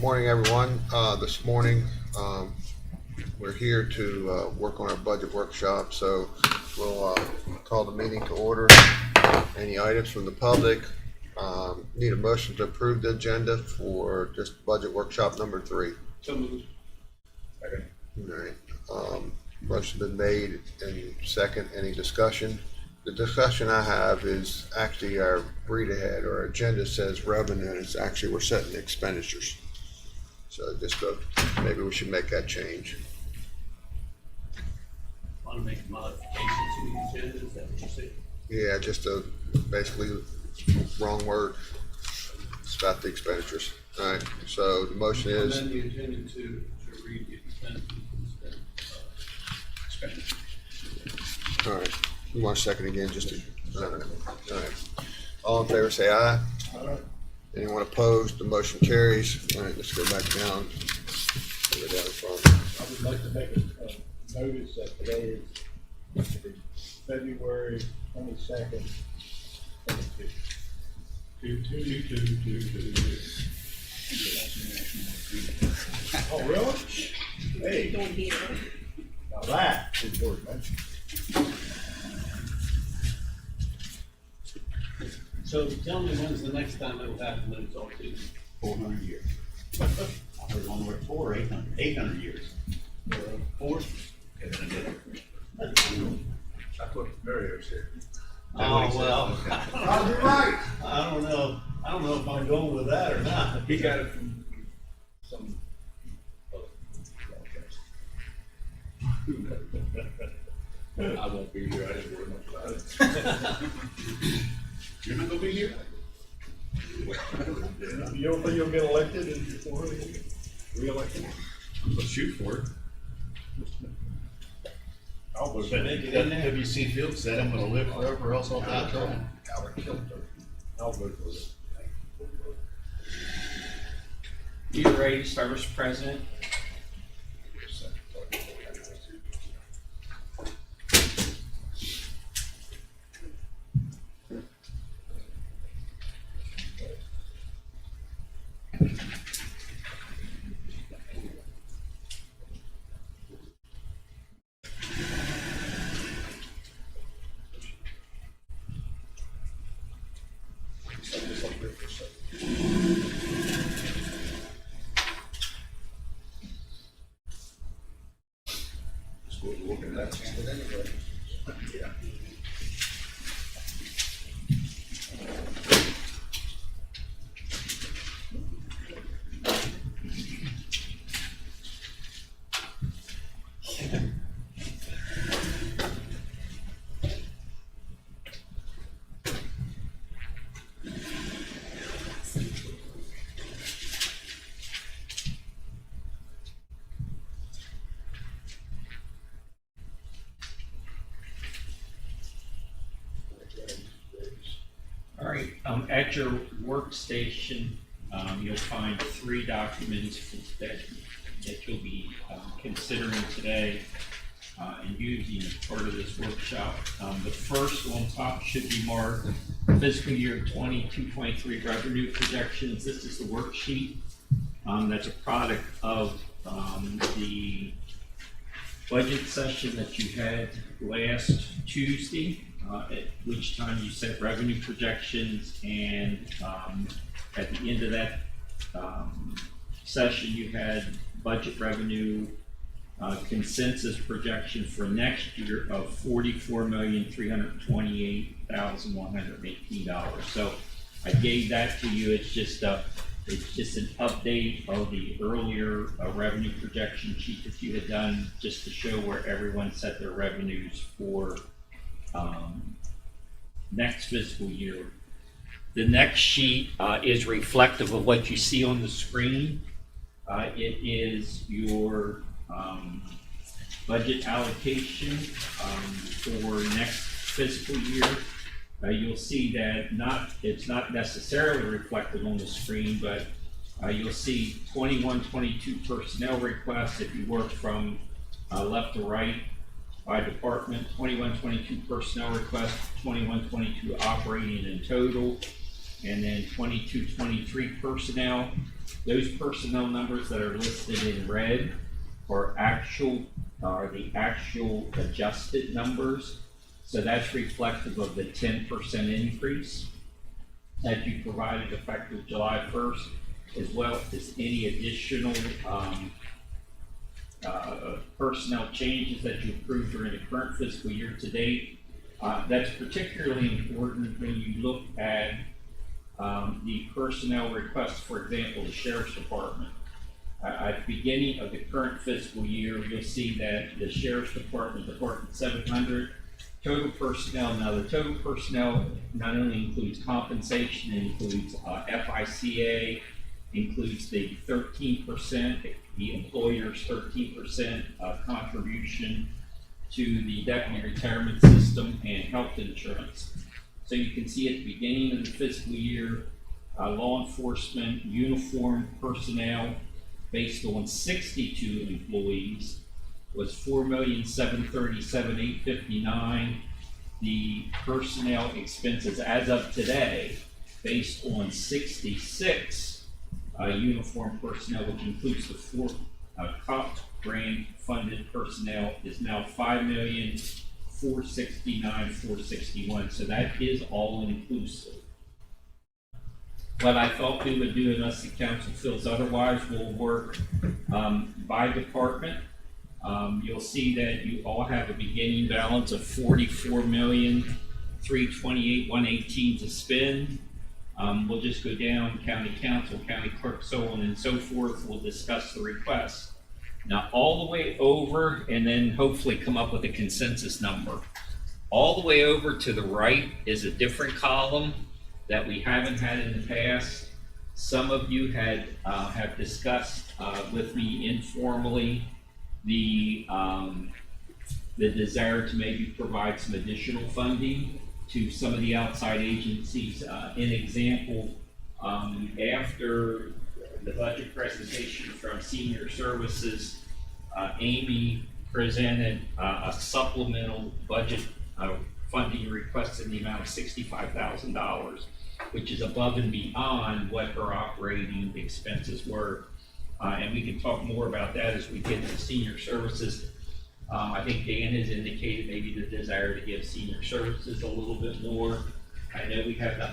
morning, everyone. This morning, we're here to work on our budget workshop, so we'll call the meeting to order. Any items from the public? Need a motion to approve the agenda for just budget workshop number 3. So moved. Second. All right. Motion been made and second. Any discussion? The discussion I have is actually our read ahead or agenda says revenue, and it's actually we're setting expenditures. So maybe we should make that change. Want to make a modification to the agenda? Is that what you're saying? Yeah, just basically wrong word. It's about the expenditures. All right. So the motion is. Amend the agenda to read the expenditures instead of expenditures. All right. You want a second again? Just to. All right. All in favor, say aye. Aye. Anyone opposed? The motion carries. All right. Let's go back down. Go down the front. I would like to make a notice that today is February 22nd. Oh, really? Hey, now that is worth mentioning. So tell me when's the next time it'll happen that it's all due? 400 years. I heard one word 800 years. 4? Okay, then I did it. That's what Mario's here. Oh, well. I'll be right. I don't know if I'm going with that or not. He got it from some. I won't be here. I didn't worry much about it. You're not gonna be here? You don't think you'll get elected in before re-elected? Let's shoot for it. I'll vote. But WC Field said I'm gonna live forever or else I'll die trying. I'll vote for it. You ready to start, Mr. President? All right, at your workstation, you'll find 3 documents that you'll be considering today and using as part of this workshop. The first on top should be marked fiscal year 22-23 revenue projections. This is the worksheet that's a product of the budget session that you had last Tuesday. At which time you set revenue projections, and at the end of that session you had budget revenue consensus projection for next year of $44,328,118. So I gave that to you. It's just an update of the earlier revenue projection sheet that you had done, just to show where everyone set their revenues for next fiscal year. The next sheet is reflective of what you see on the screen. It is your budget allocation for next fiscal year. You'll see that it's not necessarily reflected on the screen, but you'll see 21-22 personnel requests if you work from left to right by department, 21-22 personnel requests, 21-22 operating in total, and then 22-23 personnel. Those personnel numbers that are listed in red are the actual adjusted numbers. So that's reflective of the 10% increase that you provided effective July 1st, as well as any additional personnel changes that you approved during the current fiscal year to date. That's particularly important when you look at the personnel requests, for example, the Sheriff's Department. At the beginning of the current fiscal year, you'll see that the Sheriff's Department, Department 700, total personnel. Now, the total personnel not only includes compensation, it includes FICA, includes the 13%, the employer's 13% contribution to the deputy retirement system and health insurance. So you can see at the beginning of the fiscal year, law enforcement uniform personnel based on 62 employees was $4,737,859. The personnel expenses as of today, based on 66 uniform personnel, which includes the 4 COP grant funded personnel, is now $5,469,461. So that is all inclusive. What I thought we would do, unless the council feels otherwise, we'll work by department. You'll see that you all have a beginning balance of $44,328,118 to spend. We'll just go down county council, county clerk, so on and so forth. We'll discuss the requests. Now, all the way over, and then hopefully come up with a consensus number. All the way over to the right is a different column that we haven't had in the past. Some of you have discussed with me informally the desire to maybe provide some additional funding to some of the outside agencies. An example, after the budget presentation from Senior Services, Amy presented a supplemental budget funding request in the amount of $65,000, which is above and beyond what her operating expenses were. And we can talk more about that as we get to Senior Services. I think Dan has indicated maybe the desire to give Senior Services a little bit more. I know we have the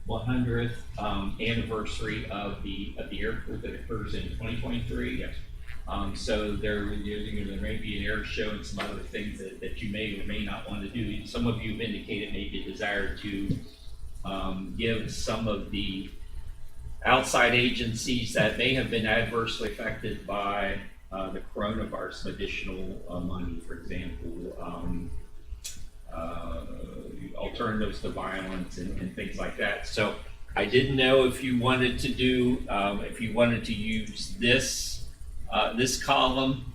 100th anniversary of the airport that occurs in 2023. Yes. So there may be an air show and some other things that you may or may not want to do. Some of you have indicated maybe a desire to give some of the outside agencies that may have been adversely affected by the coronavirus some additional money, for example, alternatives to violence and things like that. So I didn't know if you wanted to do, if you wanted to use this column.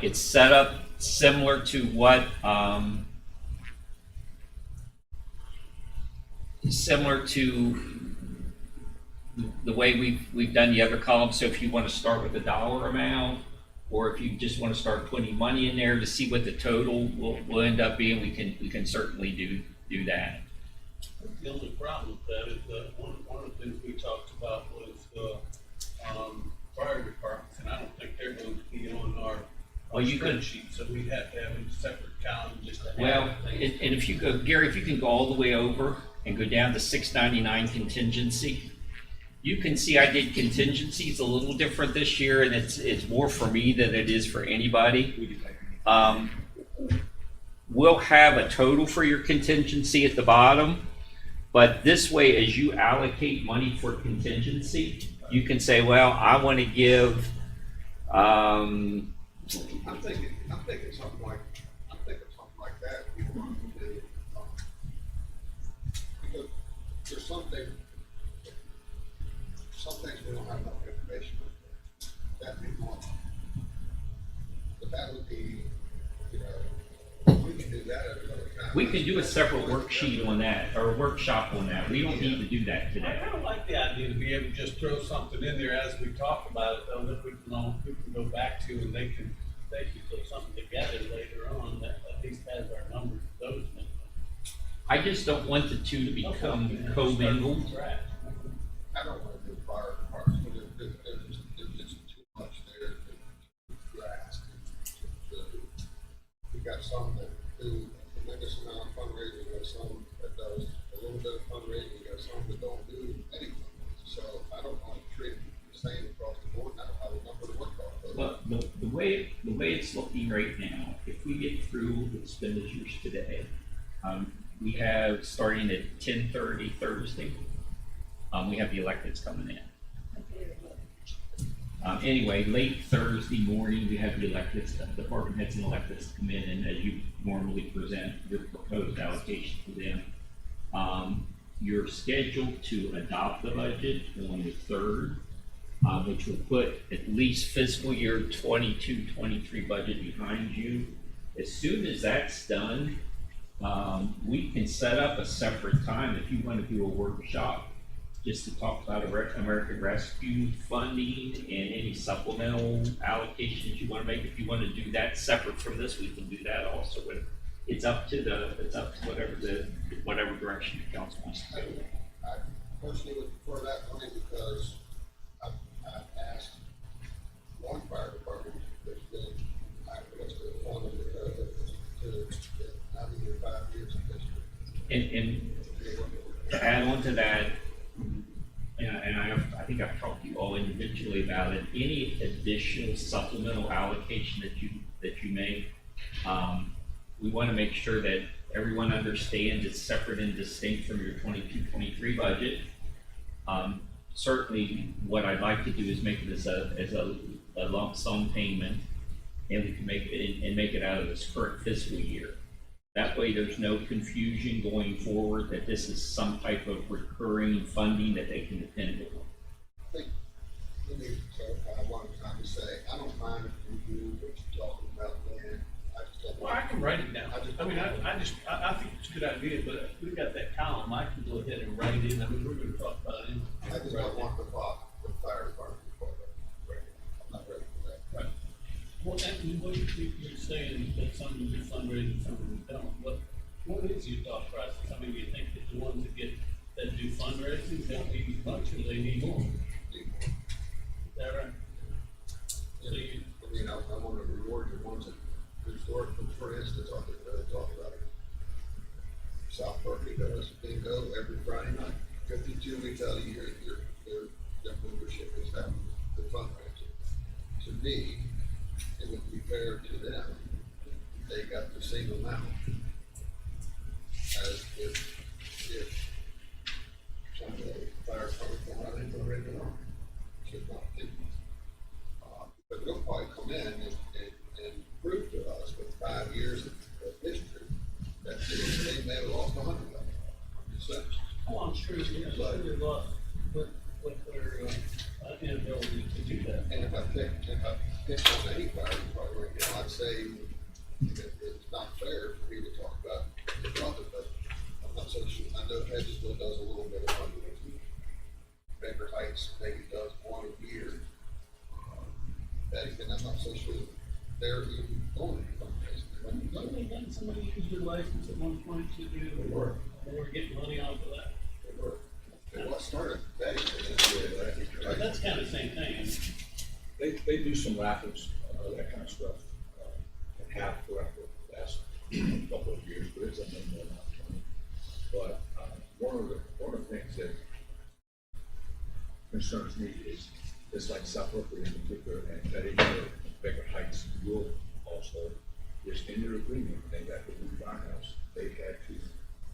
It's set up similar to what the way we've done the other columns. So if you want to start with the dollar amount, or if you just want to start putting money in there to see what the total will end up being, we can certainly do that. The only problem with that is that one of the things we talked about was fire departments, and I don't think they're going to be on our spreadsheet, so we have to have a separate column just to have. Well, and if you go, Gary, if you can go all the way over and go down to 699 contingency, you can see I did contingencies a little different this year, and it's more for me than it is for anybody. We'll have a total for your contingency at the bottom, but this way, as you allocate money for contingency, you can say, well, I want to give. I'm thinking something like that. We want to do, because there's some things we don't have enough information on. That we want, but that would be, we can do that at another time. We can do a separate worksheet on that, or a workshop on that. We don't need to do that I today. kind of like the idea to be able to just throw something in there as we talk about it, though, that we can go back to, and they can put something together later on that at least has our numbers for those things. I just don't want the two to become commingled. Right. I don't wanna do fire departments, but there's just too much there to grasp. We got some that do a tremendous amount of fundraising, we got some that does a little bit of fundraising, we got some that don't do any fundraising. So I don't wanna treat it the same across the board, and I don't have a number to work off of. Well, the way it's looking right now, if we get through the expenditures today, we have starting at 10:30 Thursday, we have the electeds coming in. Anyway, late Thursday morning, we have the electeds, department heads and electeds come in, and as you normally present your proposed allocation to them. You're scheduled to adopt the budget on the 3rd, which will put at least fiscal year 22-23 budget behind you. As soon as that's done, we can set up a separate time if you want to do a workshop just to talk about American Rescue funding and any supplemental allocations you want to make. If you want to do that separate from this, we can do that also. But it's up to whatever direction the council wants to go. I personally would prefer that money because I've asked one fire department that's been, what's the fund to 5 years of history. And to add on to that, and I think I've talked to you all individually about it, any additional supplemental allocation that you make, we want to make sure that everyone understands it's separate and distinct from your 22-23 budget. Certainly, what I'd like to do is make it as a lump sum payment, and we can make it out of this current fiscal year. That way, there's no confusion going forward that this is some type of recurring funding that they can depend on. I think, let me clarify one time to say, I don't mind if you do what you're talking about, Dan. I just don't Well, I want. can write it down. I think it's a good idea, but if we've got that column, I can go ahead and write it in. I mean, we're gonna talk about it. I just don't want the fire department to call that. I'm not ready for that. Right. Well, and what you're saying that some of you fundraising, some of you don't. What is your thought process? I mean, you think that the ones that do fundraising don't need as much, or they need more? Is that right? So you, I mean, I want to reward the ones that, for instance, I'll talk about it. South Berkeley does bingo every Friday night. 52 weeks out of the year, their membership is having the fundraising. To me, it would be fair to them if they got the same amount as if some of the fire department come out into the regular army. Should not think. But they'll probably come in and prove to us with 5 years of history that they may have lost $100 million. oh, I'm sure, yeah, they lost with their inability to do that. And if I pick on any fire department, I'd say it's not fair for me to talk about the brother, but I'm not so sure. I know Hedgesville does a little bit of fundraising. Baker Heights maybe does one a year. And I'm not so sure they're even going to fundraising. Don't they done somebody use their license at one point to do, They were. or get money off of that? They were. It was started betting. That's kind of the same thing. They do some raffles, that kind of stuff, and have for the last couple of years, but it's a minimal amount of money. But, one of the things that concerns me is, just like South Berkeley in particular, and Betty Baker Heights will also, is in their agreement, they got the new firehouse, they had to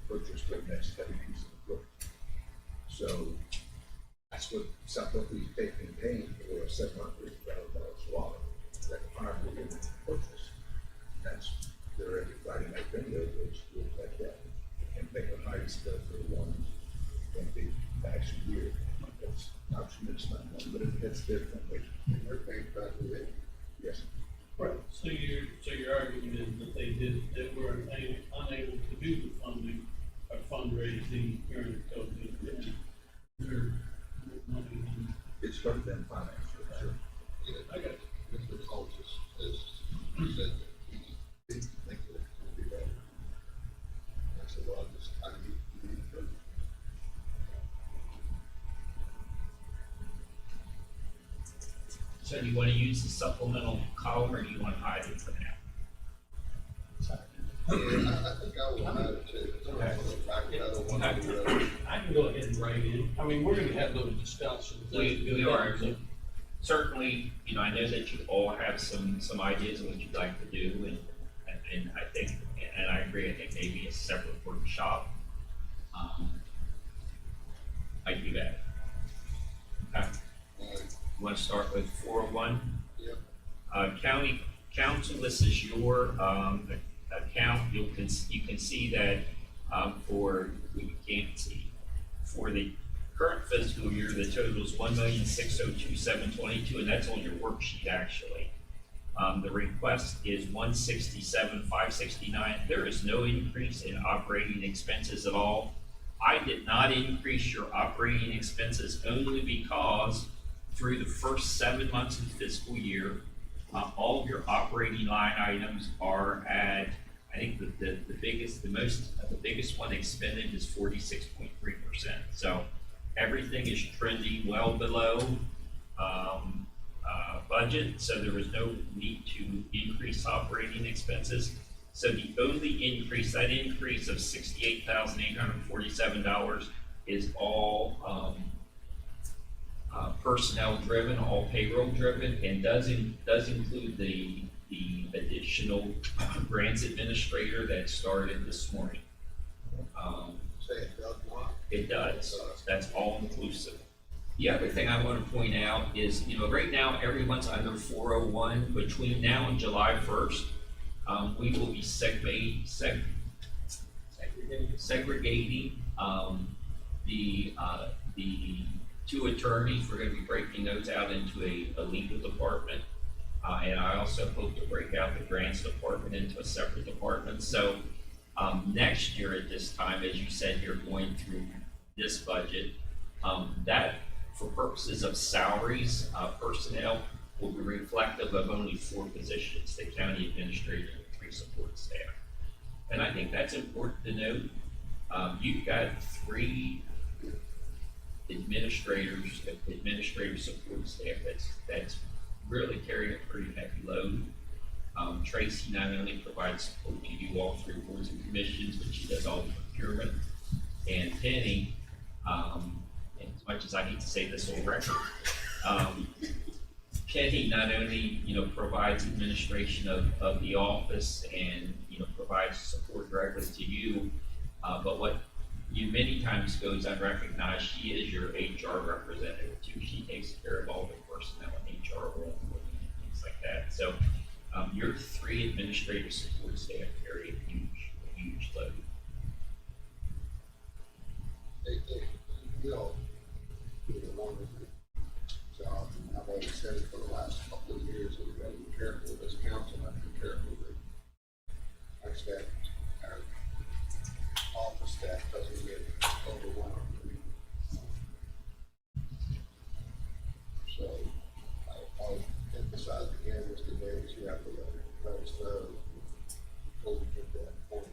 purchase the next heavy piece of equipment. So that's what South Berkeley's paying for a $750,000 swallow that the fire will purchase. That's their every Friday night bingo goes like that. And Baker Heights does their one big bash a year. That's not tremendous amount of money, but it's their fundraising. They're paying back the day. Yes. Right. So your argument is that they were unable to do the funding or fundraising during the COVID. Their money. It's hurt them financially, sure. Yeah, I got Mr. Holmes has said that he didn't think that it would be better. I said, well, I So do you want to use the supplemental column or do you want to hide it for now? Yeah, I think I will add it too. I don't want to do it. I can go ahead and write in, I mean, we're gonna have those discussions. We are. Certainly, you know, I know that you all have some ideas of what you'd like to do, and I think, and I agree, I think maybe a separate workshop. I do that. Okay. You want to start with 401? Yep. County council, this is your account. You can see that you can't see for the current fiscal year, the total is $1,602,722, and that's on your worksheet actually. The request is $167,569. There is no increase in operating expenses at all. I did not increase your operating expenses only because through the first 7 months of the fiscal year, all of your operating line items are at, I think the biggest one expended is 46.3%. So everything is trending well below budget, so there was no need to increase operating expenses. So the only increase, that increase of $68,847 is all personnel driven, all payroll driven, and does include the additional grants administrator that started this morning. Say it does not. It does. That's all inclusive. The other thing I want to point out is, you know, right now everyone's under 401. Between now and July 1st, we will be segregating the two attorneys. We're going to be breaking those out into a legal department. And I also hope to break out the grants department into a separate department. So next year at this time, as you said, you're going through this budget. That, for purposes of salaries, personnel will be reflective of only 4 positions: the county administrator and 3 support staff. And I think that's important to note. You've got 3 administrative support staff that's really carrying a pretty heavy load. Tracy not only provides support to you all through boards and commissions, but she does all the procurement. And Penny, as much as I hate to say this on record, Penny not only, you know, provides administration of the office and, you know, provides support directly to you, but what you many times goes unrecognized, she is your HR representative too. She takes care of all the personnel and HR and things like that. So your 3 administrative support staff carry a huge load. You know, did a wonderful job, and I've always said it for the last couple of years, that we've got to be careful with this council, have to be careful that our staff, our office staff doesn't get overwhelmed. So I'll emphasize again, Mr. Davis, you have to let us know before we get to that point.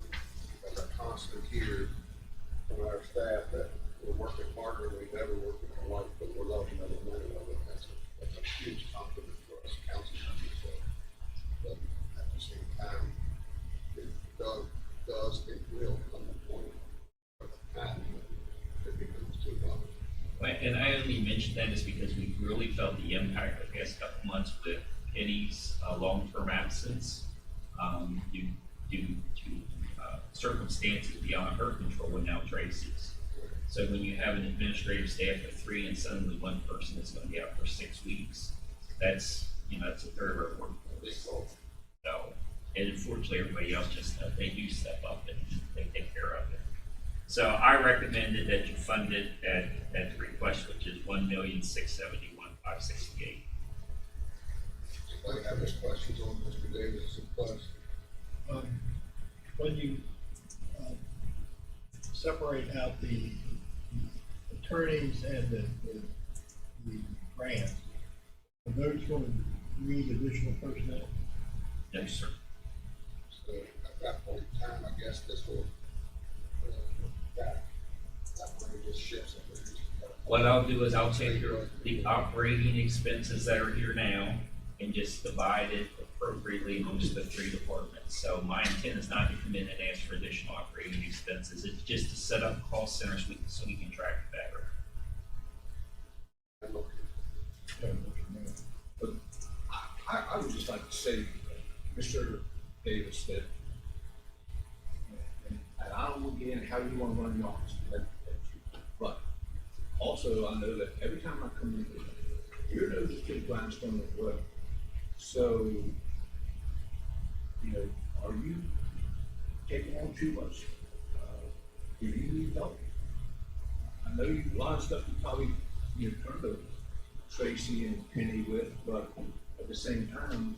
Because I constantly hear from our staff that we're working harder than we've ever worked in our life, but we're loving every minute of it. That's a huge compliment for us council members. So, but at the same time, it it will come to a point where the time it becomes too long. And I only mentioned that is because we really felt the impact the past couple months with Penny's long-term absence due to circumstances beyond her control, and now Tracy's. So when you have an administrative staff of 3 and suddenly one person is going to be out for 6 weeks, that's, you know, that's a third of our workforce. So, and unfortunately, everybody else just they do step up and they take care of it. So I recommended that you fund it at the request, which is $1,671,568. Anybody have any questions on Mr. Davis' request? When you separate out the attorneys and the grants, are those going to need additional personnel? No, sir. So at that point in time, I guess this will, that money just shifts and we just got to What I'll do is I'll take the operating expenses that are here now and just divide it appropriately amongst the three departments. So my intent is not to come in and ask for additional operating expenses. It's just to set up call centers so we can track it better. But I would just like to say, Mr. Davis, that, and I don't want to get in how you want to run your office, that's you. But also, I know that every time I come in, your nose is pretty grindstone as well. So, you know, are you taking on too much? Do you need help? I know you, a lot of stuff you probably, you know, turn to Tracy and Penny with, but at the same time,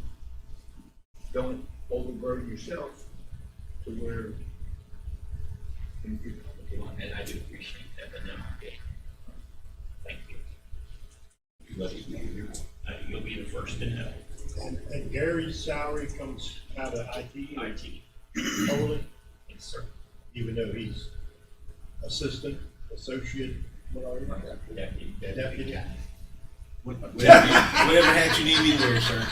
don't overburden yourself to where, And I do appreciate that, but no, okay. Thank you. You'll be the first to know. And Gary's salary comes out of IT IT, totally, yes, sir. even though he's assistant, associate, what are you? Deputy. Whatever hat you need me to wear, sir.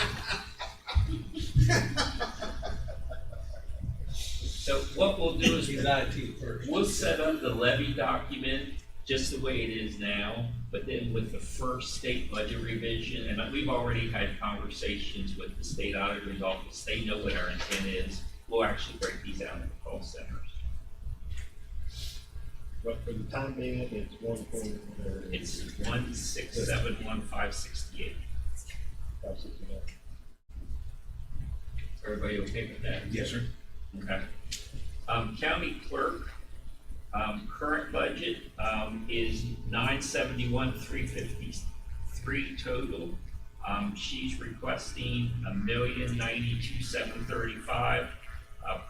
So what we'll do is He's IT first. we'll set up the levy document just the way it is now, but then with the first state budget revision, and we've already had conversations with the state auditor's office, they know what our intent is. We'll actually break these out into call centers. But for the time being, it's 1.0. It's 1671568. Everybody okay with that? Yes, sir. Okay. County clerk, current budget, is 971,353 total. She's requesting 1,092,735.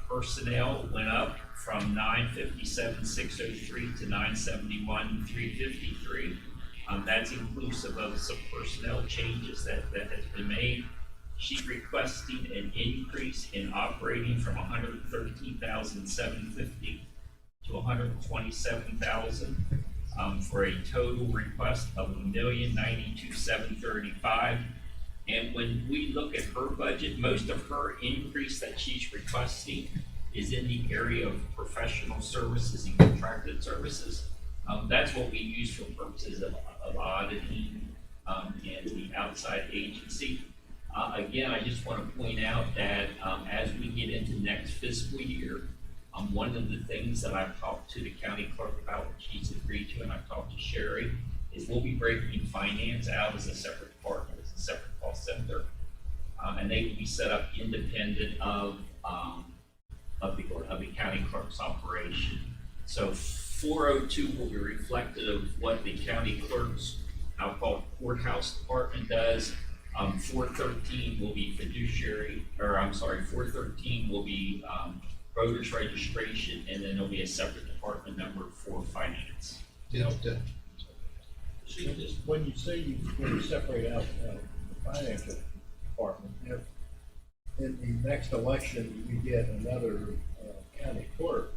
Personnel went up from 957,603 to 971,353. That's inclusive of some personnel changes that has been made. She's requesting an increase in operating from 113,750 to 127,000, for a total request of 1,092,735. And when we look at her budget, most of her increase that she's requesting is in the area of professional services and contracted services. That's what we use for purposes of auditing, and the outside agency. Again, I just want to point out that as we get into next fiscal year, one of the things that I've talked to the county clerk about, which she's agreed to, and I've talked to Sherry, is we'll be breaking finance out as a separate department, as a separate cost center, and they will be set up independent of the county clerk's operation. So 402 will be reflective of what the county clerk's, I'll call it courthouse department does. 413 will be fiduciary, or I'm sorry, 413 will be voters registration, and then there'll be a separate department number for finance. When you say when you separate out the financial department, if in the next election you get another county clerk,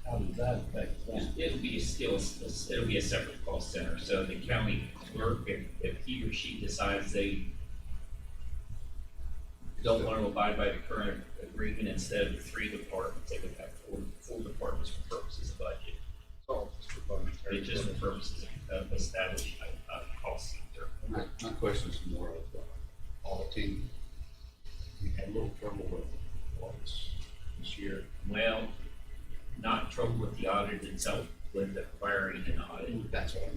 how does that affect that? It'll be it'll be a separate call center. So the county clerk, if he or she decides they don't want to abide by the current agreement, instead of 3 departments, they would have four departments for purposes of budget. It's just for purposes of establishing a call center. My question is more of auditing. We had a little trouble with audits this year. Well, not trouble with the audit itself, with acquiring an audit. That's what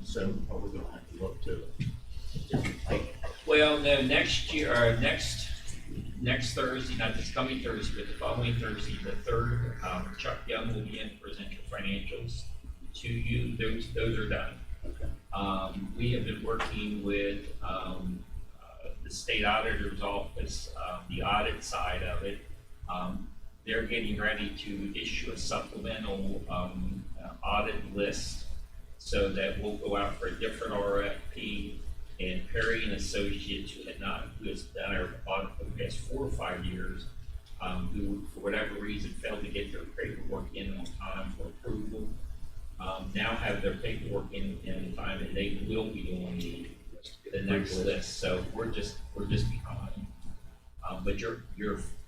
so are we gonna have to look to Well, no, next year, or next Thursday, not this coming Thursday, but the following Thursday, the 3rd, Chuck Young will be in to present your financials to you. Those are done. Okay. We have been working with the state auditor's office, the audit side of it. They're getting ready to issue a supplemental audit list, so that we'll go out for a different RFP. And Perry and Associates, who has done our audit for the past 4 or 5 years, who for whatever reason failed to get their paperwork in on time for approval, now have their paperwork in time, and they will be doing the next list, so we're just behind. But your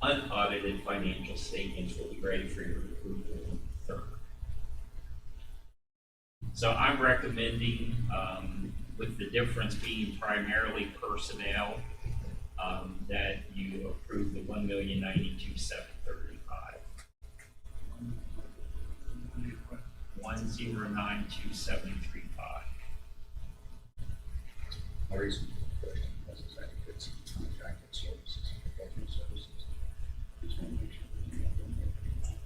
unaudited financial statements will be ready for your approval on the 3rd. So I'm recommending, with the difference being primarily personnel, that you approve the $1,092,735. 1,092,735. My reason for the question was is that if it's contracted services, professional services, just want to make sure that you have them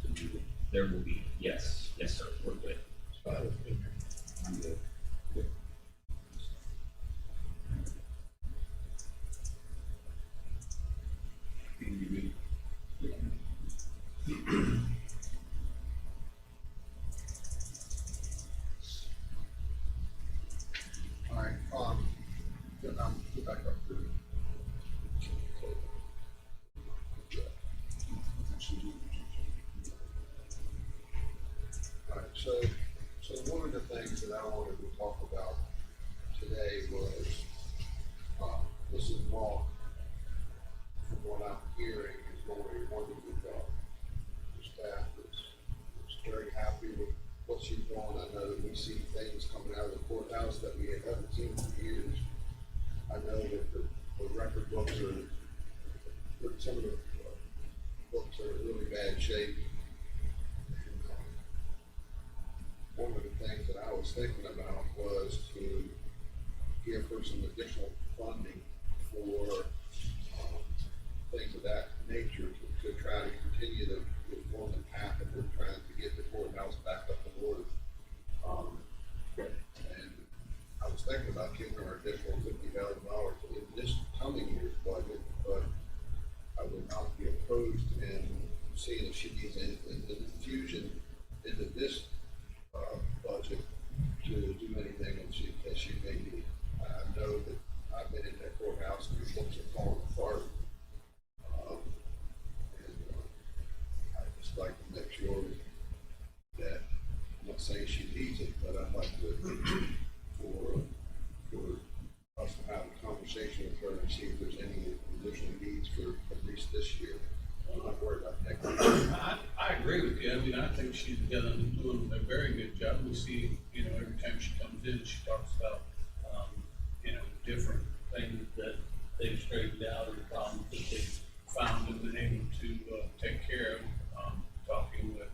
to do it. There will be, yes, sir, we're good. I'm good. Good. All right, get back up to All right, so one of the things that I wanted to talk about today was, this is Mark, from what I'm hearing, is going wonderful job. The staff is very happy with what she's doing. I know that we see things coming out of the courthouse that we haven't seen for years. I know that the record books some of the books are in really bad shape. One of the things that I was thinking about was to give her some additional funding for things of that nature to try to continue the form path that we're trying to get the courthouse back up in order. And I was thinking about giving her additional $50,000 in this coming year's budget, but I would not be opposed in seeing if she needs an infusion into this budget to do anything that she may need. I know that I've been in that courthouse and the books are falling apart. I'd just like to make sure that, I'm not saying she needs it, but I'd like to, for us to have a conversation with her and see if there's any additional needs for at least this year. I'm not worried about next year. I agree with you. I mean, I think she's doing a very good job. We see, every time she comes in, she talks about, different things that they've straightened out or problems that they've found and been able to take care of. Talking with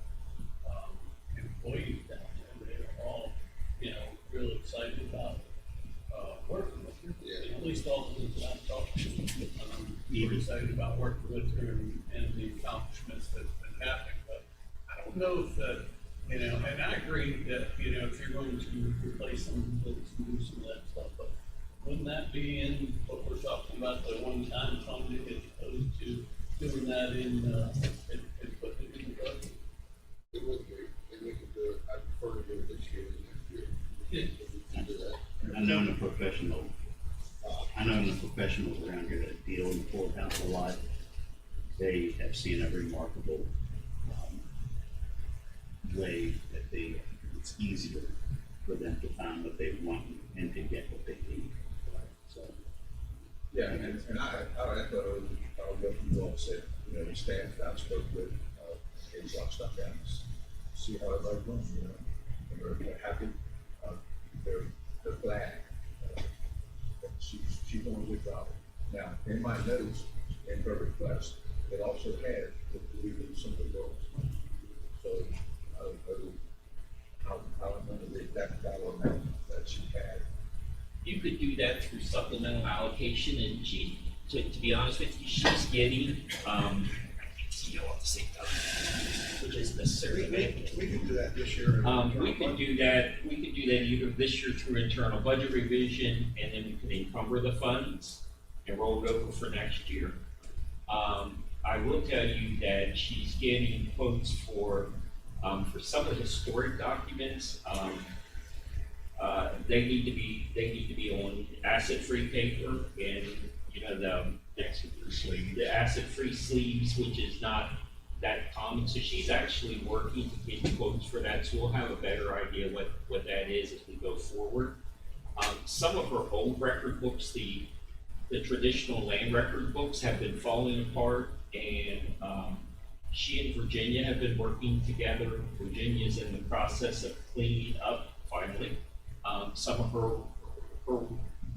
employees down there, they're all, really excited about working with her. Yeah. At least all the ones that I've talked to, we're excited about working with her and the accomplishments that's been happening. But I don't know if that, and I agree that, if you're going to replace some of the books and do some of that stuff, but wouldn't that be in what we're talking about, the one-time funding, as opposed to doing that in, and putting it in the budget? It would be, and we could do it, I prefer to do it this year than next year. Yeah. If we can do that. I know the professionals around here that deal in the courthouse a lot, they have seen a remarkable way that it's easier for them to find what they want and to get what they need. So, Yeah, and I echo what you all said, the staff that I spoke with, they brought stuff down, see how everybody's doing, and they're happy, they're glad, that she's doing a good job. Now, in my notes, in her request, it also had to do some of the roles. So, I don't know the exact dollar amount that she had. You could do that through supplemental allocation, and to be honest with you, she's getting, at the same time, which is necessary. We can do that this year. We could do that either this year through internal budget revision, and then we could encumber the funds and roll it over for next year. I will tell you that she's getting quotes for some of the historic documents. They need to be on acid-free paper, and the acid-free sleeves, which is not that common. So she's actually working to get quotes for that, so we'll have a better idea what that is as we go forward. Some of her old record books, the traditional land record books have been falling apart, and she and Virginia have been working together. Virginia's in the process of cleaning up, finally, some of her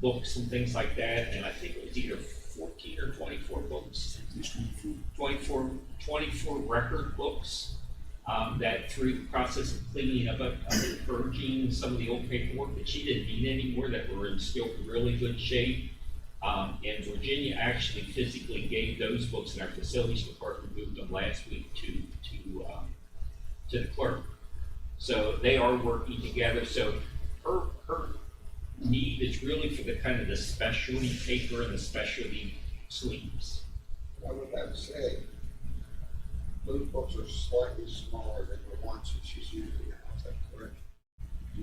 books and things like that, and I think it was either 14 or 24 books. 24 record books, that through the process of cleaning up, purging some of the old paperwork that she didn't need anymore, that were in still really good shape. And Virginia actually physically gave those books in our facilities department, moved them last week to the clerk. So they are working together. So her need is really for the kind of the specialty paper and the specialty sleeves. I would have to say, those books are slightly smaller than the ones that she's using now, is that correct?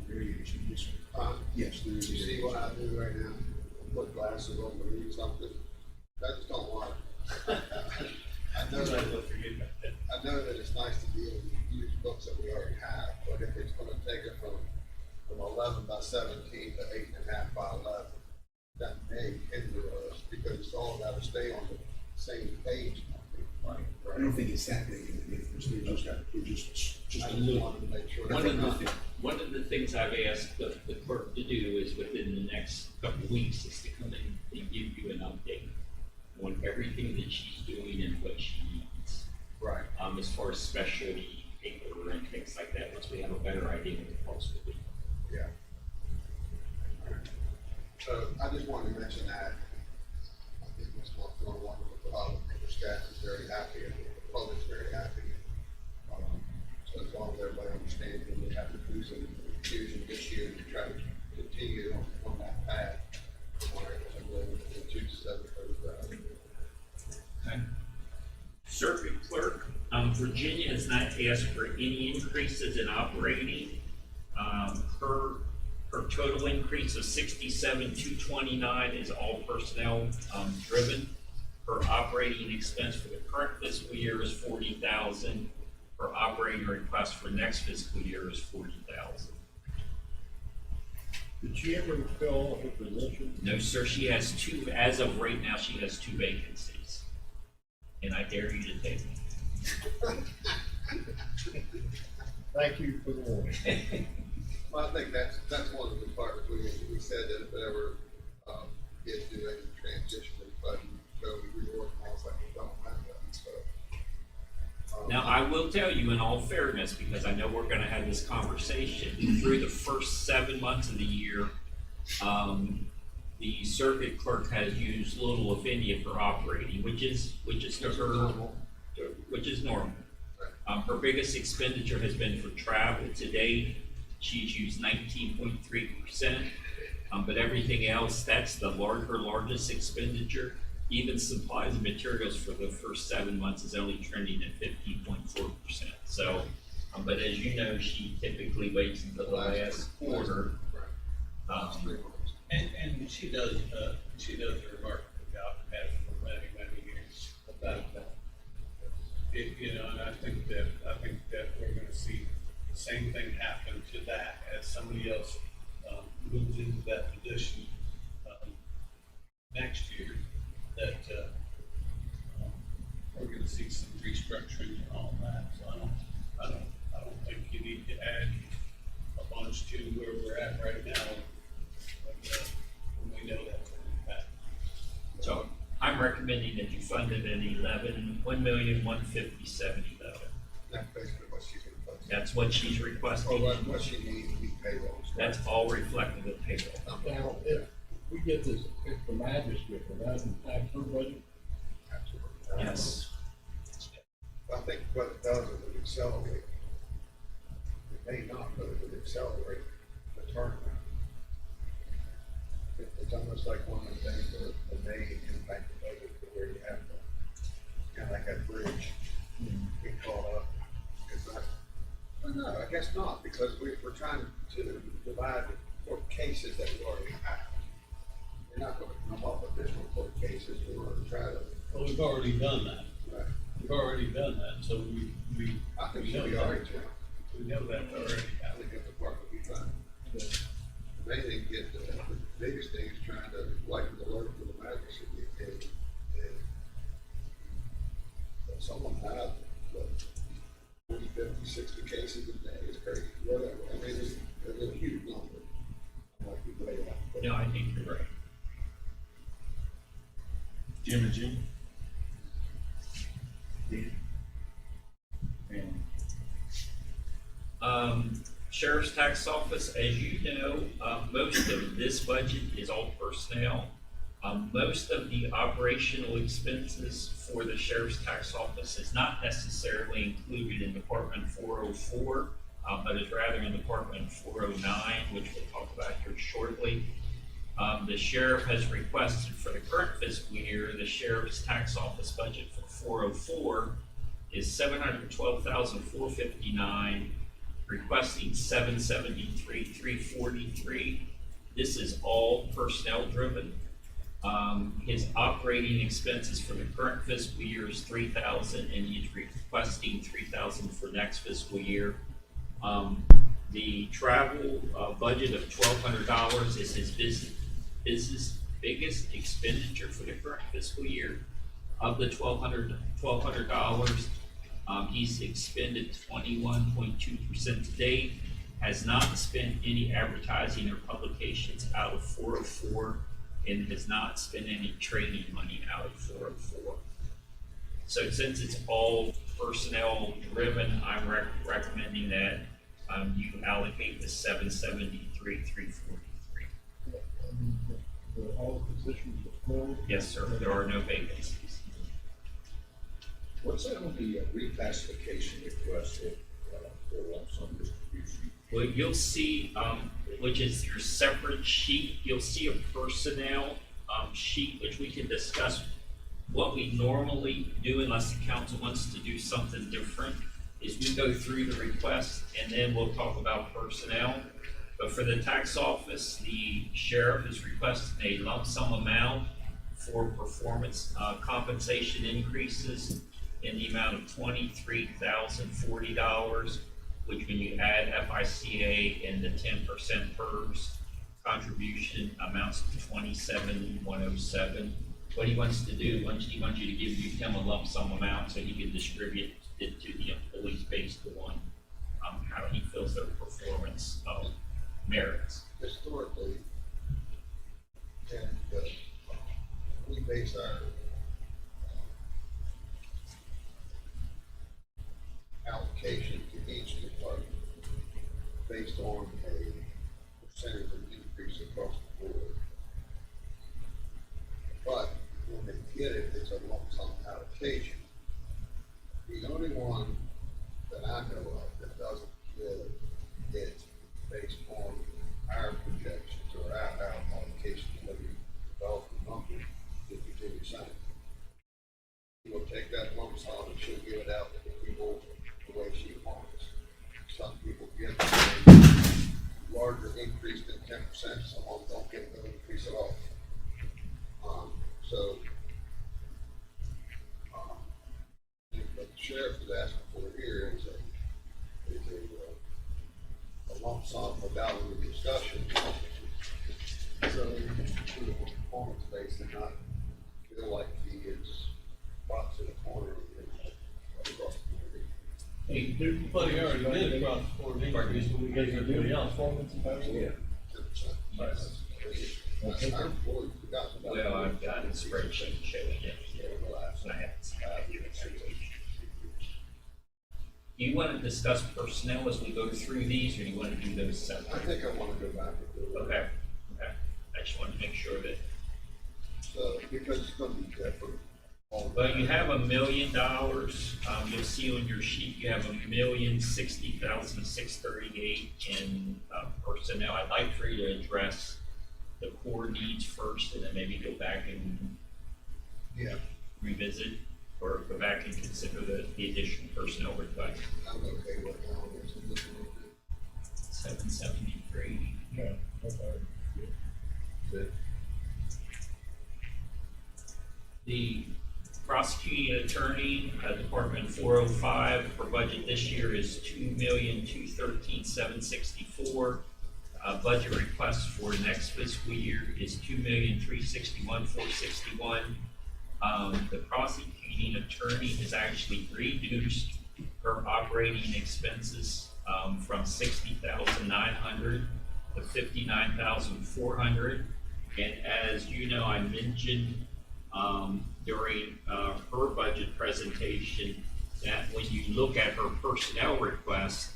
Variation, yes, sir. Yes, there You is. see what I do right now? Put glasses on to read something. I just don't want it. I know that it's nice to be able to use books that we already have, but if it's gonna take it from 11 by 17 to 8.5 by 11, that may hinder us, because it's all gotta stay on the same page. Right. I don't think it's that big of a difference. They're just I a just little. wanted to make sure. One of the things I've asked the clerk to do is within the next couple of weeks is to come in and give you an update on everything that she's doing and what she needs. Right. As far as specialty paper and things like that, once we have a better idea what the cost will be. Yeah. So I just wanted to mention that. I think it's not going to wonderful problem. The staff is very happy and the public's very happy. So as long as everybody understands that we have to do some fusion this year to try to continue on that path. The 2 to 7 Okay. Circuit clerk, Virginia has not asked for any increases in operating. Her total increase of 67,229 is all personnel driven. Her operating expense for the current fiscal year is 40,000. Her operating request for next fiscal year is 40,000. Did she ever fill her position? No, sir, she has two, as of right now, she has 2 vacancies. And I dare you to take them. Thank you for the warning. Well, I think that's one of the departments we said that if it ever gets to a transition, but so we reorganize like we don't have that, so. Now, I will tell you in all fairness, because I know we're gonna have this conversation, through the first 7 months of the year, the circuit clerk has used little if any of her operating, which is to her, which is normal. Her biggest expenditure has been for travel. To date, she's used 19.3%, but everything else, that's her largest expenditure. Even supplies and materials for the first 7 months is only trending at 15.4%. So, but as you know, she typically waits until the last quarter. And she does a remarkable job, has for many years about that. And I think that we're gonna see the same thing happen to that as somebody else, moves into that position, next year, that, we're gonna see some restructuring and all that, so I don't think you need to add a bunch to where we're at right now. When we know that's going to happen. So I'm recommending that you fund it at 1,150,070. That's basically what she's requesting. That's what she's Or requesting. what she needs to be payroll. That's all reflective of payroll. Now, if we get this, if the magistrate, will that impact her budget? Absolutely. Yes. I think what it does is it accelerates. It may not, but it would accelerate the turnaround. It's almost like one of the things that may impact the budget to where you have to, kind of like that bridge, get caught up. It's not, well, no, I guess not, because we're trying to divide the court cases that we already have. We're not going to come up with additional court cases, we're going to try to. Well, we've already done that. Right. We've already done that, so we. I think it'll be all right, John. We know that already. I think that the park will be fine. The main thing, the biggest thing is trying to lighten the load for the mattress and someone had, what, 40, 50, 60 cases a day, it's crazy, whatever, I mean, it's a huge number. I'm like, you lay it out. No, I think you're right. Jim and Jim? And Sheriff's Tax Office, as you know, most of this budget is all personnel. Most of the operational expenses for the Sheriff's Tax Office is not necessarily included in Department 404, but is rather in Department 409, which we'll talk about here shortly. The sheriff has requested for the current fiscal year, the Sheriff's Tax Office budget for 404 is $712,459, requesting $773,343. This is all personnel driven. His operating expenses for the current fiscal year is $3,000, and he's requesting $3,000 for next fiscal year. The travel budget of $1,200 is his business biggest expenditure for the current fiscal year. Of the $1,200, he's expended 21.2% to date, has not spent any advertising or publications out of 404, and has not spent any training money out of 404. So since it's all personnel driven, I'm recommending that you allocate the $773,343. All the positions are filled. Yes, sir. There are no vacancies. What's that on the reclassification request for lump sum distribution? Well, you'll see, which is your separate sheet, you'll see a personnel sheet, which we can discuss. What we normally do, unless the council wants to do something different, is we go through the request and then we'll talk about personnel. But for the tax office, the sheriff is requesting a lump sum amount for performance compensation increases in the amount of $23,040, which when you add FICA and the 10% PERS contribution amounts to $27,107. What he wants to do, he wants you to give him a lump sum amount so he can distribute it to the employees based on how he feels their performance merits. Historically, and we base our allocation to each department based on a percentage of increase across the board. But when they get it, it's a lump sum allocation. The only one that I know of that doesn't get it based on our projections or our allocation that we develop the number is Virginia Senate. We'll take that lump sum and she'll give it out to the people the way she wants. Some people get a larger increase than 10%, some of them don't get no increase at all. What the sheriff is asking for here is a lump sum without any discussion. So do the performance based and not feel like he is boxed in a corner across the community. Hey, but he already did across the board increase, but we gave everybody else. Performance evaluation. 10%. That's our employees, we got about. Well, I've got a spreadsheet showing it. I have to Do you want to discuss personnel as we go through these, or do you want to do those I separately? think I want to go back and do it. Okay, okay. I just want to make sure that, So, because it's gonna be different. well, you have $1 million, you'll see on your sheet, you have $1,060,638 in personnel. I'd like for you to address the core needs first, and then maybe go back and Yeah, revisit, or go back and consider the additional personnel request. I'm okay with that. It's a little bit. 773. Yeah, okay. The prosecuting attorney, Department 405, her budget this year is $2,213,764. Budget request for next fiscal year is $2,361,461. The prosecuting attorney has actually reduced her operating expenses from $60,900 to $59,400. And as you know, I mentioned during her budget presentation that when you look at her personnel request,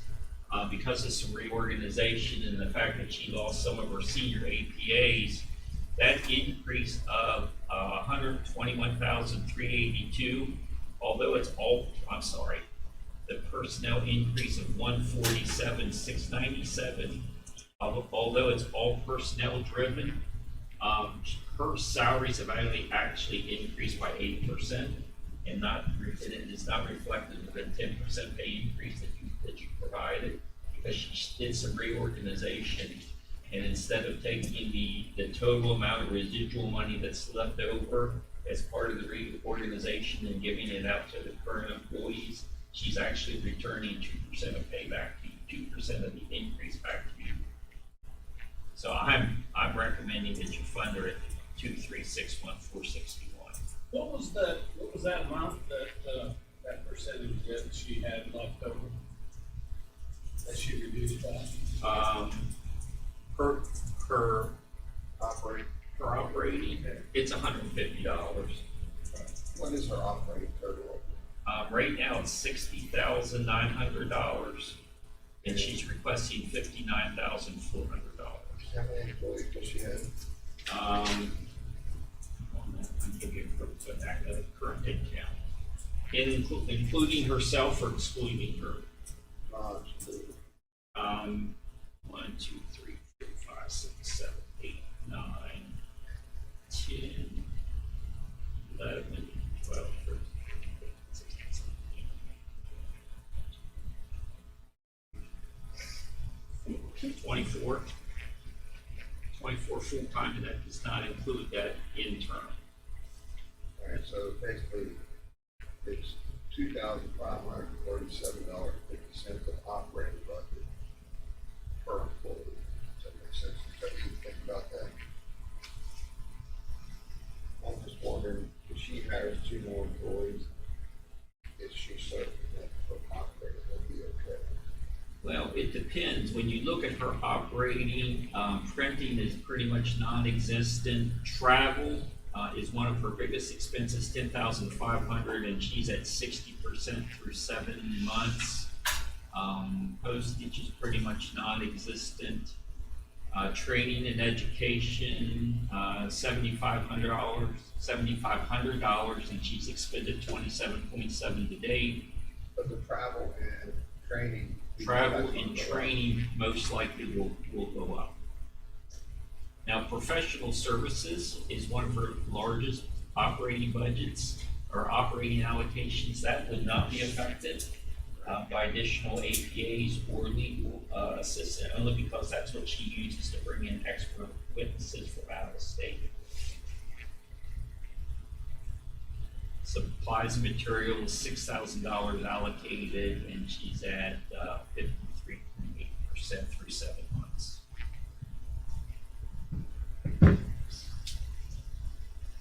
because of some reorganization and the fact that she lost some of her senior APAs, that increase of $121,382, although it's all, I'm sorry, the personnel increase of $147,697, although it's all personnel driven, her salaries have actually increased by 8%, and it is not reflected of the 10% pay increase that you provided, because she did some reorganization, and instead of taking the total amount of residual money that's left over as part of the reorganization and giving it out to the current employees, she's actually returning 2% of pay back to you, 2% of the increase back to you. So I'm recommending that you fund her at $2,361,461. What was that amount that percentage that she had left over? That she reduced by? Her operating, it's $150. What is her operating total? Right now it's $60,900, and she's requesting $59,400. How many employees does she have? I'm giving her the back of the current head count, including herself or excluding her. 1, 2, 3, 4, 5, 6, 7, 8, 9, 10, 11, 12, 13, 16, 17, 24 full-time, and that does not include that intern. Alright, so basically, it's $2,537.50 of operating budget per employee. Does that make sense? Is that what you think about that? I'm just wondering, if she hires 2 more employees, is she certain that her operating will be okay? Well, it depends. When you look at her operating, printing is pretty much non-existent. Travel is one of her biggest expenses, $10,500, and she's at 60% through 7 months. Postage is pretty much non-existent. Training and education, $7,500, and she's expended $27.7 to date. But the travel and training. Travel and training most likely will go up. Now, professional services is one of her largest operating budgets or operating allocations. That would not be affected by additional APAs or legal assistant, only because that's what she uses to bring in expert witnesses from out of state. Supplies and materials, $6,000 allocated, and she's at 53.8% through 7 months.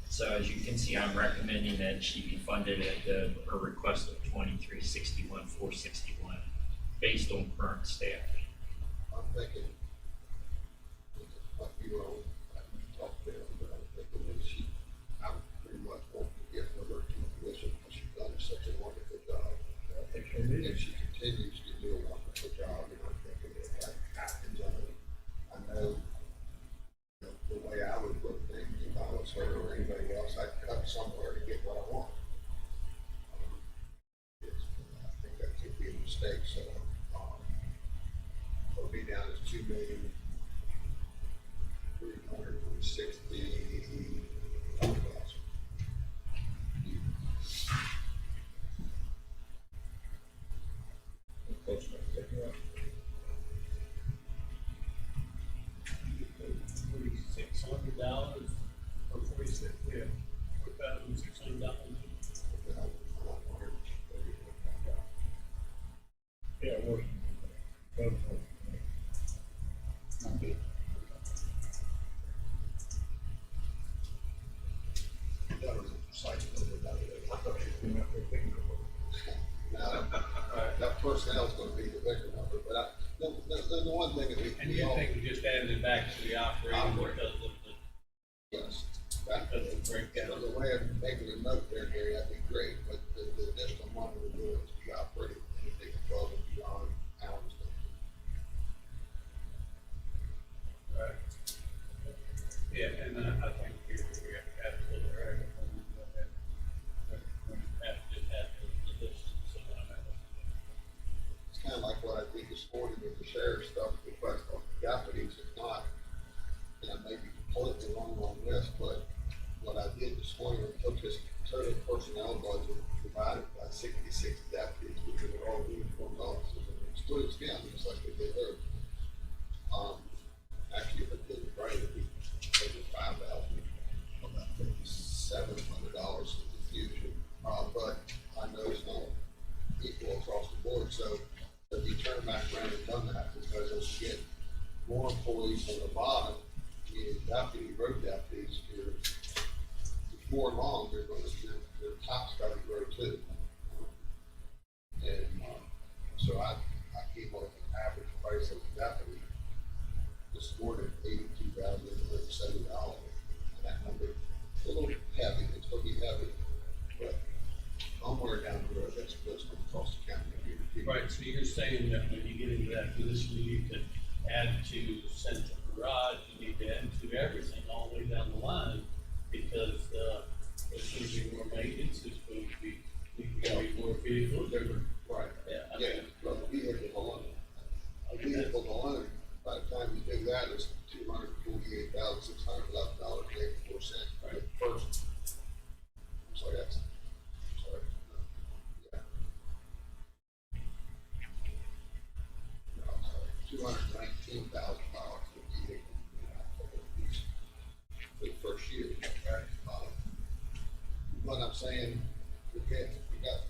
So as you can see, I'm recommending that she be funded at her request of $2,361,461 based on current staff. I'm thinking, might be wrong, I can talk to them, but I'm thinking that I pretty much want to give her to commission because she's done such a wonderful job. If she continues to do a wonderful job, and I'm thinking that that happens, I know the way I would put things, if I was her or anybody else, I'd cut somewhere to get what I want. I think that could be a mistake, so it'll be down as $2,360,000. Close enough to take it out. $4,600 or $4,600. Yeah, we're, both, Not good. That was a site visit, that was it. I thought you were up there thinking about Now, that personnel is gonna be the victim of it, but the one thing that And we you all, think we just added it back to the operating because of yes, that, because of the breakdown? the way of making a note there, Gary, that'd be great, but the additional money we're doing is the operating, anything above and beyond hours. Right. Yeah, and I think we have absolutely right. We have to have the distance, so It's kind of like what I did this morning with the sheriff stuff, request on deputies, if not, and I may be completely wrong on this, but what I did this morning, I took his total personnel budget divided by 66 deputies, which are all uniformed officers, and excluded county, just like they did there. Actually, if I did it right, it'd be over $5,000, about $5,700 in confusion. But I know it's not equal across the board, so if you turn back around and done that, because as you get more employees on the bottom, meaning deputy, road deputies, before long, they're gonna, their top's gotta grow too. And, so I came up with an average price of a deputy this morning, $82,070, and that number is a little heavy, it's gonna be heavy, but somewhere down the road, that's gonna cost the county. Right, so you're saying that when you get into that position, you need to add to central garage, you need to add to everything all the way down the line, because, there's gonna be more maintenance, there's going to be, more vehicles, Right. yeah, I Yeah, mean, but the vehicle alone, a vehicle alone, by the time you do that, is $248,611.84. Right. First. I'm sorry, sorry. Yeah. No, I'm sorry, $219,000 for the vehicle. For the first year, okay? What I'm saying, we got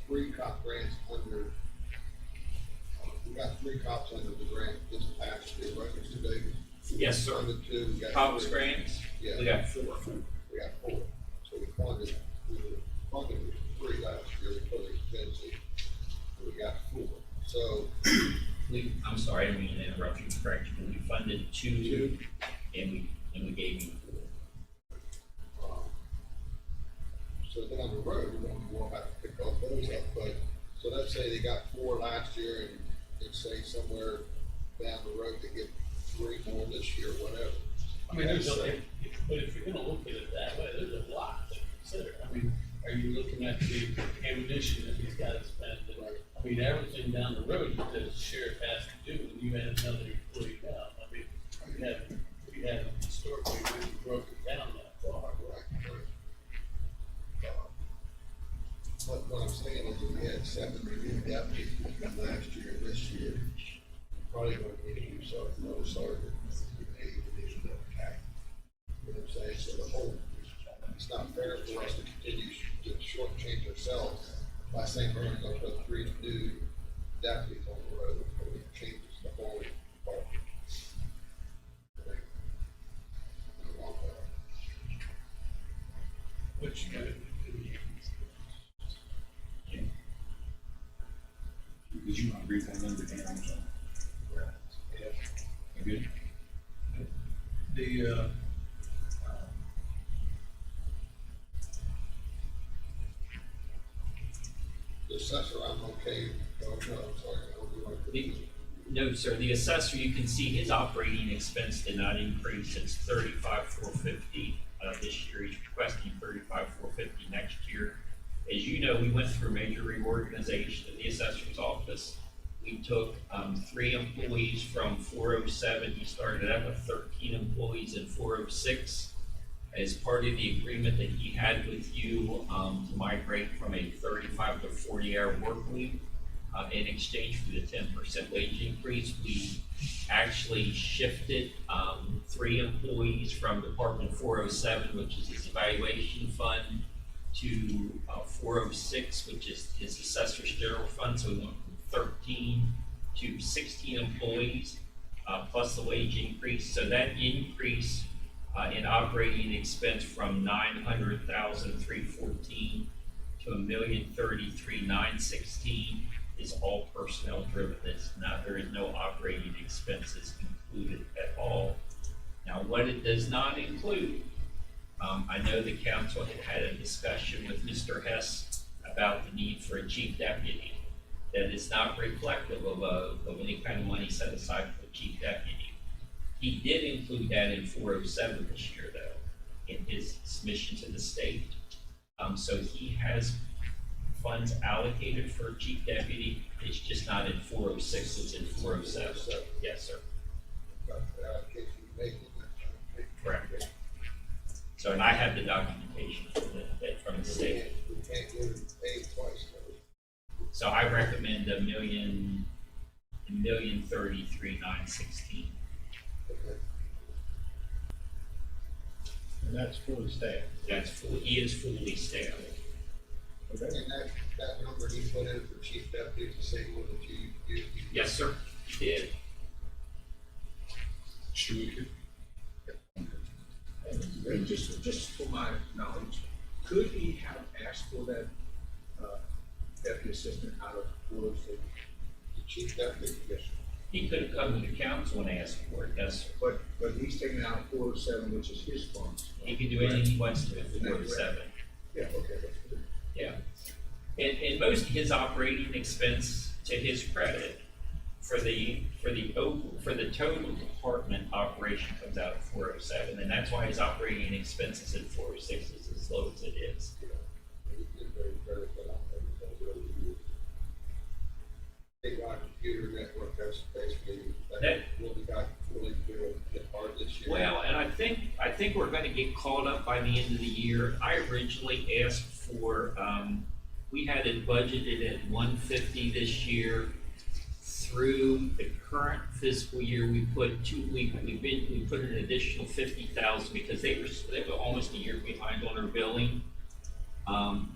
3 cop grants under, we got 3 cops under the grant this past year, right, Mr. Davis? Yes, sir. Under 2, we got Cops 3. grants, Yeah. we got 4. We got 4. So we funded with 3 last year, we put it expensive, and we got 4. So, I'm sorry, I didn't mean to interrupt you, correct you, but we funded 2, and we gave you 4. so down the road, we'll have to pick up those up, but, so let's say they got 4 last year, and let's say somewhere down the road they get 3 more this year, whatever. I mean, there's but if you're gonna look at it that way, there's a lot to consider. I mean, are you looking at the ammunition that he's gotta spend? I mean, everything down the road that the sheriff has to do, and you add another employee down. I mean, we haven't historically really broken down that far. Right. What I'm saying is, if we had 7 new deputies between last year and this year, we're probably gonna need a new sergeant, another sergeant, maybe additional attack. You know what I'm saying? So the whole, it's not fair for us to continue to shortchange ourselves by saying we're only gonna put 3 new deputies on the road, it changes the whole department. Which, Did you want to read that number down? I'm sorry. yeah, You good? the, The assessor, I'm okay, no, I'm sorry, I don't do like The- No, sir, the assessor, you can see his operating expense did not increase, it's 35,450, this year, he's requesting 35,450 next year. As you know, we went through a major reorganization of the assessor's office. We took, 3 employees from 407, he started out with 13 employees in 406. As part of the agreement that he had with you, to migrate from a 35 to 40-hour work week, in exchange for the 10% wage increase, we actually shifted 3 employees from Department 407, which is his evaluation fund, to 406, which is his assessor's general fund. So we went from 13 to 16 employees, plus the wage increase. So that increase in operating expense from 900,314 to 1,033,916 is all personnel driven. There is no operating expenses included at all. Now, what it does not include, I know the council had a discussion with Mr. Hess about the need for a chief deputy. That is not reflective of any kind of money set aside for a chief deputy. He did include that in 407 this year, though, in his submission to the state. So he has funds allocated for a chief deputy. It's just not in 406, it's in 407. Yes, sir. But the allocation you make is not. Correct. So, and I have the documentation from the state. We can't get it paid twice, though. So I recommend a million 33,916. Okay. And that's fully staffed. That's full, he is fully staffed. And that number he put in for chief deputy is the same one that you used? Yes, sir, he did. And just for my knowledge, could he have asked for that, deputy assistant out of 406? The chief deputy? Yes. He could have come to the council and asked for it, yes, sir. But he's taking out 407, which is his funds. He can do anything he wants to with 407. Yeah, okay, that's good. Yeah. And most of his operating expense, to his credit, for the total department operation comes out at 407, and that's why his operating expenses at 406 is as low as it is. He did very, very good on everything, really good. Big Rock Computer Network, that's basically, That- what we got fully hit hard this year. Well, and I think we're gonna get caught up by the end of the year. I originally asked for, we had it budgeted at 150 this year. Through the current fiscal year, we put an additional 50,000 because they were almost a year behind on their billing.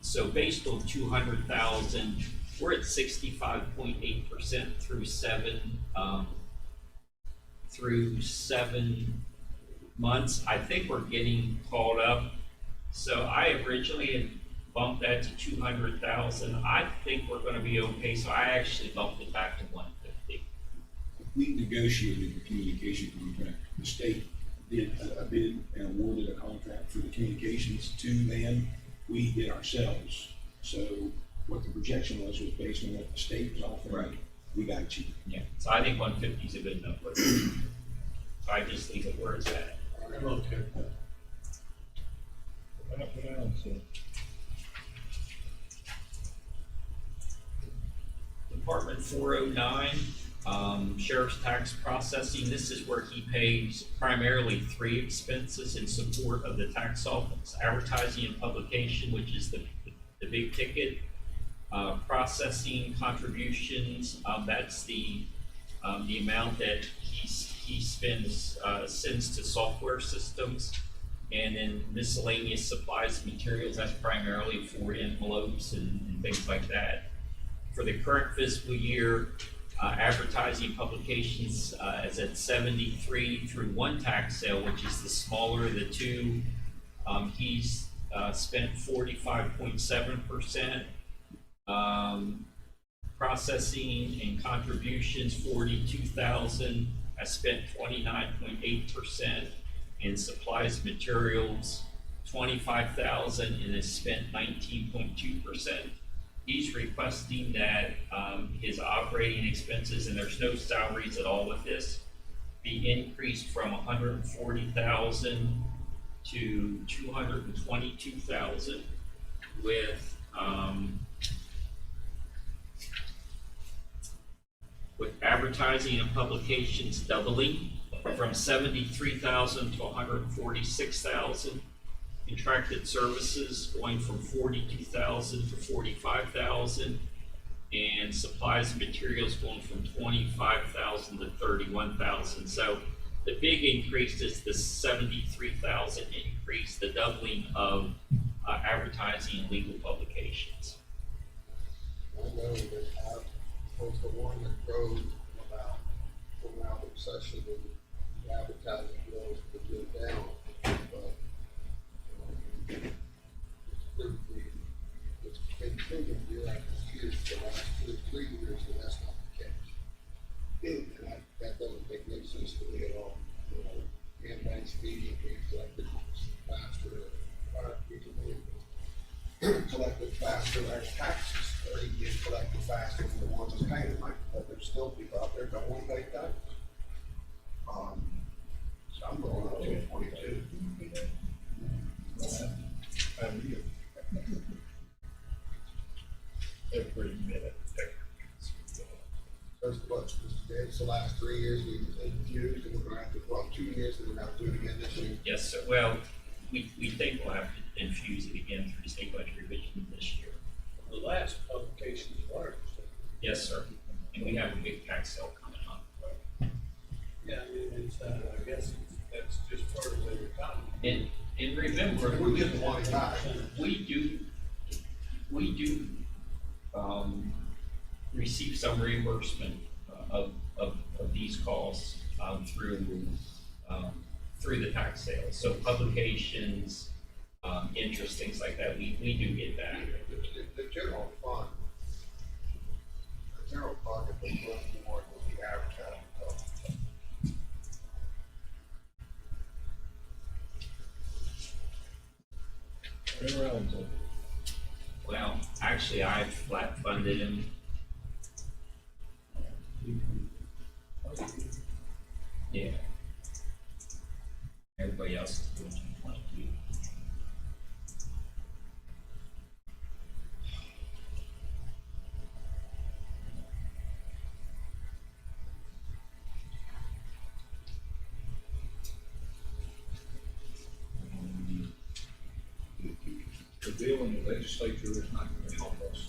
So based on 200,000, we're at 65.8% through 7 months. I think we're getting caught up. So I originally had bumped that to 200,000. I think we're gonna be okay, so I actually bumped it back to 150. We negotiated the communication contract. The state did a bid and awarded a contract for the communications to them. We did ourselves. So what the projection was based on what the state was offering. Right. We got it cheap. Yeah, so I think 150 is a good number. So I just leave it where it's at. I'm okay. Put it on, so. Department 409, Sheriff's Tax Processing. This is where he pays primarily 3 expenses in support of the tax office: advertising and publication, which is the big ticket, processing contributions. That's the amount that he spends, sends to software systems, and then miscellaneous supplies and materials. That's primarily for envelopes and things like that. For the current fiscal year, advertising publications is at 73 through 1 tax sale, which is the smaller of the two. He's spent 45.7%. Processing and contributions, 42,000. I spent 29.8%. And supplies and materials, 25,000, and has spent 19.2%. He's requesting that his operating expenses, and there's no salaries at all with this, be increased from 140,000 to 222,000, with advertising and publications doubling from 73,000 to 146,000. Contracted services going from 42,000 to 45,000, and supplies and materials going from 25,000 to 31,000. So the big increase is the 73,000 increase, the doubling of advertising and legal publications. I know that I was the one that drove recession and the advertising bills would go down, but it's been proven year after year for the last 2 or 3 years that that's not the case. And that doesn't make any sense to me at all. You know, campaign speeding being collected faster, people being collected faster, our taxes are even being collected faster than the ones that's paying them, but there's still people out there don't want to pay taxes. So I'm going up to 22. Every minute. Those books, Mr. Davis, the last 3 years we've used, and we're going to have to, well, 2 years, and we're going to have to do it again this year. Yes, sir. Well, we think we'll have to infuse it again through the state budget revision this year. The last publication is large. Yes, sir. And we have a big tax sale coming up. Yeah, I mean, it's, I guess that's just part of the economy. And remember, We get the money back. we do receive some reimbursement of these costs through the tax sales. So publications, interest, things like that, we do get that. The general fund has been worth more than the advertising cost. Where else? Well, actually, I've flat funded them. Yeah. Everybody else is doing 22. The bill in the legislature is not going to help us.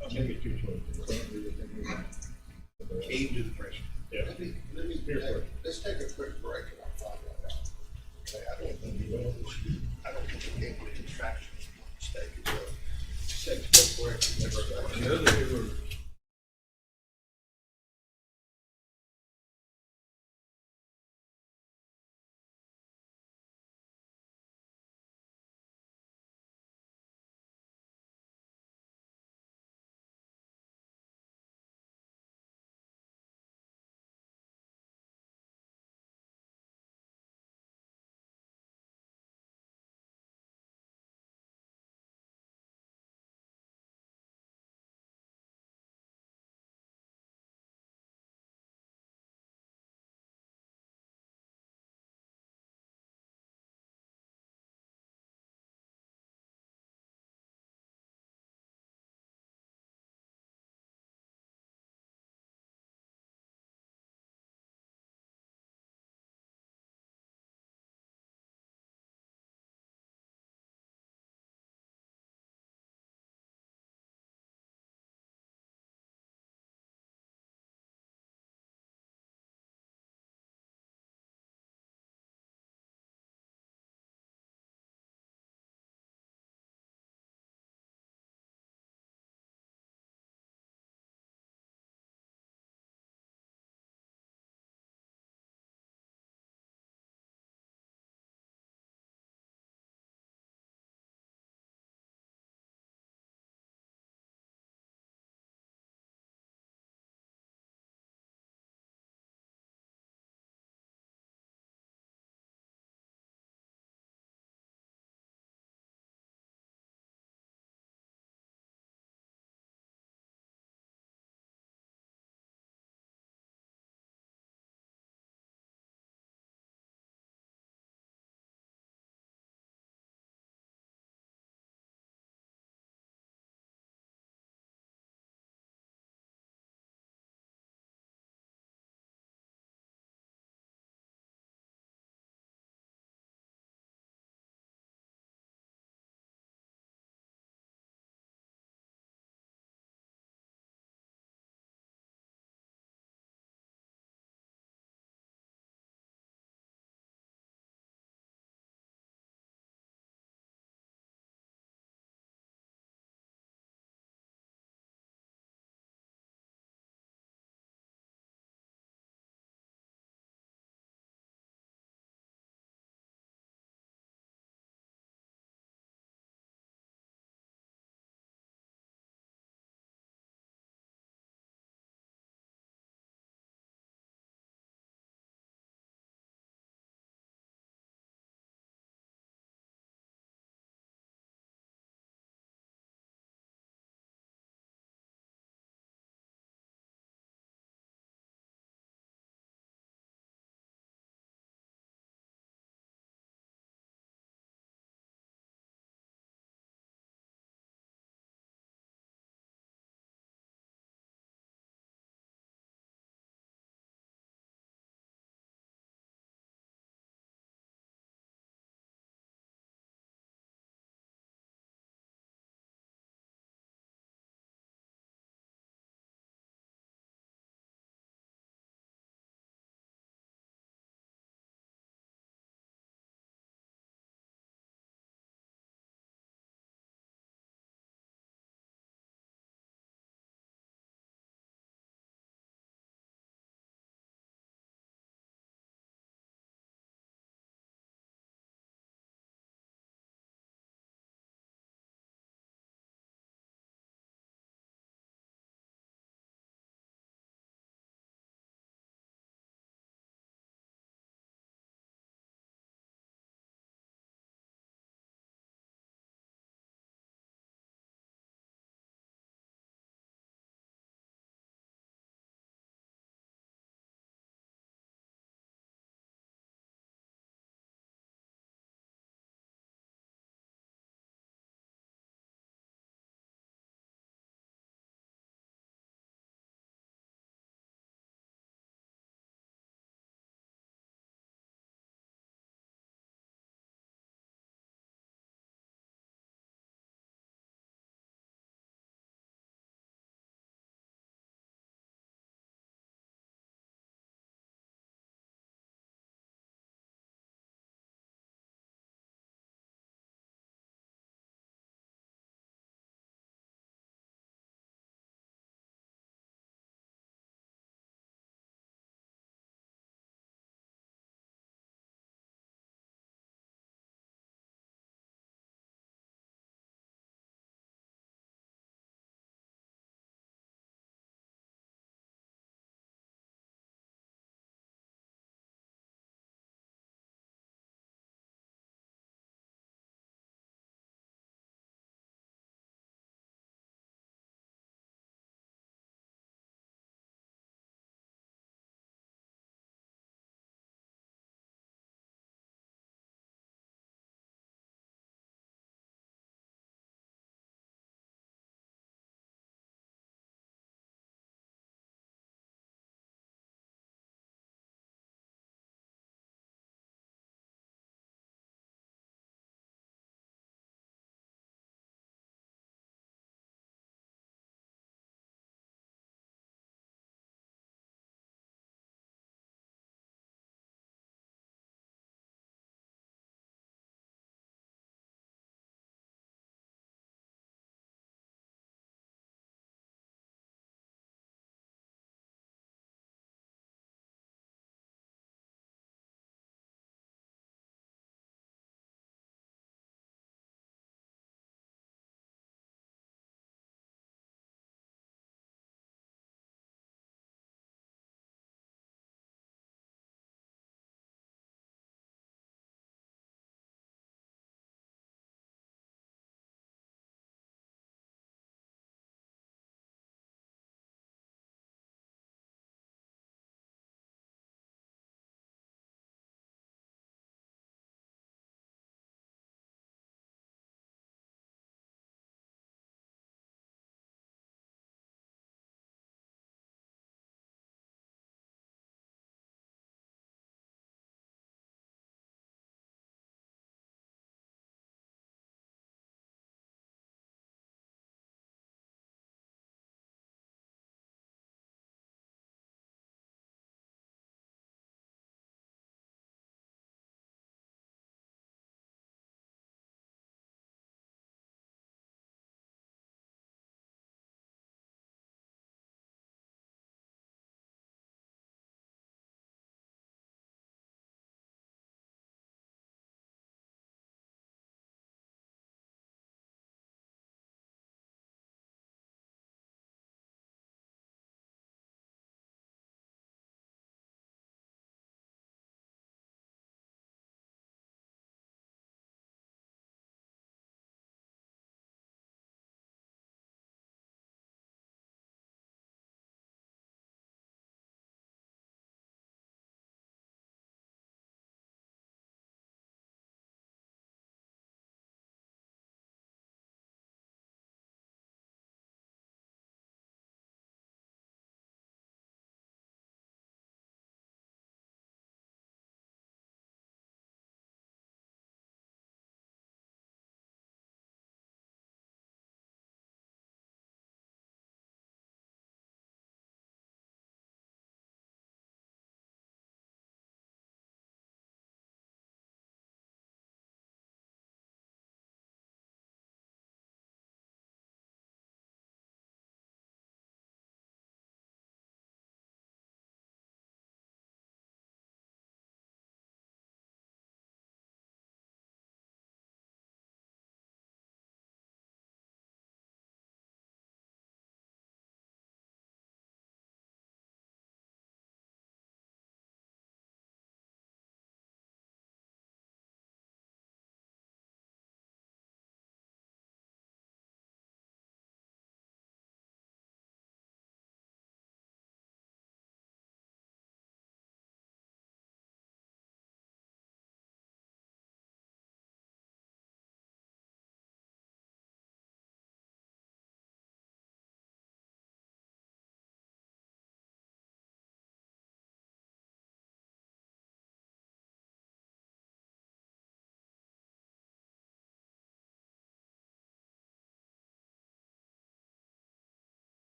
I'll make it 222. Currently, within the Came to the pressure. Yeah. Let's take a quick break and I'll find that out. Okay, I don't think we came to contraction mistake. It's a quick break. I know that they were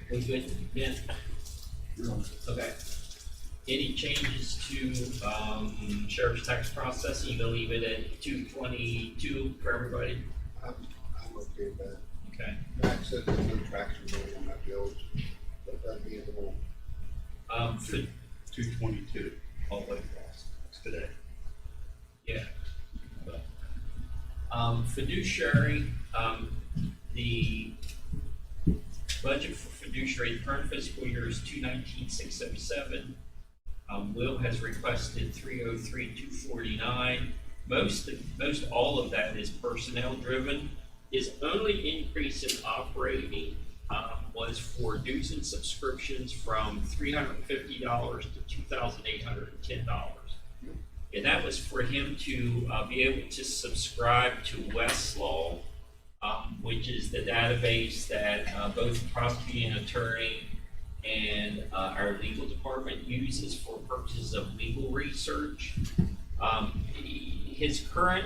We good, Ben? Okay. Any changes to, sheriff's tax processing? You gonna leave it at 222 for everybody? I'm okay with that. Okay. Max said there's no traction going on that build, but that'd be a little, For, 222 all the way across today. yeah. Fiduciary, the budget for fiduciary, the current fiscal year is 219,607. Will has requested 303,249. Most all of that is personnel driven. His only increase in operating was for dues and subscriptions from $350 to $2,810. And that was for him to be able to subscribe to Westlaw, which is the database that both the prosecuting attorney and our legal department uses for purposes of legal research. His current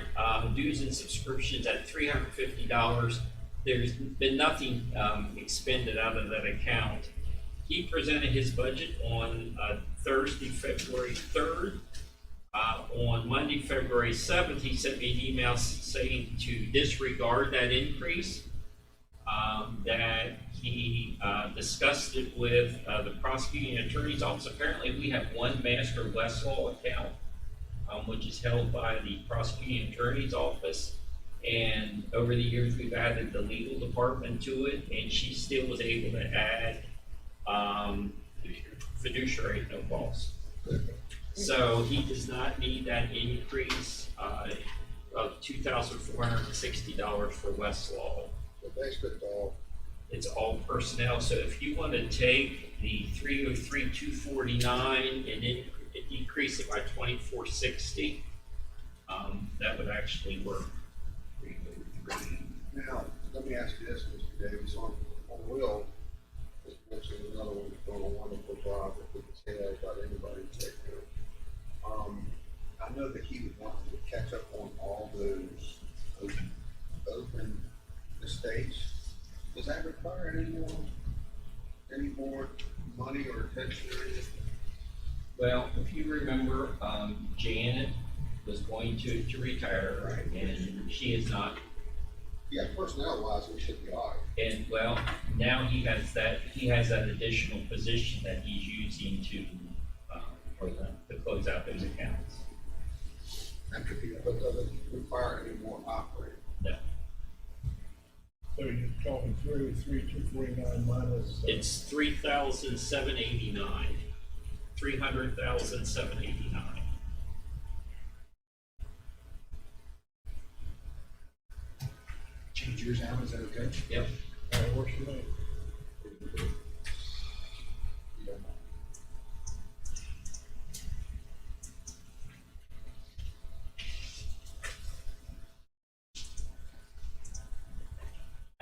dues and subscriptions at $350, there's been nothing expended out of that account. He presented his budget on Thursday, February 3rd. On Monday, February 7th, he sent me an email saying to disregard that increase, that he discussed it with the prosecuting attorney's office. Apparently, we have one master Westlaw account, which is held by the prosecuting attorney's office. And over the years, we've added the legal department to it, and she still was able to add fiduciary no cost. So he does not need that increase of $2,460 for Westlaw. so basically It's all personnel. So if you want to take the 303,249 and decrease it by 2,460, that would actually work. 303. now, let me ask you this, Mr. Davis, on Will, just mentioned another one that's doing a wonderful job, if we can say that about anybody today. I know that he would want to catch up on all those open estates. Does that require any more money or attention or anything? Well, if you remember, Janet was going to retire, Right. and she is not. Yeah, personnel wise, we should be all right. And well, now he has that additional position that he's using to close out those accounts. That could be, but does it require any more operating? No, So you're talking 303,249 minus. it's 3,789, 300,789. Change yours out, is that okay? Yep. Works for me.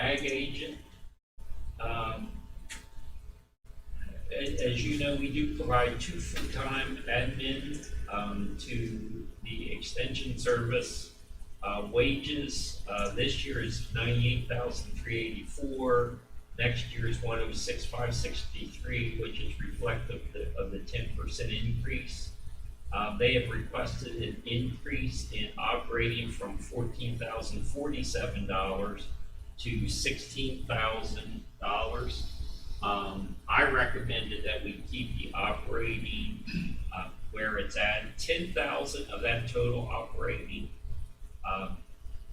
Ag agent. As you know, we do provide 2 full-time admin to the extension service. Wages this year is $98,384. Next year is $106,563, which is reflective of the 10% increase. They have requested an increase in operating from $14,047 to $16,000. I recommended that we keep the operating where it's at. 10,000 of that total operating,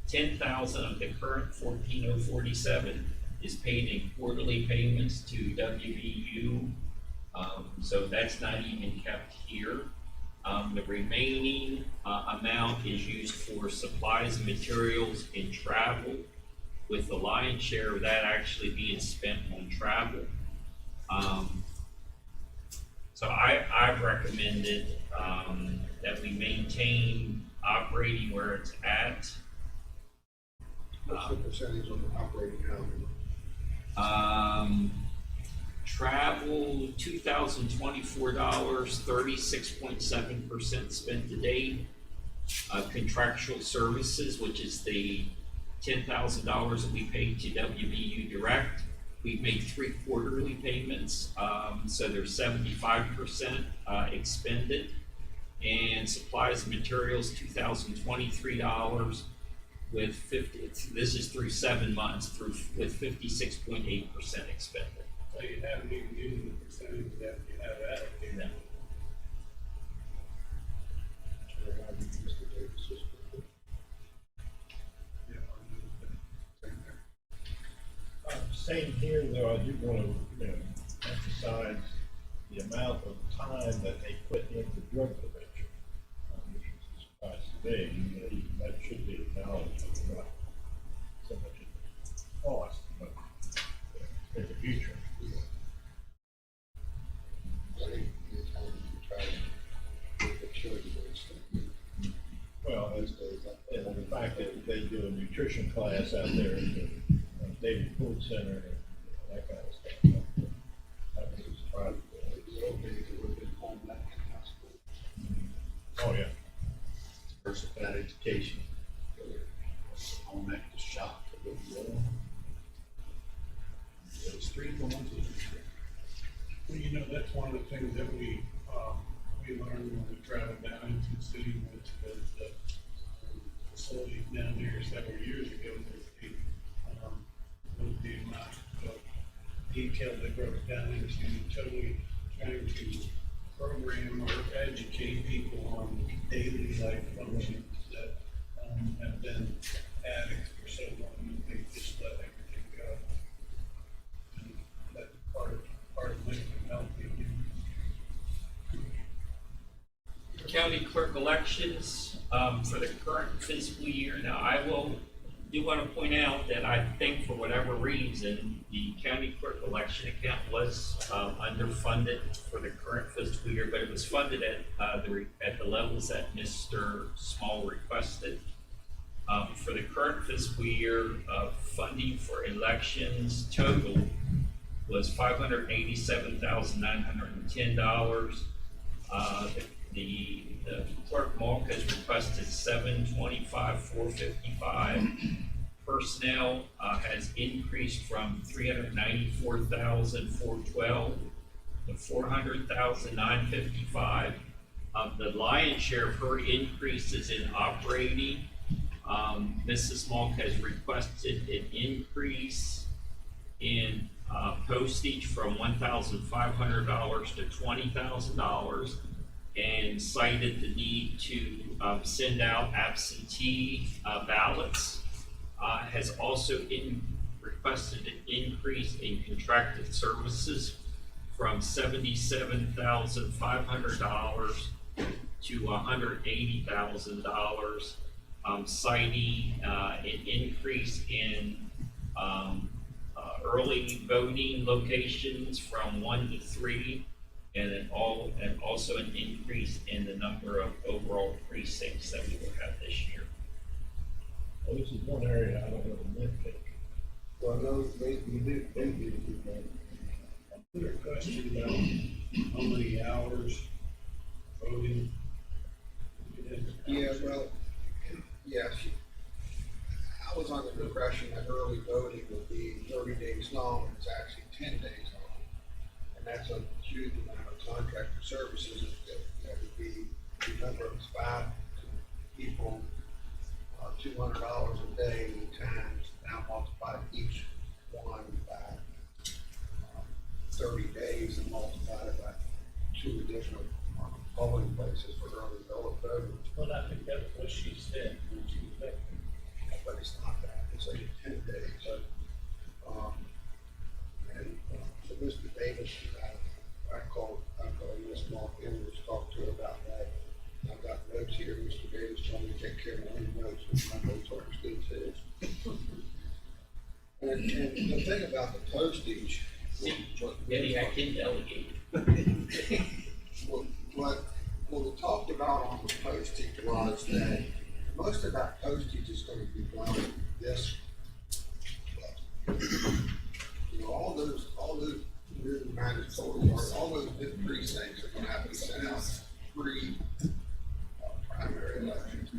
10,000 of the current 14,047 is paid in quarterly payments to WVU. So that's not even kept here. The remaining amount is used for supplies and materials and travel, with the lion's share of that actually being spent on travel. So I've recommended that we maintain operating where it's at. What's the percentage on the operating company? Travel, $2,024, 36.7% spent to date. Contractual services, which is the $10,000 that we paid to WVU Direct, We've made 3 quarterly payments, so there's 75% expended. And supplies and materials, $2,023 with 50, this is through 7 months, with 56.8% expended. So you haven't even used the percentage that you have allocated. No. Yeah, Same here, though, I do want to, emphasize the amount of time that they put into drug prevention, which is surprised today, that should be acknowledged, not so much in the cost, but in the future. Well, and the fact that they do a nutrition class out there in the David Food Center and that kind of stuff. That was a surprise. Oh, yeah. Versus that education. Home ec to shop to live well. Those 3 for 1, 2, 3. Well, you know, that's one of the things that we learned when we traveled down into the city with the facilities down there several years ago. With the amount of detail they broke down into totally trying to program or educate people on daily life functions that have been addicts for so long that they just let everything go. And that's part of mental health. County clerk elections for the current fiscal year. Now, I do want to point out that I think for whatever reason, the county clerk election account was underfunded for the current fiscal year, but it was funded at the levels that Mr. Small requested. For the current fiscal year, funding for elections total was $587,910. The clerk Malk has requested $725,455. Personnel has increased from $394,412 to $400,955. The lion's share of her increase is in operating. Mrs. Malk has requested an increase in postage from $1,500 to $20,000. And cited the need to send out absentee ballots. Has also requested an increase in contracted services from $77,500 to $180,000, citing an increase in early voting locations from 1 to 3. And also an increase in the number of overall precincts that we will have this year. Well, this is one area I don't know the nitpick. Well, no, they do. Another question about how many hours voting. Yeah, well, yes. I was under the impression that early voting would be 30 days long, it's actually 10 days long. And that's a huge amount of contractor services that would be, remember, it's 5 people, $200 a day times, now multiply each one by 30 days and multiply it by 2 additional polling places for early voting. Well, I think that's what she said when she was there. But it's not that, it's like 10 days. So Mr. Davis, I called Ms. Mark and was talked to her about that. I've got notes here, Mr. Davis told me to take care of my own notes, but my notes aren't as good as his. And the thing about the postage. Eddie, I can delegate. What we talked about on the postage was that most of that postage is going to be done this. You know, all those new mandatory, or all those new precincts are going to have to be sent out pre-primary elections.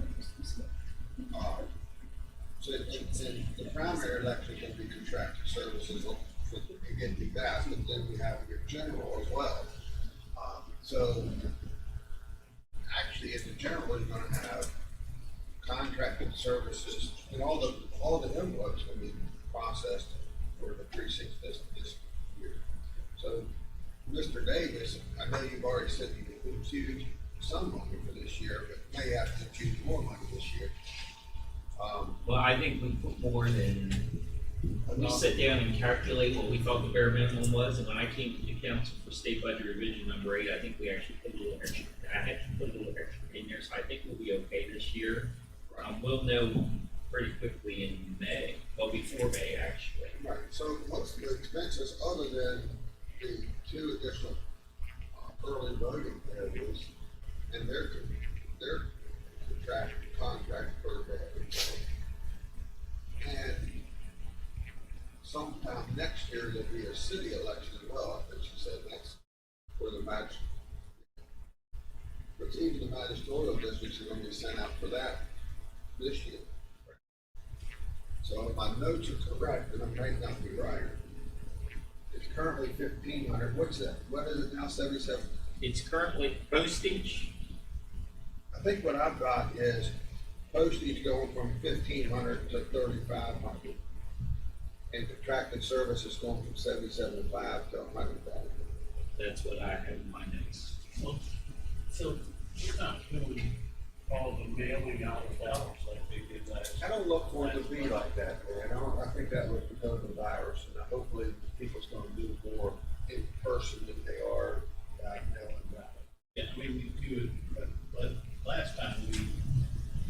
So the primary election is going to be contracted services for the that, but then we have your general as well. So actually, in the general, you're gonna have contracted services, and all the envelopes will be processed for the precincts this year. So, Mr. Davis, I know you've already said you can choose some money for this year, but may have to choose more money this year. Well, I think we put more than, we sat down and calculate what we thought the bare minimum was, and when I came to the council for state budget revision number 8, I think we actually put a little extra, I had to put a little extra in there, so I think we'll be okay this year. We'll know pretty quickly in May, well, before May, actually. Right, so what's the expenses other than the 2 additional early voting areas and their contract per day? And sometime next year, there'll be a city election as well, I think she said that's where the match. But even the magisterial districts are gonna be sent out for that this year. So if my notes are correct, and I might not be right, it's currently 1,500, what's that, what is it now, 77? It's currently postage, I think what I've got is postage going from 1,500 to 3,500. And contracted services going from 77.5 to 100,000. that's what I have in my notes. So we're not doing all the mailing out of ballots like they did last. I don't look for it to be like that, man. I think that was because of the virus, and hopefully people's gonna do more in person than they are mailing ballots. Yeah, I mean, we do it, but last time you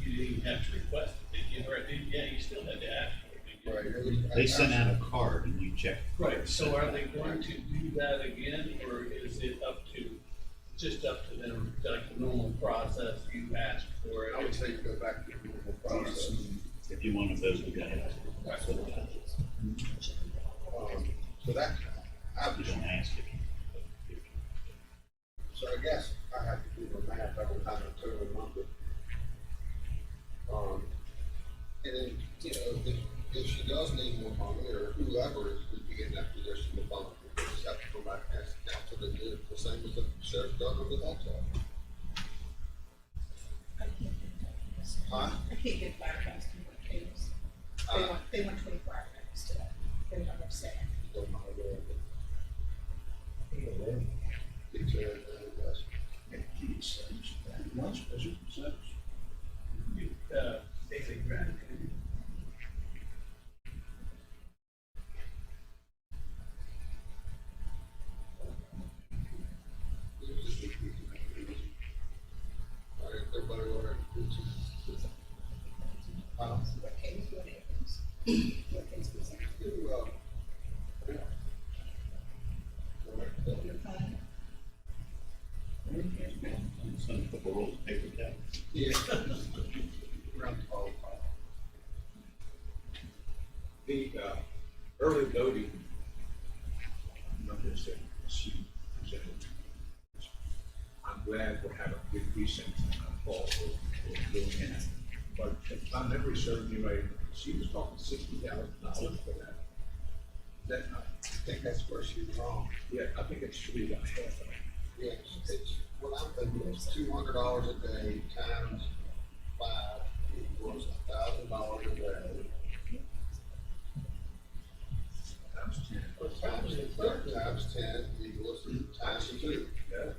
didn't even have to request it, did you? Or, yeah, you still had to ask for it, didn't you? Right. They sent out a card and you check. Right, so are they going to do that again, or is it just up to them, like the normal process, you ask for it? I would say you go back to the normal process. If you wanted those, we got it. That's what it is. So that, You don't ask it. so I guess I have to do the math every time I turn the number. And then, you know, if she does need more money, or whoever is to be in that position to fund it, we just have to go back and ask the council to do it the same as the sheriff done with the tax office. Huh? I can't get firefighters to work cables. They want 24 hour cables today. They don't have staff. Don't know where it is. It's yes. Basic gratitude. All right, everybody order. What cables, what areas? What cables was that? You're fine. Send a couple rolls of paper towel. Yeah. Around 12. The, early voting, numbers that she presented. I'm glad we're having a good precinct fall for doing that. But if my memory serves me right, she was talking $60,000 for that. That, I think that's where she's wrong. yeah, I think it should be about half of it. Yes, it's, what I'm thinking is $200 a day times 5 equals $1,000 a day. Times 10. Times 10 equals times 2. Yeah.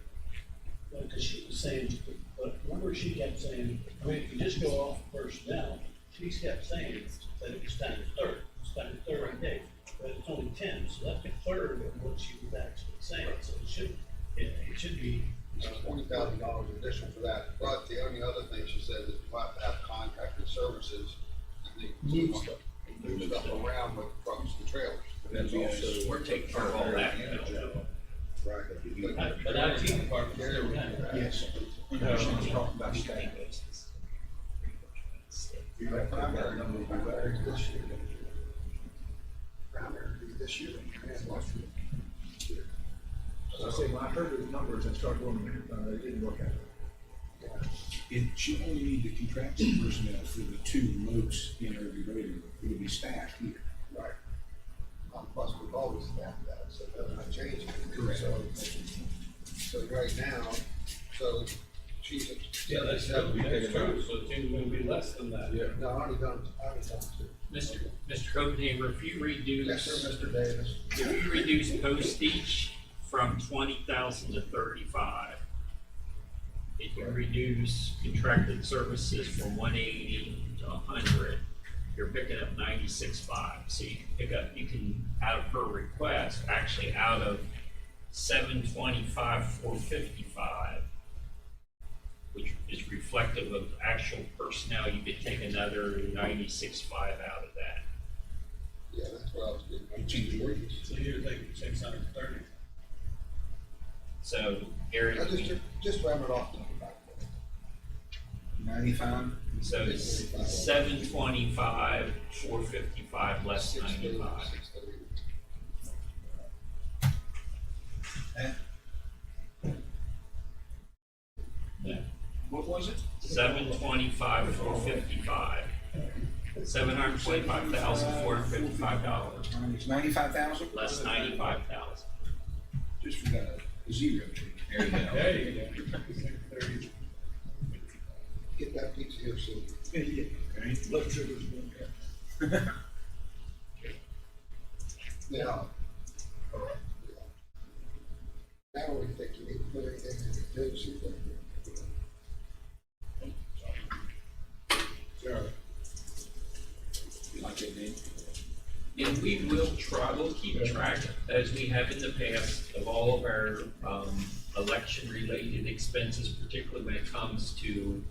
Because she was saying, but remember she kept saying, I mean, if you just go off personnel, she kept saying that it was times 30, it's times 30 a day, but it's only 10, so that's a third of what she was actually saying, so it should be. $20,000 additional for that, but the only other thing she said is you have to have contracted services and they move stuff around with trucks and trailers. But that's also. We're taking care of all that. Right. But IT department still kind of. Yes. She's talking about staff. You have primary number of Primary this year. Primary this year and last year. So I say, when I heard those numbers and started going, they didn't work out. It should only need the contracted personnel for the 2 remotes in every voting room. It would be staff here. Right. Plus, we've always staffed that, so that not changing. Correct. So right now, so she's. Yeah, that's true, so it's even gonna be less than that. Yeah. No, I already done two. Mr. Copenhaver, if you Yes, sir, reduce, Mr. Davis. if you reduce postage from 20,000 to 35, if you reduce contracted services from 180 to 100, you're picking up 96.5. So you can pick up, you can, out of her request, actually out of 725, 455, which is reflective of actual personnel, you could take another 96.5 out of that. Yeah, that's what I was getting. Change orders. So you're thinking 630. So, Gary, I just ram it off. 95. so it's 725, 455 less 95. Yeah. What was it? 725, 455. $725,455 It's 95,000? less 95,000. Just forgot a zero. There you go. There you go. 630. Get that pizza here soon. Okay. Blood sugar's going down. Now. Now we think you need to put anything in the contingency fund. Sorry. You like that name? And we will try, we'll keep track, as we have in the past, of all of our election-related expenses, particularly when it comes to,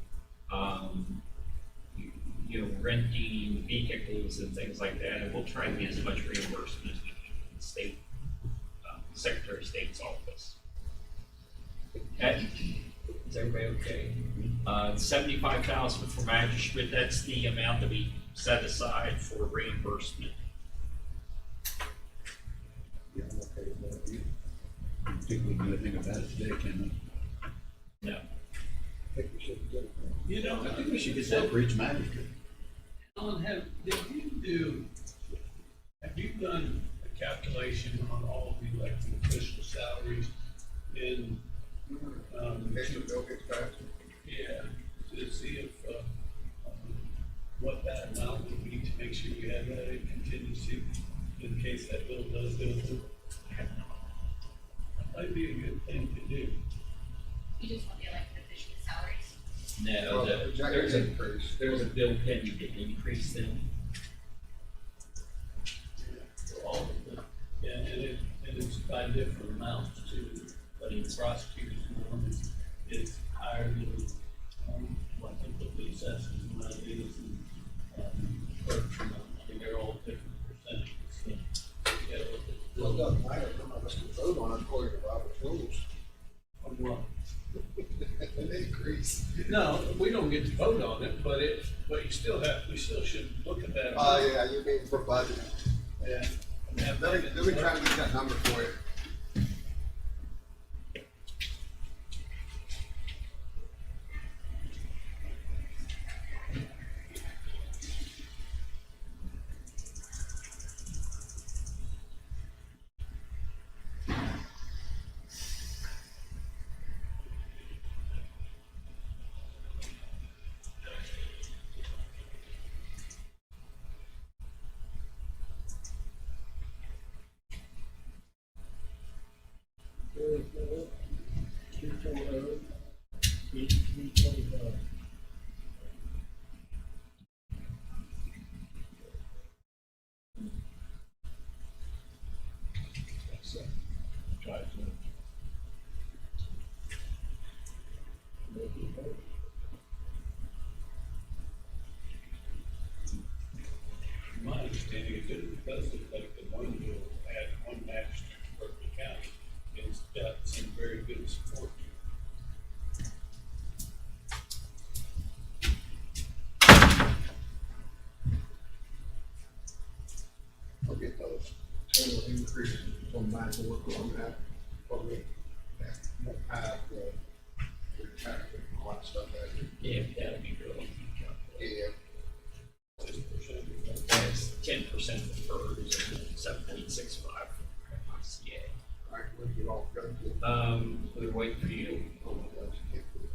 renting vehicles and things like that. And we'll try and get as much reimbursement as we can from the state, Secretary of State's office. Okay, is everybody okay? 75,000 for magistrate, that's the amount that we set aside for reimbursement. Yeah, I'm okay with that. I think we can do anything about it today, can No. I think we should get it. You know, I think we should get that for each magistrate. Alan, have you done a calculation on all the elected official salaries in, Mr. Bill gets back. yeah, to see if, what that amount would be to make sure you have that in contingency in case that bill does go through? That might be a good thing to do. You just want the elected official salaries? No, Well, the there's projected increase. a bill pending to increase them. For all of them. Yeah, and it's by different amounts too, but in prosecutors, one is higher than, what the police assessors and what it is, and, clerks, and, I mean, they're all different percentages, so. Yeah, Well, it doesn't matter, none of us can vote on it according to Robert's rules. well, An increase. no, we don't get to vote on it, but you still we still should look at that. Oh, yeah, you mean for budget. Yeah. And have Let that me try to get that number for you. Try to. My understanding is that it does look like the one bill had one magistrate in Berkeley County, and it's got some very good support. I'll get those total increases from my work on that, probably, won't have the tax and all that stuff that Yeah, that'd be really. yeah. 10% for PERS and 7.65 for ICA. all go to? We're waiting for you. Oh my gosh, I can't believe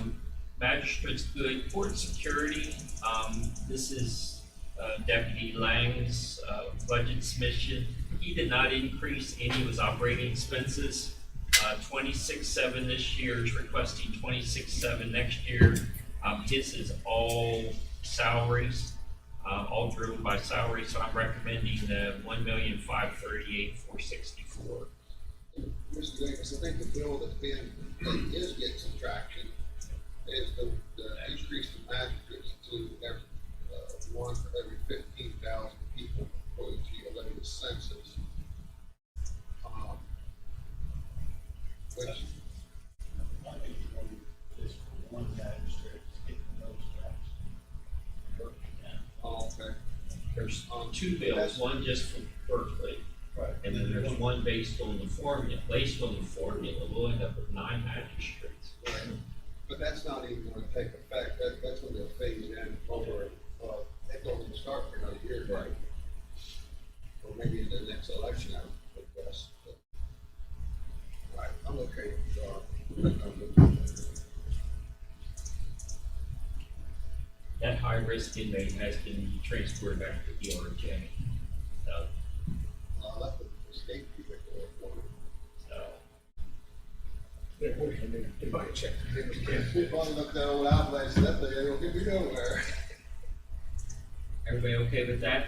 it. Magistrate's good. Court security, this is Deputy Lang's budget submission. He did not increase any of his operating expenses. 26.7 this year, is requesting 26.7 next year. His is all salaries, all driven by salaries, so I'm recommending the 1,538,464. Mr. Davis, I think the bill that's been, that is getting some traction is the increase in magistrates to every, one for every 15,000 people according to your latest census. Which, I think this one magistrate is getting those jobs. okay. There's two bills, one just from Berkeley, Right. and then there's one based on the formula. Based on the formula, we'll end up with 9 magistrates. Right. But that's not even gonna take effect, that's when they'll phase in over, they don't even start for another year. Right. Or maybe in the next election, I would guess. But- Right, I'm okay, That high-risk inmate has been transported back to ERJ. So, I'll let the state keep it going for me. They're pushing me to buy a check. If I look at that old outlay, so that thing ain't gonna get me nowhere. everybody okay with that?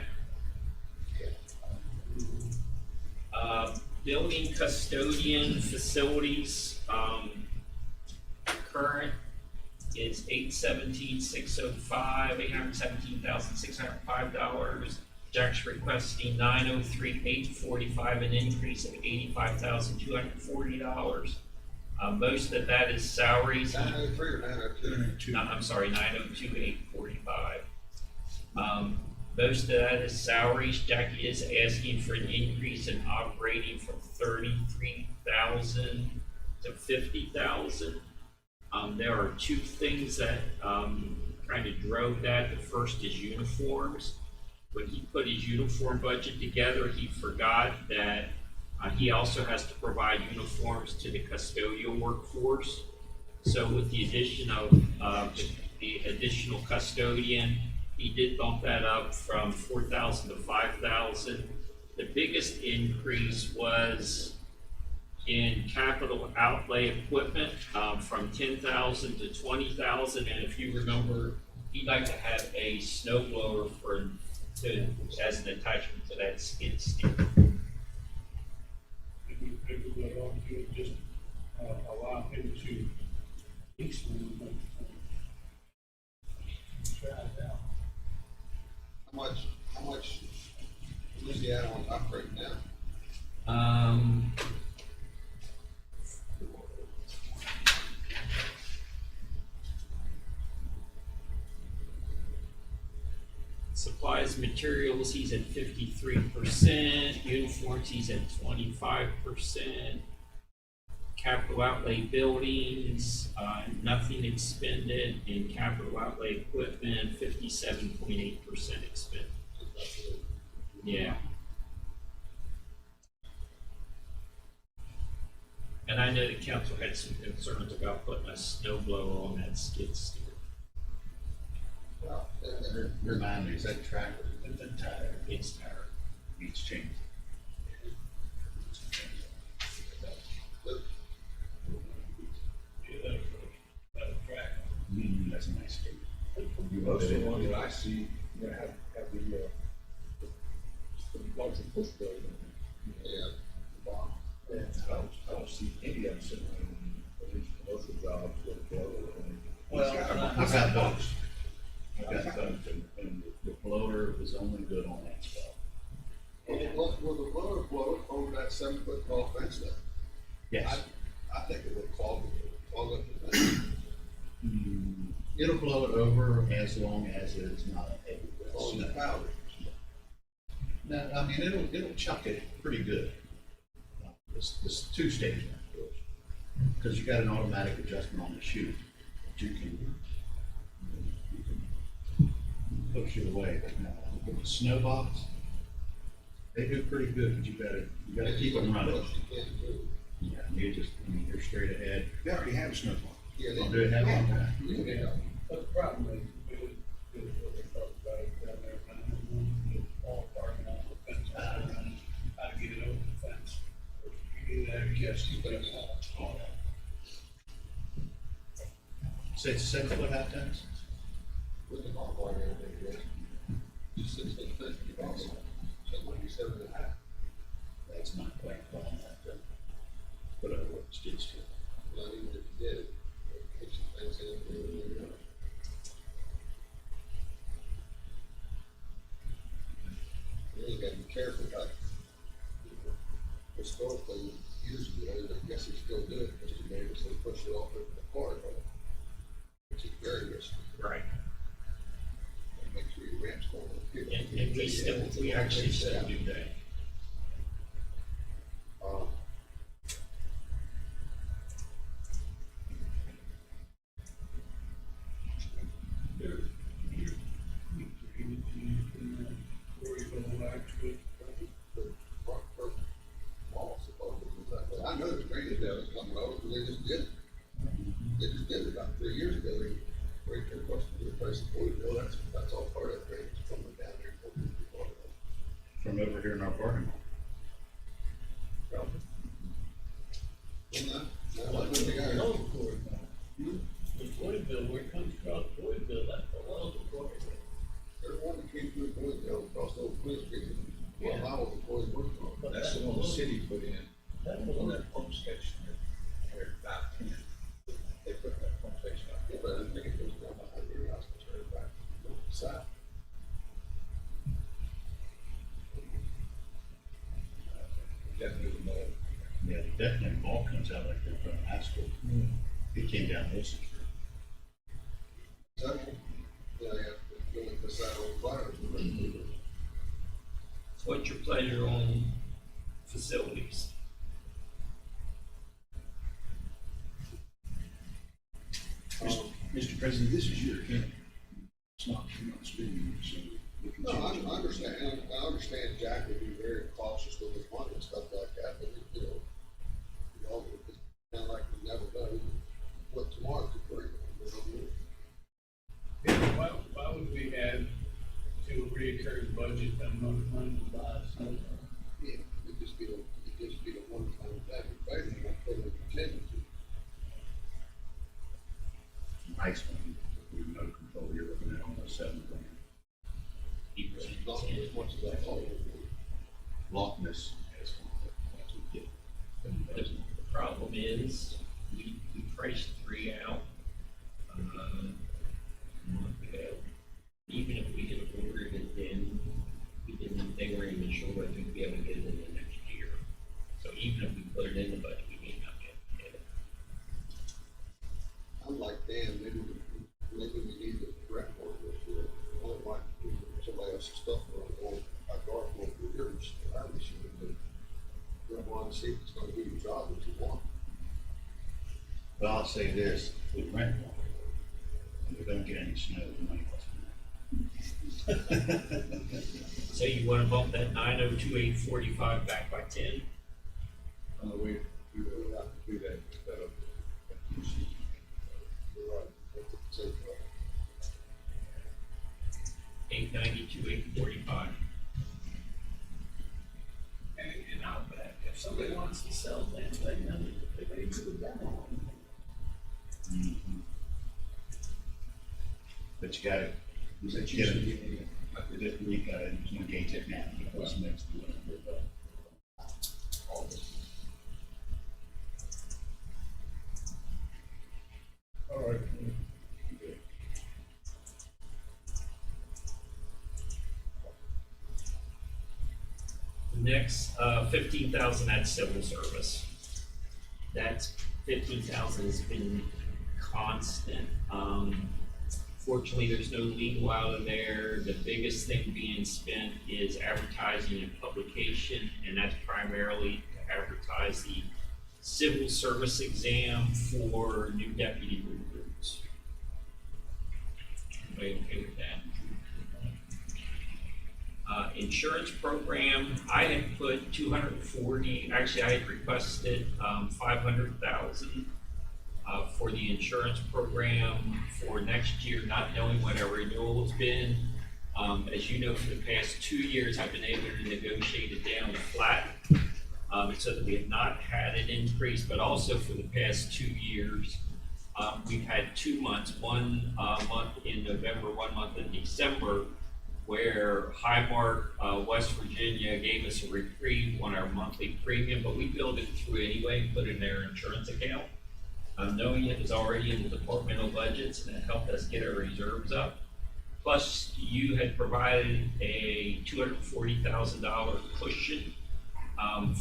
Building custodian facilities, current is $817,605, $817,605. Jack's requesting $903,845, an increase of $85,240. Most of that is salaries. 903 or 902? I'm sorry, 902,845. Most of that is salaries. Jackie is asking for an increase in operating from 33,000 to 50,000. There are two things that kind of drove that. The first is uniforms. When he put his uniform budget together, he forgot that he also has to provide uniforms to the custodial workforce. So with the addition of the additional custodian, he did bump that up from 4,000 to 5,000. The biggest increase was in capital outlay equipment, from 10,000 to 20,000. And if you remember, he'd like to have a snow blower as an attachment to that skid steer. Maybe we'll go on to just allow him to lease one. Try it out. How much Louisiana on operating now? Supplies, materials, he's at 53%, uniforms, he's at 25%. Capital outlay buildings, nothing expended, and capital outlay equipment, 57.8% expended. Yeah. And I know the council had some concerns about putting a snow blower on that skid steer. Well, Remind me, is that tractor? The tire, it's tire. Needs change. That's a nice thing. Most of the ones that I see, have the larger push building. Yeah. And I don't see any of them sitting on these commercial jobs with a blower. I've got those. I've got those, and the blower was only good on that stuff. Will the blower blow over that 7-foot tall fence there? Yes. I think it would clog up the fence. It'll blow it over as long as it's not a heavy On the snow. powder. No, I mean, it'll chuck it pretty good. It's 2-stage, of course, because you got an automatic adjustment on the chute that you can push it away. But now, with the snow box, they do pretty good, but you gotta keep them running. You can't do. you just, I mean, they're straight ahead. They already have a snowplow. Yeah, Oh, do they have one? Yeah, but the problem is, we would what they talked about down there, kind of, all parking on the fence, how to get it over the fence. You need to have, yes, you put it all. Say it's a 7 foot high fence? with the ball line and everything, yeah. Just 6 foot fence, you know, so like you 7.5. That's not quite tall enough. Put over what the street strip. Not even if you did, put some fence in, you know. You gotta be careful, like, historically, years ago, and I guess they still do it, Mr. Davis, they push it off into the corridor, which is very risky. Right. Make sure your ramp's going up here. And we actually still do that. Um, the Park Mall supposedly was that way. I know the drainage down is coming over, but they just did it. They just did it about 3 years ago, they, right there across the place in Boydville, that's all part of that drainage coming down there. From over here in our parking lot. Probably. Well, not the guy. With Boydville, where it comes across Boydville, that's below the corridor. There's one that came through Boydville, across the old police station, one mile of the boys worked on. But That's the one the city put in, That's on below, that pump station there, about 10. They put that pump station out Yeah, there. but I didn't think it was down behind your house, it's right back to the side. Definitely more. Yeah, the definite ball comes out like that from high school. It came down Wilson Street. So, yeah, go with the side of the fires. What's your pleasure on facilities? Mr. President, this is your account. It's not, you're not spending it, so. we can No, change it. I understand Jack would be very cautious with his money and stuff like that, but you know, it's kind of like we never know what tomorrow could bring. why would we add to a reoccurring budget that money to buy snow? Yeah, it'd just be a one-time thing, basically, I'm putting a contingency. Nice one. We remote control, you're looking at almost 7 grand. Not as much as I thought it would. Loch Ness has one. That's what we get. The problem is, we priced 3 out, a month ago. Even if we had ordered it then, they weren't even sure whether we'd be able to get it in the next year. So even if we put it in the budget, we may not get it. I'm like, Dan, maybe we need to correct more of this year. I don't like somebody else's stuff on my guard for years. I really should have been. You want to see if it's gonna do the job that you want. But I'll say this, we rent one. And we don't get any snow, the money goes. So you wanna bump that 902,845 back by 10? We will have to do that instead of. You're right. That's it. 892,845. And I'll bet, if somebody wants to sell that thing, then they may do it down. But you gotta, Is that get you? it, you gotta engage it now, because next to it. All right. The next, 15,000, that's civil service. That's 15,000 has been constant. Fortunately, there's no legal out of there. The biggest thing being spent is advertising and publication, and that's primarily to advertise the civil service exam for new deputy recruits. Everybody okay with that? Insurance program, I had put 240, actually I had requested, 500,000 for the insurance program for next year, not knowing what our renewal has been. As you know, for the past 2 years, I've been able to negotiate it down flat, so that we have not had an increase, but also for the past 2 years, we've had 2 months, one month in November, 1 month in December, where Highmark, West Virginia gave us a reprieve on our monthly premium, but we billed it through anyway and put it in their insurance account. Knowing it was already in the departmental budgets, and it helped us get our reserves up. Plus, you had provided a $240,000 cushion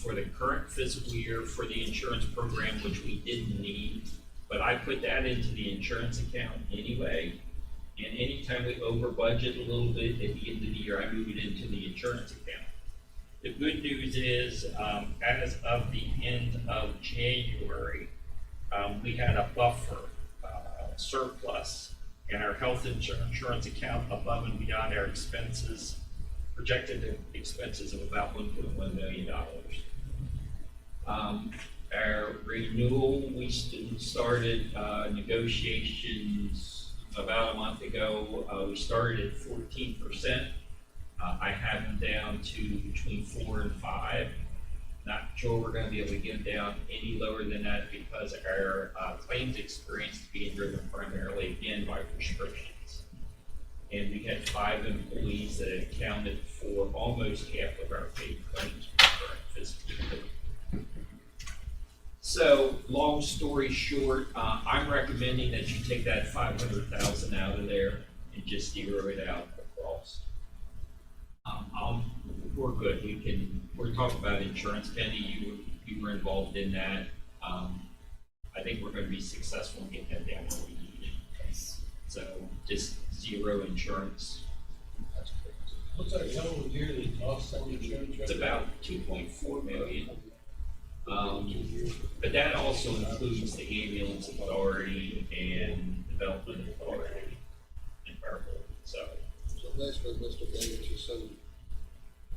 for the current fiscal year for the insurance program, which we didn't need. But I put that into the insurance account anyway. And anytime we over budget a little bit at the end of the year, I move it into the insurance account. The good news is, as of the end of January, we had a buffer surplus in our health insurance account above and beyond our expenses, projected expenses of about $1.1 million. Our renewal, we started negotiations about a month ago. We started at 14%. I have them down to between 4 and 5. Not sure we're going to be able to get them down any lower than that because our claims experience is being driven primarily again by prescriptions. And we had 5 employees that accounted for almost half of our paid claims for the current fiscal year. So, long story short, I'm recommending that you take that 500,000 out of there and just zero it out across. We're good. We're talking about insurance, Penny. You were involved in that. I think we're going to be successful in getting that down where we need it. So just zero insurance. What's our total yearly cost on insurance? It's about 2.4 million. But that also includes the ambulance authority and development authority and Berkeley. So basically, Mr. Davis, you said,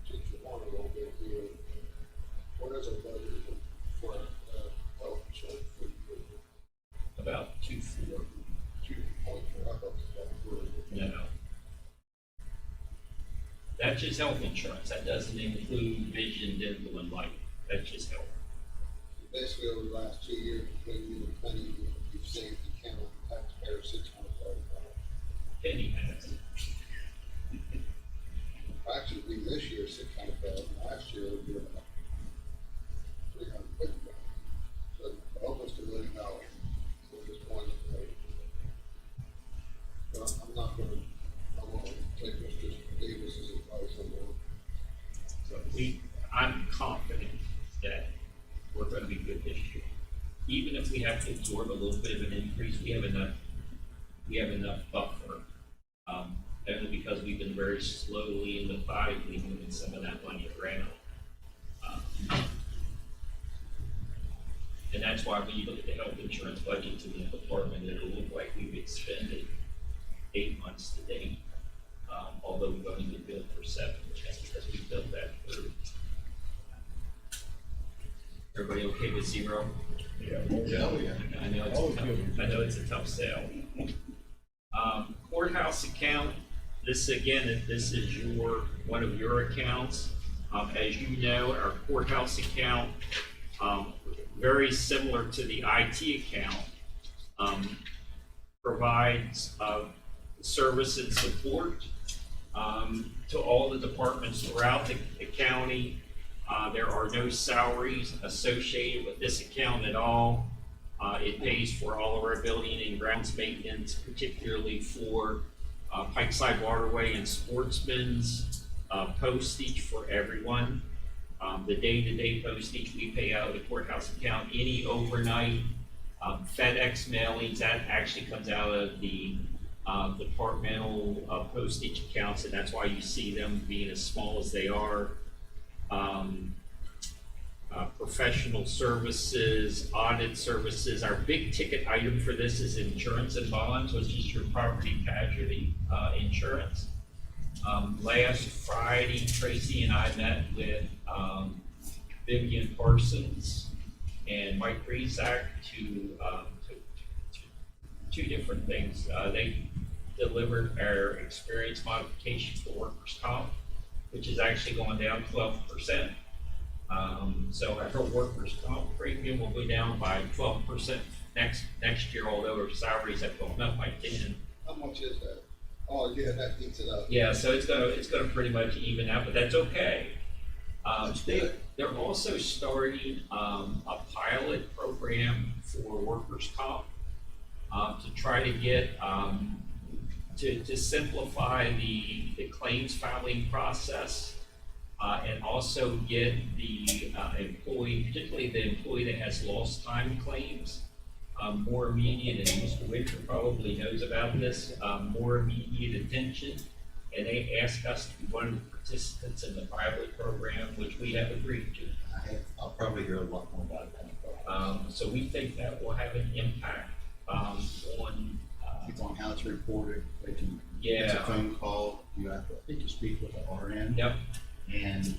teach you on a little bit here. What is our budget for health insurance for the year? about 2.4. 2.4, I thought it was about 4. No. That's just health insurance. That doesn't include vision, dental, and life. That's just health. Basically, over the last 2 years, between you and Penny, you've saved the county taxpayer $600,000. Penny has it. Actually, be this year $600,000. Last year it would be about $350,000. So almost $1 million at this point. But I'm not going to. I want to take Mr. Davis's advice on that. So I'm confident that we're going to be good this year. Even if we have to absorb a little bit of an increase, we have enough buffer. Only because we've been very slowly and methodically moving some of that money around. And that's why when you look at the health insurance budget to the department, it'll look like we've expended 8 months to date. Although we've only been billed for 7, that's because we built that through. Everybody okay with zero? Yeah. I know it's a tough sale. Courthouse account. This is one of your accounts. As you know, our courthouse account, very similar to the IT account, provides service and support to all the departments throughout the county. There are no salaries associated with this account at all. It pays for all of our building and grounds maintenance, particularly for Pikeside Waterway and Sportsman's postage for everyone. The day-to-day postage we pay out of the courthouse account. Any overnight FedEx mailings, that actually comes out of the departmental postage accounts, and that's why you see them being as small as they are. Professional services, audit services. Our big ticket item for this is insurance and bonds, which is your property casualty insurance. Last Friday, Tracy and I met with, Vivian Parsons and Mike Rezac to two different things. They delivered our experience modification for workers' comp, which is actually going down 12%. So our workers' comp premium will go down by 12% next year, although our salaries have gone up by 10. How much is that? Oh, yeah, that eats it up. Yeah, so it's gonna pretty much even out, but that's okay. That's good. They're also starting, a pilot program for workers' comp, to try to get, to simplify the claims filing process, and also get the, employee, particularly the employee that has lost time claims, more immediate, and Mr. Wicker probably knows about this, more immediate attention. And they asked us to be one of the participants in the pilot program, which we have agreed to. I'll probably hear a lot more about it. So we think that will have an impact, on, It's on how it's reported, they can, it's a yeah, phone call, you have to, I think you speak with the RN. yep, And you,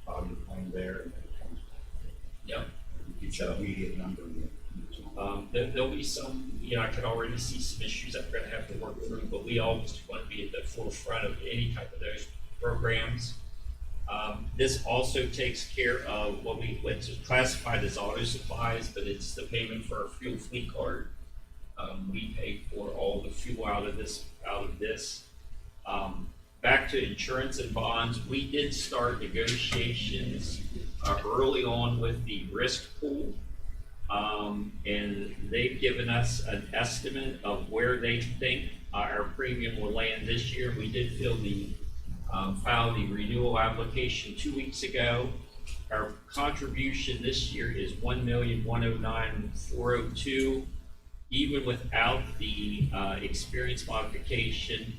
file your claim there and then it comes back. yep. You get your immediate number and then. There'll be some, I could already see some issues that we're gonna have to work through, but we always want to be at the forefront of any type of those programs. This also takes care of what's classified as auto supplies, but it's the payment for our fuel fleet card. We pay for all the fuel out of this. Back to insurance and bonds, we did start negotiations, early on with the risk pool. And they've given us an estimate of where they think our premium will land this year. We did file the renewal application 2 weeks ago. Our contribution this year is $1,109,402, even without the experience modification,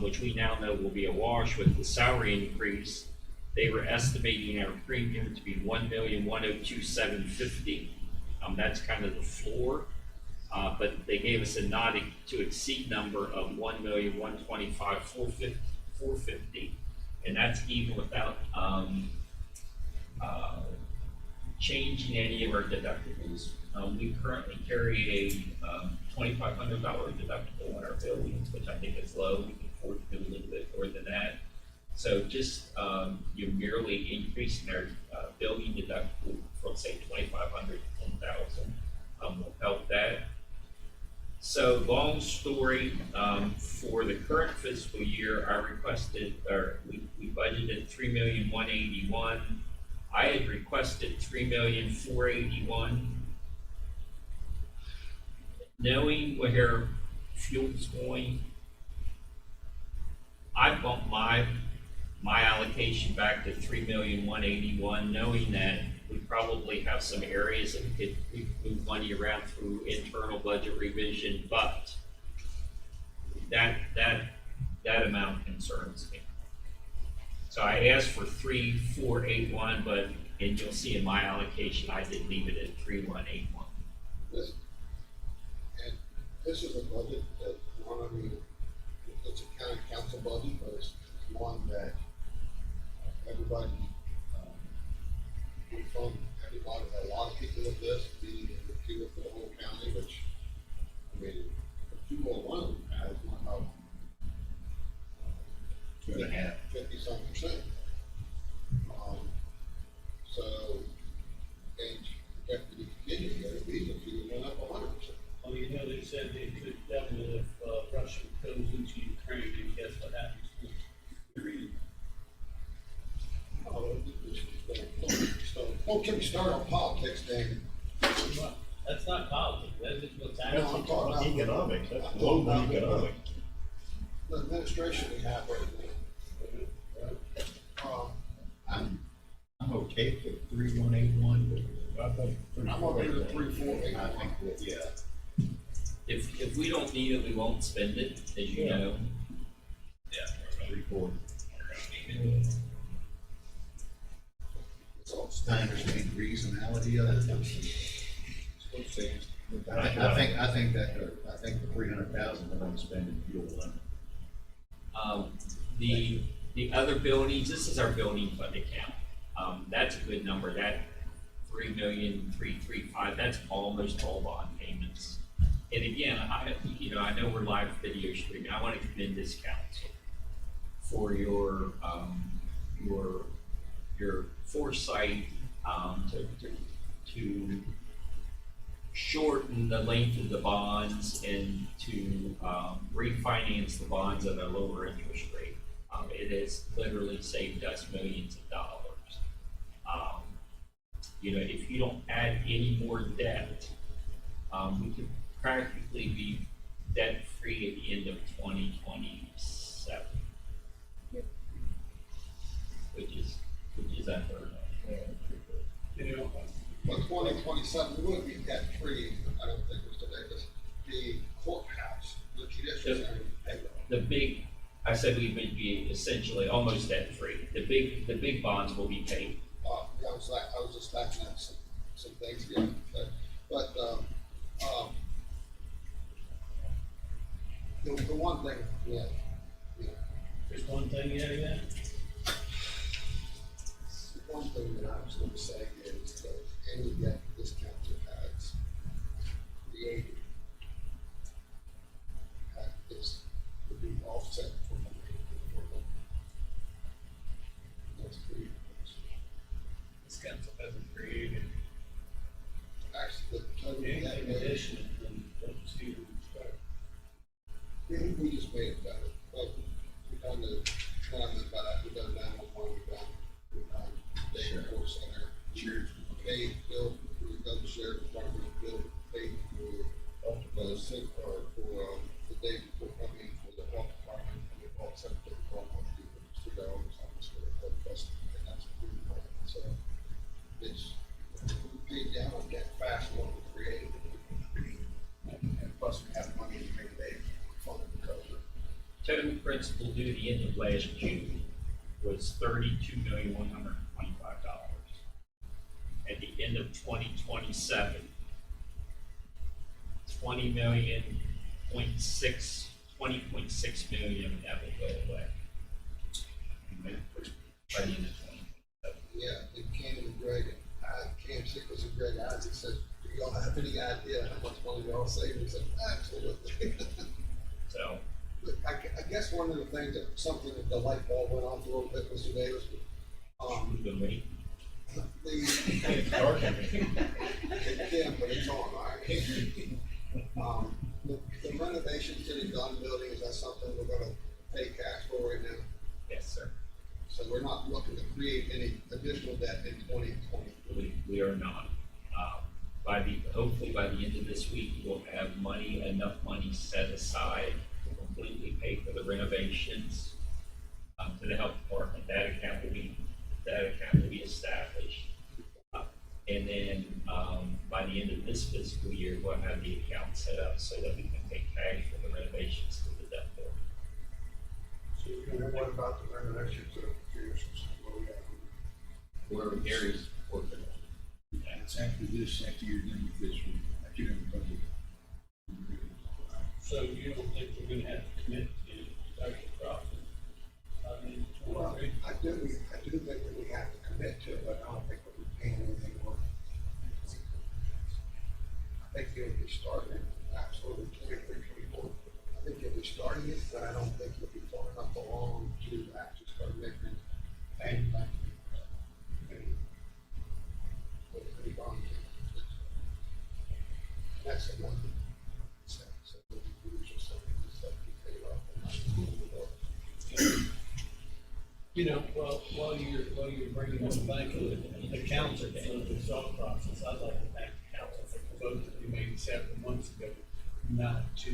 which we now know will be a wash with the salary increase. They were estimating our premium to be $1,102,750. That's kind of the floor, but they gave us a not to exceed number of $1,125,450, and that's even without changing any of our deductibles. We currently carry a $2,500 deductible on our buildings, which I think is low. We can afford to do a little bit more than that. So just you're merely increasing our building deductible from say $2,500 to $10,000 will help that. So long story, for the current fiscal year, we budgeted $3,181,000. I had requested $3,481,000. Knowing where fuel's going, I bumped my allocation back to $3,181,000, knowing that we probably have some areas that we could move money around through internal budget revision, but that amount concerns me. So I asked for 3,481, and you'll see in my allocation, I did leave it at 3,181. This is a budget that, it's a county council budget, but it's one that everybody, we fund everybody, a lot of people with this, being in the fuel for the whole county, which, fuel alone has one of 2.5. 50-some%. So, and Deputy Virginia, their diesel fuel went up 100%. Well, they said they could double if Russia goes into Ukraine, and guess what happens? Don't get me started on politics, Dan. Well, that's not politics, that's just what's No, I'm happening. talking about Economics, that's I'm global talking about economics. the administration we have right now. I'm okay for 3,181, I think. I'm okay with 3,481. I think that, yeah. If we don't need it, we won't spend it, as you Yeah. know. 3,4. So, I understand the reasonality of it. I think the 300,000 we're gonna spend in fuel alone. The other buildings, this is our building fund account. That's a good number, that 3,335,000, that's almost all bond payments. And again, I know we're live video streaming, I want to commend this council for your foresight, to shorten the length of the bonds and to refinance the bonds at a lower interest rate. It has literally saved us millions of dollars. If you don't add any more debt, we could practically be debt-free at the end of 2027, which is unheard of. But 2027 would be debt free, I don't think, Mr. Davis. The courthouse, the judicial center would pay that. I said we would be essentially almost debt-free. The big bonds will be paid. I was just backing up some things here, but the one thing, yeah. There's one thing, yeah. The one thing that I was going to say is that any debt this council has created is to be offset from the rate. That's pretty. This council hasn't created Actually, the total anything debt. additional than what you see when you start. We just made it better. But we've done the, we've done 911, we've done data court center. Paid, bill, we've done the sheriff department, bill, paid for the day before coming for the health department, and we bought something for $2 almost for the health trust, and that's a pretty good. So it's, we paid down on debt fast, what we created. And plus we have money to make the fund recover. Total principal due the end of last June was $32,125,000. At the end of 2027, 20.6 million that will go away. By the end of 2027. Yeah, and Cam and Greg, Cam Sickles and Greg Isaac said, do y'all have any idea how much money y'all saving? We said, absolutely. So, But I guess one of the things something that the light bulb went off a little bit, Mr. Davis, we've been waiting. it's dark. Yeah, but it's on, all right. The renovation to the gun building, is that something we're gonna pay cash for right now? Yes, sir. So we're not looking to create any additional debt in 2020. We are not. Hopefully by the end of this week, we'll have enough money set aside to completely pay for the renovations to the health department. That account will be established. And then by the end of this fiscal year, we'll have the account set up so that we can pay cash for the renovations to the debt board. So what about the renovation to the judicial center? Where Gary's working on. It's after you're done with this one, after you're done with budget. So you don't think we're gonna have to commit to social profit? Well, I do think that we have to commit to it, but I don't think we'll be paying anything more. I think you'll be starting it, absolutely, 23, 24. I think you'll be starting it, but I don't think you'll be far enough along to actually start making paying back. That's the one. So the usual stuff you pay off. While you're bringing up the bank accounts for the salt process, I'd like to thank the council for the vote that we made several months ago not to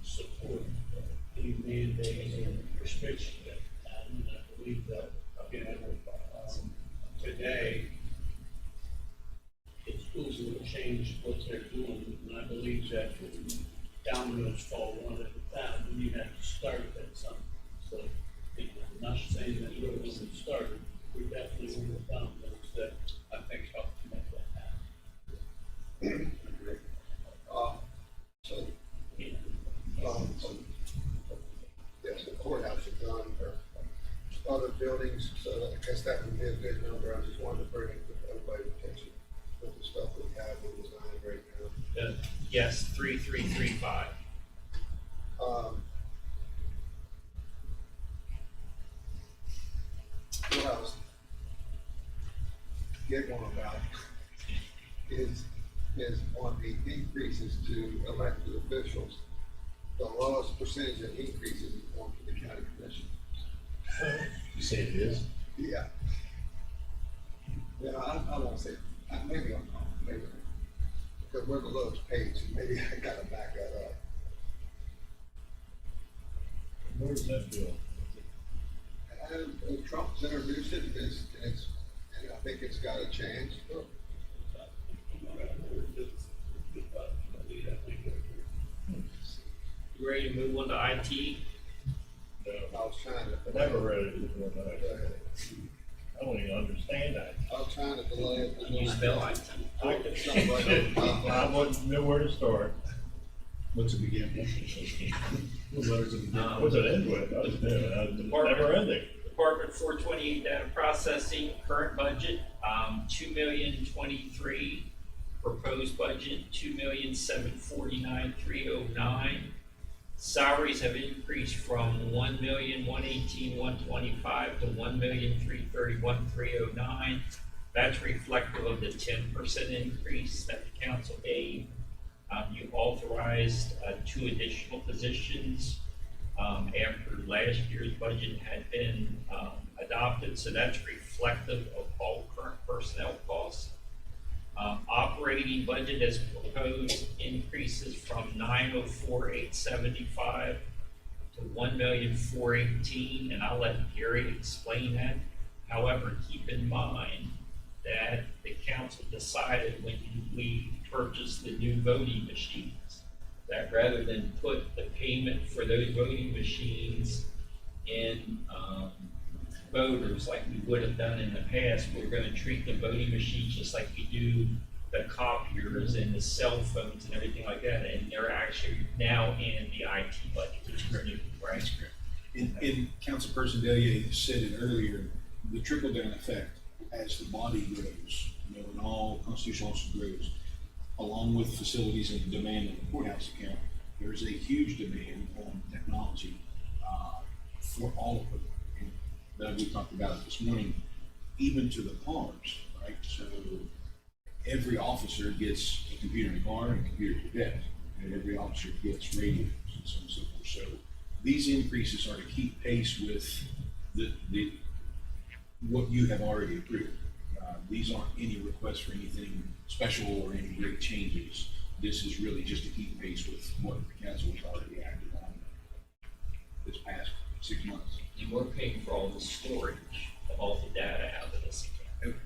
support any mandates or restrictions. And I believe that, today, the schools will change what they're doing, and I believe that dominoes fall one at a time, and you have to start at something. So, I'm not saying that we're going to start, we're definitely one of the dominoes that I think help to make that happen. other buildings, so I guess that would be a good number. I just wanted to bring it to everybody's attention with the stuff we have in design right now. Yes, 3335. What I was giggling about is on the increases to elected officials, the lowest percentage of increases is going to the county commission. You say it is? Yeah. Yeah, I won't say, maybe I'm wrong, maybe, because we're the lowest paid, so maybe I gotta back that up. Where's that bill? And Trump's introduced it, and I think it's got a chance. You ready to move on to IT? No, I was trying to. I never read it before, but I don't even understand that. I was trying to delay it. Can you spell IT? I wouldn't know where to start. What's it begin with? What letters of the begin? What's it end with? Never ending. Department 428 data processing, current budget, 2,023,000. Proposed budget, 2,749,309. Salaries have increased from 1,118,125 to 1,331,309. That's reflective of the 10% increase that the council gave. You authorized 2 additional positions after last year's budget had been adopted, so that's reflective of all current personnel costs. Operating budget as proposed increases from 904,875 to 1,418,000, and I'll let Gary explain that. However, keep in mind that the council decided when we purchased the new voting machines, that rather than put the payment for those voting machines in voters like we would have done in the past, we're gonna treat the voting machines just like we do the copiers and the cell phones and everything like that, and they're actually now in the IT budget, which is new, right? That's correct. And Councilperson Delia said it earlier, the trickle-down effect as the body grows, and all constitutional officers grows, along with facilities and the demand of the courthouse account, there's a huge demand on technology for all of it. And that we talked about it this morning, even to the cars, right? So every officer gets a computer in the car and a computer at the desk, and every officer gets radios and so on and so forth. So these increases are to keep pace with the what you have already approved. These aren't any requests for anything special or any great changes. This is really just to keep pace with what the council has already acted on this past 6 months. And we're paying for all the storage of all the data out of this account.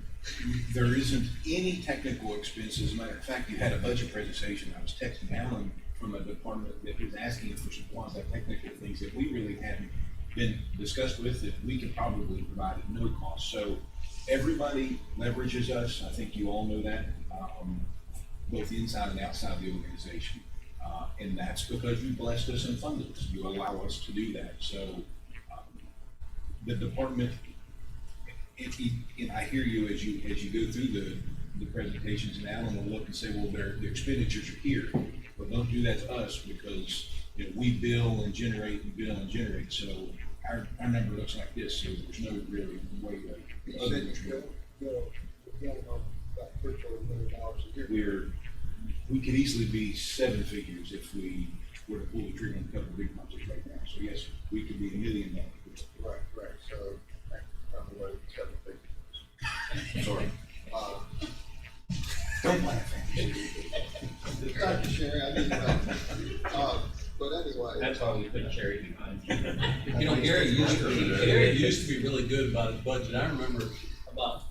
There isn't any technical expenses. As a matter of fact, you had a budget presentation. I was texting Alan from a department that was asking for some quasi-technical things that we really hadn't been discussed with, that we could probably provide at no cost. So everybody leverages us. I think you all know that, both inside and outside the organization. And that's because you blessed us and funded us. You allow us to do that. So the department, and I hear you as you go through the presentations, and Alan will look and say, well, their expenditures are here, but don't do that to us because we bill and generate and bill and generate. So our number looks like this. So there's no really way to. We could easily be 7 figures if we were to pull the trigger on a couple of big projects right now. So yes, we could be $1 million. Right, so, I'm away with 7 figures. Sorry. Don't laugh at me. Dr. Sherry, I didn't know. But anyway. That's why we put Jerry behind. You know, Gary used to be really good about his budget. I remember about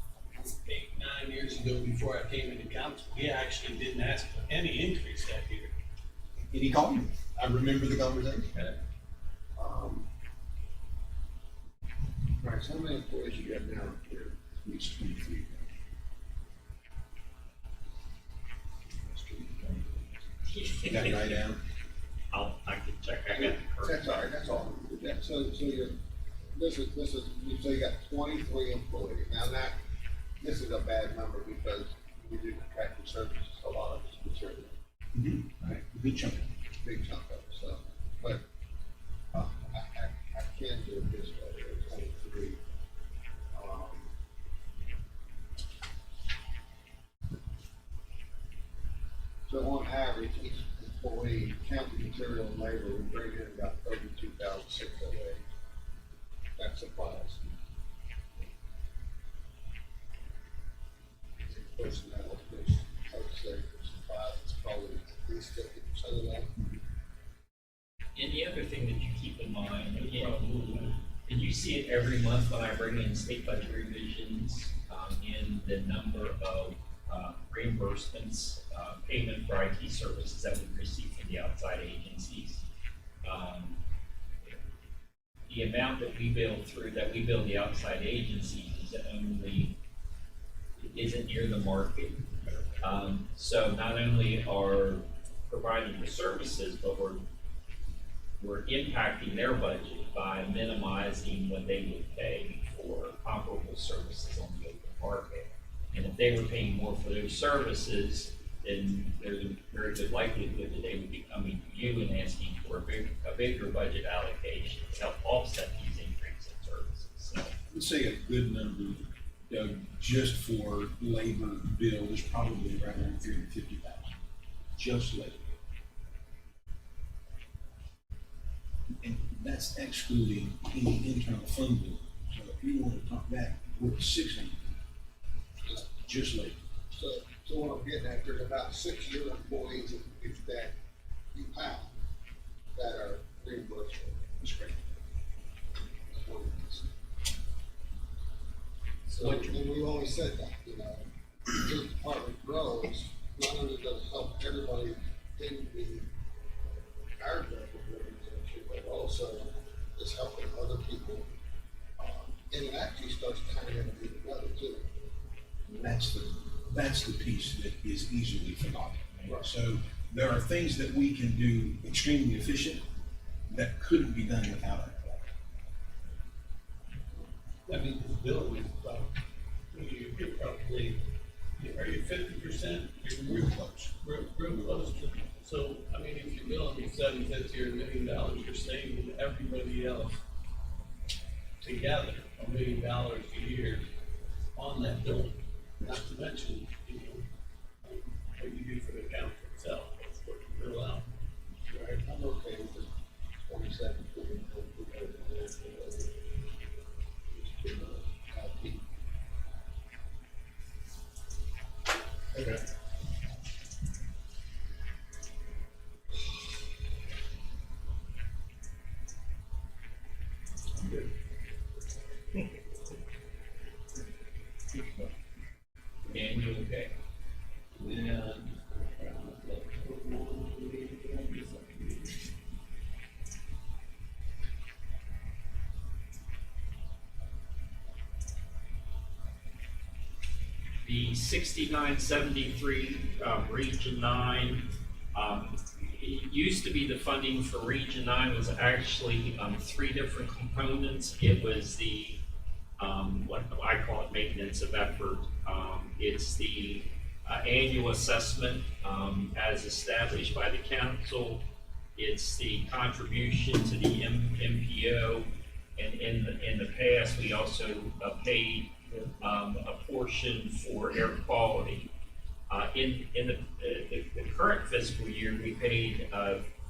8-9 years ago, before I came into council, he actually didn't ask for any increase that year. And he called me. I remember the conversation. All right, so how many employees you got now here? It's 23. You got it right down? I can check, I got the current. That's all right, that's all. So this is, so you got 23 employees. Now that, this is a bad number because we do contractual services, a lot of it's material, right? Good chunk. Big chunk of it, so, but, I can do it this way, it's 23. So on average, each employee, counting material and labor, we bring in about 32,608. That supplies. Personnel, which I would say for supplies, it's probably at least 50% of that. And the other thing that you keep in mind, again, and you see it every month when I bring in state budget revisions, in the number of reimbursements, payment for IT services that we receive from the outside agencies. The amount that we bill the outside agencies isn't near the market. So not only are providing the services, but we're impacting their budget by minimizing what they would pay for comparable services on the open market. And if they were paying more for those services, then there's a very good likelihood that they would be coming to you and asking for a bigger budget allocation to help offset these increases in services. So, I would say a good number, Doug, just for labor bill is probably right around 350,000, just labor. And that's excluding any internal fund bill. So if you want to talk back, we're at 600, just labor. So what I'm getting at, there's about 6 year employees if that you have that are reimbursable. That's great. So, and we've always said that, you know, as the department grows, not only does it help everybody in the our organization, but also it's helping other people. And it actually starts tying everything together too. That's the piece that is easily forgotten. Right. So there are things that we can do extremely efficient that couldn't be done without it. I mean, the bill is about, you're probably, are you 50%? You're real close. Real close to, so, I mean, if you're billing me $750 or $1 million, you're saving everybody else together $1 million a year on that bill. Not to mention, you know, what you do for the account itself, that's what you bill out. Right, I'm okay with this 27. Okay. I'm good. and you okay? Yeah. The 6973, Region 9, it used to be the funding for Region 9 was actually 3 different components. It was the, what I call it maintenance of effort. It's the annual assessment as established by the council. It's the contribution to the MPO. And in the past, we also paid a portion for air quality. In the current fiscal year, we paid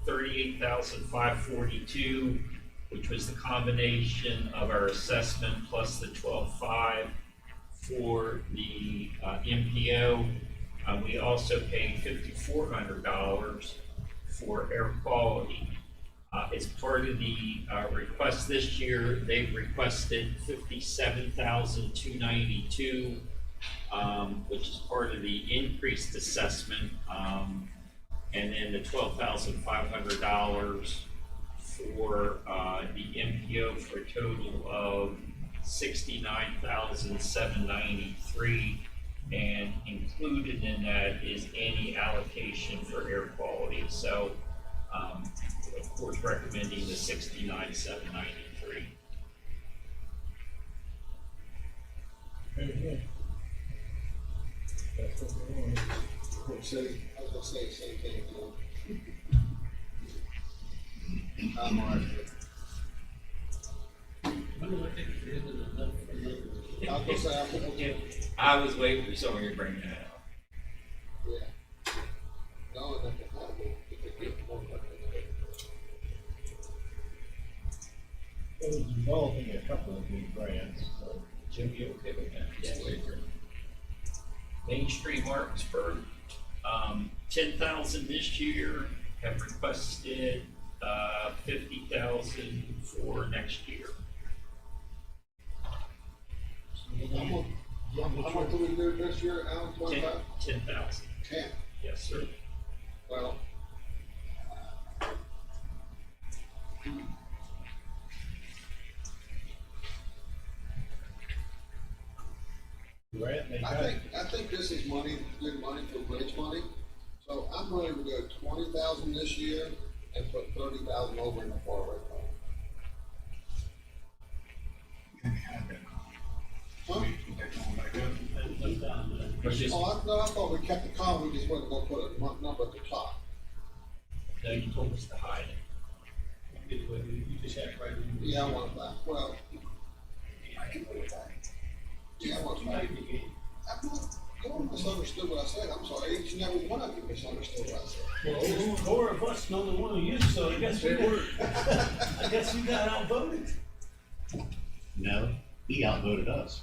$38,542, which was the combination of our assessment plus the 12.5 for the MPO. We also paid $5,400 for air quality. As part of the request this year, they've requested $57,292, which is part of the increased assessment, and then the $12,500 for the MPO for a total of $69,793, and included in that is any allocation for air quality. So, of course, recommending the $69,793. Okay. That's what we want. I was gonna say the same thing. I'm all right. When do I think you're into the number for another? I was gonna say, I'm gonna, I was waiting for someone to bring that up. yeah. No, nothing, I will, if it gets more, but It was developing a couple of new grants, so. Jim, you okay with that? Yes. Main Street Martinsburg, 10,000 this year, have requested, 50,000 for next year. how much do we do this year, Alan, 25? 10,000, 10, yes, sir. well. Grant, they I got, think this is money, good money for bridge money, so I'm going to go 20,000 this year and put 30,000 over in the forward fund. Huh? That's down there. But just, No, I thought we kept the column, we just wasn't gonna put a number at the top. no, you told us to hide it. You just have to write it in. Yeah, I want that, well. I can put it back. Yeah, I want that. I'm not, you all misunderstood what I said, I'm sorry, each and every one of you misunderstood what I said. Well, 4 of us know the one of you, so I guess I guess you got outvoted. No, he outvoted us.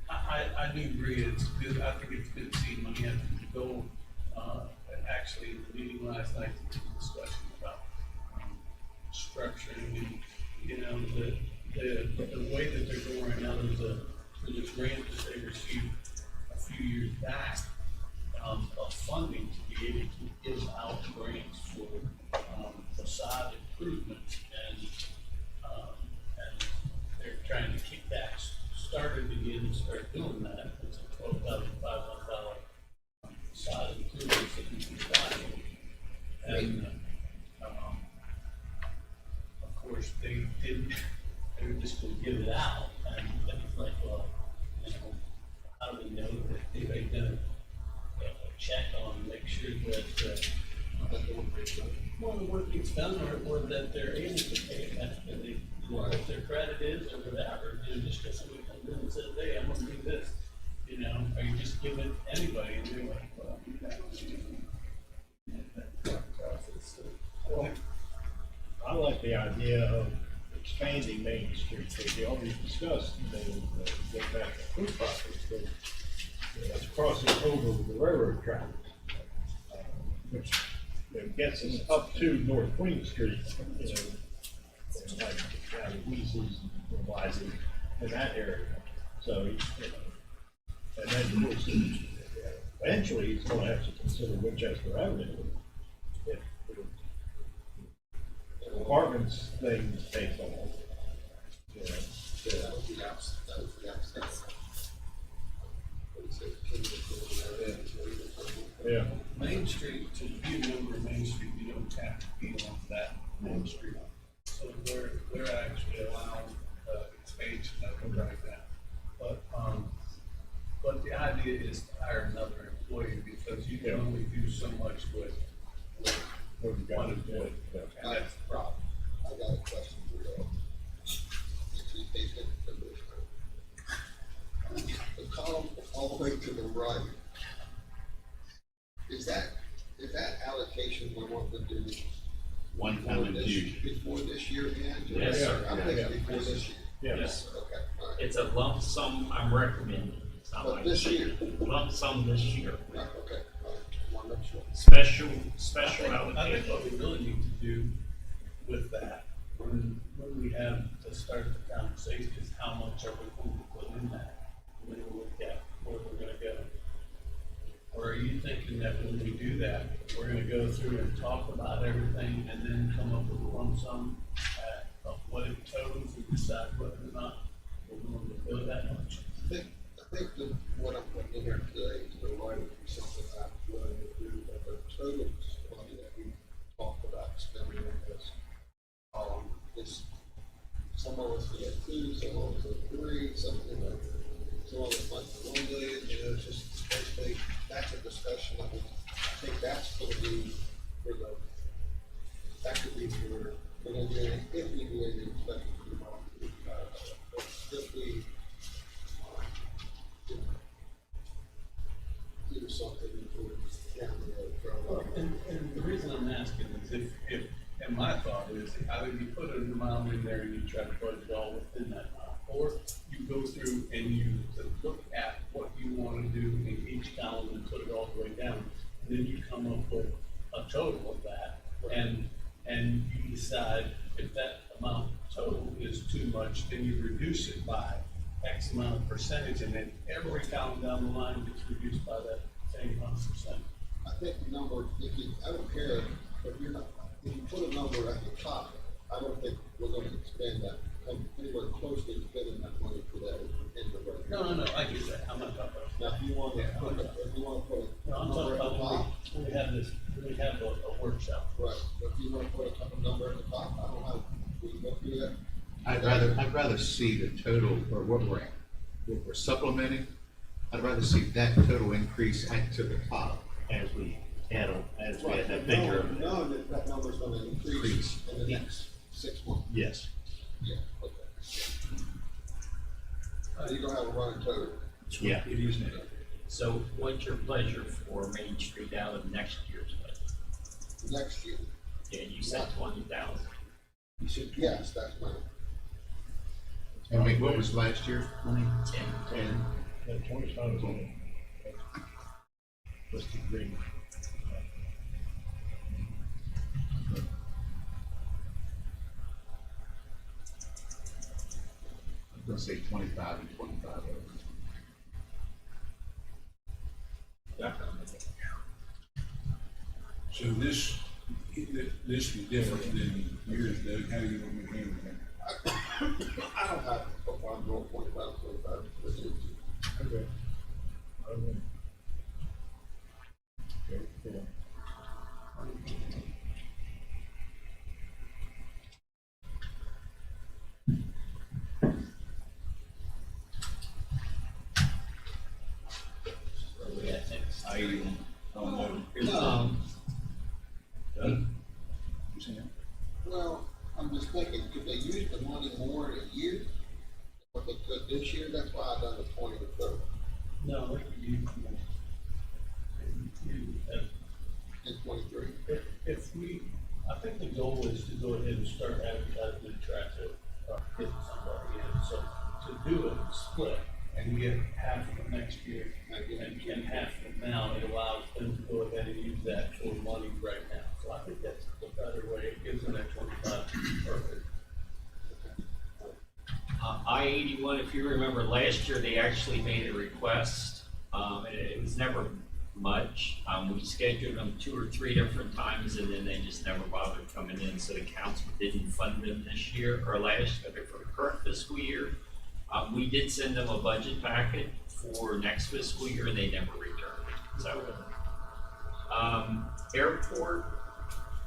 I do agree, it's good, I think it's good to see money have to go, actually, in the meeting last night, the discussion about structuring and, you know, the way that they're going right now, there's a grant that they received a few years back, of funding to be able to give out grants for, facade improvements, and they're trying to kick that started again and start doing that. It's a $12,500 facade improvements that you can buy. And, of course, they were just gonna give it out, and it's like, well, you know, how do we know that they're gonna check on, make sure that, well, the work gets done, or that they're able to pay it back, that they, what their credit is, or whatever, you know, just because somebody comes in and says, hey, I'm gonna do this, you know, or you just give it to anybody, and they're like, well, you got that process, so. I like the idea of expanding Main Street, because we already discussed, get back to food properties, but it's crossing over with the railroad tracks, which gets us up to North Queen Street, you know, and like down to Weasel's and Wisey in that area. So, you know, and then of course, eventually he's going to have to consider Winchester Avenue if the apartments thing takes on. You know, That would be abs, that would be abs. What do you say? yeah. Main Street, to be a member of Main Street, you don't have to be on that Main Street. So they're actually allowing, expansion of it right now. But the idea is to hire another employee, because you can only do so much with What we got one to do. employee. Yeah. And that's the problem. I got a question for you. The column all the way to the right, is that allocation we want to do One time and two. before this year ends? or- Yes, sir. I'm thinking before this year. Yeah. Yes, Okay, all right. it's a lump sum I'm recommending. It's not But like this year, lump sum this year. right, okay, all right, one next one. Special I think allocation. what we really need to do with that, when we have to start the conversation, is how much are we going to put in that? When we look at where we're gonna go. Or are you thinking that when we do that, we're gonna go through and talk about everything and then come up with a lump sum of what it totals and decide whether or not we're going to go that much? I think that what I'm putting in here today is the right of something I'm willing to do, but the total money that we talked about spending on this, is some of us get two, some of us get three, some, you know, some of us might get 1 million, you know, it's just basically, that's a discussion, I think that's gonna be for the, that could be for engineering, if we do any inspection, you know, if we, you know, do something towards down the road. Well, and the reason I'm asking is if, and my thought is, either you put an amount in there and you try to put it all within that amount, or you go through and you look at what you wanna do in each column and put it all the way down, and then you come up with a total of that, and you decide if that amount total is too much, then you reduce it by X amount of percentage, and then every column down the line gets reduced by that same amount of percent. I think the number, if you, I don't care, if you're not, if you put a number at the top, I don't think we're gonna spend that, come anywhere close to spending that money for that in the road. No, I get that, I'm not talking about. Now, if you want to, if you want to put No, a I'm number talking at the about top, when we have this, we have a workshop. right, but if you want to put a number at the top, I don't know, we can go through that. I'd rather see the total, or what we're supplementing, I'd rather see that total increase add to the top as we add Right, that but figure. knowing that that number's gonna increase Increase. in the next 6 months. Yes. Yeah, okay. You're gonna have a running total. Yeah. It is now. So what's your pleasure for Main Street out of next year's budget? Next year, Yeah, you said 20,000. You said yes, that's my, And wait, what was last year? 10. 10. Yeah, 25 is on. What's the agreement? I'm gonna say 25 and 25. So this was different than yours, Doug, how do you want me to handle that? I don't have, I'm going 25, let's do it. Okay. Okay, cool. Where we at next? I don't know. No. You saying? Well, I'm just thinking, could they use the money more in a year? What they could this year, that's why I done the 20 to 30 No, in 23. if we, I think the goal is to go ahead and start advertising the tractor, getting somebody in, so to do it split and get half of it next year and half of it now, it allows them to go ahead and use that for money right now. So I think that's the better way, it gives them that 25 perfect. I-81, if you remember last year, they actually made a request. And it was never much. We scheduled them 2 or 3 different times and then they just never bothered coming in. So the council didn't fund them this year or last year for the current fiscal year. We did send them a budget packet for next fiscal year and they never returned. So, airport,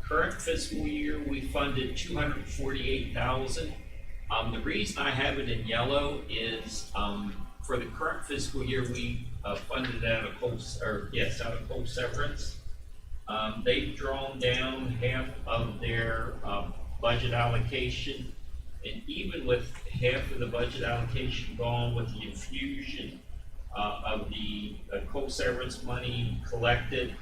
current fiscal year, we funded $248,000. The reason I have it in yellow is, for the current fiscal year, we funded out of coal severance. They've drawn down half of their budget allocation, and even with half of the budget allocation gone with the infusion of the coal severance money collected,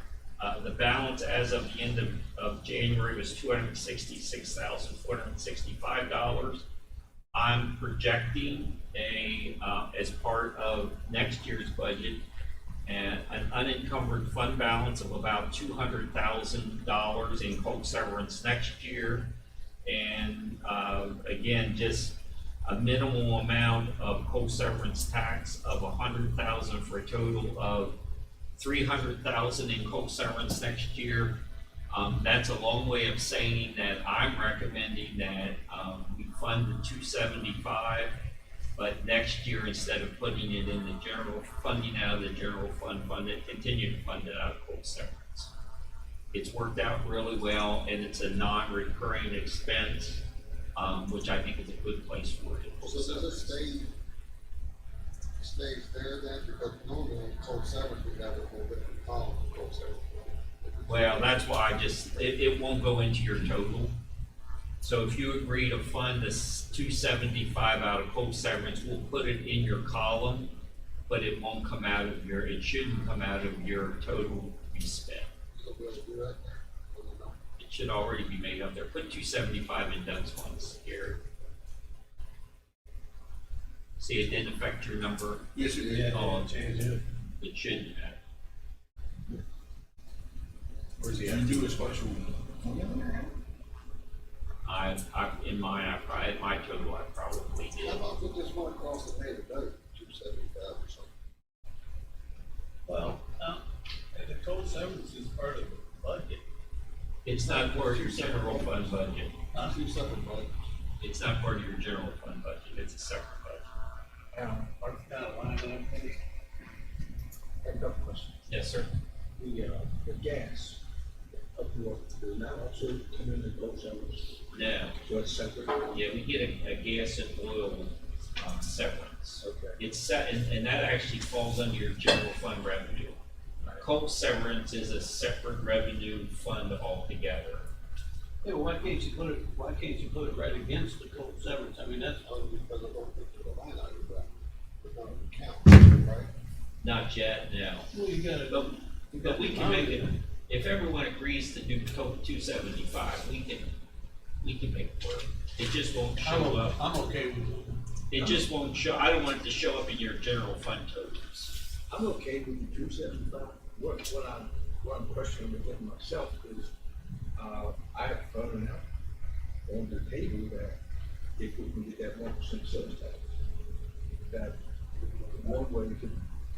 the balance as of the end of January was $266,465. I'm projecting as part of next year's budget, an unencumbered fund balance of about $200,000 in coal severance next year. And again, just a minimal amount of coal severance tax of $100,000 for a total of $300,000 in coal severance next year. That's a long way of saying that I'm recommending that we fund the 275, but next year, instead of putting it in the general, funding out of the general fund, continue to fund it out of coal severance. It's worked out really well, and it's a non-recurring expense. which I think is a good place for it. So does it stays there then, because normally in cold severance, we have a whole different column for cold severance. Well, that's why it won't go into your total. So if you agree to fund this 275 out of cold severance, we'll put it in your column, but it won't come out of it shouldn't come out of your total to be spent. So we'll do that there. Or no? It should already be made up there. Put 275 in Doug's ones here. See, it didn't affect your number. Yes, it is. Yeah, change it. It shouldn't have. Where's the You do a special one. In my total, I probably did. How about we just went across the pay to vote, 275 or something? Well, and the cold severance is part of the budget. It's not part of your general fund budget. Two separate budgets. It's not part of your general fund budget. It's a separate budget. What kind of line item is it? I have a couple questions. Yes, sir. The gas, up north, does that also come in the cold severance? No. So it's separate? Yeah, we get a gas and oil severance. Okay. It's set, and that actually falls under your general fund revenue. Coal severance is a separate revenue fund altogether. Yeah, why can't you put it right against the cold severance? I mean, that's, Only because I don't think there's a line item, but it's not an account, right? Not yet, no. well, you gotta. But we can make it, if everyone agrees to do total 275, we can make it work. It just won't show up. I'm okay with it. It just won't show, I don't want it to show up in your general fund totals. I'm okay with the 275. What I'm questioning within myself is, I have thrown out on the table that if we can get that 1% sales tax, that one way to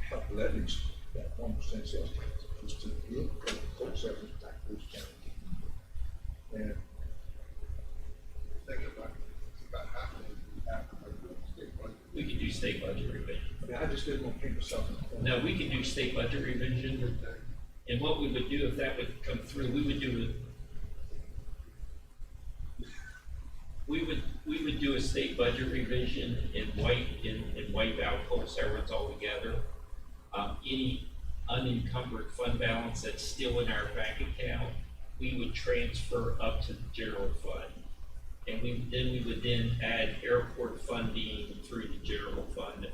help leverage that 1% sales tax is to give cold severance back to each county. And Think about half of the state budget. We can do state budget revision. I mean, I just didn't want to paint myself in the corner. No, we can do state budget revision. And what we would do if that would come through, we would do a state budget revision and wipe out coal severance altogether. Any unencumbered fund balance that's still in our bank account, we would transfer up to the general fund. And we would then add airport funding through the general fund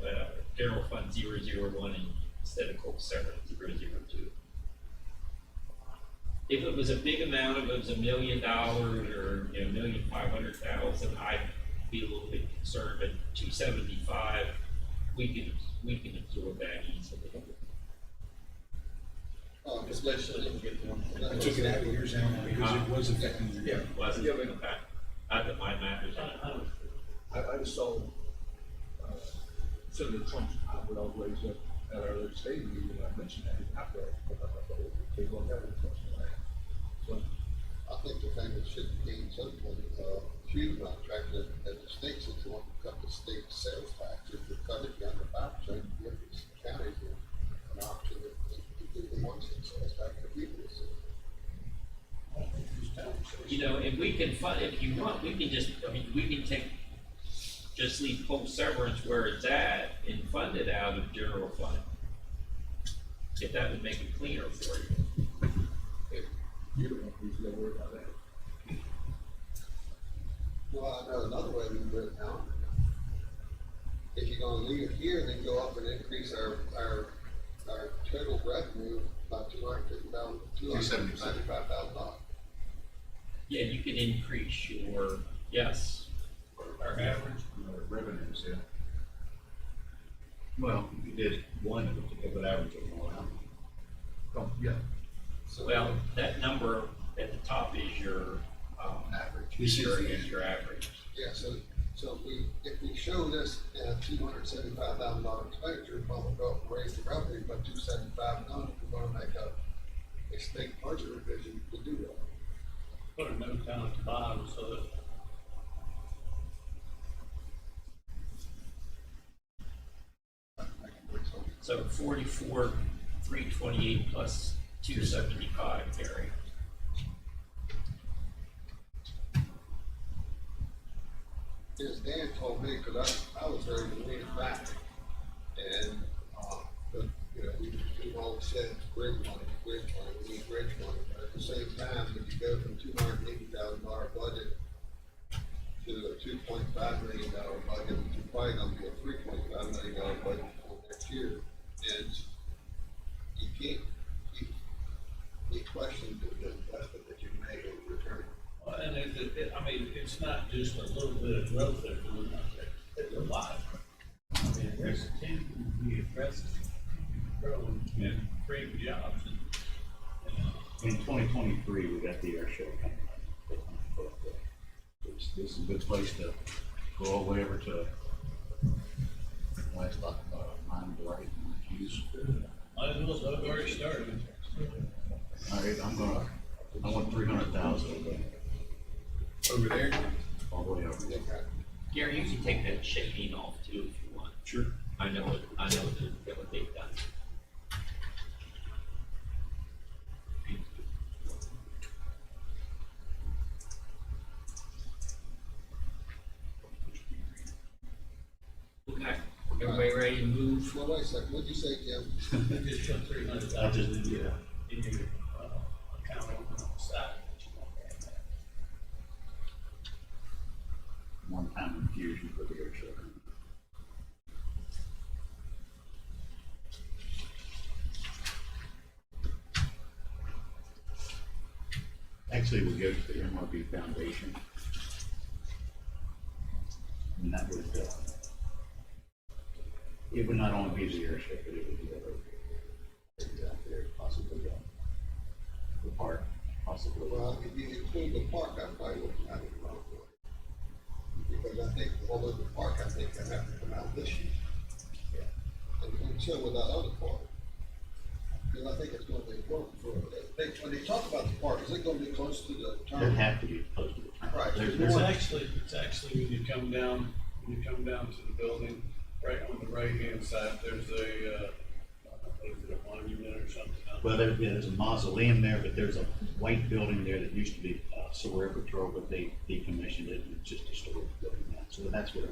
001 instead of coal severance 002. If it was a big amount, if it was $1 million or $1,500,000, I'd be a little bit concerned. But 275, we can absorb that easily. Especially if you get one. I took it out of yours now because it was affecting your. Yeah. Wasn't Yeah, it? but- Okay. Not that mine matters. I just saw, Senator Trump's eyebrow raised up at our legislative meeting, and I mentioned that, I thought, okay, well, that was so, I think the thing that should be something, huge contract that the states, if you want to cut the state sales tax, if you cut it down to 5%, give these counties an option to do the 1% sales tax for people. And we can fund, if you want, we can just leave coal severance where it's at and fund it out of general fund. If that would make it cleaner for you. you don't want to worry about that. Well, I know another way we can do it now. If you're gonna leave it here, then go up and increase our total revenue by $275,000. Yeah, you can increase your, yes. Our average. Revenues, yeah. Well, if you did one, it would average it all out. Oh, yeah. So, Well, that number at the top is your, Average. is your average. yeah, so if we show this $275,000 expenditure, we'll go up and raise the revenue by $275 million, we're gonna make a state budget revision to do that. Put a note down at the bottom so that. So 44,328 plus 275, Terry. As Dan told me, cause I was ready to lean it back. And, but, you know, we've always said it's bridge money, we need bridge money. But at the same time, if you go from $280,000 budget to a $2.5 million budget, which is probably gonna be a $3.5 million budget for next year, and you can't keep questioning the investment that you made in return. Well, and I mean, it's not just a little bit of growth they're doing out there, it's a lot. I mean, there's a team to be aggressive, growing, and creating jobs and, In 2023, we got the air show coming up. This is a good place to go all the way over to West, Mine Bright and Hughes. I've already started. All right, I want 300,000 Over there, all the way over there. Gary, you can take that shading off too if you want. Sure. I know what they've done. Okay, everybody ready to move? Well, wait a second, what'd you say, Tim? You just put 300,000 in your account on the side. One-time infusion for the air show. Actually, we go to the MRB Foundation. And that would, it would not only be the air show, but it would be other things out there, possibly the park, possibly. Well, if you include the park, I probably wouldn't have it wrong for it. Because I think, although the park, I think I have to come out this year. And chill with that other part. Because I think it's gonna be important for, when they talk about the park, is it gonna be close to the It'd turn? have to be close to the time. Right. It's actually when you come down to the building, right on the right-hand side, there's a, what is it, a monument or something? Well, there's a mausoleum there, but there's a white building there that used to be Sawyer Patrol, but they decommissioned it, and it's just a storage building now, so that's where.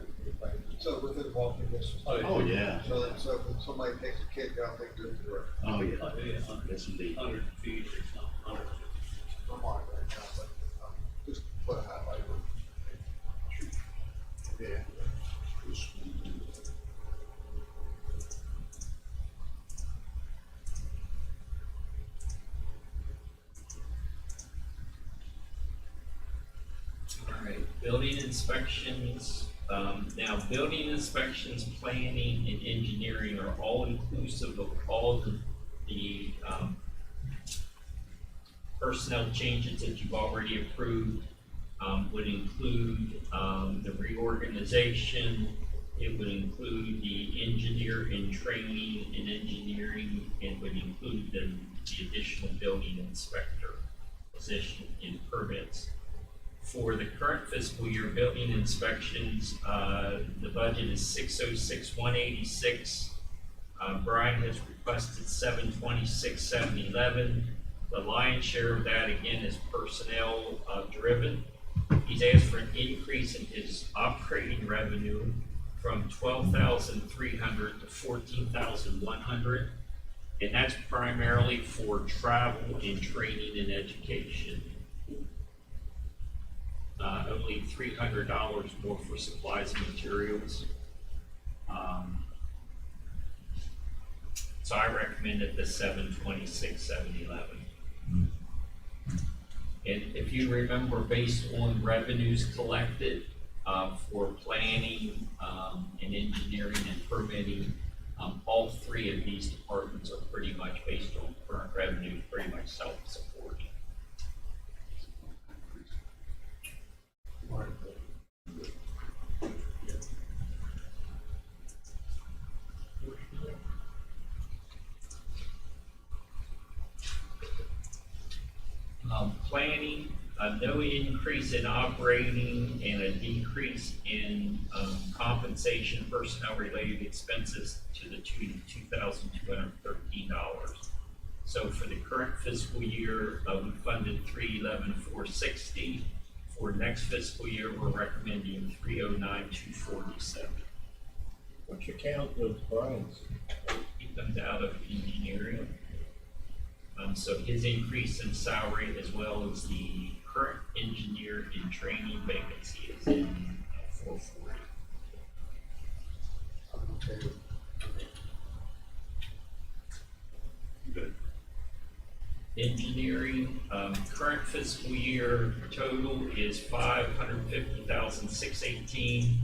So within walking distance. Oh, yeah. So if somebody takes a kid out, they do it direct. Oh, yeah. Oh, yeah, Yes, indeed. 100 feet or something, 150. I'm on right now, but, just put a highlight on it. Yeah. All right, building inspections, now building inspections, planning and engineering are all inclusive of all the personnel changes that you've already approved. Would include, the reorganization, it would include the engineer in training and engineering, and would include the additional building inspector position in permits. For the current fiscal year, building inspections, the budget is 606,186. Brian has requested 726,711. The lion's share of that, again, is personnel driven. He's asked for an increase in his operating revenue from 12,300 to 14,100. And that's primarily for travel and training and education. Only $300 more for supplies and materials. So I recommended the 726,711. And if you remember, based on revenues collected for planning and engineering and permitting, all three of these departments are pretty much based on current revenue, pretty much self-supporting. Planning, no increase in operating and a decrease in compensation personnel related expenses to the tune of $2,213. So for the current fiscal year, we funded $311,460. For next fiscal year, we're recommending 309,247. Which account does Brian's? He comes out of engineering. So his increase in salary as well as the current engineer in training vacancy is in 440. Okay. Good. Engineering, current fiscal year total is 550,618.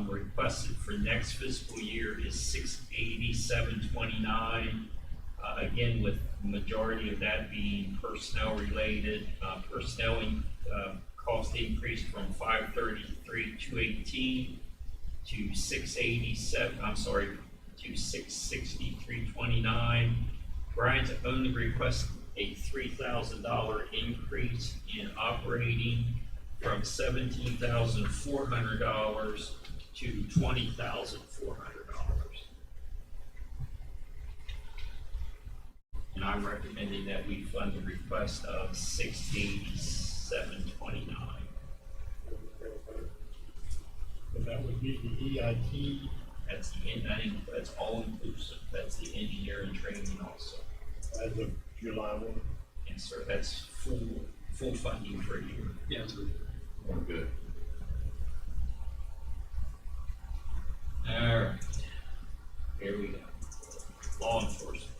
Requested for next fiscal year is 687,29. Again, with the majority of that being personnel related, cost increased from 533,218 to 687. To 663,29. Brian's only requested a $3,000 increase in operating from $17,400 to $20,400. And I'm recommending that we fund the request of $687,29. And that would be the EIT. That's all inclusive. That's the engineering training also. As of July 1. And so that's full funding for a year. Yeah. Oh, good. All right. Here we go. Law enforcement.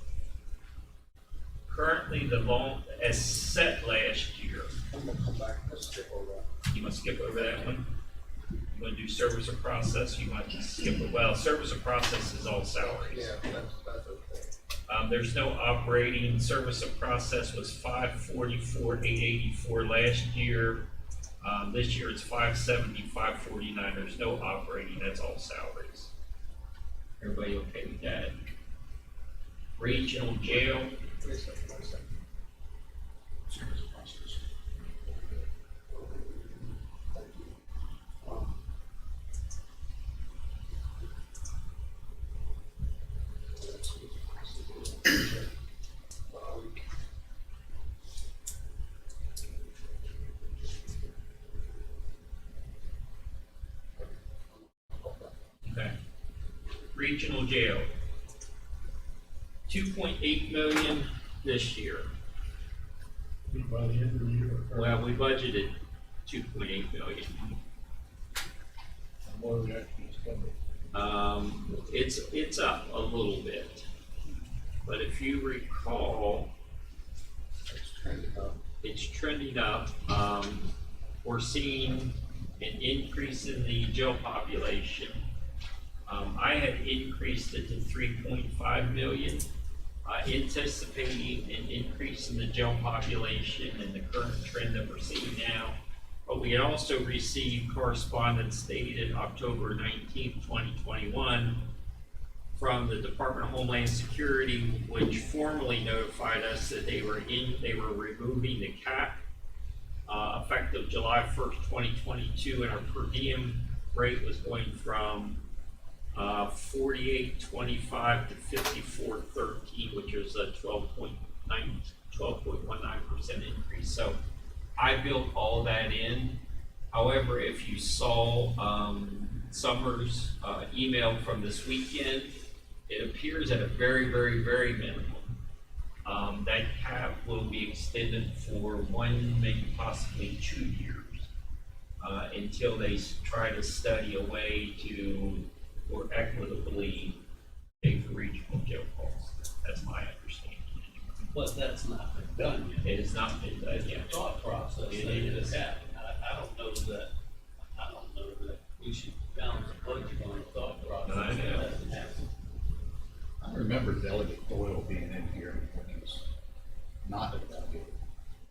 Currently, the law, as set last year. I'm gonna come back, let's skip over that. You want to skip over that one? You want to do service or process? You want to skip it? Well, service or process is all salaries. Yeah, that's okay. There's no operating. Service of process was 544,884 last year. This year it's 570, 549. There's no operating. That's all salaries. Everybody okay with that? Regional jail. Wait a second. Service process. Okay. Regional jail. 2.8 million this year. By the end of the year. Well, we budgeted 2.8 million. What are we actually spending? It's up a little bit, but if you recall, It's trending up. it's trending up. We're seeing an increase in the jail population. I had increased it to 3.5 million, anticipating an increase in the jail population and the current trend that we're seeing now. But we had also received correspondence dated October 19th, 2021 from the Department of Homeland Security, which formally notified us that they were removing the cap effective July 1st, 2022, and our per diem rate was going from 48.25 to 54.13, which is a 12.19% increase. So I built all that in. However, if you saw Summer's email from this weekend, it appears at a very, very, very minimum. That cap will be extended for 1, maybe possibly 2 years until they try to study a way to more equitably pay for regional jail costs. That's my understanding. But that's not been done yet. It has not been done yet. Thought process, It that it is. has happened. I don't know that we should balance the budget on a thought process. I know. That hasn't happened. I remember Delegate Doyle being in here when he was not a delegate.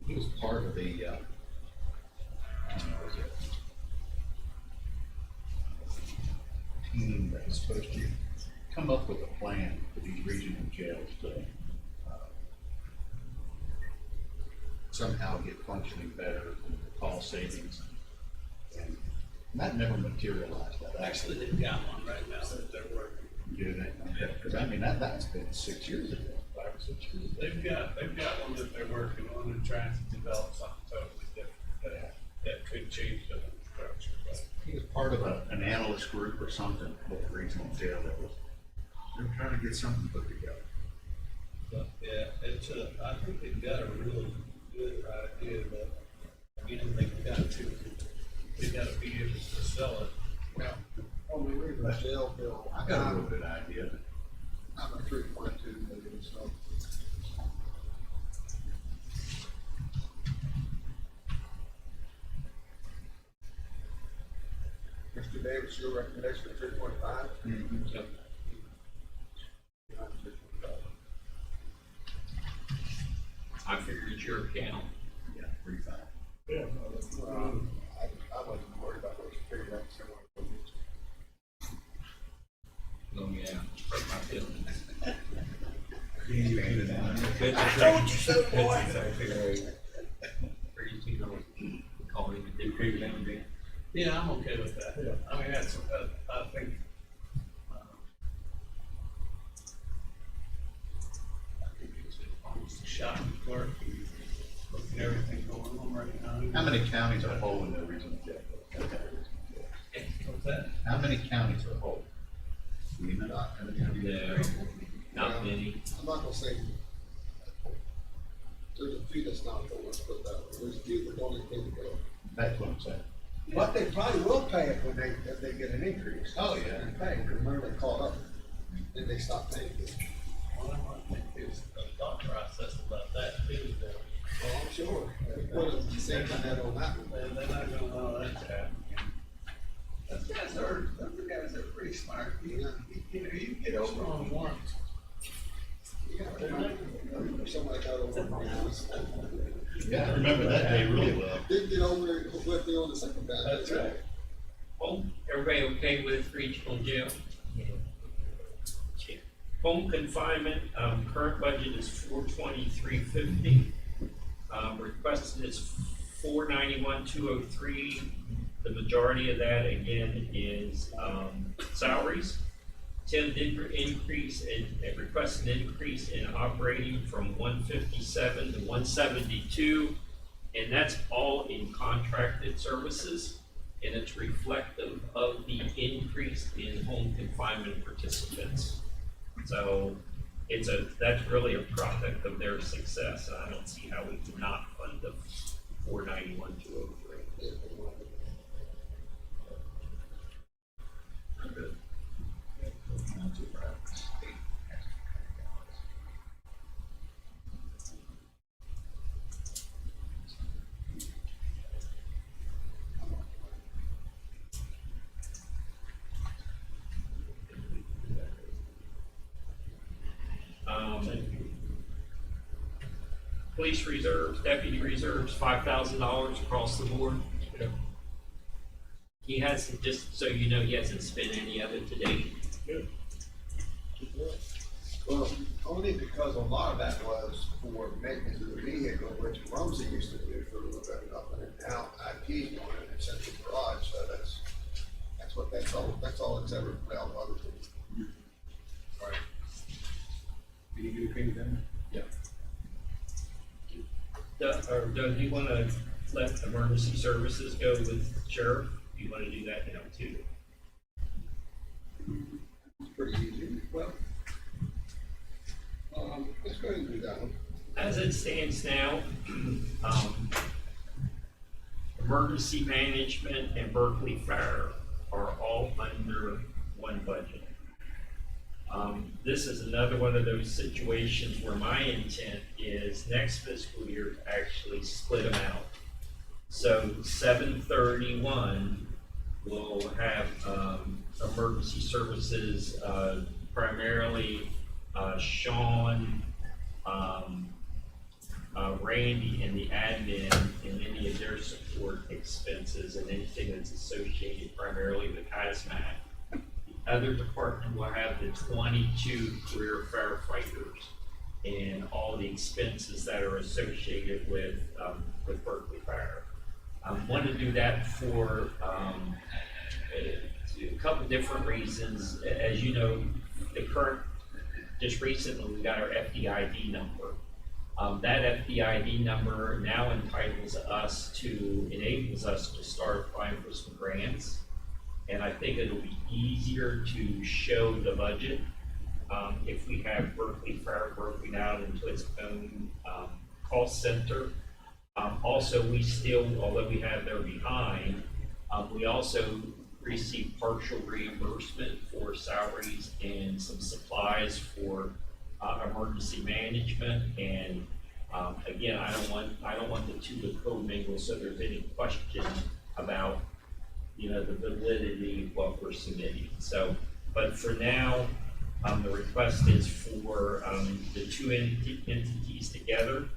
He was part of the, I don't know, was it team that was supposed to come up with a plan for these regional jails to somehow get functioning better and cost savings. And that never materialized. That Actually, they've got one right now that they're working. do that, because I mean, that's been 6 years ago, 5 or 6 years ago. They've got one that they're working on and trying to develop something totally different that could change the structure, but. He was part of an analyst group or something with the regional jail that was, they were trying to get something put together. But, yeah, it's I think they've got a really good idea, but, again, they've got to be able to sell it. Well, on the original jail bill, I got a real good idea. I'm a 3.2 million, so. Mr. Davis, your recommendation for 3.5? Yep. I figured your account. Yeah, 3.5. Yeah. I wasn't worried about what you figured out. Oh, yeah, hurt my feelings. Told you so, boy. That's exactly right. Pretty soon I'll call him a different. Yeah, I'm okay with that. Yeah. I mean, that's, I think, it's almost a shocking clerk, looking at everything going on right now. How many counties are whole in the regional jail? What's that? How many counties are whole? Do you know? No, not many. I'm not gonna say, there's a few that's not going, let's put it that way. There's a few that don't even need to go. That's what I'm saying. But they probably will pay it when if they get an increase. Oh, yeah. They pay, remember they caught up, then they stopped paying it. Well, I think there's a thought process about that too, that Well, I'm sure, they put a safety net on that one. they're not gonna allow that to happen. Those guys are pretty smart. You know, you get over on warrants. Yeah, somebody got over on my house. Yeah, I remember that day really well. Didn't get over it with me on the second time. That's right. Home, everybody okay with regional jail? Yeah. Home confinement, current budget is 423.50. Requested is 491,203. The majority of that again is, salaries. Tim did increase and requested an increase in operating from 157 to 172. And that's all in contracted services. And it's reflective of the increase in home confinement participants. So that's really a product of their success. And I don't see how we cannot fund the 491,203. Good. Not too bad. Police reserves, deputy reserves, $5,000 across the board. He hasn't, just so you know, he hasn't spent any of it to date. Good. Well, only because a lot of that was for maintenance of the vehicle, which Rumsey used to do for a little bit of nothing, and now IP's doing it in Central Garage, so that's all it's ever, well, other than. Right. Did you get okay with that? Yeah. Doug, do you wanna let emergency services go with sheriff? Do you wanna do that now too? It's pretty easy, well, let's go ahead and do that one. As it stands now, emergency management and Berkeley Fire are all under one budget. This is another one of those situations where my intent is next fiscal year to actually split them out. So 731 will have emergency services, primarily Sean, Randy, and the admin, and any of their support expenses and anything that's associated primarily with hazmat. The other department will have the 22 career firefighters and all the expenses that are associated with Berkeley Fire. I want to do that for a couple different reasons. As you know, just recently we got our FDID number. That FDID number now enables us to start applying for some grants. And I think it'll be easier to show the budget if we have Berkeley Fire broken out into its own call center. Also, we still, although we have their behind, we also receive partial reimbursement for salaries and some supplies for emergency management. And again, I don't want the two to commingle, so there's any question about, you know, the validity of what we're submitting. So, but for now, the request is for the two entities together.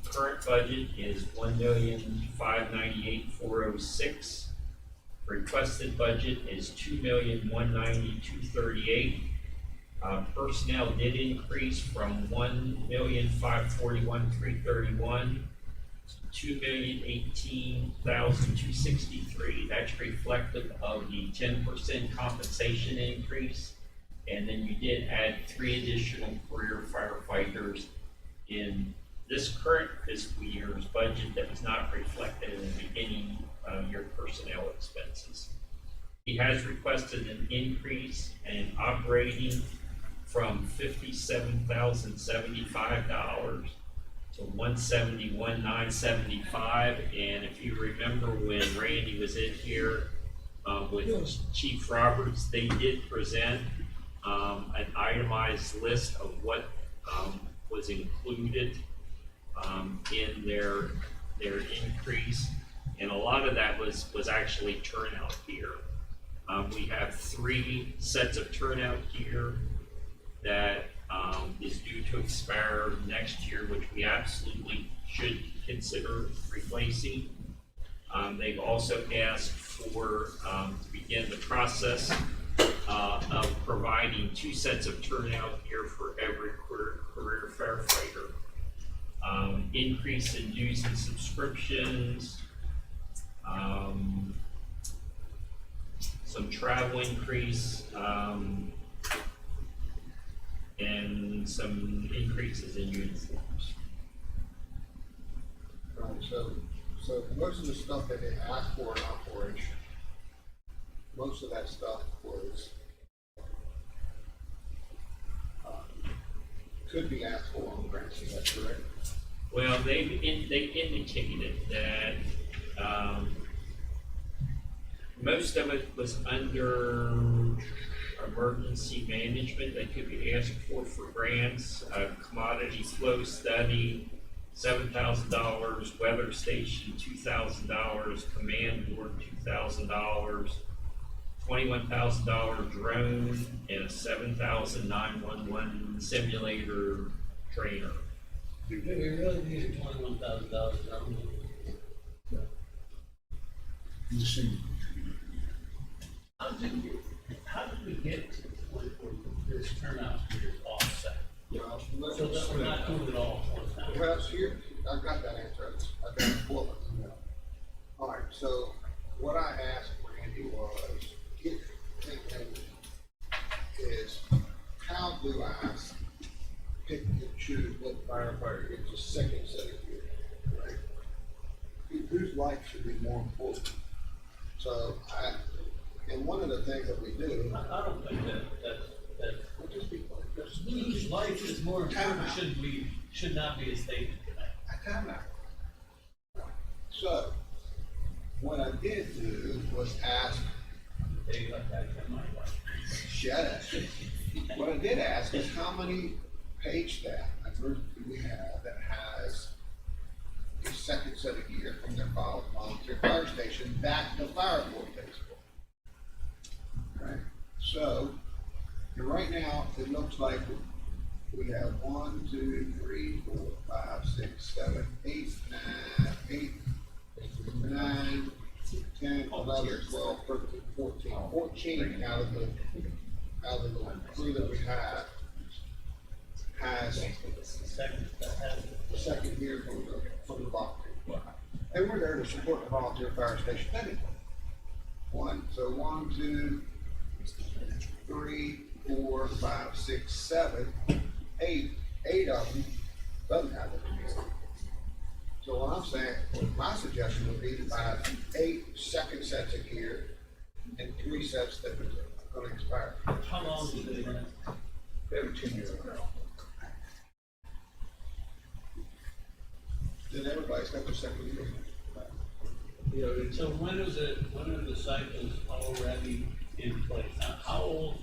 Current budget is $1,598,406. Requested budget is $2,192,338. Personnel did increase from $1,541,331 to $2,018,263. That's reflective of the 10% compensation increase. And then you did add 3 additional career firefighters in this current fiscal year's budget that was not reflected in the beginning of your personnel expenses. He has requested an increase in operating from $57,075 to $171,975. And if you remember when Randy was in here with Chief Roberts, they did present an itemized list of what was included in their increase, and a lot of that was actually turnout gear. We have 3 sets of turnout gear that is due to expire next year, which we absolutely should consider replacing. They've also asked for to begin the process of providing 2 sets of turnout gear for every career firefighter. Increase in dues and subscriptions, some travel increase, and some increases in uniforms. Right, so most of the stuff that they asked for in operation, most of that stuff was, could be asked for on grants, is that correct? Well, they indicated that most of it was under emergency management that could be asked for grants, commodity flow study, $7,000, weather station, $2,000, command board, $2,000, $21,000 drone, and a $7,000 911 simulator trainer. We really needed $21,000. How did we get to the point where this turnout here is offset? So that we're not doing it all at one time. Well, so here, I've got that answer, I've got it pulled up. All right, so what I asked Randy was, is how do I pick and choose what firefighter gets a second set of gear, right? Whose life should be more important? So and one of the things that we do. I don't think that whose life is more important should not be a statement tonight. Time out. So, what I did do was ask. They like that in my life. Shut up. What I did ask is how many paid staff members do we have that has a second set of gear from their volunteer fire station that the fire board pays for. Right? So, and right now, it looks like we have 1, 2, 3, 4, 5, 6, 7, 8, 9, 10, 11, 12, 13, 14. 14 out of the crew that we have has the second gear from the volunteer. And we're there to support the volunteer fire station anyway. 1, 2, 3, 4, 5, 6, 7, 8 of them doesn't have it. So what I'm saying, my suggestion would be to buy 8 second sets of gear and 3 sets that are gonna expire. How long do they rent? Every 10 years. Then everybody's got their second gear. You know, So when are the cycles already in place? Now, how old,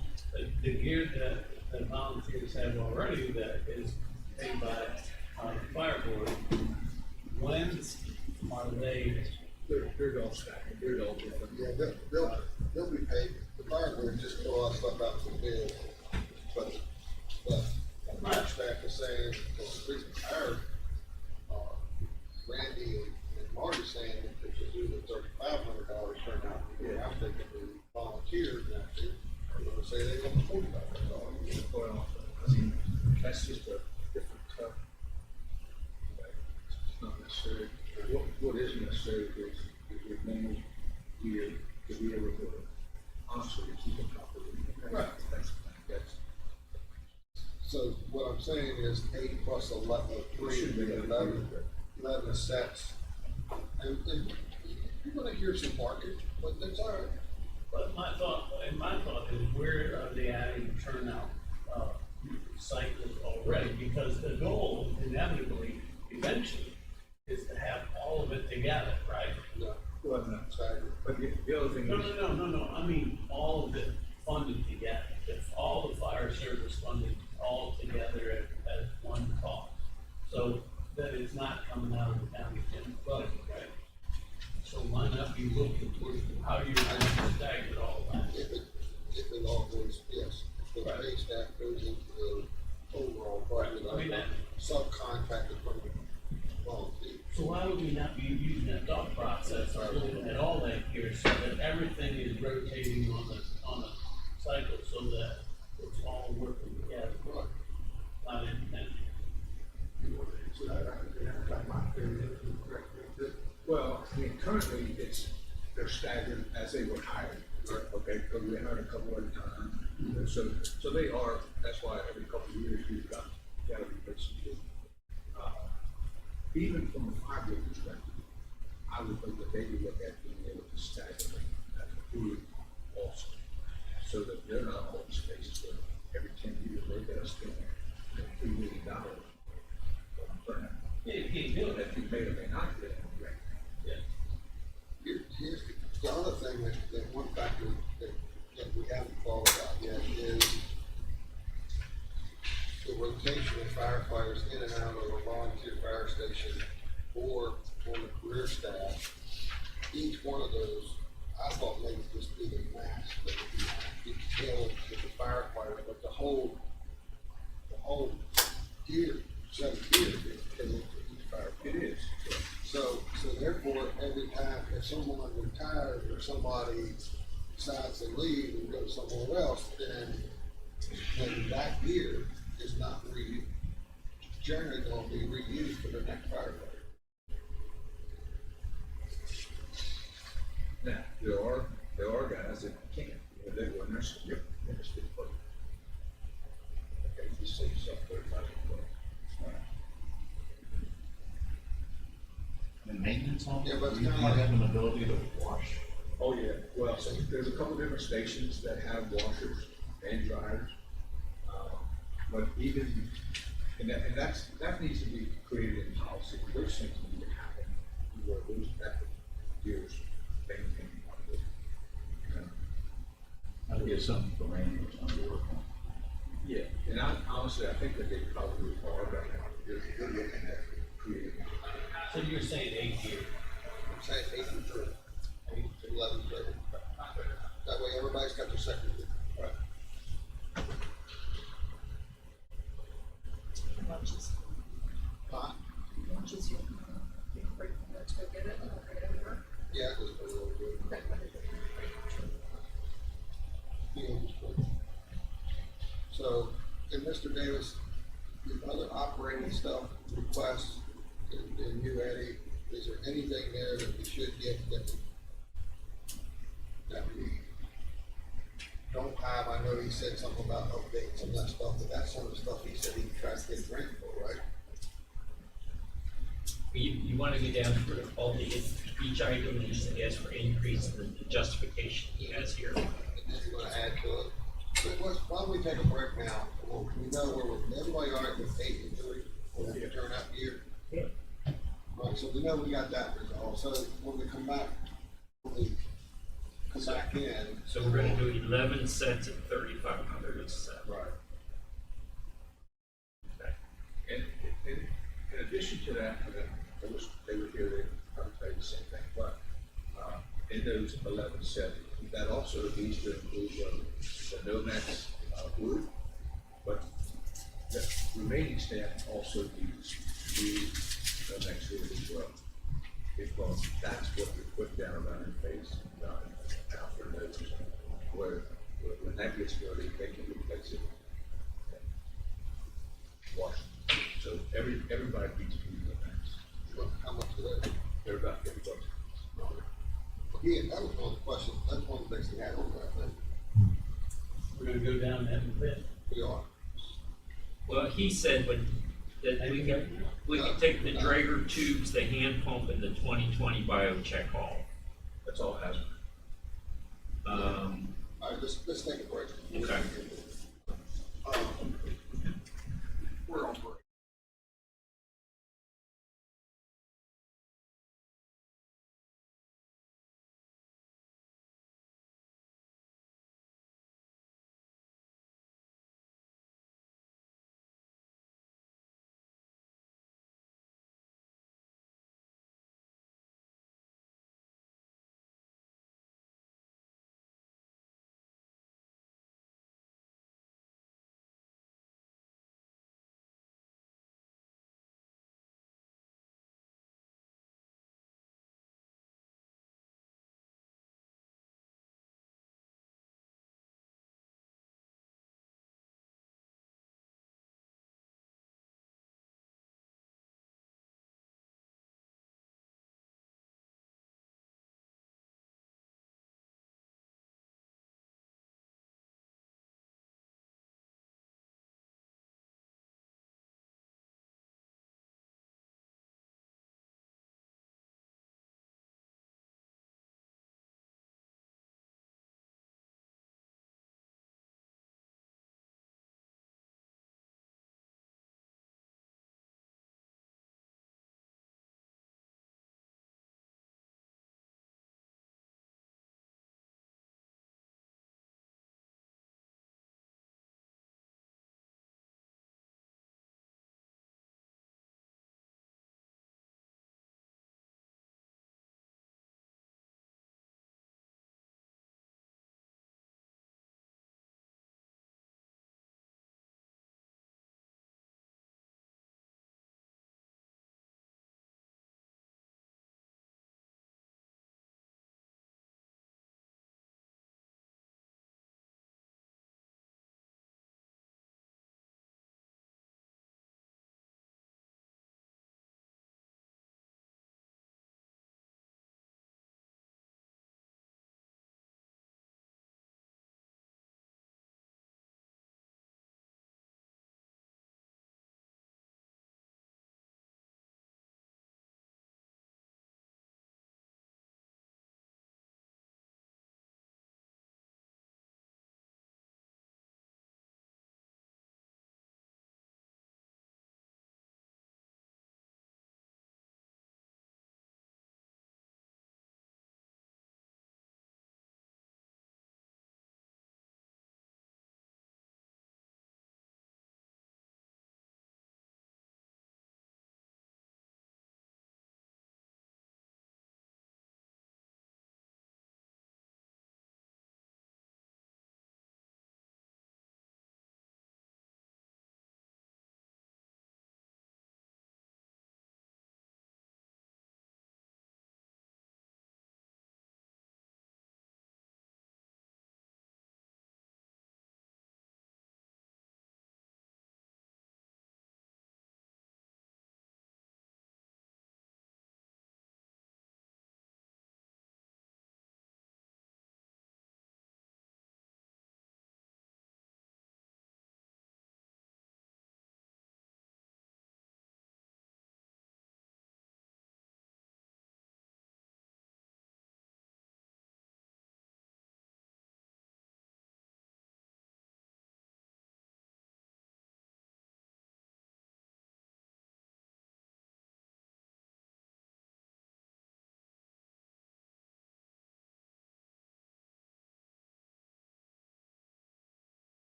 the gear that volunteers have already that is paid by, the fire board, when are they, they're all stacking, they're all different. Yeah, they'll be paid, the fire board just throw all stuff out for bid, but my staff is saying, Randy and Marty saying that they should do the $3,500 turnout, yeah, I'm thinking the volunteers now, are gonna say they want $4,500. Well, I mean, that's just a different tough. It's not necessary, what is necessary is your minimal gear to be able to, honestly, to keep it properly. Right. That's, So what I'm saying is 8 plus 11, 3 would be 11 sets. And you're gonna hear some market, but that's all right. but my thought is where are they adding turnout, cycles already? Because the goal inevitably, eventually, is to have all of it together, right? No, well, no, sorry. but the other thing No, is. no, I mean, all of it funded together, if all the fire service funded all together at one cost. So that it's not coming out of the county general budget, right? So why not be looking towards how you're going to stagger all that? If it all goes, yes, if the pay staff goes into the overall budget, I mean, that- subcontracted from the volunteer. So why would we not be using that thought process or looking at all that gear so that everything is rotating on a cycle so that it's all working together? Right. Not independent. So I my opinion, correct. Well, I mean, currently, they're staggered as they were hired, okay, because we hired a couple at a time. So they are, that's why every couple of years we've got to replace some gear. Even from a five-year perspective, I would think that they would look at being able to stagger them as a group also, so that they're not all spaced where every 10 years they're going to spend $3 million. Yeah, you can't do it. That you may or may not get, right? Yeah. Here's the other thing that one factor that we haven't thought about yet is the rotation of firefighters in and out of a volunteer fire station or on the career staff. Each one of those, I thought maybe just be the max that would be detailed with the firefighter, but the whole gear, set of gear is tailored to each firefighter. It is. So therefore, every time if someone retires or somebody decides to leave and go somewhere else, then that gear is not generally gonna be reused for the next firefighter. Now, there are guys that can't, they go in there, so yep, they're still putting. Okay, you save yourself $35. And maintenance on Yeah, it, but it's do you kinda like- have an ability to wash? Oh, yeah, well, so there's a couple different stations that have washers and dryers. But even, and that needs to be created in policy, those things need to happen, where those active gears, maintain. That'd be something for Randy or something to work on. Yeah, and honestly, I think that they probably are right now, they're looking at creating. So you're saying 8 years? I'm saying 8 and 3, 8 to 11, 3. That way everybody's got their second gear. Right. Lunches, Huh? lunches, you can break from there to go get it, and we'll bring it over. Yeah, it was really good. Okay. Yeah. So, and Mr. Davis, the other operating stuff, requests, and you, Eddie, is there anything there that we should get that we don't have? I know he said something about updates and that stuff, but that's some of the stuff he said he tried to get grant for, right? You want to go down through all each item and just ask for increase in the justification he has here. And then you're gonna add to it. Why don't we take a break now? We know where everybody all right with 8 and 3 for the turnout year. Yeah. Right, so we know we got that resolved. So when we come back in. So we're gonna do 11 cents at 3,500 a set. Right. Okay. And in addition to that, they were here, they probably tell you the same thing, but, in those 11 cents, that also needs to include, the Nomex, group, but the remaining staff also needs the Nomex group as well. Because that's what we put down around their face, out for those, where, when that gets dirty, they can replace it. Wash. So everybody needs to be the max. How much is that? They're about $50. Yeah, that was one of the questions. That's one of the things we had on that thing. We're gonna go down that a bit. We are. Well, he said that we can take the Drager tubes, the hand pump, and the 2020 biocheck off. That's all hazard. All right, let's take a break. Okay. We're on break.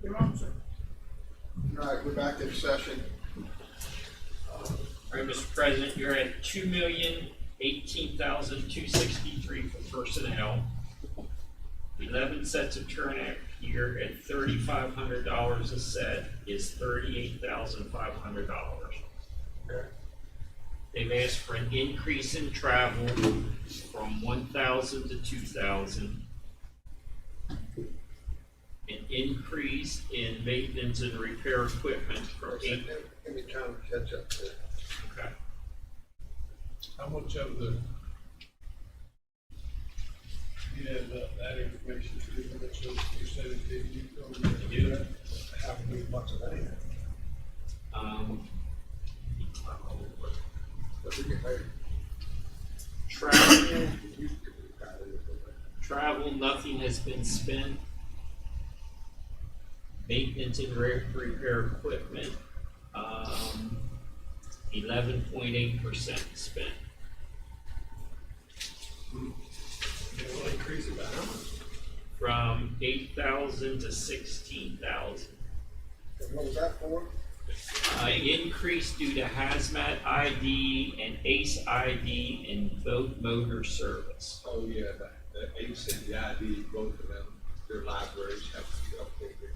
You're on, sir. All right, we're back in session. All right, Mr. President, you're at 2,018,263 for personnel. 11 sets of turnout here at $3,500 a set is $38,500. Okay. They've asked for an increase in travel from 1,000 to 2,000. An increase in maintenance and repair equipment from 8. Give me time to catch up there. Okay. How much of the, you have that information, too, how much of you said it did, you go I do. how much of that? But we get paid. Travel, nothing has been spent. Maintenance and repair equipment, 11.8% spent. They will increase it by how much? From 8,000 to 16,000. And what was that for? Increase due to hazmat ID and ACE ID and boat motor service. Oh, yeah, the ACE and the ID, both of them, their libraries have to be updated.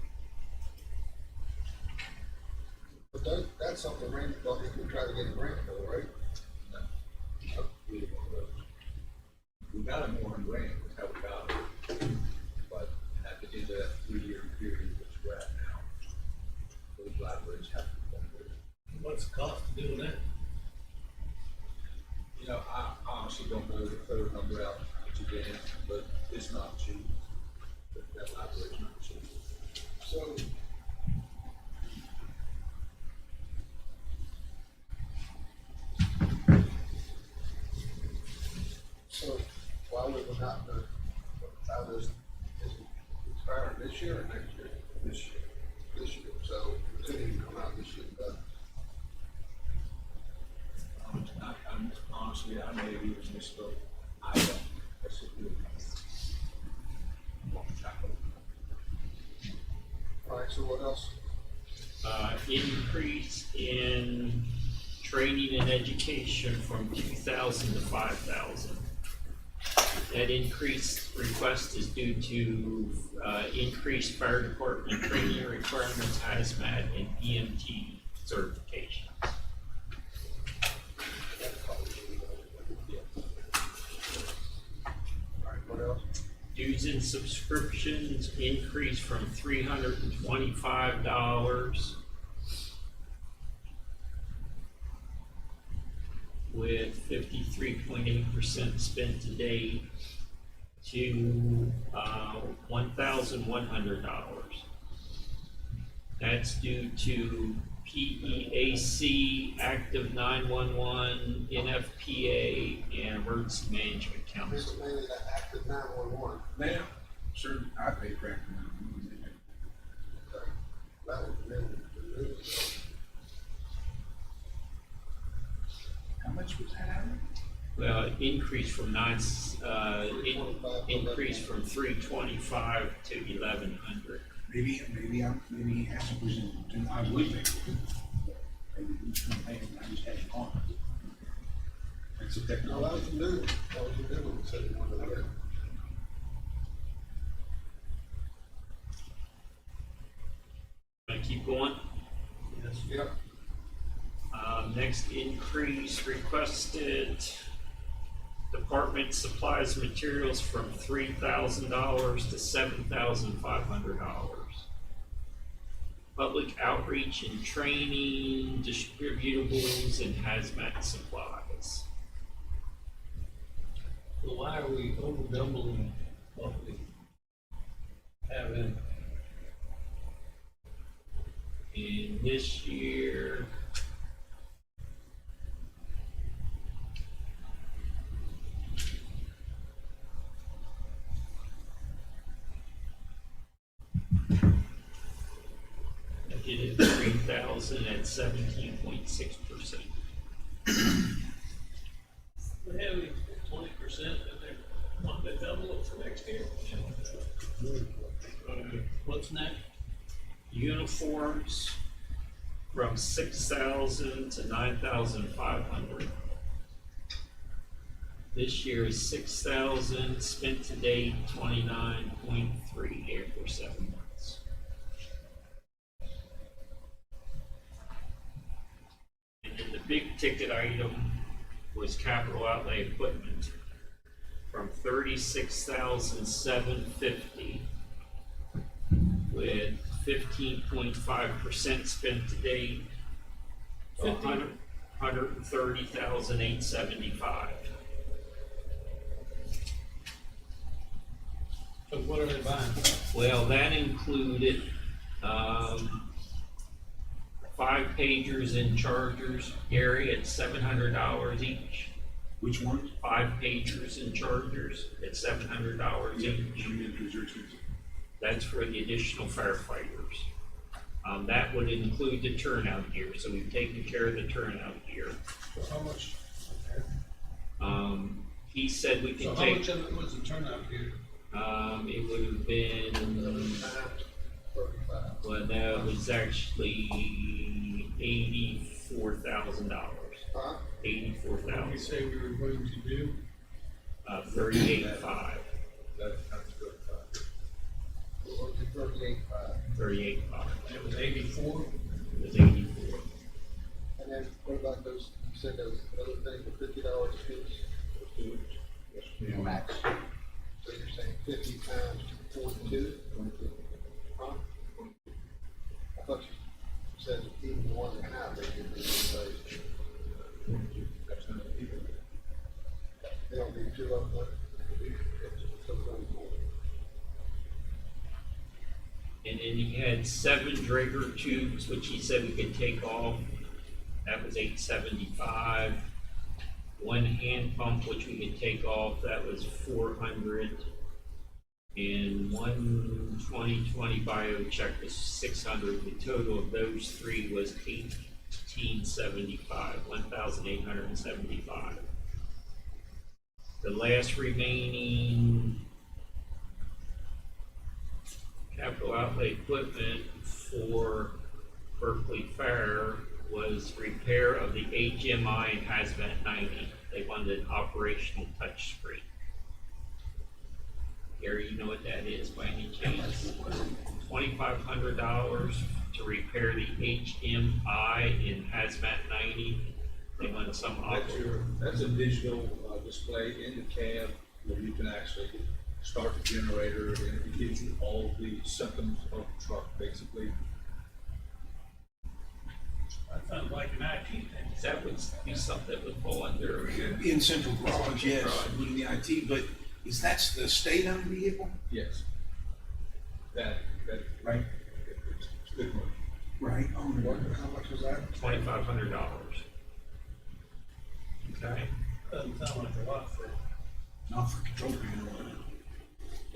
But that's something Randy thought he could try to get a grant for, right? We got them more in grant, that's how we got it. But at the end of that 3-year period, which we're at now, those libraries have to be updated. What's the cost of doing that? You know, I honestly don't know the third number out today, but it's not cheap. That library's not cheap. So. So, why would we not, how this, is it expiring this year or next year? This year. This year, so it couldn't even come out this year, but. I'm honestly, I may have even misspoke. I don't. That's a good. All right, so what else? Increase in training and education from 2,000 to 5,000. That increased request is due to increased fire department training requirements, hazmat, and EMT certifications. All right, what else? Dues and subscriptions increase from $325 with 53.8% spent to date to $1,100. That's due to PEAC, Active 911, NFPA, and Emergency Management This Council. is mainly that active 911. Now, sir, I pay crack. Okay. That was the new. How much was that? Well, it increased from increased from 325 to 1,100. Maybe he hasn't presented, I would think. Maybe he's gonna pay him, I just hadn't on. That's a No, technology. that was the new one. That was the new one, said you wanted to get. Gonna keep going. Yes. Yep. Next increase requested department supplies and materials from $3,000 to $7,500. Public outreach and training, distributables, and hazmat supplies. So why are we over doubling what we have in? And this year, budgeted 3,000 at 17.6%. We have 20% and they're wanting to double it for next year. What's next? Uniforms from 6,000 to 9,500. This year is 6,000, spent to date 29.3 after 7 months. And then the big ticket item was capital outlay equipment from 36,750 with 15.5% spent to date, 130,875. So what are they buying? Well, that included, 5 pagers and chargers, Gary, at $700 each. Which one? 5 pagers and chargers at $700 each. That's for the additional firefighters. That would include the turnout gear, so we've taken care of the turnout gear. So how much? He said we So could how take, much of it was the turnout gear? it would have been, well, no, it was actually $84,000. Huh? What did we $84,000, say we were going to do? 38.5, That's good. 38.5. It was 84? It was 84. And then what about those, you said those other things, the $50 a piece? Max. So you're saying 50 times 42? Huh? I thought you said even 1.5 they could be replaced. They don't need 2 of them. So it's only 4. And then he had 7 Drager tubes, which he said we could take off. That was $875. 1 hand pump, which we could take off, that was $400. And 1 2020 biocheck was $600. The total of those 3 was $1,875. The last remaining capital outlay equipment for Berkeley Fire was repair of the HMI and Hazmat 90. They wanted an operational touch screen. Gary, you know what that is by any chance? $2,500 to repair the HMI in Hazmat 90. They want some That's a digital display in the cab where you can actually start the generator and it gives you all the symptoms of the truck, basically. That sounds like an IT thing. That would be something that would fall under. In central garage, yes, in the IT, but is that the state-owned vehicle? Yes. That, Right. it's good money. Right. How much was that? $2,500. Okay. Doesn't sound like a lot for. Not for control panel.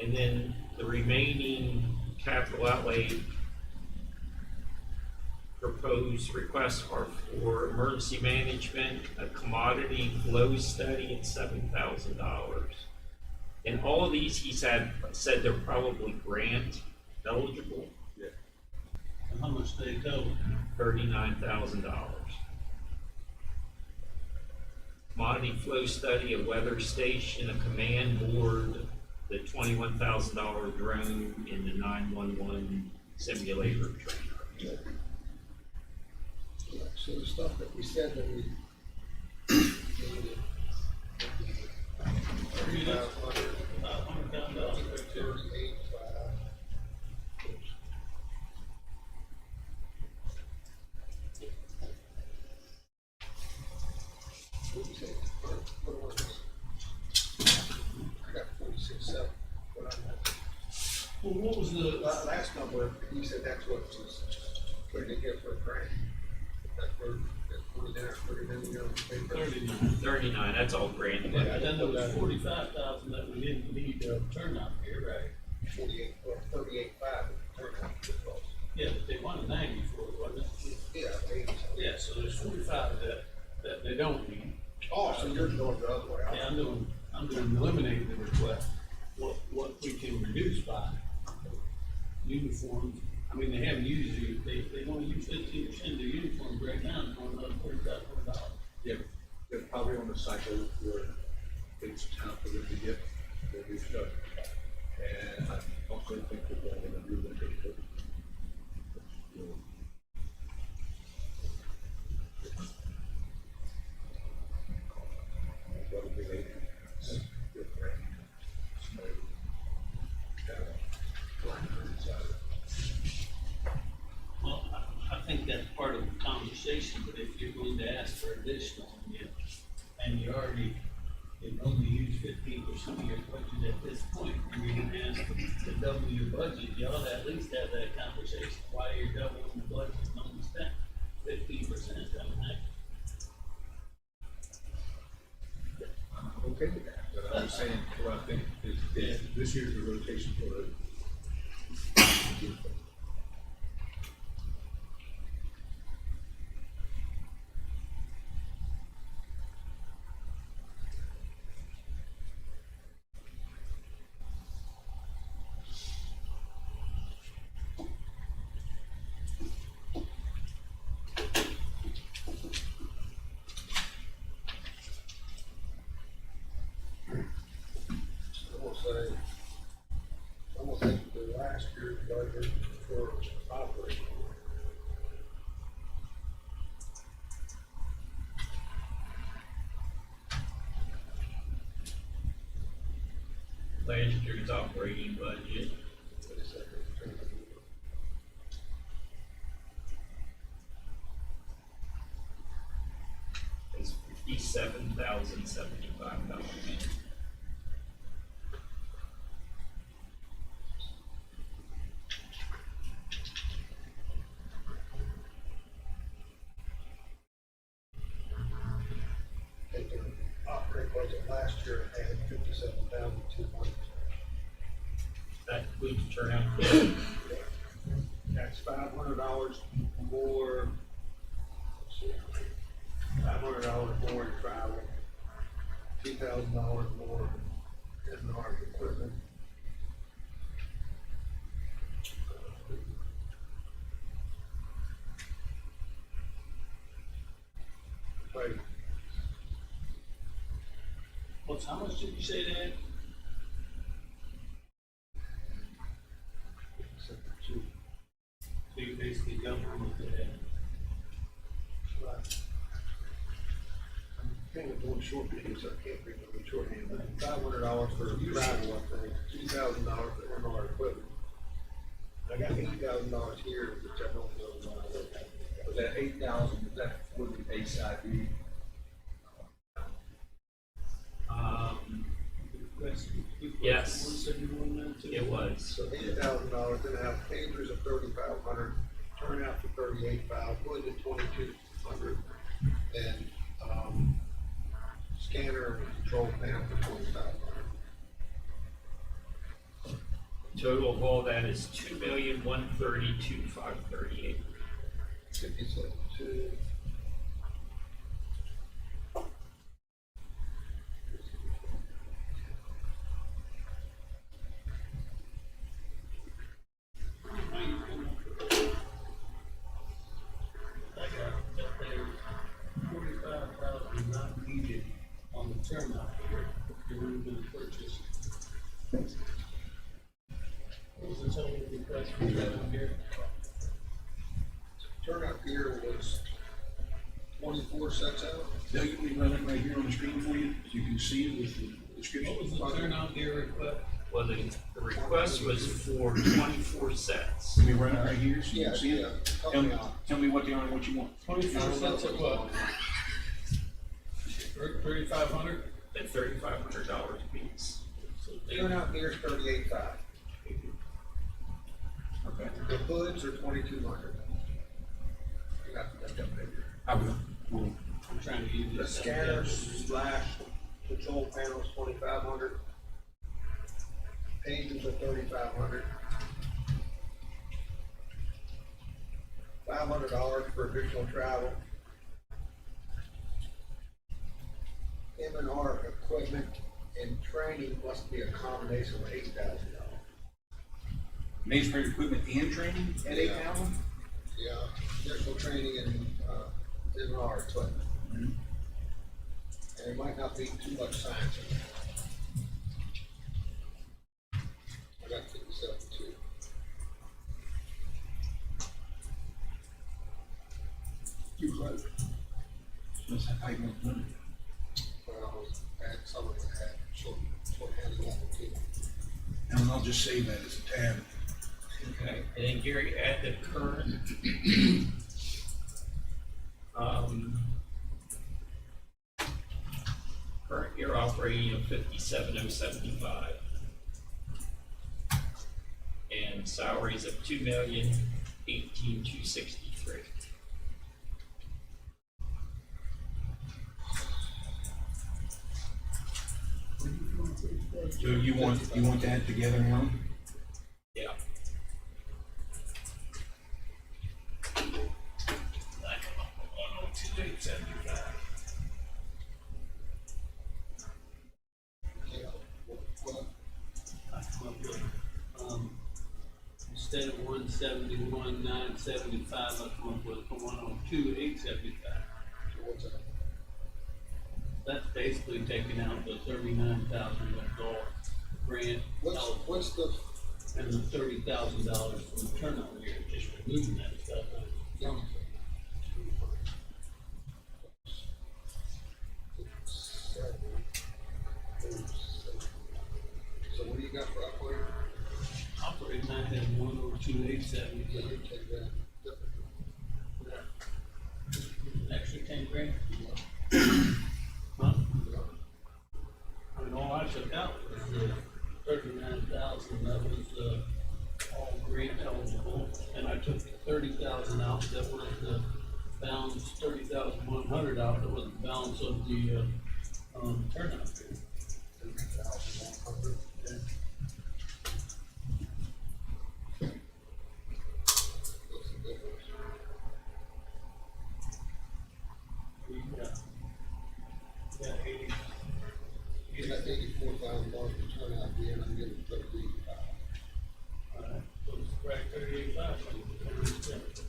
And then the remaining capital outlay proposed requests are for emergency management, a commodity flow study at $7,000. And all of these, he said they're probably grant eligible, And how much they total? $39,000. Commodity flow study, a weather station, a command board, the $21,000 drone, and the 911 simulator trainer. So the stuff that we said that we needed. $38,500. What did you say? What was this? I got 46,700. What I had. Well, what was the, Last number, you said that's what was putting together for a grant. That's where, put it in, you know, paper. 39? 39, that's all grant. And then there was 45,000 that we didn't need turnout gear, right? 48, or 38,500 turnout cost. Yeah, but they wanted 90 for it, wasn't it? Yeah, 80. Yeah, so there's 45 that they don't need. Oh, so you're going the other way. Yeah, I'm doing eliminating the request, what we can reduce by uniforms. I mean, they haven't used it, they only use 15% of their uniforms right now, and going another $45. They're probably on the cycle where it's time for them to get their new stuff. And I also think that they're gonna do them big. Well, I think that's part of the conversation, but if you're going to ask for additional, and you already, you've only used 15% of your budget at this point, and you're gonna ask to double your budget, you ought to at least have that conversation, why you're doubling the budget and only spent 15%, I mean, I'm okay with that, but I'm saying, what I think is this year's the rotation for the. I'm gonna think the last year's budget for operating. Last year's operating budget is $57,075. think the operating budget last year had 57,200. That includes turnout. That's $500 more, $500 more in travel, $2,000 more in our equipment. Right, what's, how much did you say that? So you basically doubling what they had. right. I'm kind of going short because I can't bring them shorthand, but $500 for travel, I think, $2,000 for MR equipment. I got $8,000 here, which I don't know why. Was that 8,000, was that for the ASID? Yes. It was. So $8,000, then I have pagers of 3,500, turnout for 38,500, wood at 2,200, and, scanner and control panel for 25,000. Total of all that is $2,132,538. 57,2. Not needed on the turnout here, they would have been purchased. What was the total request for turnout here? Turnout gear was 24 sets out. Now you can run it right here on the screen for you, so you can see it with the description. What was the turnout gear request? Well, the request was for 24 sets. Can we run it right here so you Yeah, can see yeah. it? Help Tell me me, out. tell me what they are and what you want. 24 cents of what? 3,500? At $3,500 a piece. So they- Turnout gear is 38,500. Okay. The hoods are 2,200. You got that figure. I will. We'll I'm trying to use The this. scanners slash control panels, 2,500. Pages are 3,500. $500 for additional travel. M&R equipment and training must be a combination of $8,000. Administrative equipment and training at Yeah. 8,000? Yeah, additional training and, in our equipment. Mhm. And it might not be too much science in it. I got 57 too. Too close. Let's have 8,100. Well, and some of it had short-handed level too. And I'll just save that as a tab. Okay, and then Gary, add the current, current year operating of 57,075. And salaries of 2,018,263. So you want that together now? Yeah. Yeah, well, I come up with, instead of 171,975, I come up with 102,875. so what's that? That's basically taking out the 39,000 that's all grant What's the, and the $30,000 from the turnout year, just removing that stuff. young? So what do you got for operating? Operating, I had 102,875. Take that different. Extra 10 grand. Huh? I mean, all I took out was the 39,000, that was, all grant eligible, and I took 30,000 out, that was the balance, 30,100 out, that was the balance of the, turnout fee. 30,100. Okay. What's the difference? Yeah, 80. You got $84,000 to turn out here, and I'm getting 35. Alright, so it's right 38,500.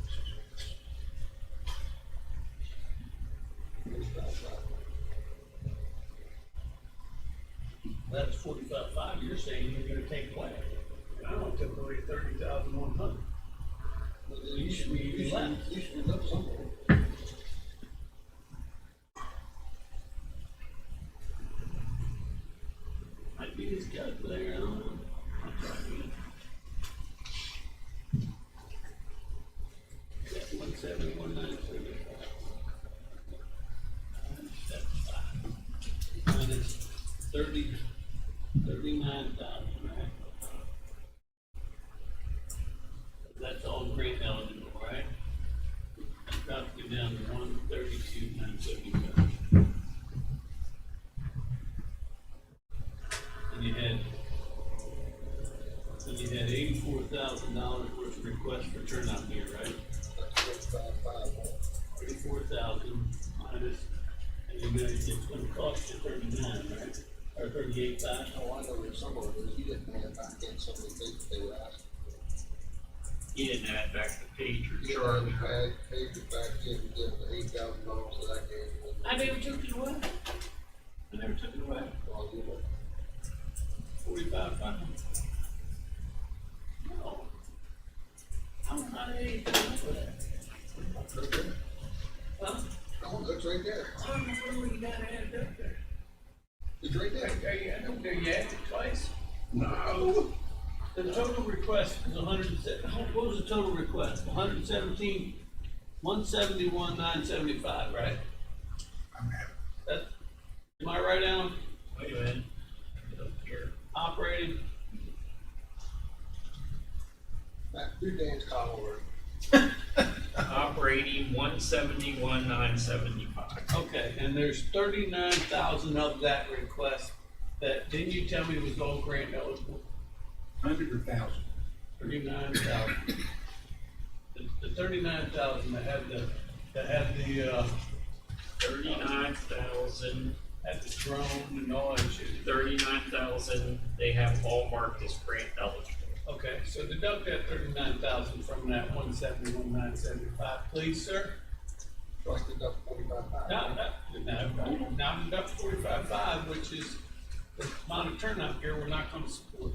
That's 45,500, you're saying you're gonna take away. I don't took away 30,100. You should be left. You should be left somewhere. Might be his calculator, I don't know. I'll try again. That's 171,975. Minus 39,000, right? That's all grant eligible, right? That drops you down to 132,975. And you had $84,000 worth of requests for turnout here, right? That's 35,500. 34,000 minus, and you're gonna, it's gonna cost you 39, right? Or 38,000. Oh, I know there's some of it, you didn't add back in some of the things they were asking. You didn't add back the page or You Charlie. had paid it back in, the $8,000 that I gave you. I never took it away. I never took it away. Well, you know, 45,500. No. I'm not anything for that. right there. Huh? No, it's right there. I don't know where you gotta add it up there. It's right there. I don't care, you added it twice. No. The total request is 107, what was the total request? 171,975, right? I'm happy. That, am I right, Alan? Wait a minute. Up here. Operating, Matt, do Dan's column over. Operating 171,975. okay, and there's 39,000 of that request that, didn't you tell me was all grant eligible? 100 or 1,000? 39,000. The 39,000 that had the, 39,000, had the drone and all that shit. 39,000, they have all marked as grant eligible. Okay, so deduct that 39,000 from that 171,975, please, sir. So I deduct 45,500. Now deduct 45,500, which is the amount of turnout gear we're not gonna support.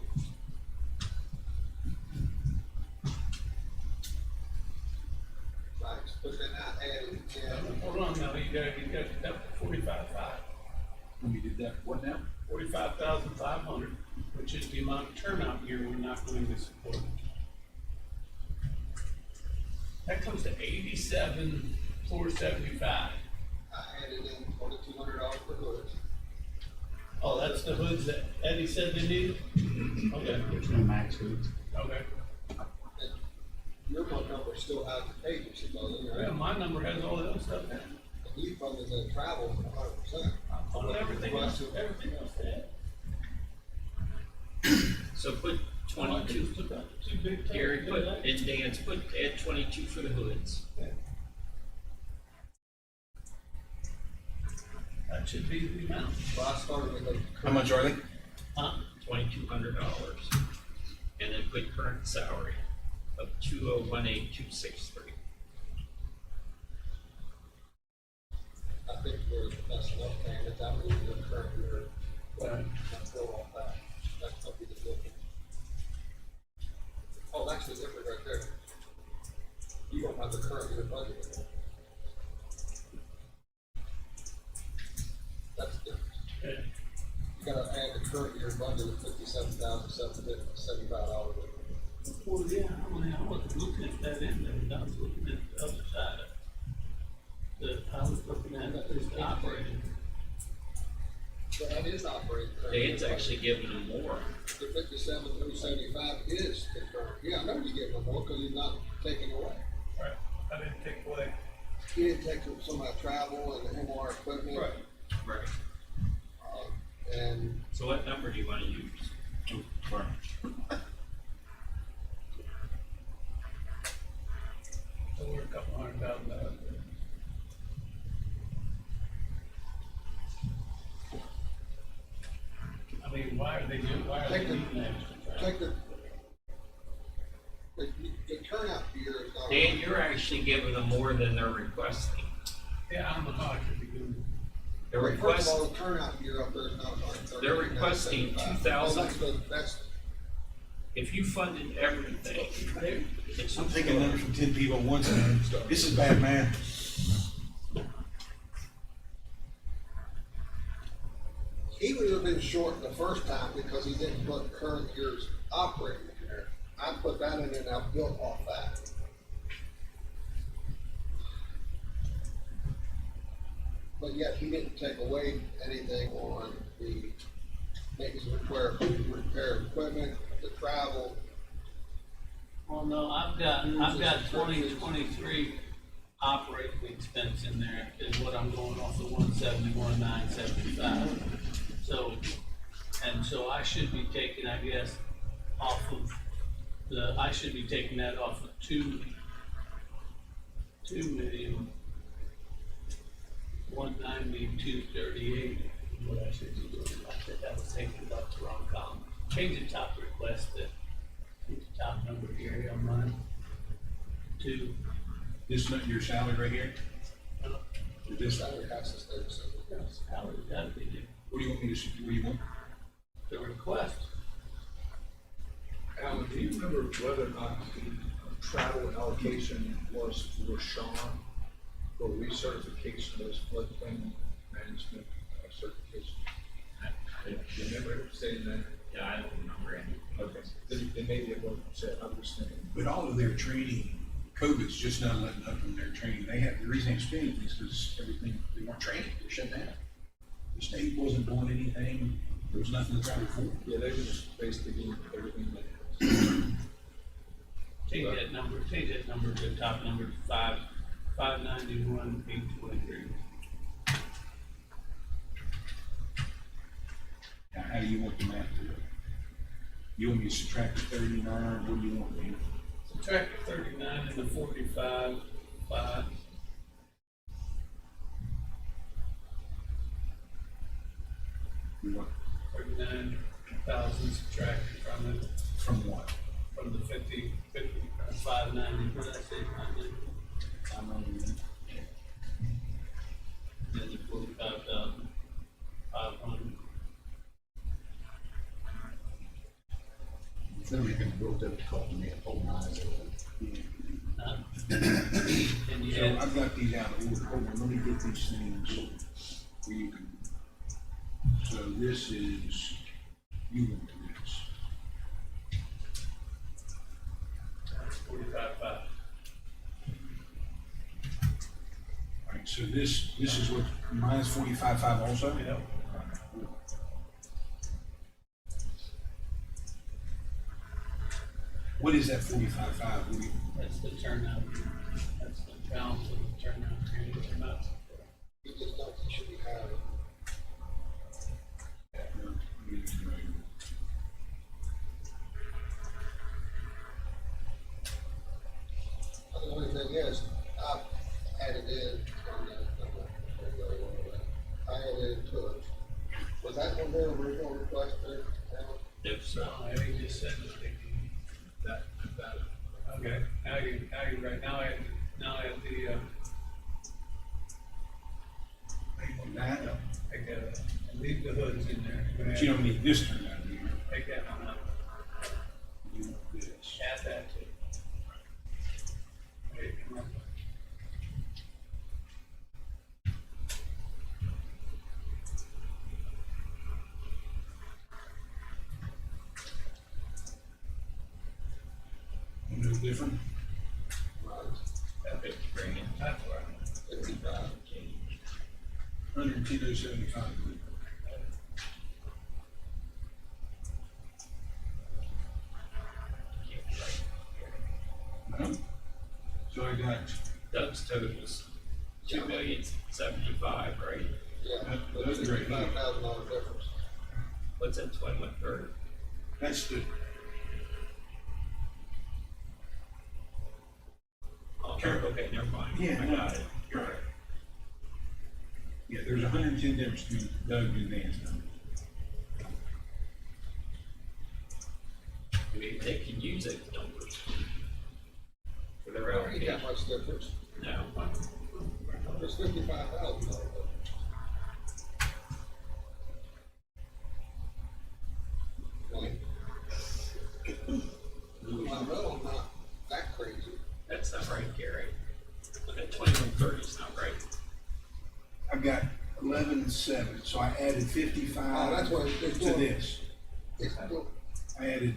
Right, but then I added in, Hold on now, you gotta deduct 45,500. When we did that, what now? 45,500, which is the amount of turnout gear we're not going to support. That comes to 87,475. I added in $2,200 for hoods. Oh, that's the hoods that Eddie said they needed? Okay, There's no max hoods. okay. And your one number still has the pages, supposedly, Yeah, right? my number has all of that stuff in it. And you funded the travel 100%. On everything else, Ed. So put twenty-two, Two big Gary, tanks, put, and Dan's add 22 for the hoods. That should be the amount. Well, I started with the. How much are they? Huh? $2,200. And then put current salary of 201,863. I think we're messing up, and it's I'm moving the current year. Right. Not go off that. That's probably the difference. Oh, that's the difference right there. You don't have the current year budget. That's the difference. Yeah. You gotta add the current year budget of $57,775. Well, yeah, I wasn't looking at that end of it, I was looking at the other side of it. I was looking at it, it's operating. So that is operating. current Dan's year actually giving them more. budget. The 57,375 is the current, yeah, I know you're getting them more, cause he's not taking away. Right. I didn't take away. He didn't take some of that travel and the MR equipment. Right. And So what number do you want to use? So we're a couple $100,000. I mean, why are they Take the- needing extra? take the turnout gear is not. Dan, you're actually giving them more than they're requesting. Yeah, I don't know how I could be doing. They're First of requesting, all, the turnout gear up there is not $130,975. They're requesting 2,000. That's, if you funded everything, it's I'm taking numbers from 10 people at once, man. This is bad math. he would have been short the first time because he didn't put current year's operating in there. I put that in and I built off that. But yet he didn't take away anything on the maintenance and repair equipment, the travel. Well, no, I've got 2023 operating expense in there is what I'm going off the 171,975. So I should be taking, I guess, I should be taking that off of 2,190,238. What I should be doing, I think I was thinking about the wrong column. Change the top request to the top number here on mine. To, This not your salary right here? Or this, Salary has to stay the same. how would that be there? what do you want me to, what do you want? The request. Alan, do you remember whether or not the travel allocation was for Sean for recertification of his floodplain management certification? Do you remember saying that? yeah, I don't remember any. Okay, then maybe it wasn't said, I was thinking. But all of their training, COVID's just not letting up in their training. They have, the reason they expanded is because everything, they weren't training, they're shut down. The state wasn't doing anything, there was nothing to travel for. Yeah, they were just basically doing everything that. Change that number to the top number to 591,823. Now, how do you want the math to work? You want me to subtract the 39, or what do you want me to? Subtract the 39 and the 45, 5. We want 39,000 subtracted from it. from what? It's never been real difficult to me at home eyes. And you So had, I've got these out of order. Hold on, let me get these things where you can. So this is, you want this. 45.5. All right, so this is what, minus 45.5 also? Yep. What is that 45.5? That's the turnout, that's the balance of the turnout, and the amounts. You just don't, you should be having. The only thing is, I added in on I added into it. Was that one their original request there? If so. I just said that they can. That, Okay, now you right, now I have the, On that, I gotta leave the hoods in there. but you don't need this turned out here. Take that one out, You want this. add that to. Okay, come on. Want to do it different? Okay, bring it. That's right. 55. 110,075. No? So I got, Doug's total is 2,075,000, right? Yeah, but That's great. $65,000 difference. What's that 21/3? that's the, Oh, Sure. okay, never mind. Yeah, I no. got it. You're right. Yeah, there's 110 difference between Doug and Dan's number. I mean, they can use those numbers for their There ain't that allocation. much difference. No, There's $55,000. My bill, not that crazy. that's not right, Gary. That 21/3 is not right. I've got 11.7, so I added 55 Oh, that's what it's to doing. this. It's still. I added,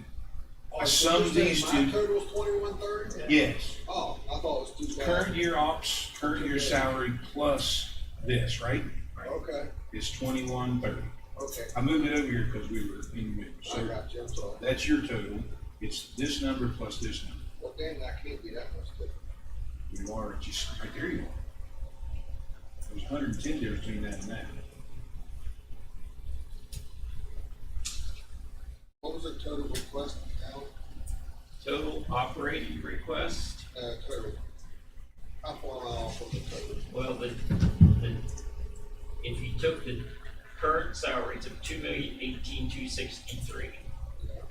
Oh, I so summed you're these saying my two. total's 2130? Yes, Oh, I thought it was 2,000. current year ops, current year salary plus this, right? Okay, Is 21.30. okay. I moved it over here because we were in the middle. I So got you, I'm sorry. that's your total. It's this number plus this number. Well, then that can't be that much different. You are, just, right there you are. There's 110 difference between that and that. What was the total request now? Total operating request, Total. How far am I off from the total? well, if you took the current salaries of 2,018,263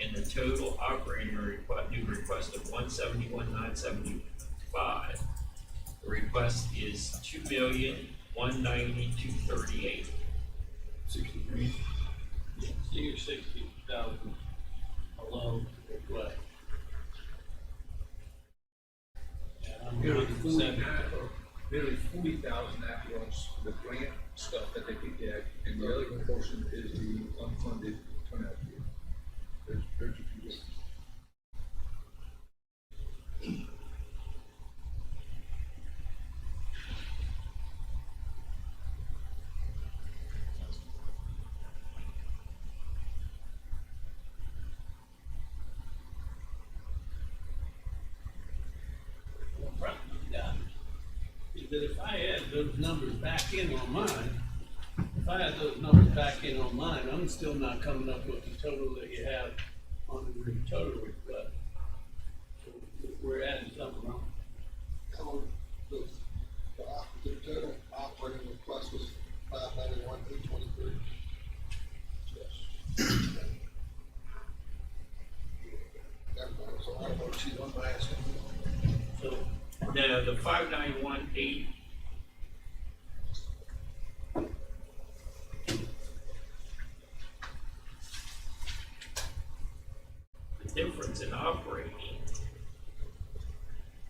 and the total operating new request of 171,975, the request is 2,190,238. 63. So you're 60,000 alone request. And I'm nearly 170. nearly 40,000 that was the grant stuff that they could get, and the other portion is the unfunded turnout fee. There's a few differences. The problem I've got is that if I add those numbers back in on mine, I'm still not coming up with the total that you have on the total request. So we're adding something wrong. The total operating request was 591,823. Never mind, so I don't know, she's one last. So, no, the 591,8. The difference in operating.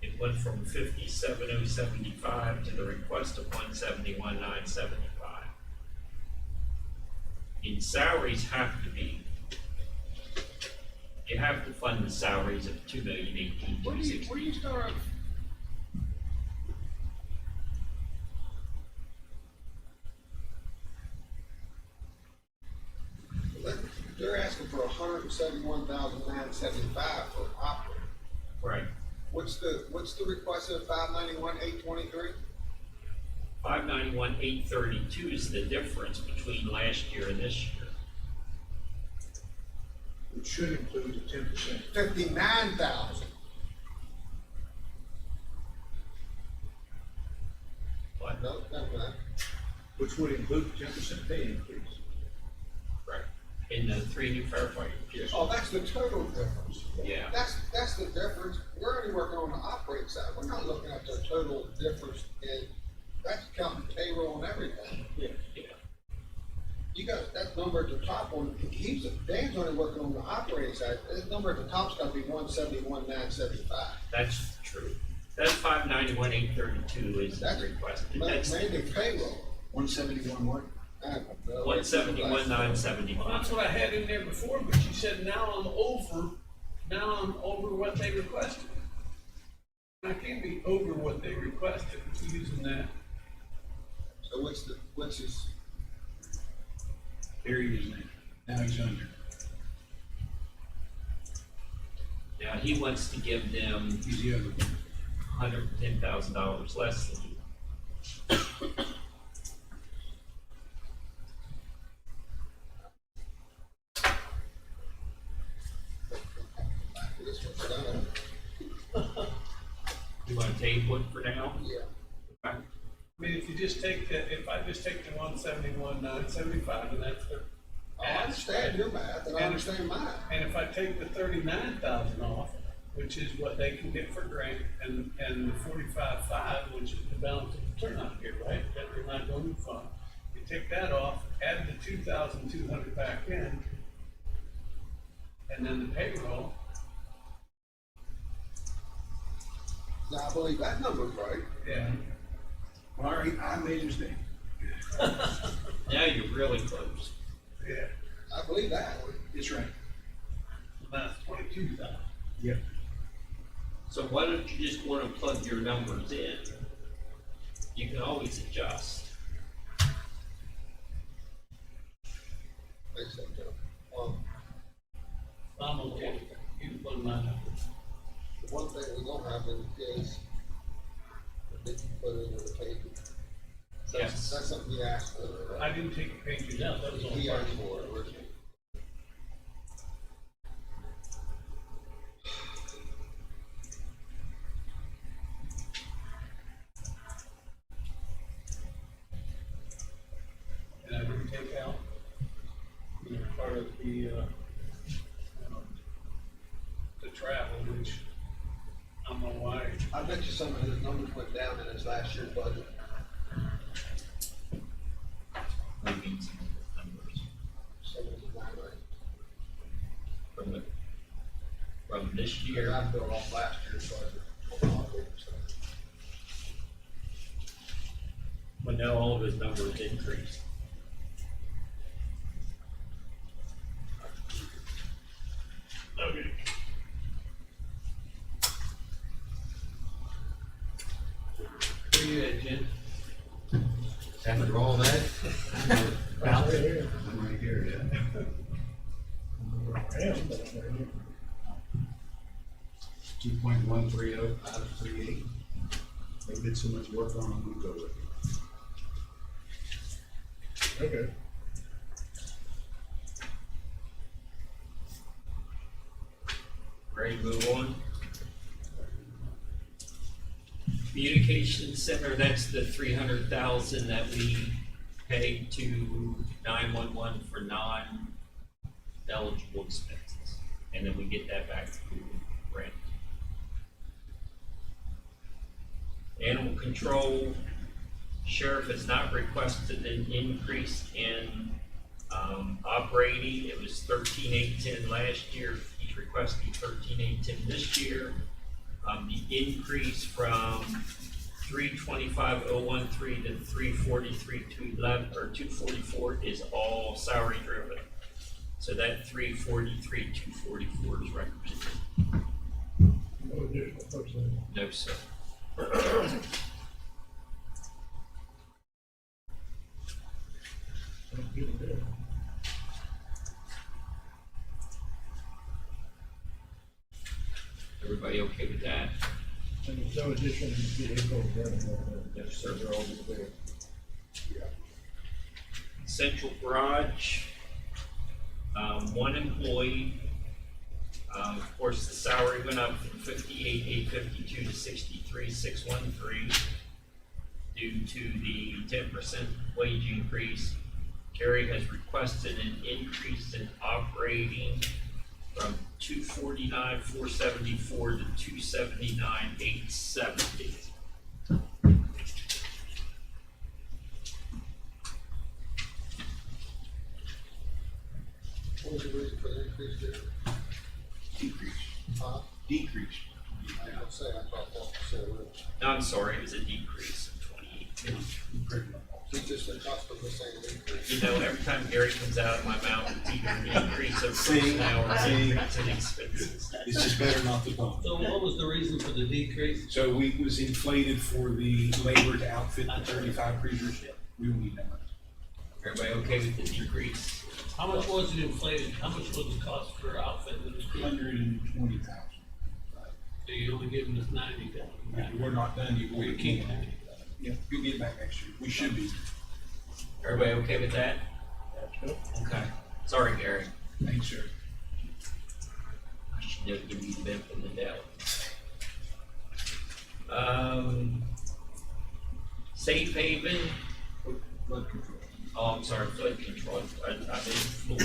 It went from 57,075 to the request of 171,975. In salaries have to be, you have to fund the salaries of 2,018,260. Where do you start? They're asking for $171,975 for operating. Right. What's the request of $591,823? 591,832 is the difference between last year and this year. Which should include the 10%. 59,000. What? No, that's not. Which would include the 10% pay increase. Right. In the 3 new firefighters. Yes. Oh, that's the total difference. Yeah. That's the difference. We're only working on the operating side. We're not looking at the total difference in, that's counting payroll and everything. Yeah. You got that number at the top on, Dan's only working on the operating side. That number at the top's gotta be 171,975. That's true. That 591,832 is That's requested. That's mainly payroll. 171 what? I don't know. 171,975. Well, that's what I had in there before, but you said now I'm over what they requested. I can't be over what they requested using that. So what's his, Harry is now he's under. Now, he wants to give them He's the other one. $110,000 less than you. this one's done? You want to table it for now? Yeah. I mean, if I just take the 171,975 and that's the. I understand your math and I understand mine. And if I take the 39,000 off, which is what they can get for grant, and the 45,500, which is the balance of the turnout here, right? That they're not going to fund. You take that off, add the 2,200 back in, and then the payroll. Now, I believe that number's right. Yeah. All right, I made a mistake. Now you're really close. Yeah. I believe that. It's right. That's 22,000. Yep. So why don't you just want to plug your numbers in? You can always adjust. Makes sense, Joe. I'm okay with that. You can put my numbers. The one thing we don't have is that you put into the table. Yes. That's something you asked for. I didn't take the pages out, that was on He part asked of for it originally. And I didn't take out, part of the travel, which I don't know why. I bet you some of his numbers went down in his last year's budget. What do you mean some of the numbers? Some of his not right. From this Yeah, year? I built off last year's budget. But now all of his numbers increased. Okay. Where you at, Jen? After all that? Right here. I'm right here, yeah. I am, but I'm right here. 2.130 out of 38. They did so much work on them, I'm gonna go with it. Okay. Ready to move on? Communication Center, that's the 300,000 that we paid to 911 for non-eligible expenses. And then we get that back through rent. Animal control, sheriff has not requested an increase in operating. It was 13,810 last year. He is requesting 13,810 this year. The increase from 325,013 to 343,211 or 244 is all salary driven. So that 343,244 is recommended. No additional personnel. No, sir. Don't get it. Everybody okay with that? And there's no additional vehicle rental. Yes, sir. They're all there. Central garage, one employee. Of course, the salary went up from 58,852 to 63,613 due to the 10% wage increase. Gary has requested an increase in operating from 249,474 to 279,870. What was the reason for the increase there? Decrease. Huh? Decrease. I thought that said it. No, I'm sorry, it was a decrease of 28. It's just the cost of the same increase. You know, every time Gary comes out of my mouth, it's either an increase of See, personnel or an see. increase in expenses. It's just better not to talk. So what was the reason for the decrease? So we was inflated for the labor to outfit the 35 cruisers. We don't need that much. Everybody okay with the decrease? How much was it inflated? How much was the cost for outfitting the crew? 120,000. So you only giving us 90,000? We're not done. You We can't. Yeah, you'll get it back next year. We should be. Everybody okay with that? That's good. Okay. Sorry, Gary. Thanks, sir. I should never give you the benefit of the doubt. Safe haven. Blood control. Oh, I'm sorry, flood control. I meant floor.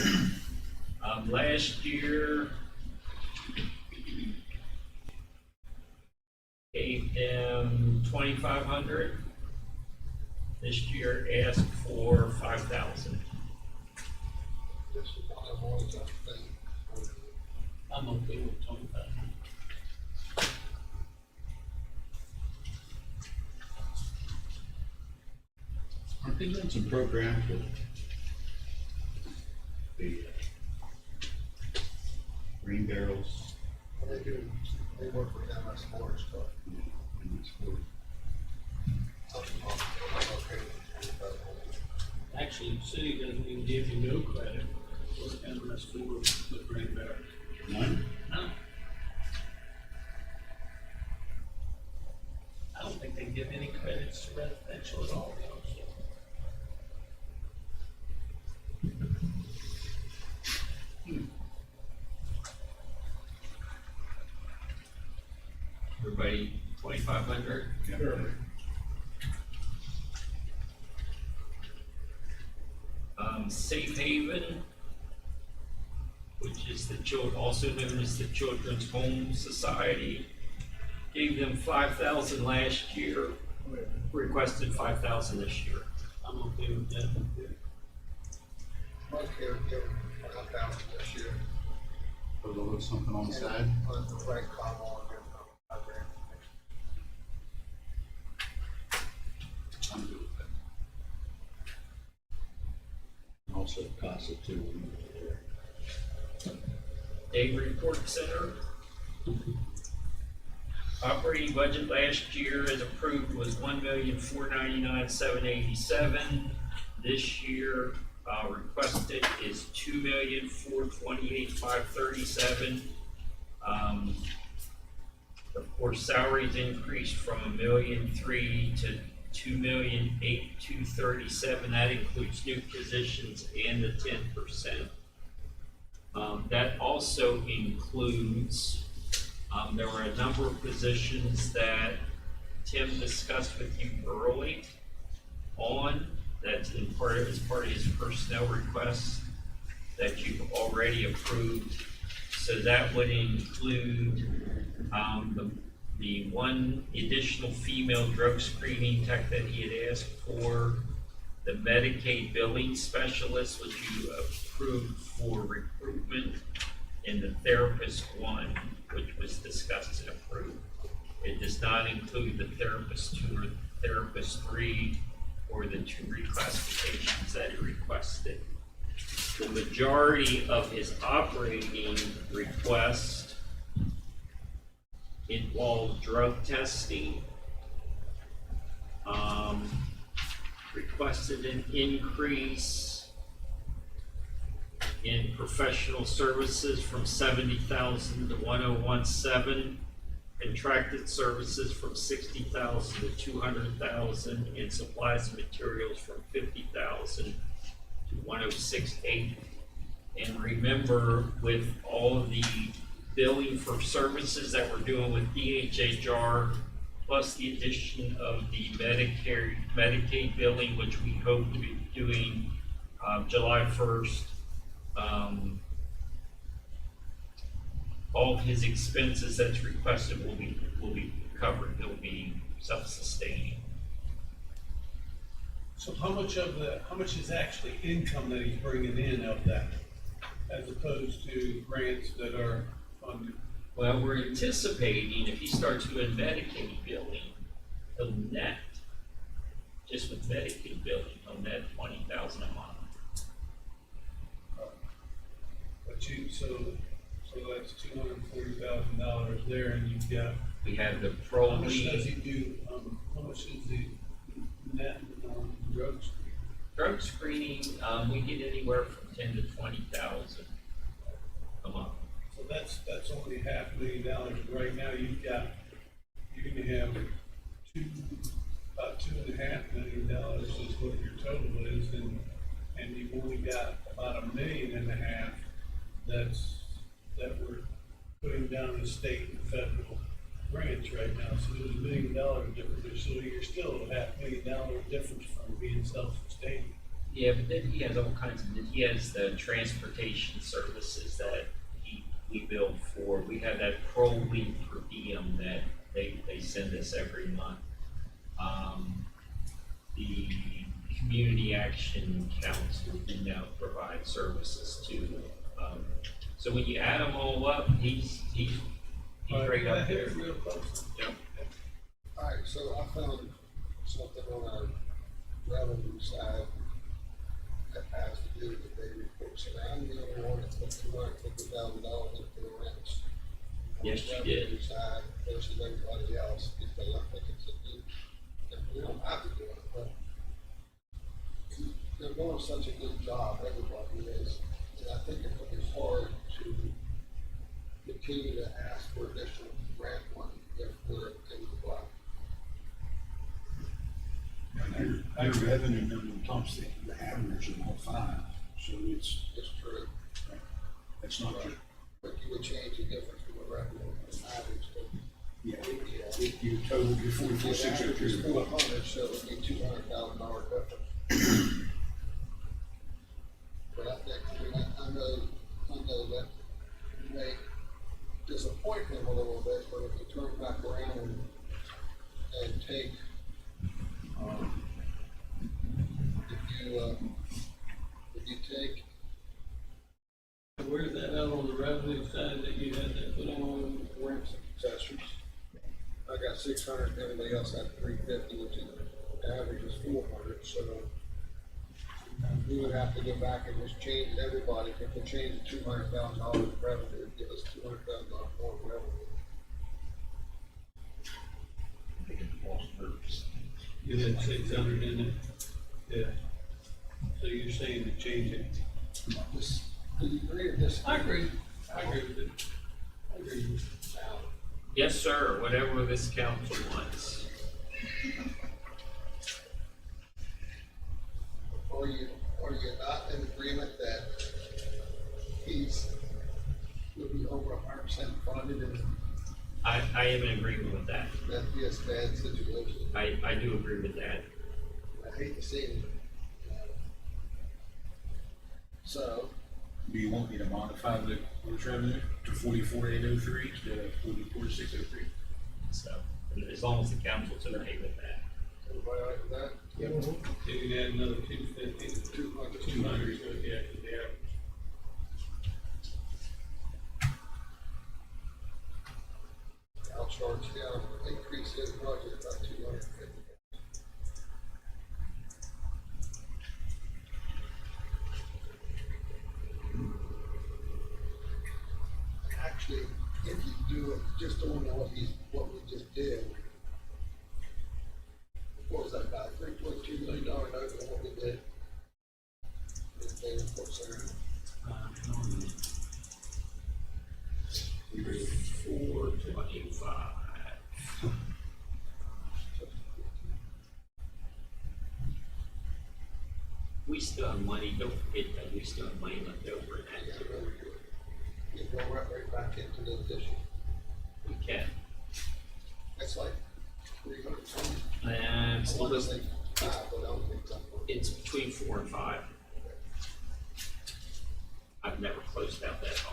Last year, gave them 2,500. This year asked for 5,000. This is one of the ones I think. I'm okay with 25. Aren't they doing some programs with the green barrels? They do, they work with them as far as stuff. And it's for Actually, the city doesn't even give you no credit for MS4 with Green Bear. none? No. I don't think they give any credits to residential at all. Everybody, 2,500. Sure. Safe Haven, which is the also known as the Children's Home Society, gave them 5,000 last year, requested 5,000 this year. I'm okay with that. Most here give 5,000 this year. Put a little something on the side? On the right column, I'll give them 5,000. I'm good with that. Also CASA too. Day Report Center. Operating budget last year as approved was $1,499,787. This year, requested is $2,428,537. Of course, salaries increased from $1,003,000 to $2,008,237. That includes new positions and the 10%. That also includes, there were a number of positions that Tim discussed with you early on, that's as part of his personnel requests that you've already approved. So that would include the one additional female drug screening tech that he had asked for, the Medicaid billing specialist, which you approved for recruitment, and the therapist one, which was discussed and approved. It does not include the therapist two or therapist three, or the two reclassifications that he requested. The majority of his operating request involved drug testing. Requested an increase in professional services from 70,000 to 1,017, contracted services from 60,000 to 200,000, and supplies and materials from 50,000 to 1,068. And remember, with all of the billing for services that we're doing with DHHR, plus the addition of the Medicaid billing, which we hope to be doing July 1st, all of his expenses that's requested will be covered. They'll be self-sustaining. So how much is actually income that he's bringing in of that, as opposed to grants that are funded? Well, we're anticipating if he starts doing Medicaid billing, he'll net, just with Medicaid billing, he'll net 20,000 a month. But so that's $240,000 there, and you've got, We have the how much does he proline, do, how much is the net drugs? drug screening, we get anywhere from 10 to 20,000 a month. So that's only $500,000. Right now, you're gonna have about $2.5 million is what your total is, and you've only got about $1.5 million that we're putting down the state and federal grants right now. So there's $1 million difference. So you're still $500,000 difference from being self-sustaining. Yeah, but then he has all kinds of, he has the transportation services that we bill for. We have that proline per diem that they send us every month. The Community Action Council do now provide services to. So when you add them all up, he's right up there. Real close. Yep. All right, so I found something on our revenue side that has to do with the day reports, and I'm the only one that put $250,000 into the rents. Yes, you On the did. revenue side versus everybody else, because I think it's a good, and we don't have to do it, but they're doing such a good job, everybody is, and I think it would be hard to continue to ask for additional grant money if we're in the black. Your revenue number trumps the average of all five, so it's true. that's not true. But you would change the difference from the revenue and average to. Yeah, if you total your 44,603. 400, so it would be $200,000 difference. But I think, I know that may disappoint him a little bit, but if you turn back around and take, if you take, Where's that out on the revenue side that you had to put on rents? accessories, I got 600, everybody else had 350, which is, average is 400, so we would have to go back and just change everybody, if we change the $200,000 in revenue, it'd give us $200,000 more revenue. You had 600 in it? Yeah. So you're saying to change it? Do you agree with this? I agree with it. I agree with it. Yes, sir, whatever this council wants. Are you not in agreement that he's, would be over 100% funded and I am in agreement with that. that'd be a bad situation? I do agree with that. I hate to see it. So, Do you want me to modify the gross revenue to 44,803 instead of 44,603? So, as long as the council's okay with that. everybody all right with that? So you can add another 250, 200, so yeah, yeah. charge down, increase his budget about 250. Actually, if you do it just on what we just did, what was that, about $3.2 million note on what we did? Four twenty-five. We still have money, don't forget that, we still have money left over in that too. You go right back into the addition. We can. That's like 300 something. And I want to say 5, but I don't think that's what. it's between 4 and 5. I've never closed out that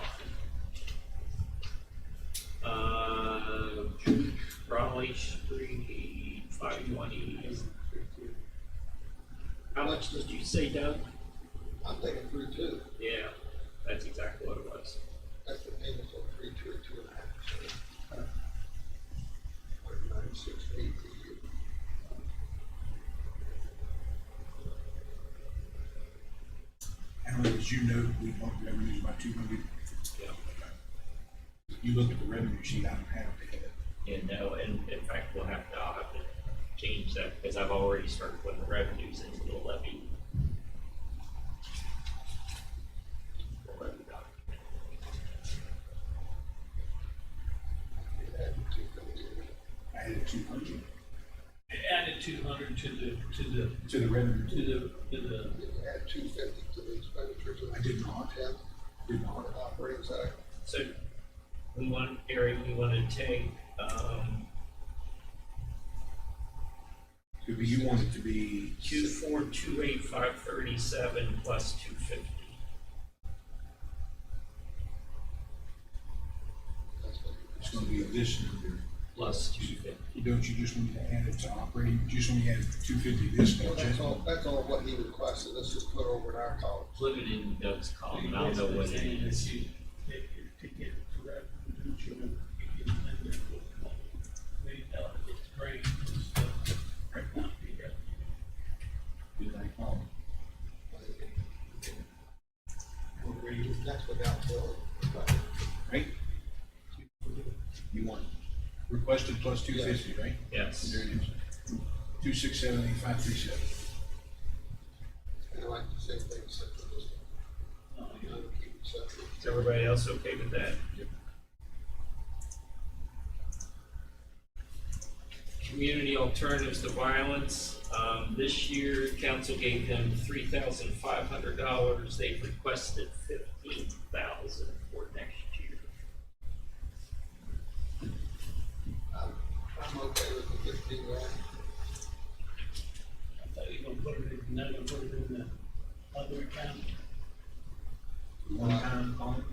often. Raleigh Street, 520. How much did you say, Doug? I'm thinking 3.2. Yeah, that's exactly what it was. That's the payments on 3.2 and 2.5%. 196.8 a year. Alan, as you know, we bumped revenues by 200. Yeah. You look at the revenue sheet, I don't have to hit it. Yeah, no, and in fact, I'll have to change that because I've already started putting the revenues into the levy. I added 200 Added 200 to the revenue. to the, You add 250 to the expenditures. I did not. 10 Did on not. the operating side. So we want, Eric, we want to take, Could be, you want it to be 2428537 plus 250. That's what it's going to be this number. Plus 250. Don't you just want me to add it to operating? You just want me to add 250 this Well, budget? that's all what he requested. Let's just put over in our column. Put it in Doug's column, and I'll know what it is. To get correct, you know, you get in there, it's great, it's stuff, right now, yeah. Do that column. That's without billing. Right? You want requested plus 250, right? Yes. There it is. 2678537. Kind of like the same thing, except for this one. You know, keep it separate. Is everybody else okay with that? Yep. Community alternatives to violence. This year, council gave them $3,500. They've requested $15,000 for next year. I'm okay with the 15 grand. I thought you were gonna put it in, not gonna put it in the other account. One time column.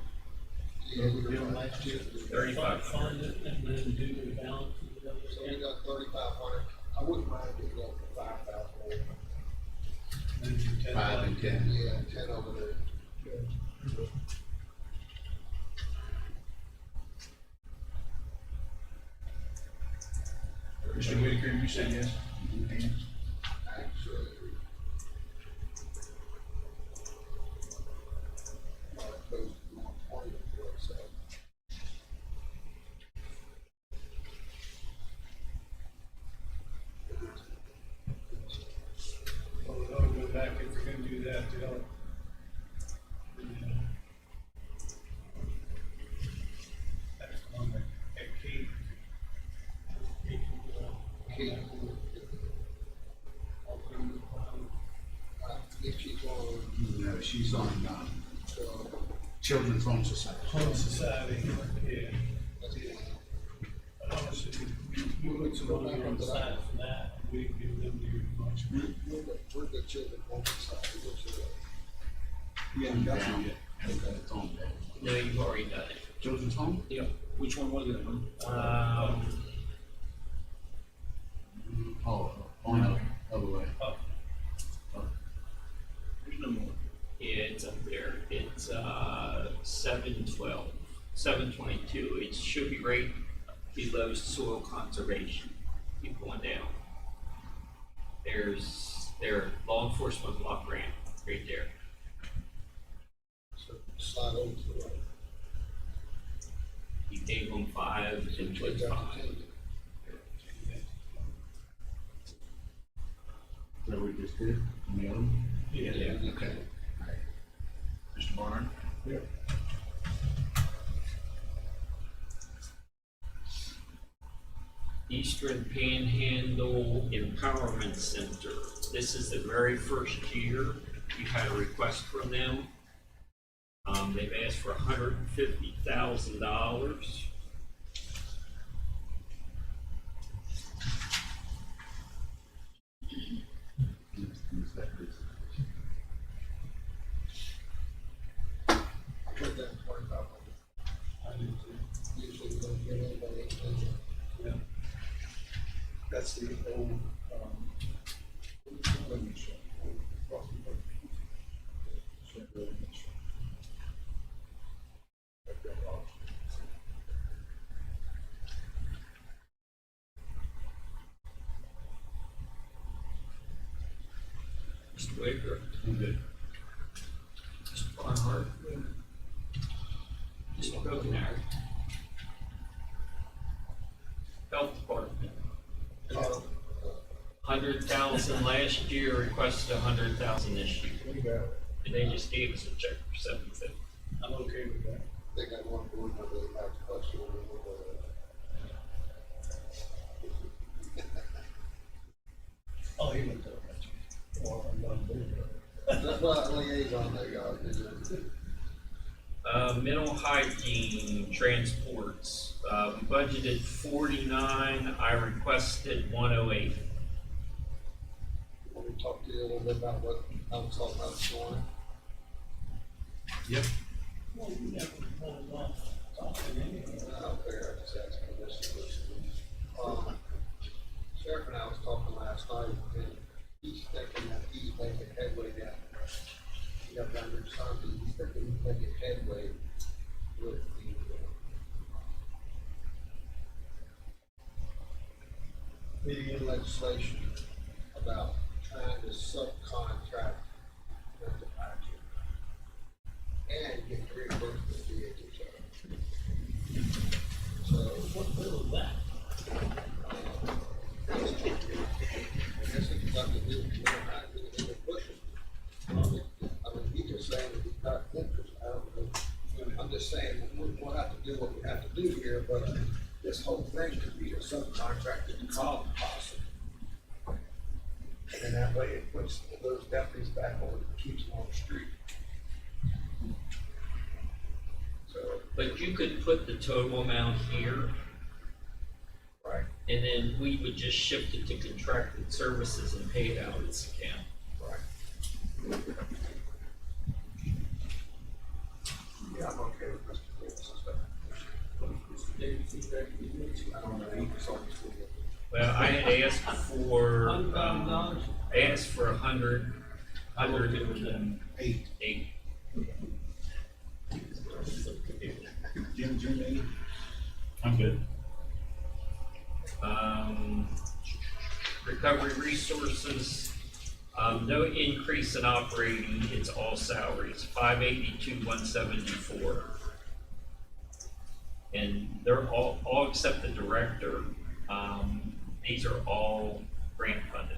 Yeah, we did it last year. 35. Fund it and then do the balance of the other So we account. got 3,500. I wouldn't mind getting up to 5,000. Then do 10. 5 and 10. Yeah, 10 over there. Mr. Whitaker, you said yes? And Actually. Close to 120 before, so. Well, we ought to go back if we're gonna do that, to help. That's on the, at Kate. Kate. If she's on, No, she's on, uh, Children's Home Society. Home Society, yeah. that's it. But honestly, you put some money on the side for that, we give them your much. We're the children home society, which is, we haven't got you yet. Okay, it's on there. No, you've already done it. Children's Home? Yep. Which one was it? Oh, on the other way. There's no more. Yeah, it's up there. It's 712, 722. It should be right below soil conservation. Keep going down. There's their law enforcement block grant right there. So slide over to the right. You gave them 5 and put 5. So we just did, mail them? Yeah. Okay. Mr. Barn? Yeah. Eastern Panhandle Empowerment Center. This is the very first year you had a request from them. They've asked for $150,000. Put that 25 on it. I do too. Usually we don't get anybody anything. Yeah. That's the old, limit shop, old crossing road. Shouldn't really miss it. I've got lost. Mr. Waker, I'm good. Mr. Barnhart, Mr. Brokenhire. Health Department. 100,000 last year, requested 100,000 this year. We got it. And they just gave us a check for 750. I'm okay with that. They got one board member that has a question on Oh, he went to that. Well, I'm not doing it. That's why liaison they got, isn't it? Mental hygiene transports, we budgeted 49, I requested 108. Want me to talk to you a little bit about what I was talking about this morning? Yep. Well, you never hold off talking anyway. I don't figure I just asked for this. Sheriff and I was talking last night, and he's thinking that he's making headway down there. You got to understand, he's thinking he's making headway with the legislation about trying to subcontract mental hygiene and get reimbursement for DHS. So, What bill is that? I guess it's got to do with mental hygiene and the pushing. I mean, he just saying that he's got interest, I don't know. I'm just saying, we'll have to do what we have to do here, but this whole thing could be a subcontracted cost possible. And that way it puts those deputies back on, keeps them on the street. So, But you could put the total amount here, right, and then we would just shift it to contracted services and pay it out of this account. right. Yeah, I'm okay with Mr. Davis's recommendation. I don't know, he was on the school. Well, I had asked for, $100,000? I asked for 100, I'm okay with that. 8. Jim, any? I'm good. Recovery resources, no increase in operating, it's all salaries, 582,174. And they're all except the director, these are all grant funded.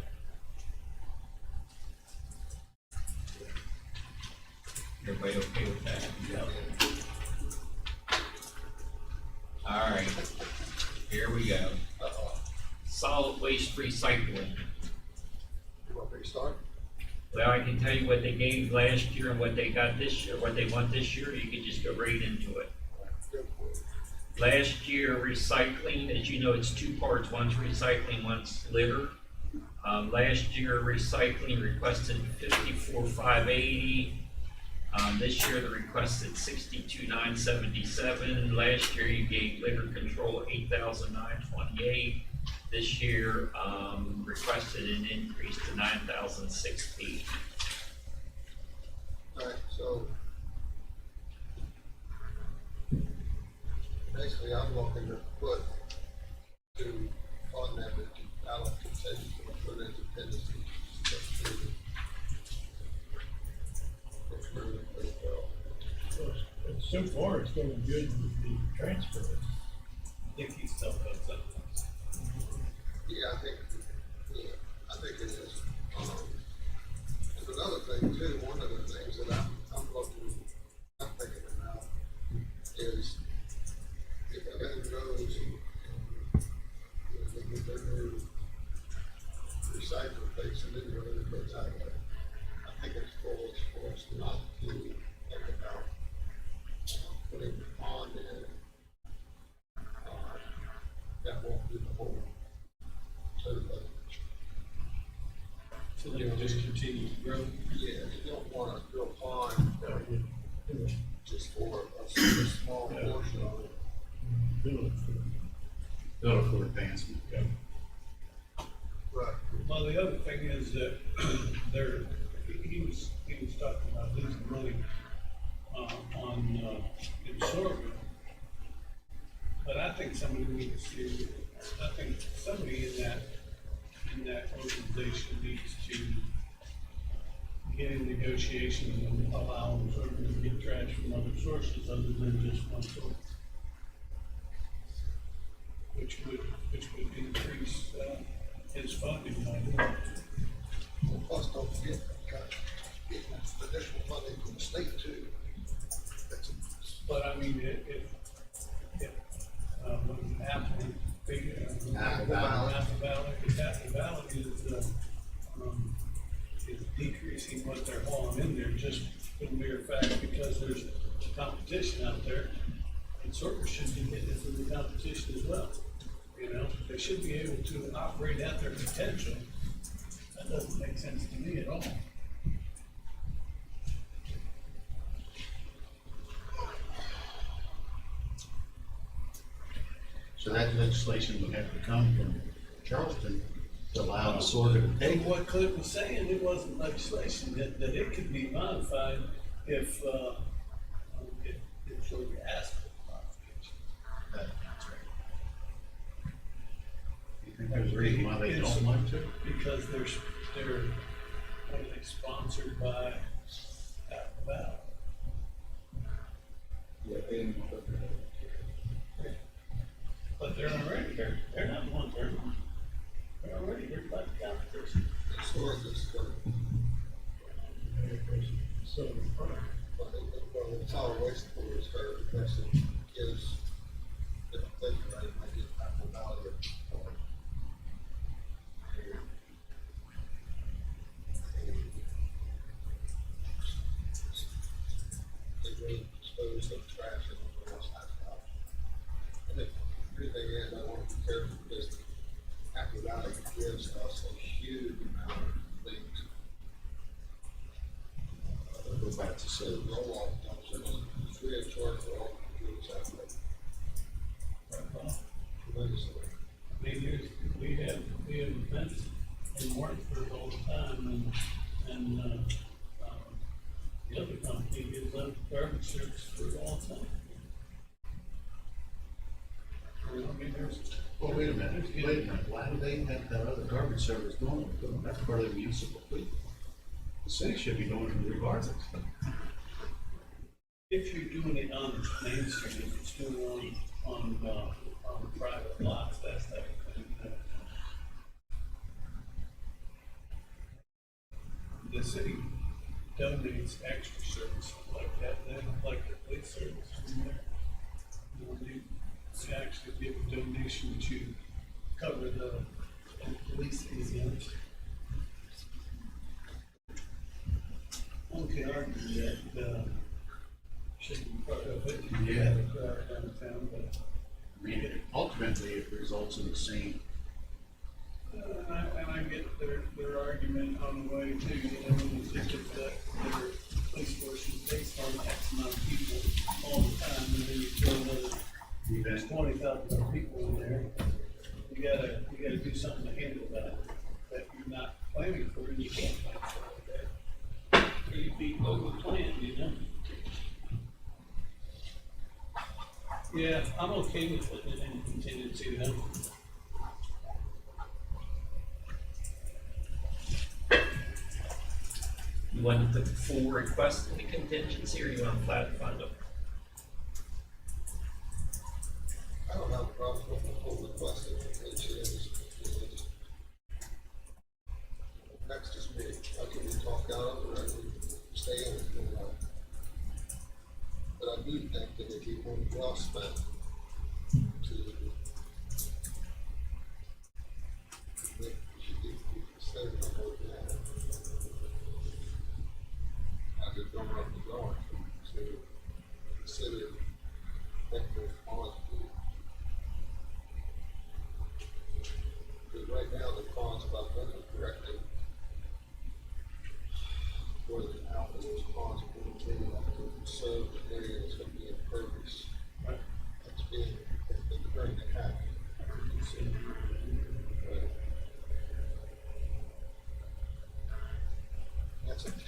Everybody okay with that? All right, here we go. Solid waste recycling. You want me to start? Well, I can tell you what they gave last year and what they got this year, what they want this year, you can just go right into it. Go for it. Last year, recycling, as you know, it's 2 parts, one's recycling, one's litter. Last year, recycling requested 54,580. This year, the requested 62,977. Last year, you gave litter control 8,928. This year, requested an increase to 9,680. All right, so basically I'm looking to put so far, it's going good with the transfer. I think he's still got something. Yeah, I think it is. And another thing too, one of the things that I'm thinking about is if everything goes, they get their new recycling place and then everything goes that way. I think it's foolish for us not to think about putting the pond in. That won't do the whole. So they will just continue to grow. Yeah, you don't want to do a pond just for a small portion of it. Build for advancement. Right. Well, the other thing is that he was talking about losing money, on absorbent. But I think somebody needs to, somebody in that organization needs to get in negotiations and allow absorbent to get trash from other sources other than just one source. Which would increase, his funding by doing it. Well, plus, don't forget, getting additional funding from the state too. That's But I mean, if when Apple, Apple Valley. Apple Valley is decreasing what they're hauling in there just for the mere fact because there's competition out there. And sorters should be getting into the competition as well. You know, they should be able to operate at their potential. That doesn't make sense to me at all. So that legislation would have to come from Charleston to allow the sorter to take. And what Clint was saying, it wasn't legislation, that it could be modified if sort of asked for modification. That's right. You think there's a reason why they don't want to? Because they're what are they, sponsored by Apple Valley. Yeah, they didn't want to. But they're not the ones, they're already, they're like the competition. sort of this, So, well, the solid waste board is very aggressive, is, if I'm thinking right, it might get Apple Valley or. They really dispose of trash and everything else like that. And if everything is, I want to be careful because Apple Valley gives us a huge amount of things. Go back to So say, roll off dumps, it's free of charge for all the goods out there. Tremendously. I mean, we have events in Warrensburg all the time, and the other company gives up garbage service for all the time. You know, I mean, well, wait a minute, why do they have that other garbage service going? That's part of the municipal fleet. The city should be doing it regardless. if you're doing it on Main Street, if it's doing it on private lots, that's that thing. The city donates extra services like that, they don't like the police service from there. You know, they actually give a donation to cover the police exams. One can argue that, should be part of it, you Yeah. have a crowd downtown, but I mean, ultimately, it results in the same. and I get their argument on the way too, you know, is if their police force is based on X amount of people all the time, and then you throw another 20,000 people in there, you gotta do something to handle that you're not planning for, and you can't plan for that. Or you beat over the plan, you know? Yeah, I'm okay with putting it in contingency though. You want the full request in the contingency, or you want flat fund them?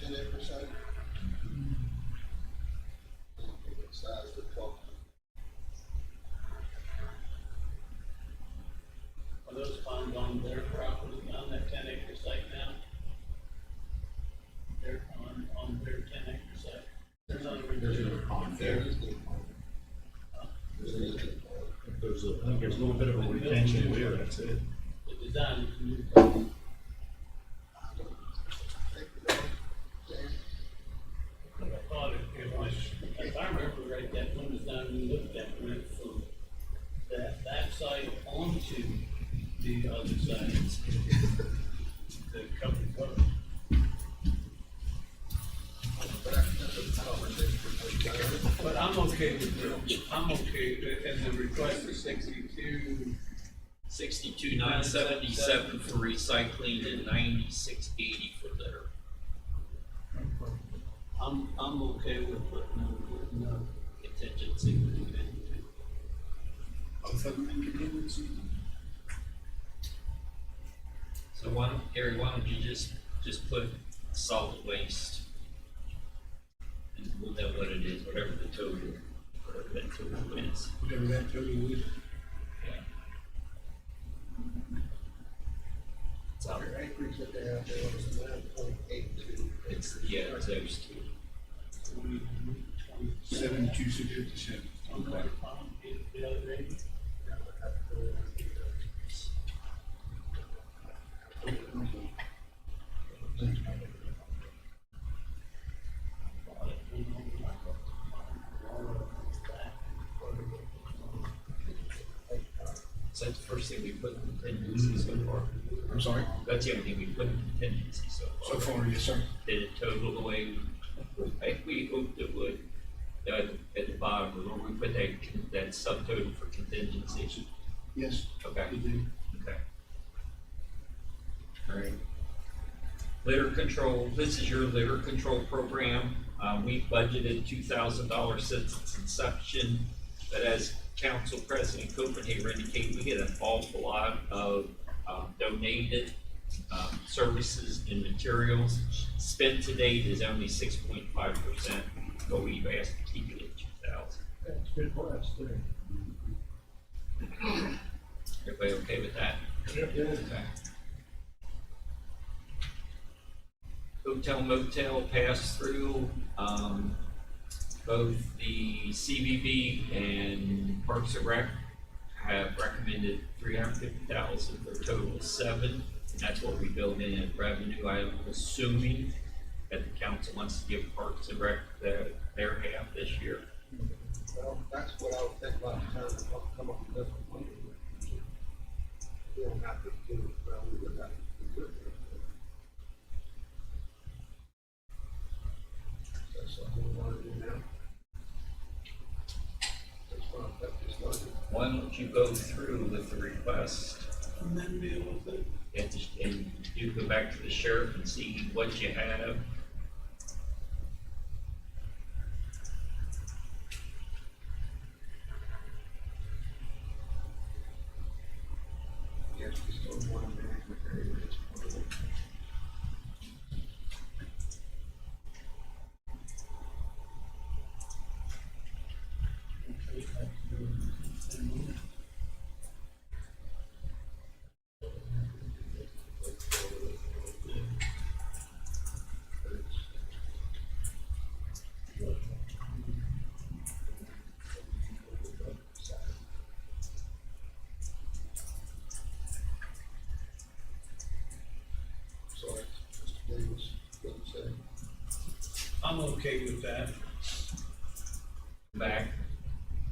10-acre site? What size we're talking? Are those ponds on their property, on that 10-acre site now? They're on their 10-acre site? There's There's no pond There there. is no pond. There is no pond. I think there's a little bit of a retention there, that's it. The design is new. I thought it was, if I remember right, that one design we looked at went from that site onto the other side. The covered road. But I'm okay with, and the request is 62,977 for recycling and 9680 for litter. I'm okay with putting no contingency. Both of them in contingency. So why don't, Gary, why don't you just put solid waste? And we'll know what it is, whatever that total is. Whatever that total is. Yeah. It's out. Your acreage that they have there was 9.82. It's those two. 72,657. The other day, So that's the first thing we put in contingency so far. I'm sorry? That's the only thing we put in contingency so far. So far, yes, sir. Did it total the way we hoped it would? At the bottom, where we put that subtotal for contingency. Yes. Okay. We do. Okay. All right. Litter control, this is your litter control program. We've budgeted $2,000 since its inception, but as Council President Copenhagen indicated, we get an awful lot of donated services and materials. Spent to date is only 6.5%, but we've asked to keep it at 2,000. That's good price there. Everybody okay with that? Okay. Hotel motel pass through, both the CBB and Parks and Rec have recommended 350,000 for a total of 7. And that's what we build in revenue. I'm assuming that the council wants to give Parks and Rec their half this year. Well, that's what I would think about the time to come up with this one. We don't have to do it, well, we would have to do it. That's something we want to do now. That's fine. Why don't you go through with the request and then deal with it. and you go back to the sheriff and see what you have? Yes, we still want to management area. Sorry, Mr. Davis, what you say? I'm okay with that. Back.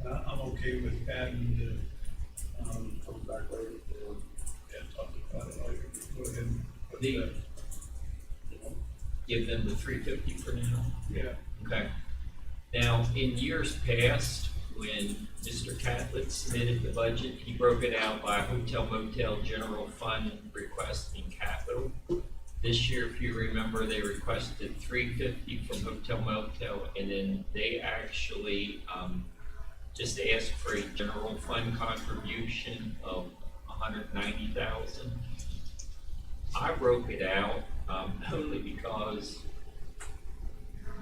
I'm okay with adding the, Come back later. yeah, talk about it later. Go ahead and put The- that. Give them the 350 for now. Yeah. Okay. Now, in years past, when Mr. Catlett submitted the budget, he broke it out by hotel, motel, general fund, request, and capital. This year, if you remember, they requested 350 from hotel, motel, and then they actually, just asked for a general fund contribution of 190,000. I broke it out, only because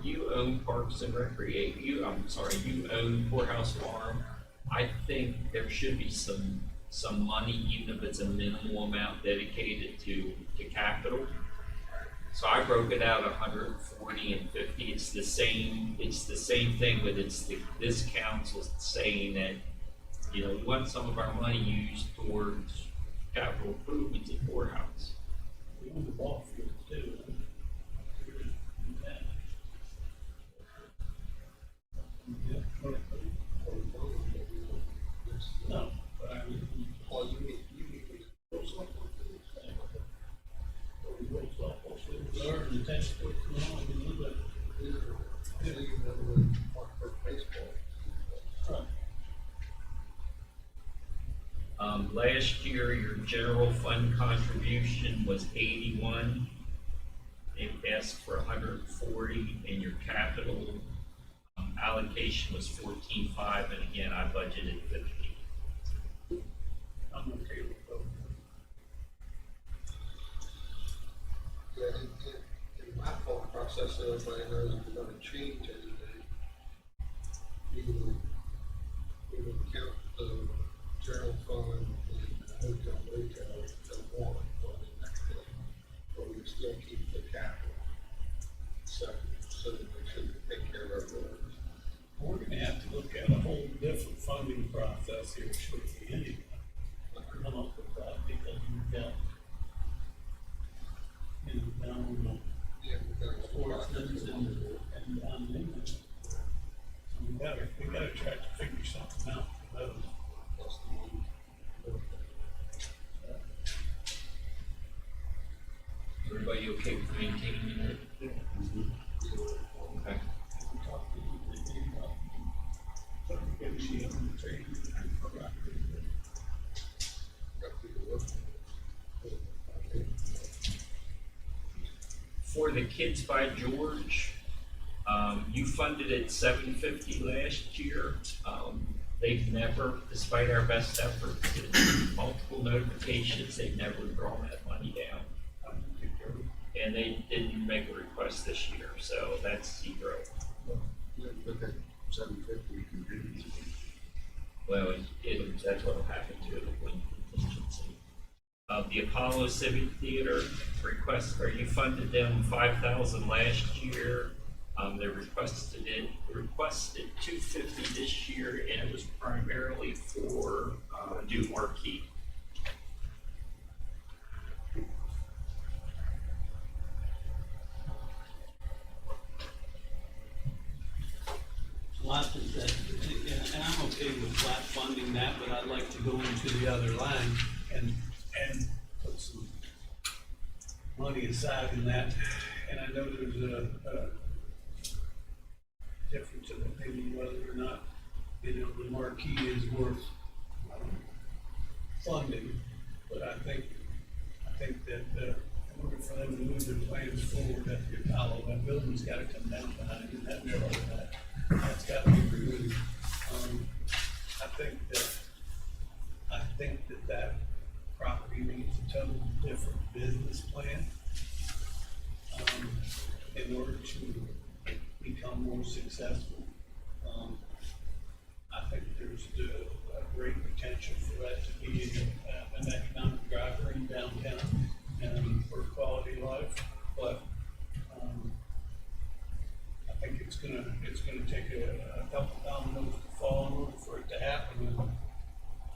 you own Parks and Recreate, you own Courthouse Farm. I think there should be some money, even if it's a minimal amount dedicated to capital. So I broke it out 140 and 50. It's the same thing, but this council's saying that, you know, we want some of our money used towards capital improvements at courthouse. We own the ball field too. No, but I mean, Well, you need to go softball field. we go softball fields are, and the tennis courts, and all, I mean, look Yeah, you know, when park for baseball. at, Last year, your general fund contribution was 81. They asked for 140, and your capital allocation was 14.5, and again, I budgeted 50. I'm okay with both. Yeah, in my thought process, so everybody knows if we're gonna change anything, we would count the general fund and hotel motel as one for the next thing, but we would still keep the capital separate, so that we should take care of our bills. We're gonna have to look at a whole different funding process here shortly anyway. Come up with that because you've got, you know, down Yeah, we're gonna. Sportsman's and down England. So we gotta try to figure something out for those. Plus the money. Everybody okay with maintaining it? Okay. We talked to you about negotiating the trade. For the Kids by George, you funded it $750 last year. They've never, despite our best efforts, multiple notifications, they've never drawn that money down. And they didn't make a request this year, so that's 0. Yeah, but that 750 contingency. Well, that's what'll happen to it when contingency. The Apollo Civic Theater request, or you funded them 5,000 last year. They requested $250 this year, and it was primarily for new marquee. Well, I think that, and I'm okay with flat funding that, but I'd like to go into the other line and put some money aside in that. And I know there's a difference of opinion whether or not, you know, the marquee is worth funding. But I think that in order for them to move their plans forward at the Apollo, that building's gotta come down behind it, that middle of that. That's gotta be removed. I think that property needs a totally different business plan, in order to become more successful. I think there's a great potential for that to be an economic driver in downtown and for quality of life, but, I think it's gonna take a couple dominoes to fall in order for it to happen, and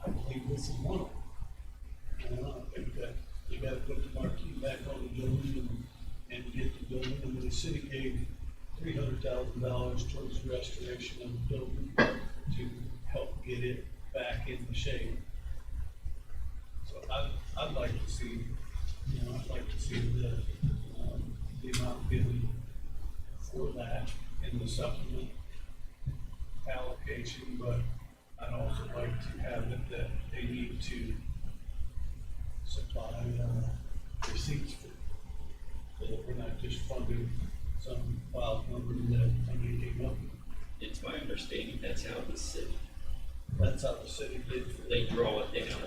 I believe this is one of them. I think that you gotta put the marquee back on the building and get the building, and the city gave $300,000 towards the restoration of the building to help get it back in the shape. So I'd like to see, the amount given for that in the supplement allocation, but I'd also like to have it that they need to supply, receipts for, so that we're not just funding some wild number that somebody came up with. It's my understanding that's how the city, That's how the city did for they draw it down.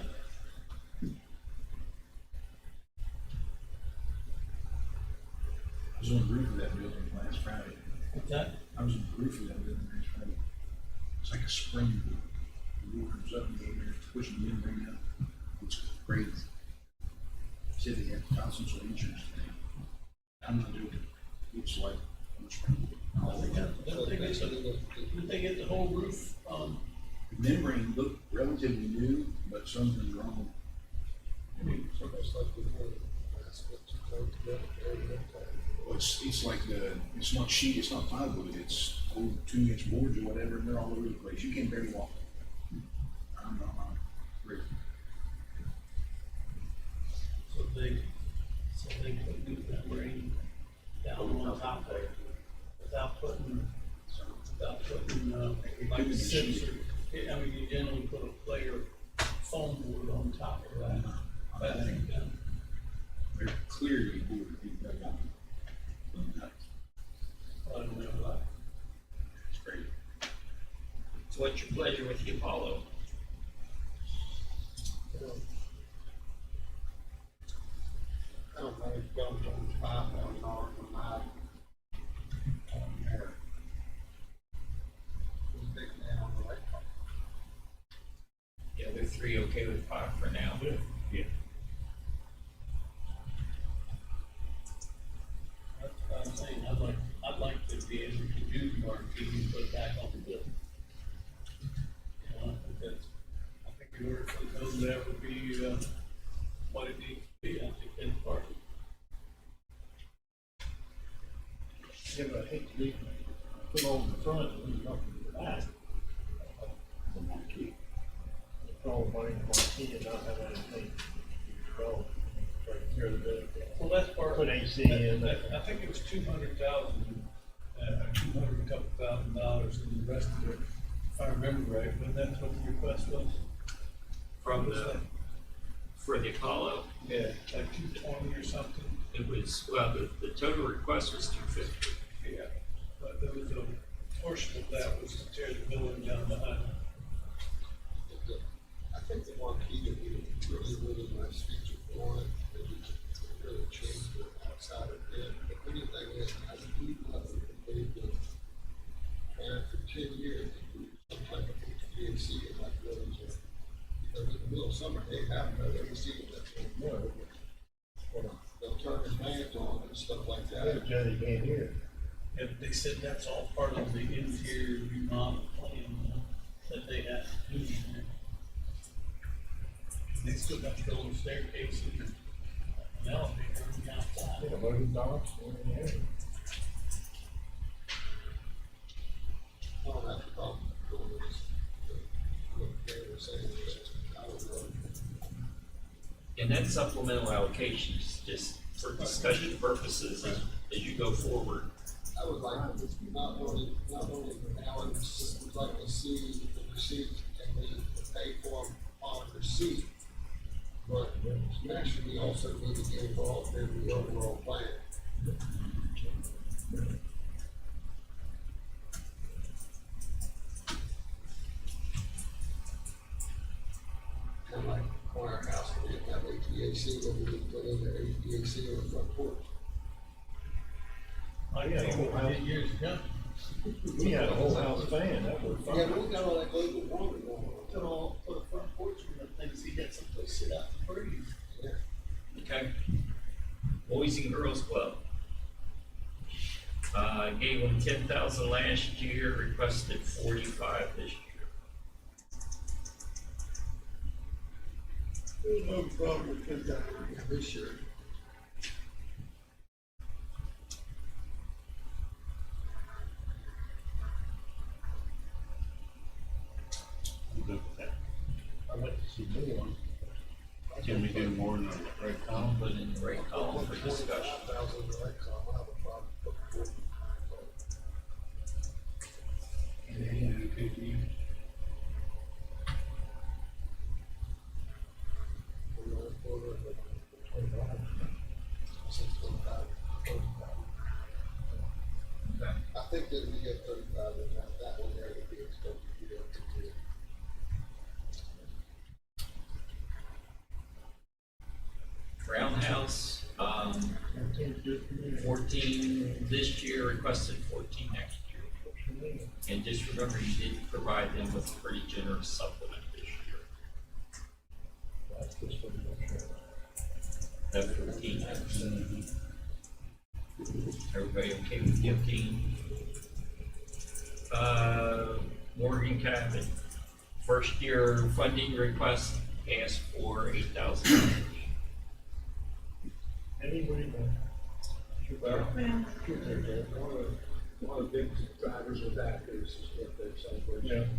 I was on the roof of that building last Friday. What's that? I was in Peru for that, it's like a spring. The roof comes up and they're pushing the membrane out. It's crazy. Said they had thousands of insurance today. I'm not joking. It's like on a spring. Did they get the whole roof, The membrane looked relatively new, but something's wrong. I mean, So that's like the whole aspect to go together, everything. it's like it's not sheet, it's not plywood, it's old 2-inch boards or whatever, and they're all over the place. You can't barely walk. I'm not, really. so they put new membrane down on top of it without putting, like Putting sensor. I mean, you generally put a layer of foam board on top of that. That thing down. They're clearly bored. I don't know why. It's great. So what's your pleasure with the Apollo? I don't know, it's gone from $5,000 from my, there. It's big now on the lake. The other three okay with 5 for now? Yeah. That's what I'm saying, I'd like to be able to do the marquee and put it back on the bill. You know, I think in order for those to ever be, what it needs to be, I think that's part of it. Yeah, but I hate to leave, put on the front and leave nothing in the back. The marquee. All the money in the marquee and not have anything to control. Take care of the, Well, that's part. Put AC in. I think it was 200,000, a couple $1,000, and the rest of it, if I remember right, but that's what the request was. From for the Apollo, Yeah, like 220 or something. it was, well, the total request was 250. Yeah, but there was a portion of that was to tear the building down behind. I think the marquee would be a really nice feature for it, that you could really change the outside of it. But anything that has a heat level, they've been trying for 10 years, to do some type of HVAC in like buildings. Because in the middle of summer, they have no AC in that building. They'll turn the fans on and stuff like that. Johnny can't hear. And they said that's all part of the interior remodel plan that they have to do in there. They still got to build a staircase and an elevator on the outside. Yeah, loading docks, in there. Oh, that's the problem. What they were saying is, I don't know. And that supplemental allocation is just for discussion purposes as you go forward. I would like, not only balance, would like to see the receipt and we pay for them on receipt. But naturally, we also need to get involved in the overall plan. Kind of like our house, we didn't have HVAC, but we didn't put in the HVAC on the front porch. Oh, yeah, you did years ago. We had a whole house fan, that was Yeah, fun. but we got all that global warming going on. Put all, put a front porch on the things, you get someplace to sit out and breathe. Okay. Boys and Girls Club. Gave them 10,000 last year, requested 45 this year. No problem with that this year. I went to see new one. Can we do more than a break column? Put in the right column for discussion. I think that we get 35, and that one there would be expected to be up to 2. Roundhouse, 14 this year, requested 14 next year. And just remember, you did provide them with a pretty generous supplement this year. That's just what I'm sure. That 14. Everybody okay with 14? Morgan Cabot, first year funding request asked for $8,000. Anybody know? Well, Well, one of the big drivers of that is birthday celebration.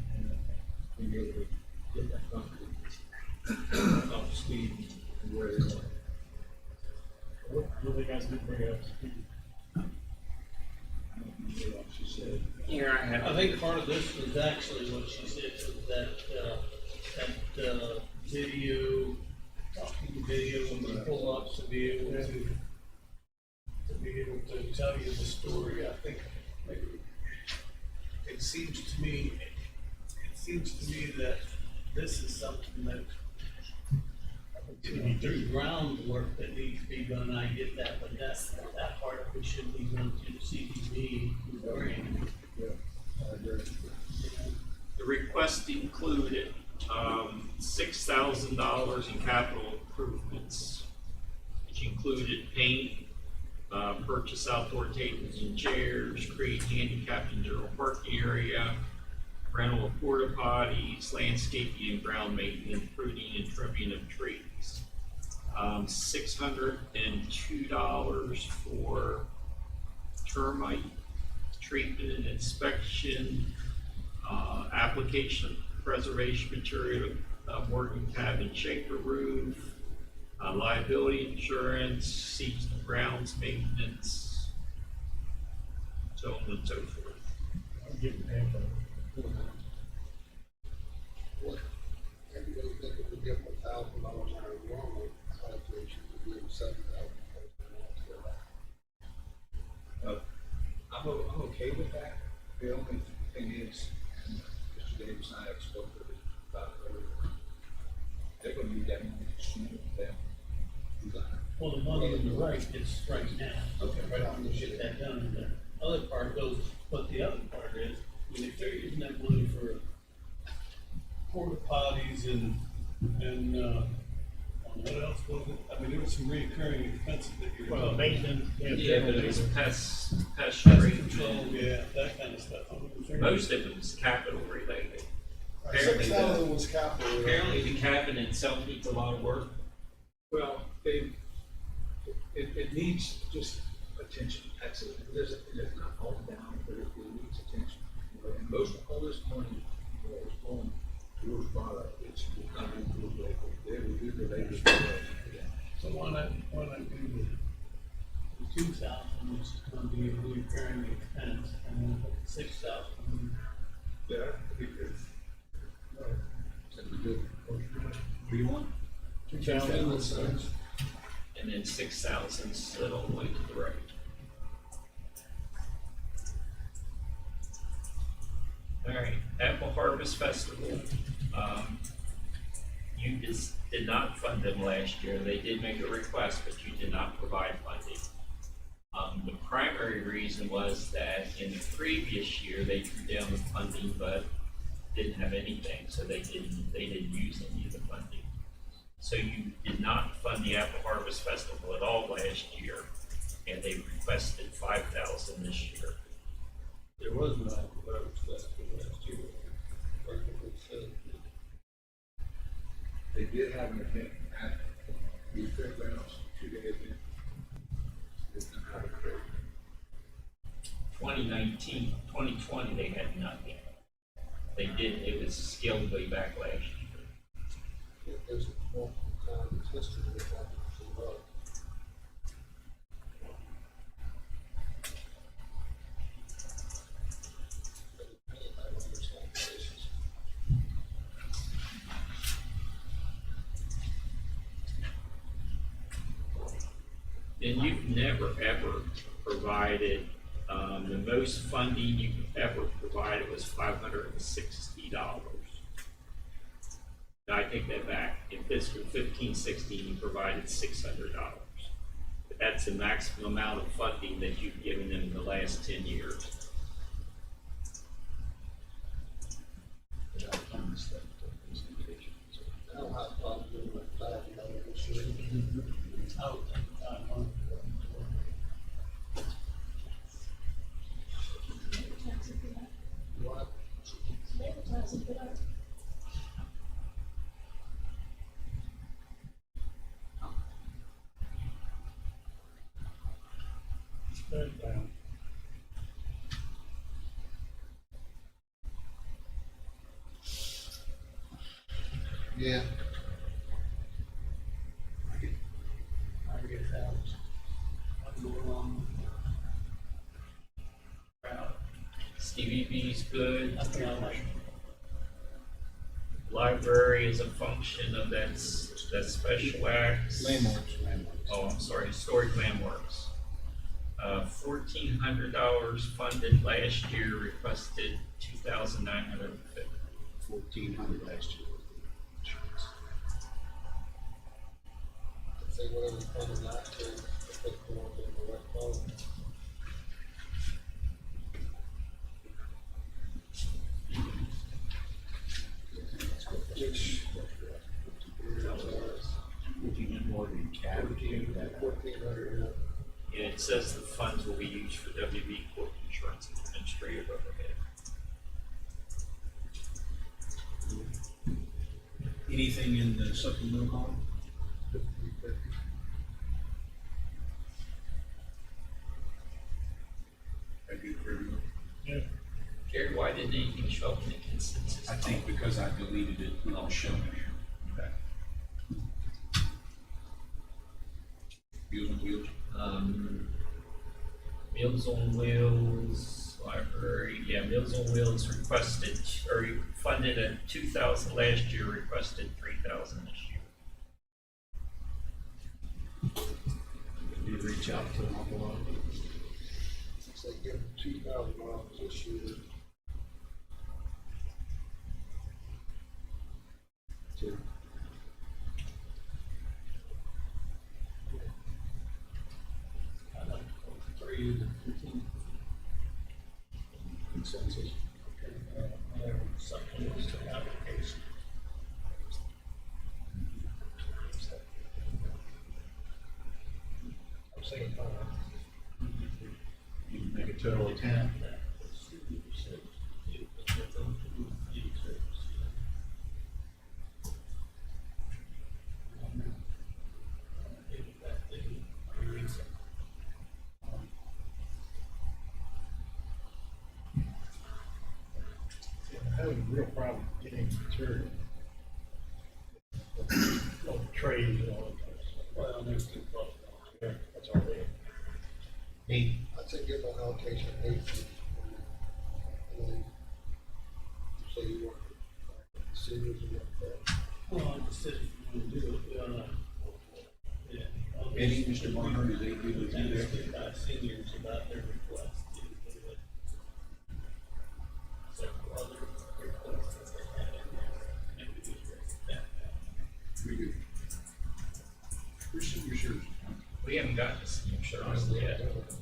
Being able to get that company up to speed and where they are. What do they guys did bring up? I don't know what she said. Here I have. I think part of this was actually what she said, was that video, talking video, when you pull up to be able to tell you the story. I think maybe it seems to me that this is something that we do groundwork that needs to be done. I get that, but that part of it should be done through the CDB brain. I agree. The request included $6,000 in capital improvements, which included paint, purchase outdoor tables and chairs, create handicap and general parking area, rental of porta potties, landscaping and ground maintenance, pruning and trimming of trees. $602 for termite treatment and inspection, application of preservation material, Morgan cabin shaker roof, liability insurance, seats and grounds maintenance, so on and so forth. I'm getting paid for it. What, everybody think if we give them $1,000 on our normal allocation, we give them $7,000. I'm okay with that. The only thing is, and Mr. Davis and I have spoken about it earlier, they're gonna need that money sooner than July. Well, the money on the right is right now. Okay, right on, we'll get that done, and the other part goes, but the other part is, when if they're using that money for porta potties and, what else was it? I mean, there was some recurring expenses that you. Well, maintenance. Yeah, but it was pest Pest treatment. control, yeah, that kind of stuff. Most of it was capital related. Right, 6,000 was capital. Apparently the cabin itself needs a lot of work. Well, it needs just attention, that's it. It's not all down, but it needs attention. You know, and most of all this money, you know, is going towards product, it's not going to the vehicle. They will do the latest. So why not do the 2,000, which is gonna be a recurring expense, and then put the 6,000? Yeah, I think it's. That'd be good. What do you want? 2,000. And then 6,000 slid all the way to the right. All right, Apple Harvest Festival. You just did not fund them last year. They did make a request, but you did not provide funding. The primary reason was that in the previous year, they drew down the funding, but didn't have anything, so they didn't use any of the funding. So you did not fund the Apple Harvest Festival at all last year, and they requested 5,000 this year. There was no Apple Harvest Festival last year. They did have an event at the fairgrounds, 2-day event. It's not how to create. 2019, 2020, they had nothing. They did, it was scaled way back last year. There's multiple times history with that. And you've never, ever provided, the most funding you've ever provided was $560. Now, I take that back. In fiscal 15-16, you provided $600. That's the maximum amount of funding that you've given them in the last 10 years. Without funding stuff, there's indication. I don't have a problem doing like $5 this year. I would think 500. Advertising for that. What? Advertising for that. Spread down. Yeah. I get that. I'd go along. Route. Stevie B's good. I think I like it. Library is a function of that special acts. Landmarks. Oh, I'm sorry, historic landmarks. $1,400 funded last year, requested 2,950. 1,400 last year. Say whatever funding last year, put the ones in the right column. Which, If you get more than cap, that 1,400, Yeah, it says the funds will be used for WB court insurance and administrative overhead. Anything in the supplemental column? That good for everyone? Gary, why didn't anything show up in the consensus? I think because I deleted it when I was showing it. Okay. Wheels on wheels. Meals on Wheels, library, yeah, Meals on Wheels requested, or funded at 2,000 last year, requested 3,000 this year. you reach out to an awful lot. say give them $2,000 this year. To I'd like to go for 3 years and 15. consensus. Whatever, supplements to application. I'm saying 5. You can make a total of 10. I'm having a real problem getting material. On trades and all that kind of stuff. Well, there's two problems. Yeah, that's all they. I'd say give them an allocation of 8. And then say you want seniors and what that. Well, I just said if you want to do it, yeah. Eddie, Mr. Barnard, is they good with you there? About seniors about their request. Several other requests that they had in there. Maybe we just break that down. Very good. Where's senior services? We haven't gotten to senior services yet.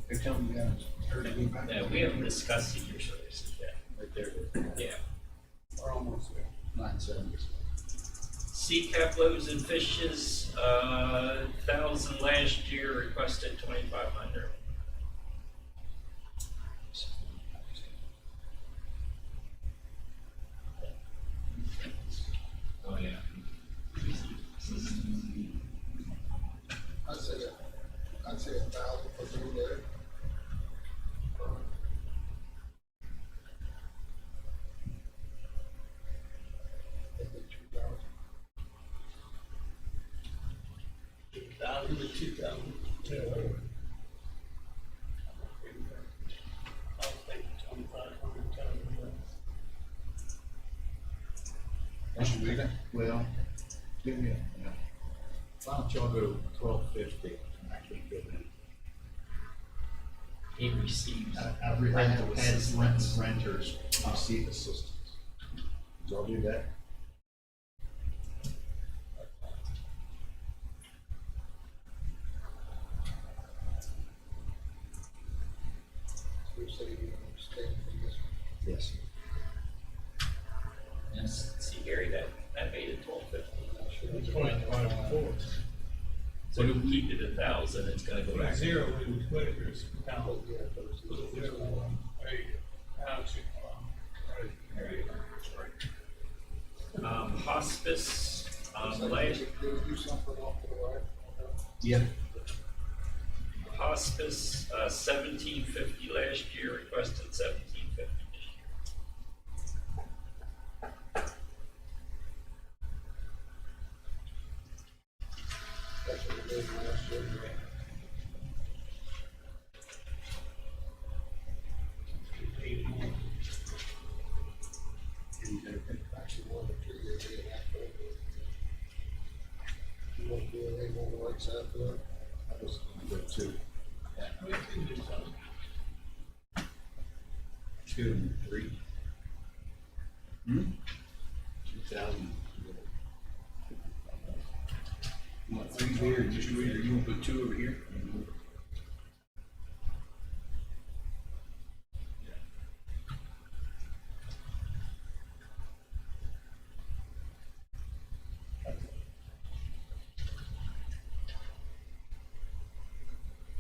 They're telling me that it's heard to go back. No, we haven't discussed senior services yet. Right there. Yeah. We're almost there. 970. Sea-cap loaves and fishes, 1,000 last year, requested 2,500. Oh, yeah. I'd say 1,000 for through there. Maybe 2,000. 2,000 to 2,000. Yeah, I was thinking 2,500 times. Mr. Wiggins? Well, give me why don't y'all go 1,250? I can't go in. He receives. I've had renters receive assistance. Did y'all do that? So if we keep it 1,000, it's gonna go back. Zero in Whitaker's account. Zero, there you go. Township, there you go. Hospice, last, Do something off to the right. Yeah. hospice, 1750 last year, requested 1750 this year. That's what we did last year. Actually, 1 or 2 years ago, you want to do anything on the right side of it? I was gonna go two. We can do something. 2 and 3. Hmm? 2,000. You want 3 here and just 2 here, you want to put 2 over here?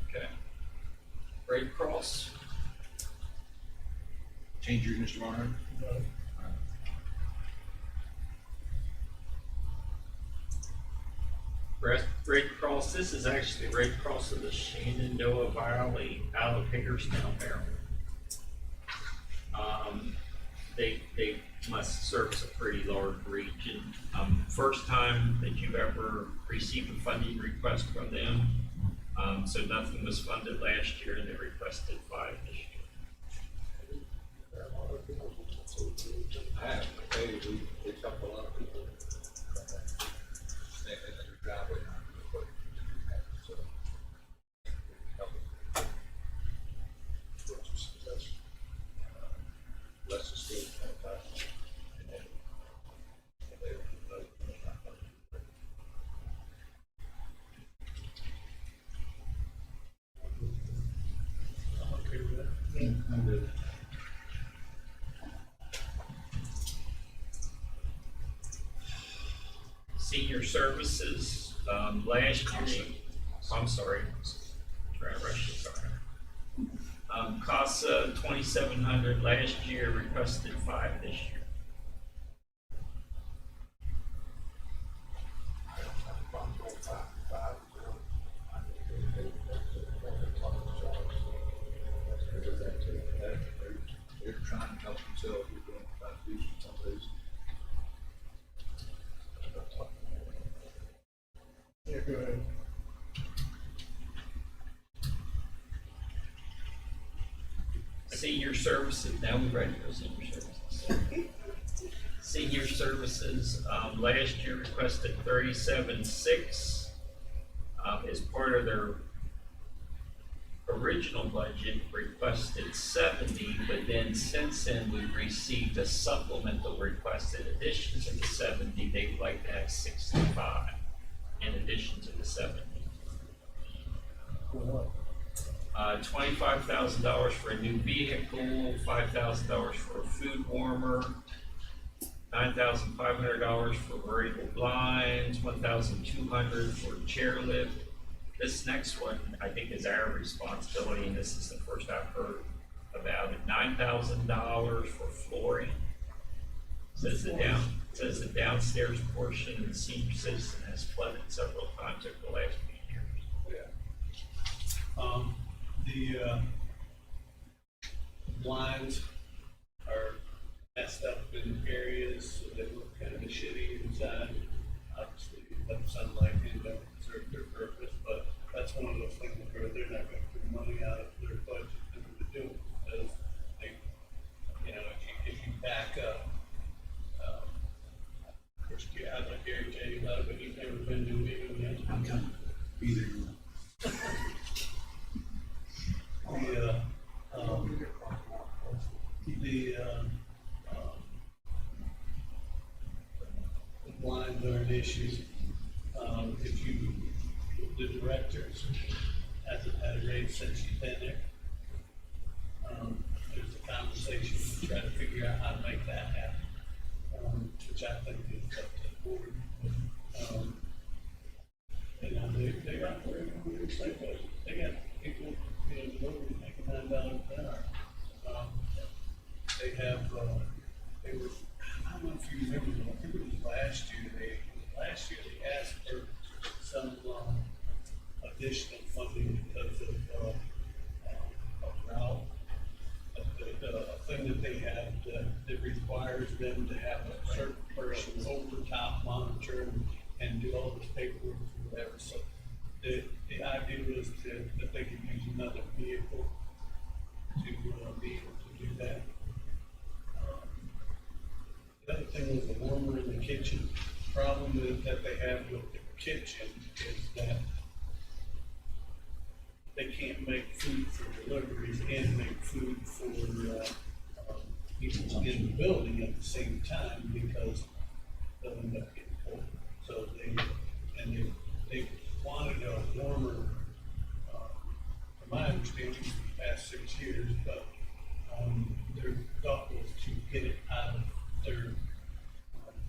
Okay. Red Cross, Change yours, Mr. Barnhart? Red Cross, this is actually Red Cross of the Shenandoah Valley out of Hagerstown, Maryland. They must service a pretty large region. First time that you've ever received a funding request from them. So nothing was funded last year and they requested 5 this year. I have to tell you, we helped a lot of people. They had their driveway now, so. Less is still fantastic. And then, they don't know. I'm okay with that. I'm good. Senior services, last year, I'm sorry, trying to rush this, sorry. CASA 2,700 last year, requested 5 this year. They're trying to help themselves, we're going to try to do some of those. Yeah, go ahead. Senior services, now we're ready for senior services. Senior services, last year requested 37.6. As part of their original budget requested 70, but then since then we've received a supplemental request in addition to the 70, they would like to have 65 in addition to the 70. $25,000 for a new vehicle, $5,000 for a food warmer, $9,500 for variable blinds, $1,200 for chairlift. This next one, I think, is our responsibility, and this is the first I've heard about it. $9,000 for flooring. Says the downstairs portion of the senior citizen has flooded several times over the last few years. The blinds are messed up in areas that look kind of shitty inside. Obviously, let sunlight in, don't serve their purpose, but that's one of those things where they're not going to put money out of their budget to do it, because they, you know, if you back up, of course, I'd like Gary to tell you about it, but you've never been to it yet. I'm coming. Be there. The blinds are an issue. If you, the directors hasn't had a raise since you've been there. There's a conversation to try to figure out how to make that happen, which I think is up to the board. You know, they think of it. They got people, you know, delivering making $9 an hour. They have, they were, I don't know if you remember, I think it was last year, they asked for some, additional funding because of route. The thing that they have that requires them to have a certain person over top monitor and do all this paperwork or whatever, so the idea was that they could use another vehicle to be able to do that. The other thing was the warmer in the kitchen. Problem that they have with the kitchen is that they can't make food for deliveries and make food for people in the building at the same time because they'll end up getting cold. So they wanted a warmer, from my understanding, for the past 6 years, but their thought was to get it out of their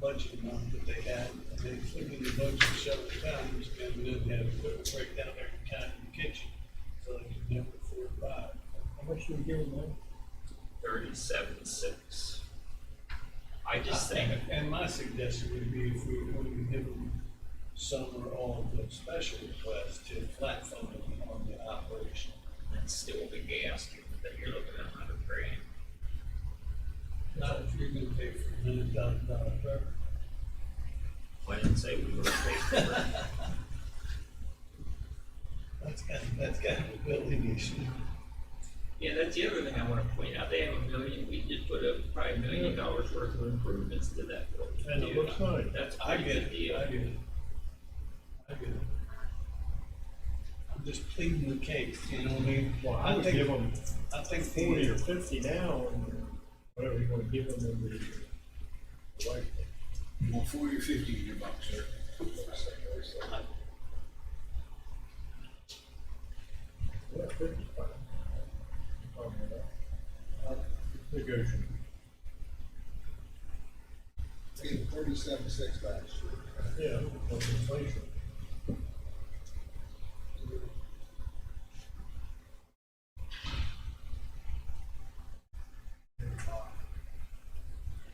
budget amount that they had. And they put in the budget several times and then had equipment break down every time in the kitchen. So they could never afford to buy it. How much do we give them now? 37.6. I just think, And my suggestion would be if we were going to give them some or all of the special requests to flat fund them on the operation. that's still a big gas, that you're looking at $100,000. Not if you're gonna pay for $100,000 truck. I didn't say we were paying for it. That's kind of a building issue. Yeah, that's the other thing I wanna point out, they have $1 million, we did put up probably $1 million worth of improvements to that building. And it looks nice. That's a I pretty get good it, deal. I get it. I'm just pleading the case, you know what I mean? Well, I would give them I think 40 or 50 now, and whatever you're gonna give them in the right. You want 40 or 50 in your box, sir? Yeah, 50 is fine. Negotiable. Gave 37.6 last year. Yeah, with inflation.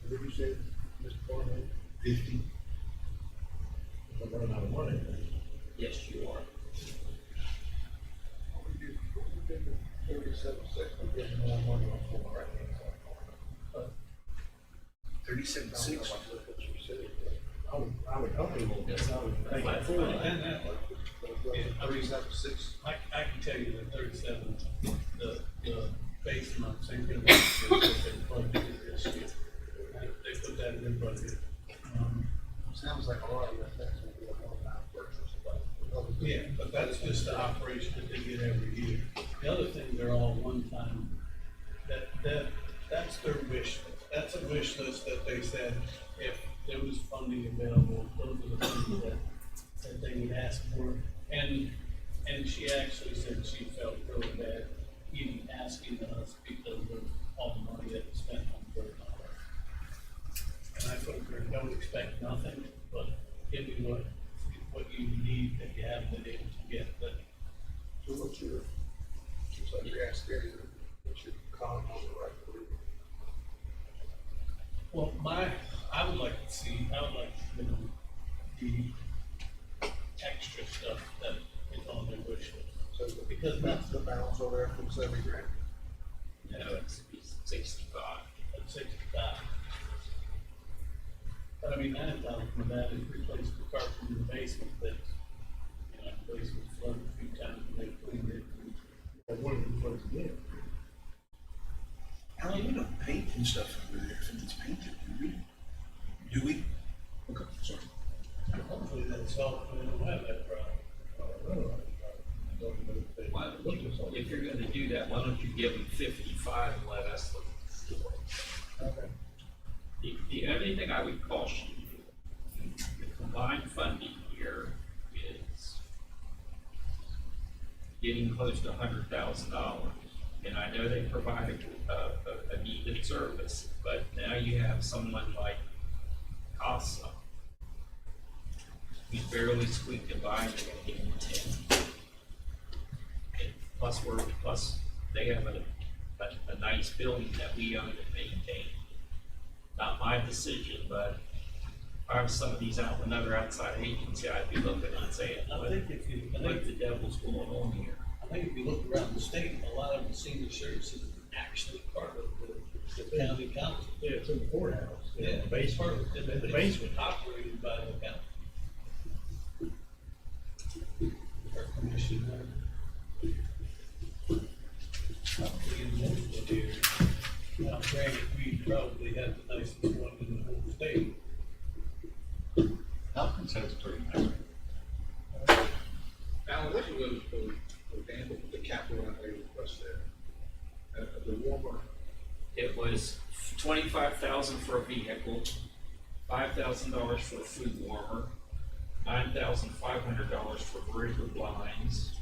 What did you say, Mr. Barnett? 50. I'm running out of money. Yes, you are. We did 37.6, we get more money on the right hand side. 37.6. I would hope they won't get, I would think Flat 40. And that, yeah, I mean, 37.6. I can tell you that 37, the base amount, same thing with the budget this year. They put that in their budget. Sounds like a lot of that, that's gonna be a one-time purchase, but. Yeah, but that's just the operation that they get every year. The other things are all one-time. That's their wish list. That's a wish list that they said if there was funding available, those are the things that they would ask for. And she actually said she felt really bad even asking us because of all the money that was spent on Berkeley. And I told her, don't expect nothing, but give me what you need that you haven't been able to get. But So what's your, just like you're asking, what's your comment on the right group? well, I would like to you know, the extra stuff that is on their wish list. So because that's the balance over there from $70,000. No, it's 65. At 65. But I mean, 9,000 of that is replaced the carpet in the basement that, you know, the basement flooded a few times and they cleaned it. Or what did we put again? Alan, we don't paint and stuff over there if it's painted, do we? Do we? Okay, sorry. Hopefully that's solved, we don't have that problem. I don't know if they- Why don't you, if you're gonna do that, why don't you give them 55 and let us look at the floor? Okay. The only thing I would caution you, the combined funding here is getting close to $100,000. And I know they provide a needed service, but now you have someone like CASA, who's barely squeaked by to get 10. plus they have a nice building that we own and maintain. Not my decision, but if I was some of these out, another outside agency, I'd be looking and saying, I think if you, what the devil's going on here? I think if you look around the state, a lot of the senior services are actually part of the county council. Yeah, it's in the courthouse. Yeah, The basement. In the basement operated by the county. Our commissioner. Probably in most of the area. Now, granted, we probably have the nicest one in the whole state. Falcon said it's pretty nice. Alan, what was the capital outlay request there? The warmer, It was $25,000 for a vehicle, $5,000 for a food warmer, $9,500 for breaker blinds,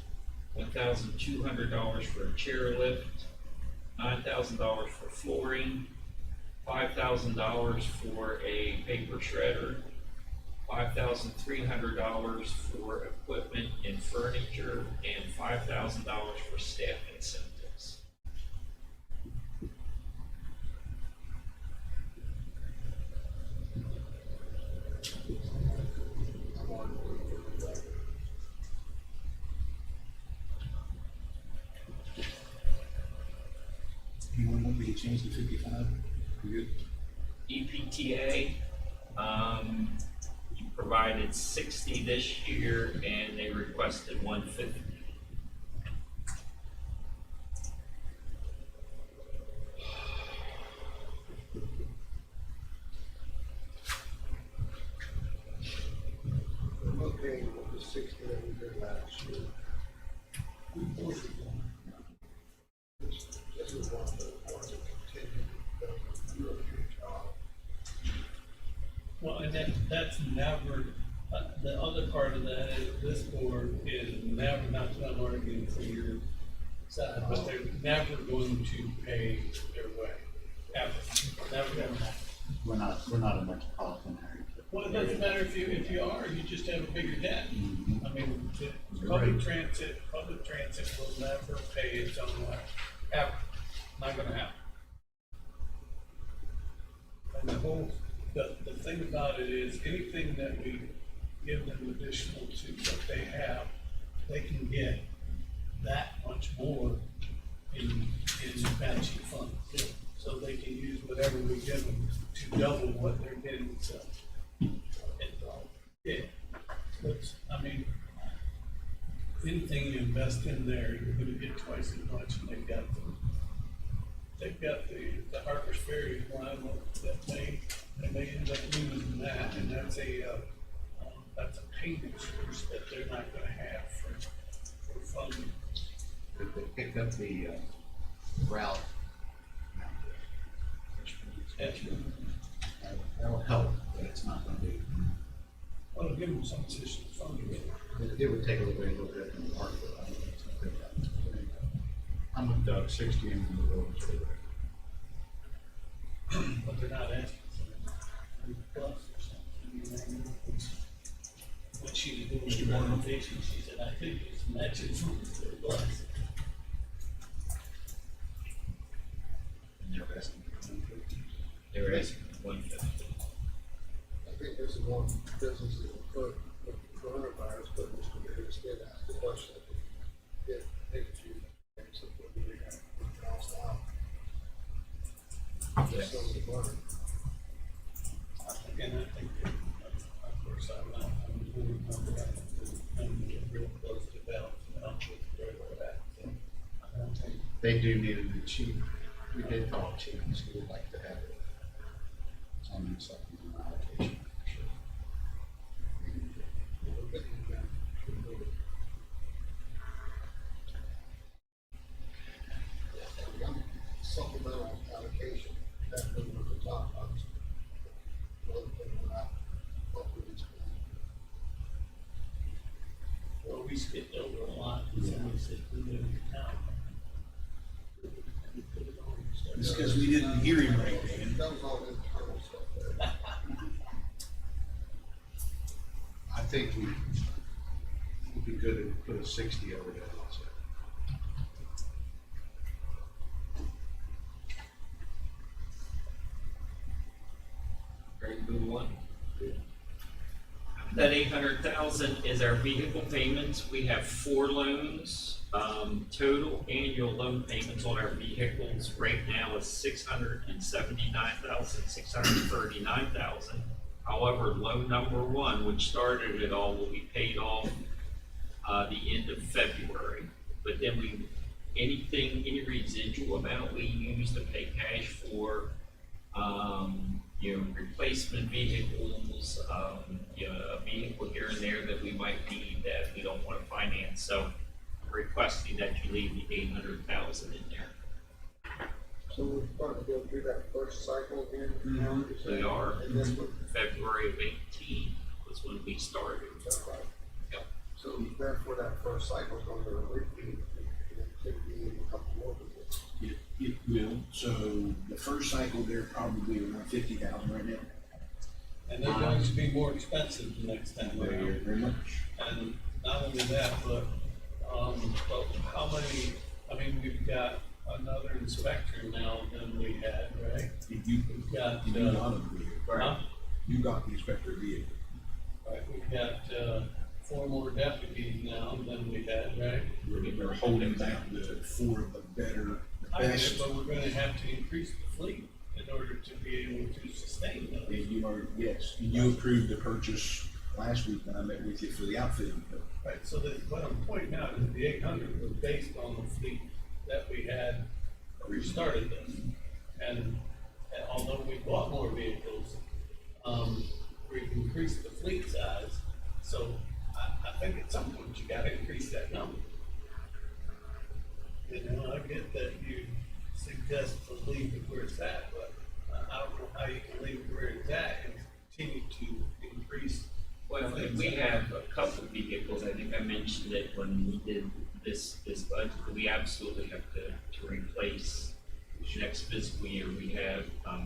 $1,200 for a chairlift, $9,000 for flooring, $5,000 for a paper shredder, $5,300 for equipment and furniture, and $5,000 for staff incentives. Anyone want me to change to 55? You good? EPTA, provided 60 this year, and they requested 150. I'm okay with the 60 that we did last year. This is one that wants to continue to do a good job. Well, and that's never, the other part of that is this board is never, not that I'm arguing for your side, but they're never going to pay their way, ever, never gonna happen. We're not a metropolitan area. Well, it doesn't matter if you are, you just have a bigger debt. I mean, You're public right. transit will never pay its own way, ever, not gonna happen. And the whole, the thing about it is, anything that we give them additional to what they have, they can get that much more in matching funds. So they can use whatever we give them to double what they're getting, so. Yeah, but, I mean, anything you invest in there, you're gonna get twice as much, and they've got the Harper's Ferry line that may end up losing that, and that's a payment source that they're not gonna have for funding. They picked up the route. That'll help, but it's not gonna be. Well, give them some additional funding. It would take a little bit in the market, but I don't think it's gonna take that. I'm with Doug, 60 in the road. But they're not asking for $100 plus or something. When she was doing the presentation, she said, I think it's matching from $100 plus. And they're asking for 150. They were asking for 150. I think this is one business that will put with the coronavirus, but Mr. Davis did ask the question, if you things that would really have cost out. Just so the money. Again, I think, of course, I'm doing I'm getting real close to balance, with where we're at. So I don't think, They do need a new chief. We did talk chief, and we would like to have it. On the supplemental allocation, for sure. We're getting that. Supplemental allocation, that was the top box. One thing about what we spend. well, we skipped over a lot, and somebody said, we live in town. We put it on, started- It's because we didn't hear him right, Dan. That was all internal stuff there. I think we would be good to put a 60 over there also. That 800,000 is our vehicle payments. We have 4 loans. Total annual loan payments on our vehicles right now is $679,639,000. However, loan number 1, which started it all, will be paid off the end of February. But then any residual amount we use to pay cash for, replacement vehicles, a vehicle here and there that we might need that we don't want to finance. So I'm requesting that you leave the 800,000 in there. So we're starting to go through that first cycle again. We are. And then what, February of 18 was when we started. is that right? Yep. So therefore that first cycle is going to repeat, and it could be a couple more of it. It will. So the first cycle, they're probably around 50,000 right now. And they're going to be more expensive the next time Very, around. very much. And not only that, but how many, we've got another inspector now than we had, right? You We've got, you got a vehicle. huh? You got the inspector vehicle. Right, we've got, 4 more deputies now than we had, right? We're holding back the 4 of the better, the I get best. it, but we're gonna have to increase the fleet in order to be able to sustain And those. you are, yes, you approved the purchase last week when I met with you for the outfitting. Right, so that, what I'm pointing out is the 800 was based on the fleet that we had when we started this. And although we bought more vehicles, we've increased the fleet size, so I think at some point you gotta increase that number. I get that you suggest to leave it where it's at, but I don't know how you can leave it where it's at and continue to increase. Well, we have a couple of vehicles, I think I mentioned it when we did this budget, that we absolutely have to replace. Next fiscal year, we have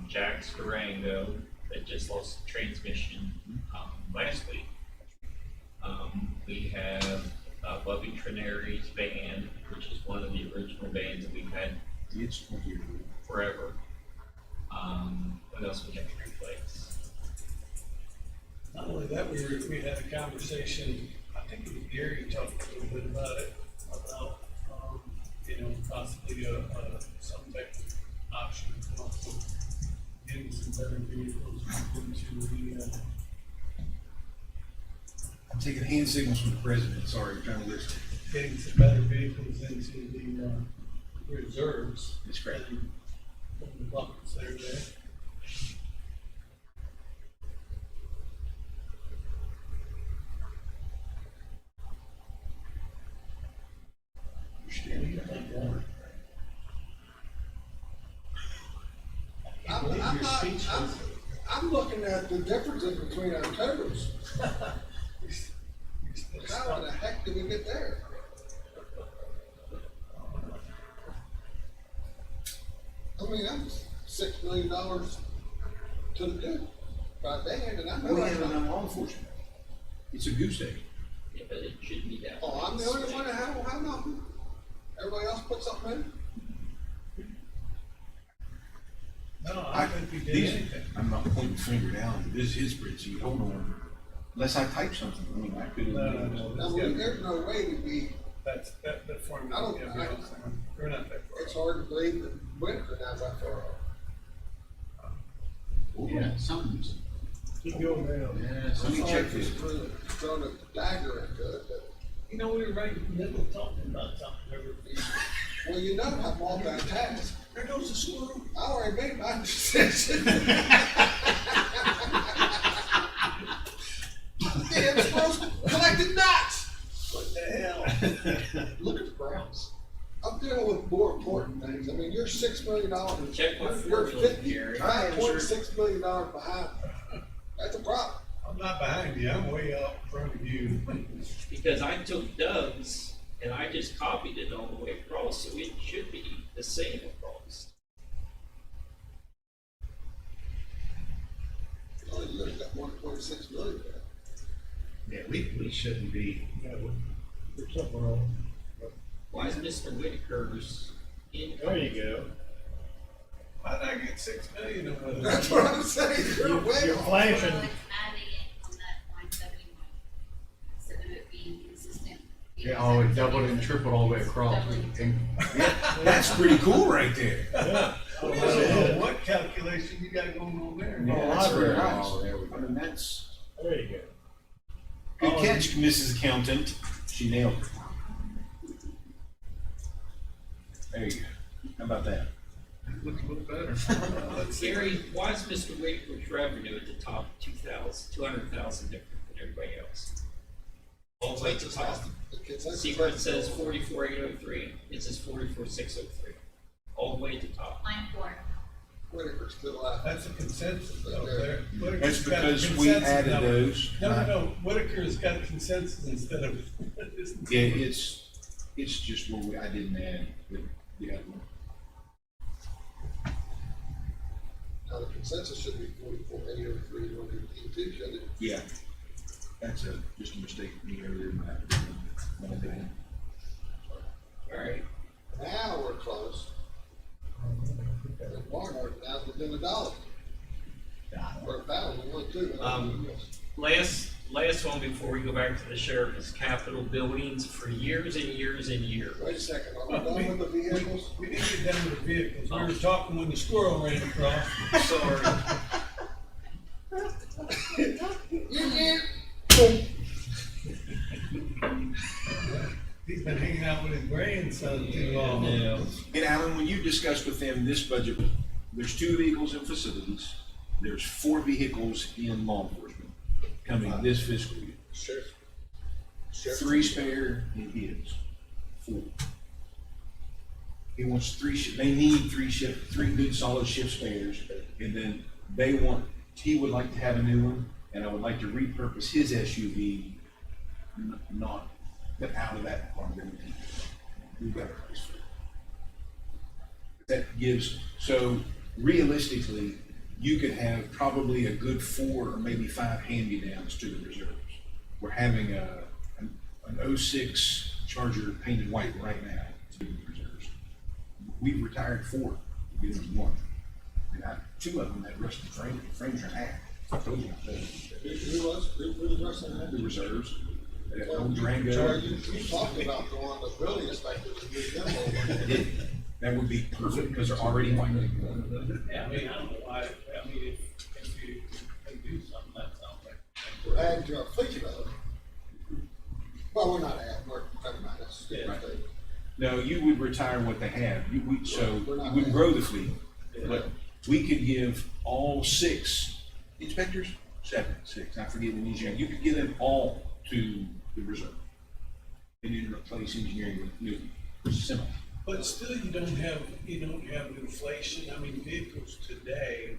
Jack's Durango that just lost the transmission last week. We have Bubby Trineri's van, which is one of the original vans that we've had It's 20 years old. forever. What else we have to replace? Not only that, we had a conversation, I think it was Gary talked a little bit about it, about, possibly some type of option for getting some better vehicles into the, I'm taking hand signals from the president. Sorry, I'm trying to listen. getting some better vehicles into the, reserves. That's great. And putting the buckets there. You're standing up more. I'm looking at the differences between our totals. How in the heck did we get there? That's $6 million to the good by band, and I know We that's have not. enough law enforcement. It's a goose egg. Yeah, but it shouldn't be that. Oh, I'm the only one that have nothing. Everybody else put something in? No, I don't think we did These- anything. I'm not pointing the finger down. This is his spreadsheet. Hold on. Unless I type something. I could have. No. Now, there's no way to be, That formula. I don't- yeah, we're not that far. it's hard to believe that winter now that far off. Yeah, something. Keep going down. Yeah, let me check this. Throwing a dagger into it, but, We were right in the middle of talking about something. well, I'm multitask. There goes the squirrel. I already made my decision. Damn squirrels collecting nuts! What the hell? Look at the browns. I'm dealing with more important things. You're $6 million. Check my You're formula, Gary. $55.6 million behind. That's a problem. I'm not behind you, I'm way out in front of you. Because I took Doug's and I just copied it all the way across, so it should be the same across. Oh, you only got 1.6 million there. Yeah, we shouldn't be, There's something wrong. Why is Mr. Whitaker's in? There you go. Why did I get 6 million over there? That's what I'm saying. You're way You're off. flashing. Well, it's adding it on that line 71. Yeah, oh, it doubled and tripled all the way across. And That's pretty cool right there. Yeah. I don't know what calculation you got going on there. That's library very house. nice. I mean, that's, There you go. good catch, Mrs. Accountant. She nailed it. There you go. How about that? Looks a little better. Let's see. Gary, why is Mr. Wakewood's revenue at the top 200,000 different than everybody else? All the way to the top. Secret says 44,803, it says 44,603. All the way to the top. Line 4. Whitaker's still out. That's a consensus out there. That's Whitaker's got because we consensus added now. those. No, Whitaker's got consensus instead of. Yeah, it's just where I didn't add the other one. Now, the consensus should be 44,803, 118, shouldn't it? Yeah. That's just a mistake from me earlier. Alright, Now we're close. And Barnhart now within $1. Or $1,000, one, two. last one before we go back to the sheriff is Capitol buildings for years and years and years. Wait a second, are we done with the vehicles? We didn't get done with the vehicles. We were talking when the squirrel ran across. Sorry. He's been hanging out with his grandson too long. No. And Alan, when you discussed with them this budget, there's 2 vehicles in facilities, there's 4 vehicles in law enforcement coming this fiscal year. Sheriff. 3 spare in his, 4. He wants 3 they need 3 good solid shift spares, and then he would like to have a new one, and I would like to repurpose his SUV, not, but out of that department. We've got a place for it. That gives, so realistically, you could have probably a good 4 or maybe 5 hand-me-downs to the reserves. We're having an 06 Charger painted white right now to the reserves. We've retired 4, we didn't 1. And 2 of them had rusted frames are half. I told you. Who was wrestling that? The reserves. That old Durango. Charlie, you talked about going to building inspector to do them over. That would be perfect because they're already white. Yeah, I mean, I don't know why, I mean, if you can do something, that sounds like. We're adding to our fleet of them. Well, we're not adding, never mind, that's. Yeah. No, you would retire what they have. So We're not we would adding. grow the fleet, but we could give all 6 inspectors, 7, 6, I forget the engineering. You could give them all to the reserve. And then replace engineering with new, similar. But still, you don't have inflation. I mean, vehicles today,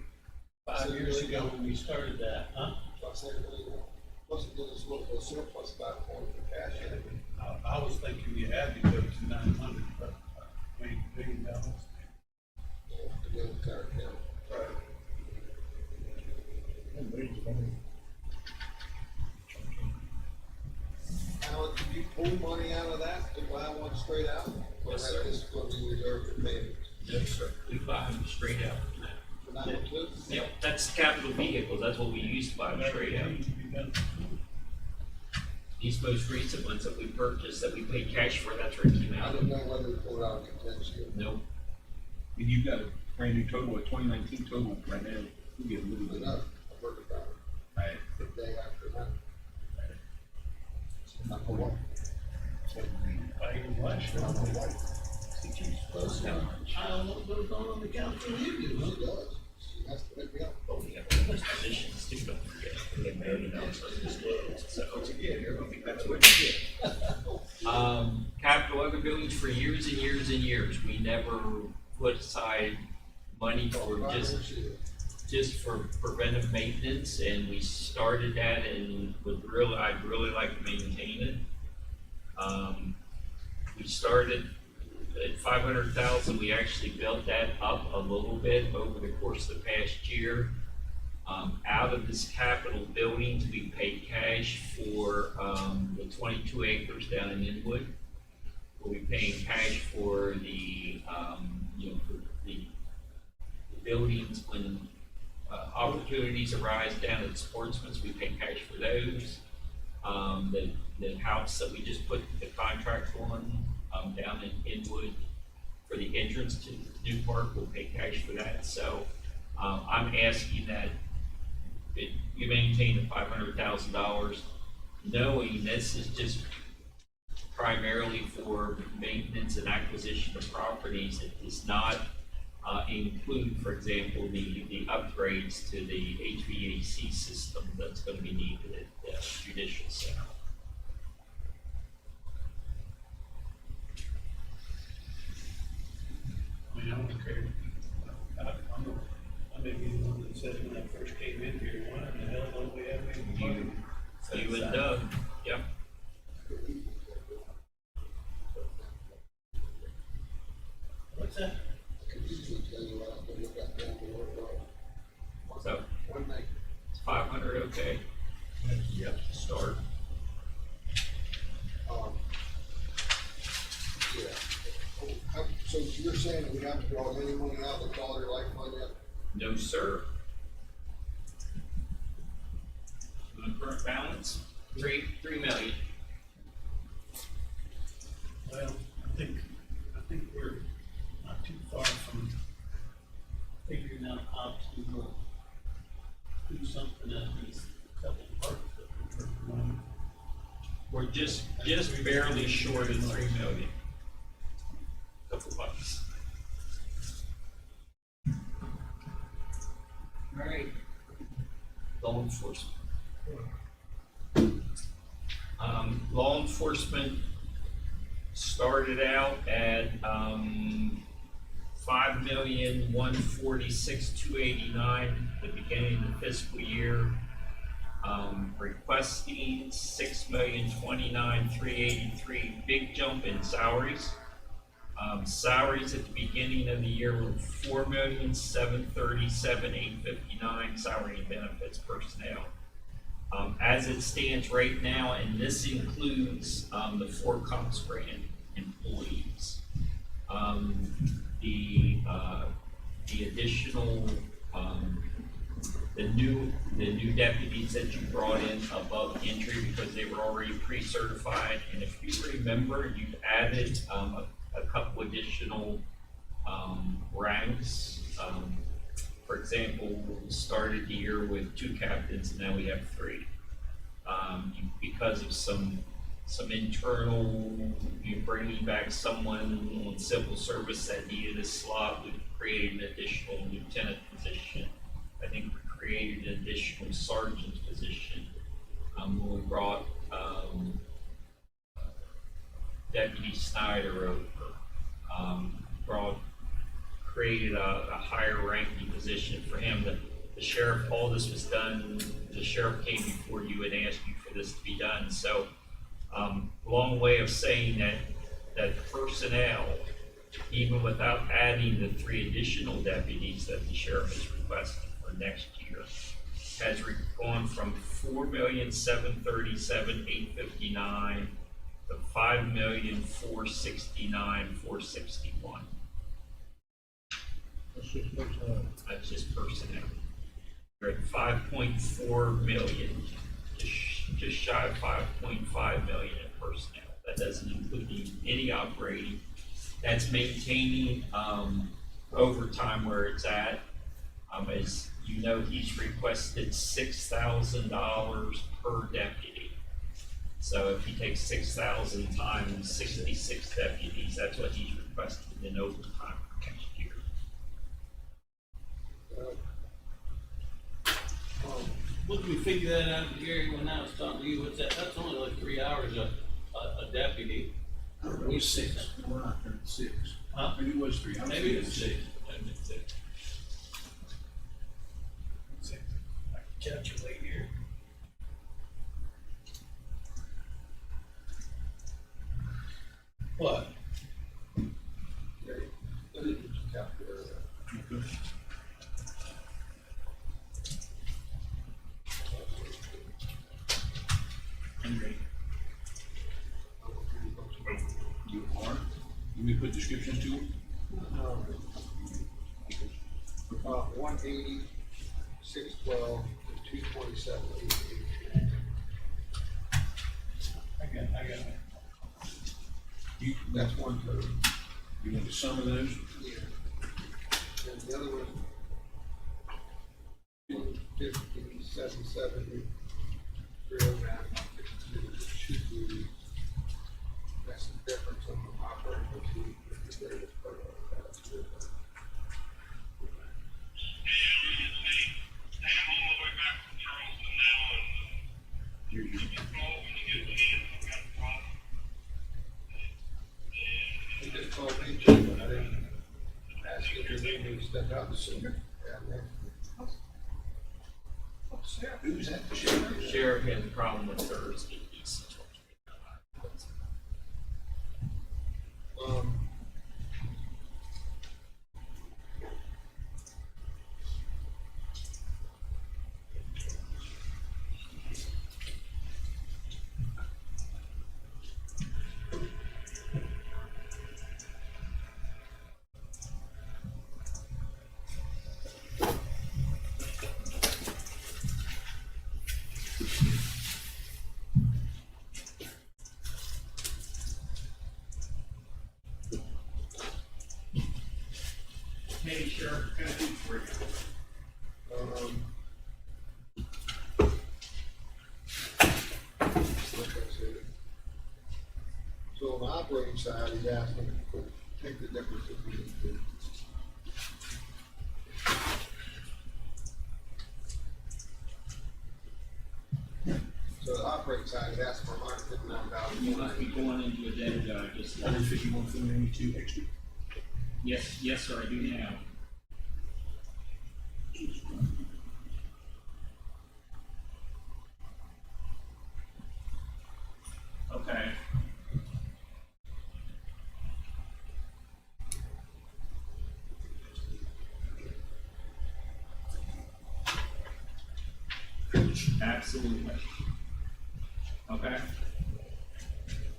5 years ago when we started that, huh? Plus, it gives us a little surplus about for cash in it. I was thinking you had to go to 900, but $1 million. To go with our account. Right. Alan, can you pull money out of that to buy one straight out? Or Yes, that sir. is going to be reserved for payments? No, sir. We buy them straight out from that. For that one too? Yep, that's capital vehicles, that's what we used to buy them straight out. These most recent ones that we purchased, that we paid cash for, that's where it came I out. didn't know whether to pull it out of contingency. Nope. And you've got a brand new total, a 2019 total right now. You get a little But bit no, of. I worked about it Right. the day after that. Not for what? I even last year. Not for what? I don't know what goes on the council you do, huh? She does. She has to pick me up. Oh, we have all those positions too, don't forget. We have $1 million undisclosed, so. That's what you get. Capital other buildings for years and years and years, we never put aside money for just for preventive maintenance, and we started that and I'd really like to maintain it. We started at 500,000, we actually built that up a little bit over the course of the past year. Out of this capital buildings, we paid cash for, the 22 acres down in Inwood. We'll be paying cash for the, for the buildings when, opportunities arise down at Sportsman's, we pay cash for those. The house that we just put the contract contract on, down in Inwood for the entrance to the new park. We'll pay cash for that. So, I'm asking that you maintain the $500,000, knowing this is just primarily for maintenance and acquisition of properties. It does not include, for example, the upgrades to the HVAC system that's going to be needed at the Judicial Center. I mean, I don't care. I may be the one that said when I first came in here, why in the hell don't we have any money? You and Doug, yep. What's that? So, 500, okay. Yep. Start. Yeah. So you're saying that we haven't drawn any money out of the quality of life fund yet? No, sir. The current balance, $3 million. Well, I think we're not too far from figuring out how to do something at these couple parks that we're working on. We're just barely short of $3 million. Couple bucks. All right. Law enforcement. Law enforcement started out at $5,146,289 at the beginning of the fiscal year. Requesting $6,029,383, big jump in salaries. Salaries at the beginning of the year were $4,737,859, salary and benefits personnel. As it stands right now, and this includes the Fort Cox Grant employees, the additional the new deputies that you brought in above entry because they were already pre-certified, and if you remember, you've added a couple additional ranks. For example, we started the year with 2 captains, and now we have 3. Because of some internal, bringing back someone in civil service that needed a slot, we created an additional lieutenant position. I think we created an additional sergeant position. When we brought Deputy Snyder over, created a higher ranking position for him. The sheriff, all this was done, the sheriff came before you and asked you for this to be done. So, long way of saying that personnel, even without adding the 3 additional deputies that the sheriff has requested for next year, has gone from $4,737,859 to $5,469,461. That's just personnel. You're at 5.4 million, just shy of 5.5 million in personnel. That doesn't include any operating. That's maintaining overtime where it's at. As you know, he's requested $6,000 per deputy. So if he takes 6,000 times 66 deputies, that's what he's requested in overtime for next year. What did we figure that out, Gary, when I was talking to you? What's that? That's only like 3 hours a deputy. It was 6. We're not there at 6. Huh? Maybe it was 3. Maybe it was 6. Maybe it's 6. I can calculate here. What? You are? Let me put descriptions to them. 180, 612, 227, 880. I got it. That's one code. You want the sum of those? Yeah. And the other one, 50, 770, 309, 52, should be, that's the difference on the operating receipt, if the data is part of that. He just called me, but I didn't ask if you need me to step out sooner. Yeah, man. Who's that, the sheriff? Sheriff had a problem with Thursday. He's- Um, Hey, Sheriff, can I do for you? So on the operating side, he's asking to take the difference if we need to. So the operating side is asking for $159,000. You must be going into a dead, just, 151 for 92 extra. yes, sir, I do now. Okay. Absolutely. Okay.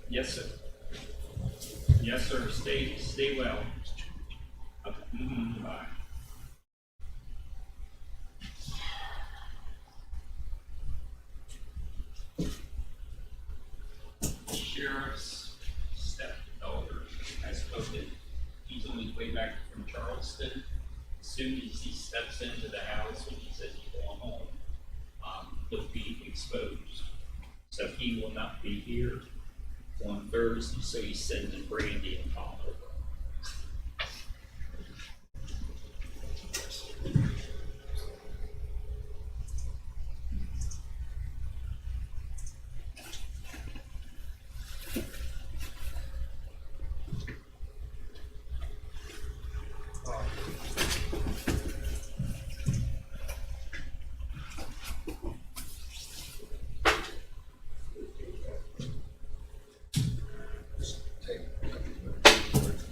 Yes, sir. Yes, sir. Stay well. Okay. Bye. Sheriff's stepdaughter has spoken. He's on his way back from Charleston. As soon as he steps into the house, when he says he's going home, he'll be exposed. So he will not be here on Thursday, so he's sending Brandy and Tom over. Take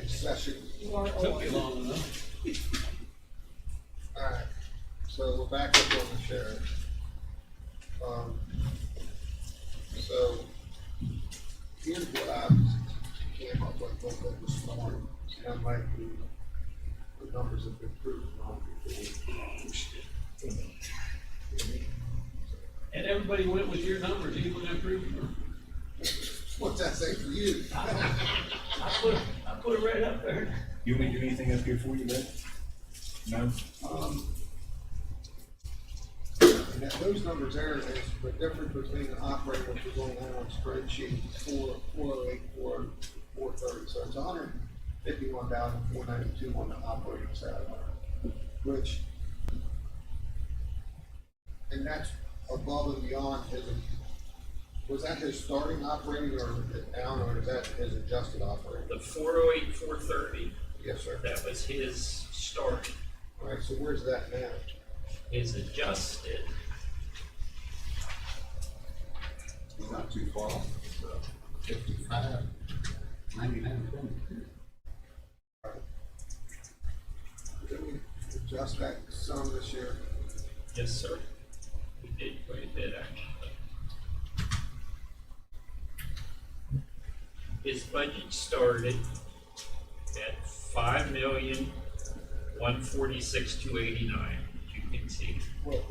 executive session. You are Took you on. long enough. Alright, so we're back up on the sheriff. So, here's what I came up with this morning, and I'm like, the numbers have been proven wrong before. And everybody went with your numbers, even when I proved them. What's that say for you? I put it right up there. You want me to do anything up here for you, Bud? No? And that those numbers there is the difference between the operating, which is on that on spreadsheet, 408, 430, so it's 151,492 on the operating side, which, and that's above and beyond his, was that his starting operating or is it down, or is that his adjusted operating? The 408, 430, Yes, sir. that was his start, All right, so where's that now? his adjusted. He's not too far off, it's 55, 99, 20. Did we adjust that some this year? Yes, sir. We did quite a bit, actually. His budget started at 5,146,289, as you can see. What,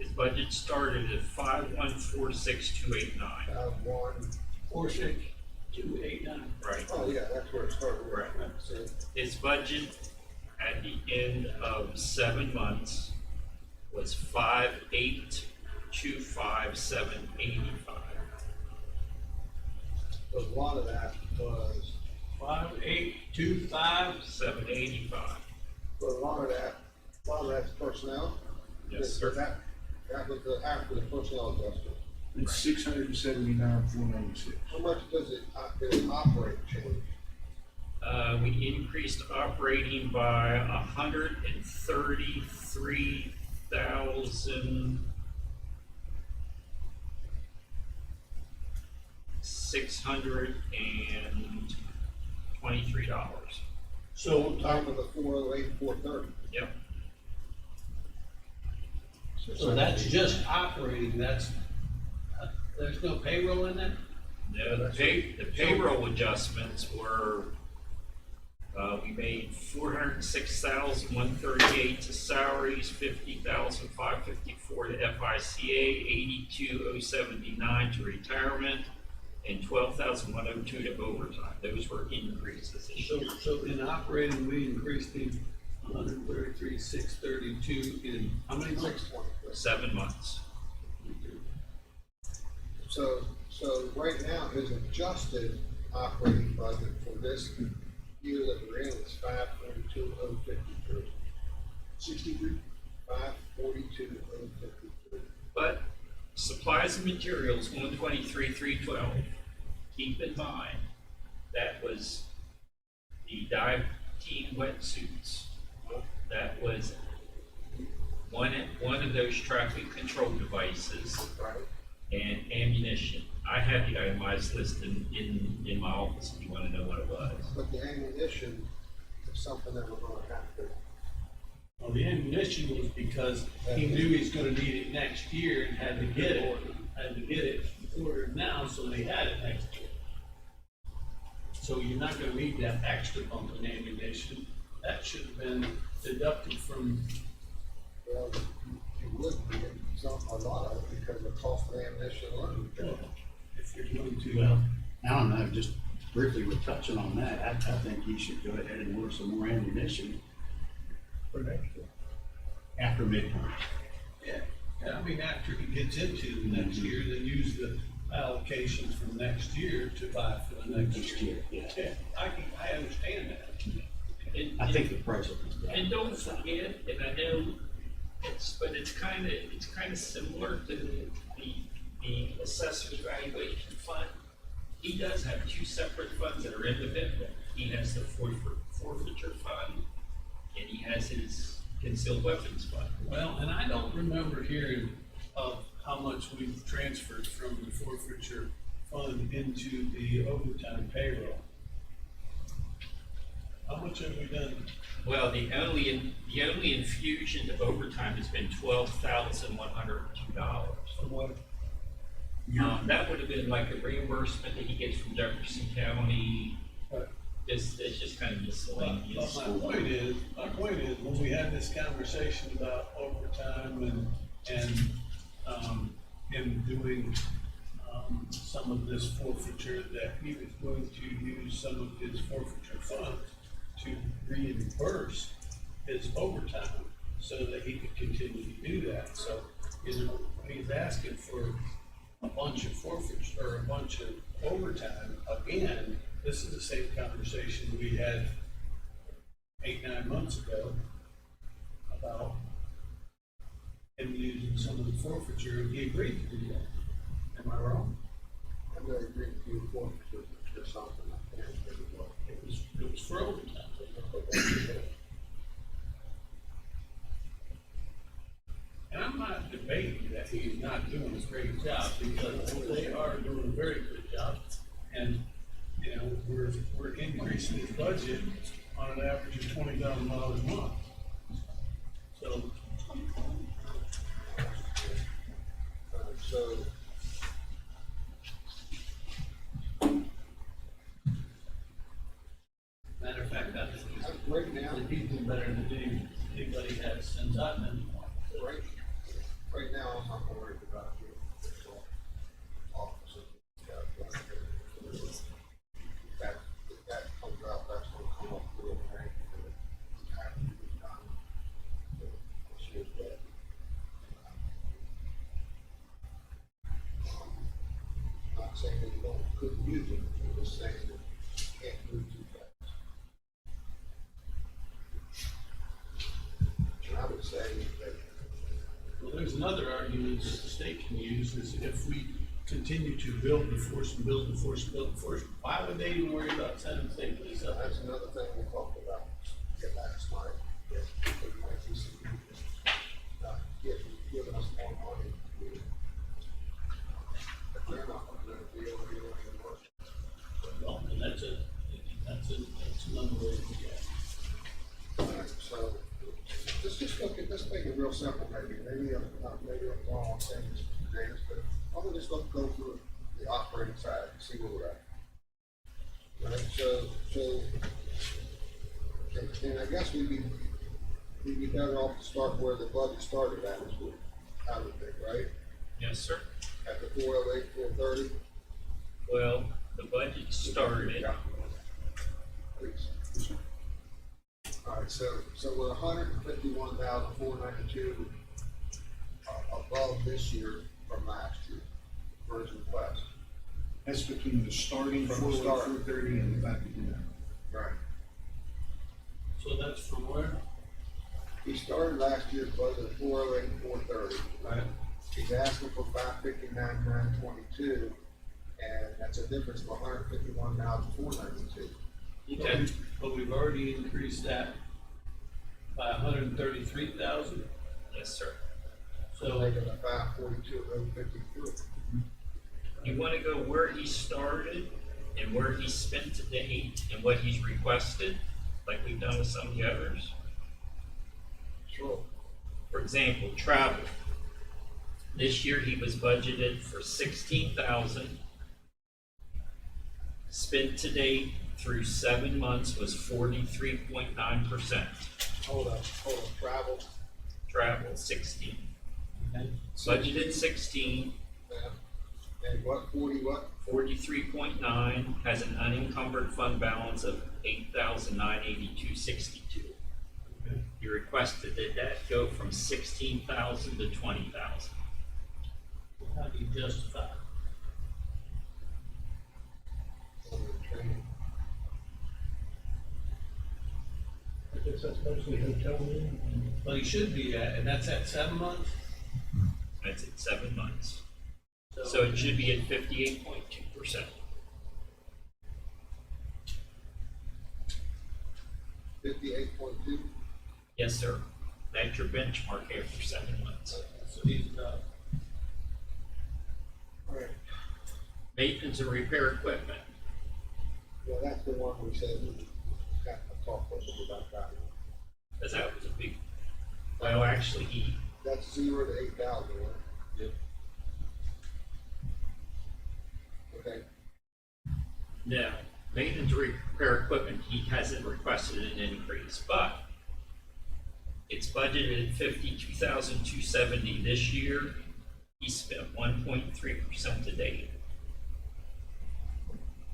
His budget started at 5,146,289. one, 46289. Right. oh yeah, that's where it started, right, so, His budget at the end of 7 months was 5,825,785. a lot of that was, 5825. 785. but a lot of that's personnel. Yes, sir. That was after the personnel adjustment. It's 679,496. How much does it, did it operate change? We increased operating by 133,623 dollars. So, Top of the 408, 430. Yep. so that's just operating, there's no payroll in that? No, the payroll adjustments were, we made 406,138 to salaries, 50,554 to FICA, 82,079 to retirement, and 12,102 to overtime. Those were increases this So, year. so in operating, we increased him 133,632 in how many months? 620. 7 months. So right now, his adjusted operating budget for this year that we're in is 542,053. 63? 542,053. But supplies and materials, 123,312. Keep in mind, that was the dive team wetsuits. That was one of those traffic control devices Right. and ammunition. I have the itemized list in my office if you want to know what it was. But the ammunition is something that we're gonna have to, Well, the ammunition was because he knew he's gonna need it next year and had to get it ordered now, so they had it next year. So you're not gonna need that extra pump in ammunition, that should have been deducted from, well, you would get a lot of it because of the cost of ammunition alone. if you're going to. Well, I don't know, just briefly with touching on that, I think you should go ahead and order some more ammunition For next year. after midterm. Yeah, I mean, after he gets into the next year, then use the allocations from next year to buy for the next year. Yeah. Yeah, I understand that. And- I think the price will come down. And don't forget, and I know it's kind of similar to the assessor's valuation fund. He does have two separate funds that are independent. He has the forfeiture fund, and he has his concealed weapons fund. Well, and I don't remember hearing of how much we've transferred from the forfeiture fund into the overtime payroll. How much have we done? Well, the only infusion to overtime has been $12,102. From what? That would have been like a reimbursement that he gets from Jefferson County. Right. It's just kind of miscellaneous. My point is, when we had this conversation about overtime and doing, some of this forfeiture, that he was going to use some of his forfeiture funds to reimburse his overtime so that he could continue to do that. So, he's asking for a bunch of forfeiture or a bunch of overtime. Again, this is the same conversation we had 8-9 months ago about him using some of the forfeiture, and he agreed to do that. Am I wrong? I'm gonna agree with you for something, I can't think of what. It was for overtime. And I'm not debating that he's not doing a great job, because they are doing a very good job. And, we're increasing his budget on an average of $20,000 a month. So, So, matter of fact, I think right now, he's doing better than anybody has since I've been. right now, I'm not worried about you. Officer. If that comes out, that's gonna come up real quick. Not saying that you couldn't use it, I'm just saying that you can't move too fast. And I would say that Well, there's another argument that the state can use, is if we continue to build the force and build the force and build the force, why would they even worry about sending state police up? that's another thing we talked about. Get last night. Yes. Giving us more money. But they're not gonna do it, they'll be able to work. Well, and that's another way to look at it. Alright, so, let's make it real simple, maybe I'm wrong on saying this, James, but I'm gonna just go through the operating side and see where we're at. Right, and I guess we'd be better off to start where the budget started at, is what I would think, right? Yes, sir. At the 408, 430? Well, the budget started, Please. Alright, so we're 151,492 above this year from last year, first request. That's between the starting From the 408, start. 430 and the back to dinner. Right. So that's from where? He started last year's budget at 408, 430. Right. He's asking for 559,922, and that's a difference of 151,492. okay, But we've already increased that by 133,000, yes, sir. So making a 542,053. You wanna go where he started and where he spent to date and what he's requested, like we've done with some of the others? Sure. For example, travel. This year he was budgeted for 16,000. Spent to date through 7 months was 43.9%. Hold on, travel. Travel 16. okay? Budgeted 16, And what, 40 what? 43.9, has an unencumbered fund balance of 8,982.62. Okay. You requested that go from 16,000 to 20,000. How do you justify it? Training. I guess that's mostly hotel room and Well, he should be at, and that's at 7 months? That's at 7 months. So it should be at 58.2%. 58.2. Yes, sir. That's your benchmark after 7 months. So he's about, Right. Maintenance and repair equipment. Well, that's the one we said we got talk to us about that. Cause that was a big, well, actually, That's 0 to 8,000, right? Yep. Okay. now, maintenance repair equipment, he hasn't requested an increase, but it's budgeted at 52,270 this year. He spent 1.3% to date.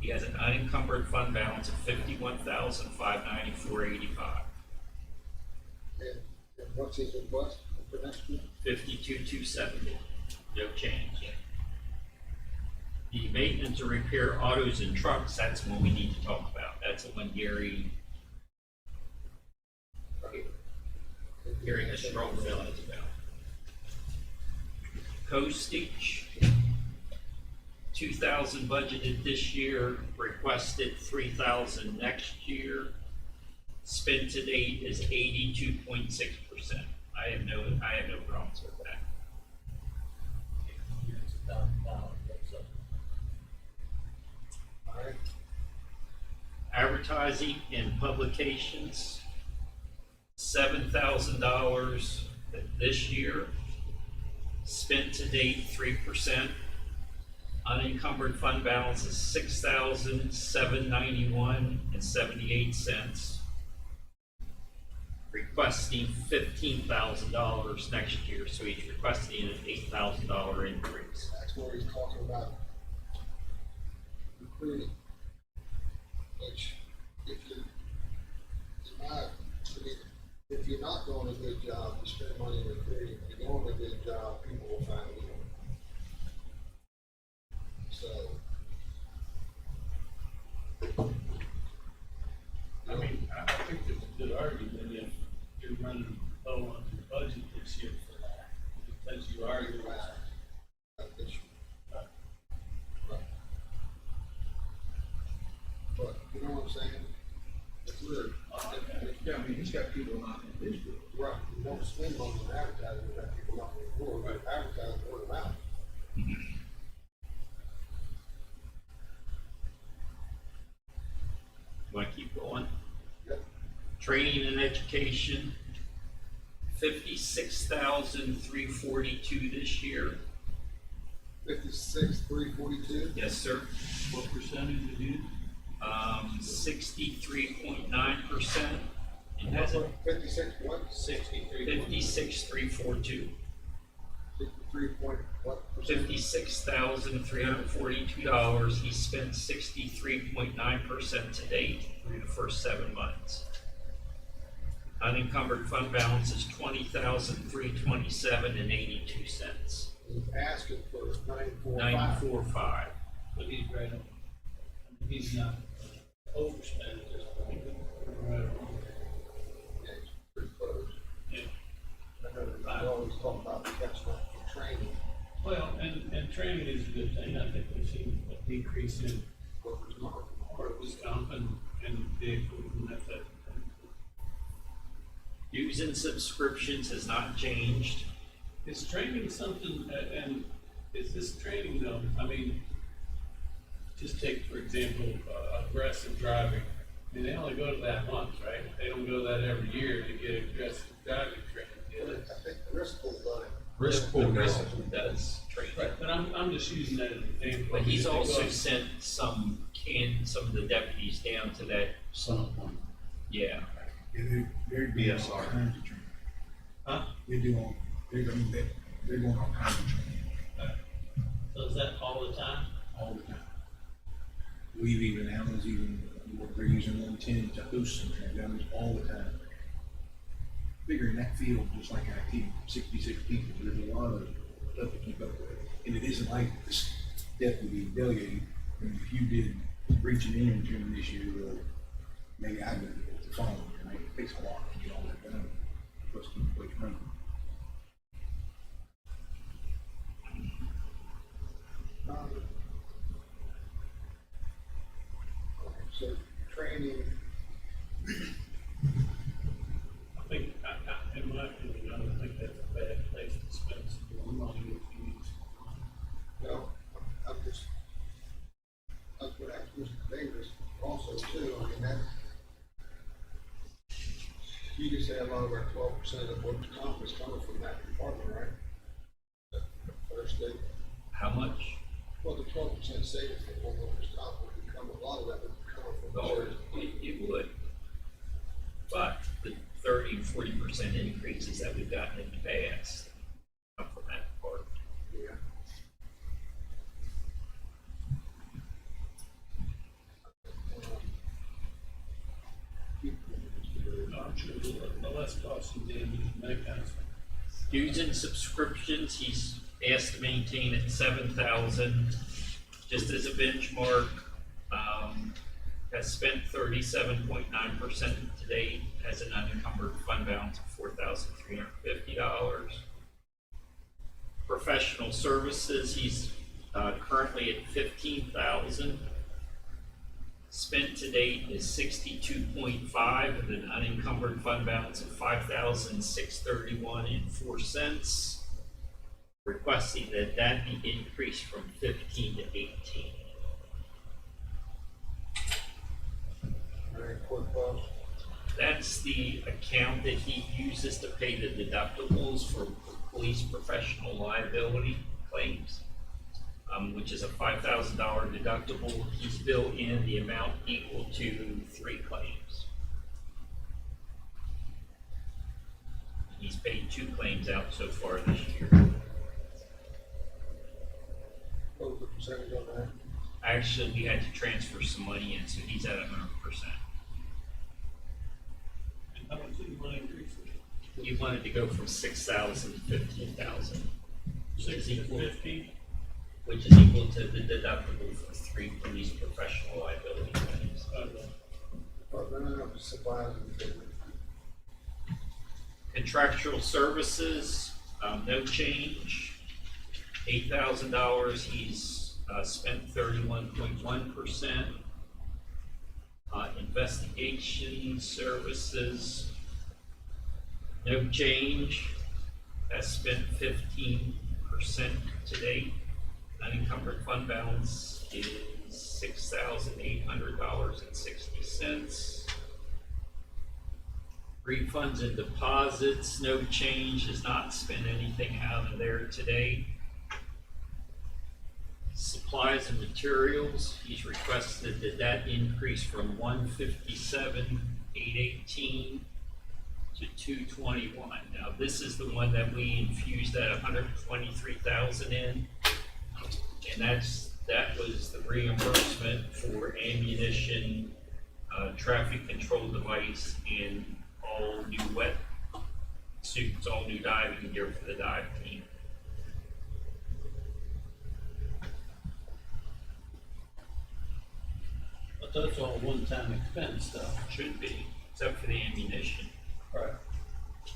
He has an unencumbered fund balance of 51,594.85. And what's his request for next year? 52,270, no change. The maintenance or repair autos and trucks, that's one we need to talk about. That's the one Gary has strong feelings about. Postage, 2,000 budgeted this year, requested 3,000 next year. Spent to date is 82.6%. I have no problems with that. All right. Advertising and publications, $7,000 this year. Spent to date 3%. Unencumbered fund balance is $6,791.78. Requesting $15,000 next year, so he's requesting an $8,000 increase. That's where he's talking about recruiting. Which, if you're not doing a good job, you spend money in recruiting. If you're doing a good job, people will find you. So. I mean, I think there's a good argument if you're running low on your budget this year for that, because you are your That issue. Right. But, you know what I'm saying? If we're, Yeah, I mean, he's got people knocking at his door. right, we don't spend money on advertising, we have people knocking on the door, but advertising word of mouth. Want to keep going? Yep. Training and education, 56,342 this year. 56,342. Yes, sir. what percentage of you? 63.9%. And has a 56 what? 56,342. 63 point what percent? $56,342. He spent 63.9% to date through the first 7 months. Unencumbered fund balance is $20,327.82. He's asking for 94.5. 94.5. But he's right on. I mean, he's not overspending at this point. Right on. Yeah, he's pretty close. Yeah. I know that I always talk about catching up for training. Well, and training is a good thing. I think we've seen a decrease in Workers' comp. workers' comp and vehicles and that type of thing. Dues and subscriptions has not changed. Is training something, and is this training though, I mean, just take, for example, aggressive driving. I mean, they only go to that once, right? They don't go that every year to get aggressive driving training, do they? I think Bristol's done it. Bristol does training. Right, but I'm just using that as an example. But he's They go- also sent some of the deputies down to that. Yeah. They're BSR. All kinds of training. Huh? They're doing all kinds of training So is that all the time? all the time. We've even, Alan's even, they're using 110 to host some training, that is all the time. Bigger in that field, just like IT, 66 people, there's a lot of stuff to keep up with. And it isn't like this deputy delegating, I mean, if you did reaching in during this year, well, maybe I'd be able to follow you, right? It takes a lot to get all that done. Plus, keep the place running. So training, I think, in my opinion, I don't think that's a bad place to spend some more money if you need some money. no, I'm just, that's what asked Mr. Davis also too, I mean, of our 12% of workers' comp is coming from that department, right? That first state, How much? well, the 12% savings for workers' comp would become, a lot of that would come from Oh, insurance. it would. But the 30, 40% increases that we've gotten in the past come from that part. Yeah. I'm sure the less cost and damage and that kind of stuff. Dues and subscriptions, he's asked to maintain at 7,000, just as a benchmark. Has spent 37.9% to date, has an unencumbered fund balance of $4,350. Professional services, he's currently at 15,000. Spent to date is 62.5 with an unencumbered fund balance of 5,631.04. Requesting that be increased from 15 to 18. All right, courthouse. That's the account that he uses to pay the deductibles for police professional liability claims, which is a $5,000 deductible. He's built in the amount equal to 3 claims. He's paid 2 claims out so far this year. What was the percentage on that? Actually, we had to transfer some money in, so he's at 100%. And how much do you want to increase it? He wanted to go from 6,000 to 15,000, 6 to 15? which is equal to the deductible for 3 police professional liability claims. Department of supplies and equipment. Contractual services, no change. $8,000, he's spent 31.1%. Investigation services, no change. Has spent 15% to date. Unencumbered fund balance is $6,800.60. Refunds and deposits, no change, has not spent anything out of there today. Supplies and materials, he's requested that increase from $157,818 to $221. Now, this is the one that we infused that $123,000 in, and that was the reimbursement for ammunition, traffic control device, and all new wet suits, all new diving gear for the dive team. But that's all one-time expense though. Should be, except for the ammunition. Right.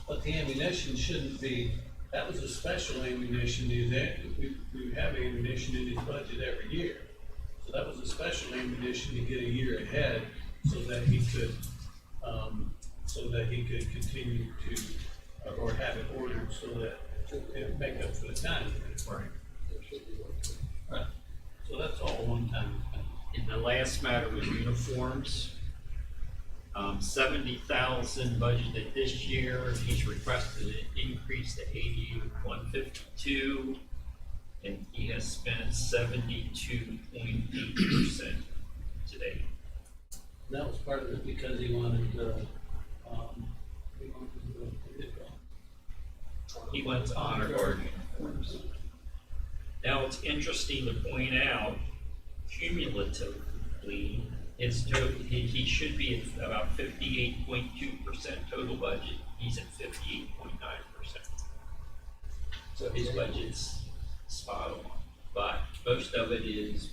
But the ammunition shouldn't be, that was a special ammunition, we have ammunition in his budget every year. So that was a special ammunition to get a year ahead so that he could continue to, or have it ordered so that it would make up for the time. Right. Right. So that's all one-time expense. And the last matter was uniforms. 70,000 budgeted this year. He's requested an increase to 81,152, and he has spent 72.8% today. That was part of it because he wanted, He wants honor guard uniforms. Now, it's interesting to point out, cumulatively, he should be at about 58.2% total budget. He's at 58.9%. So his budget's spot on, but most of it is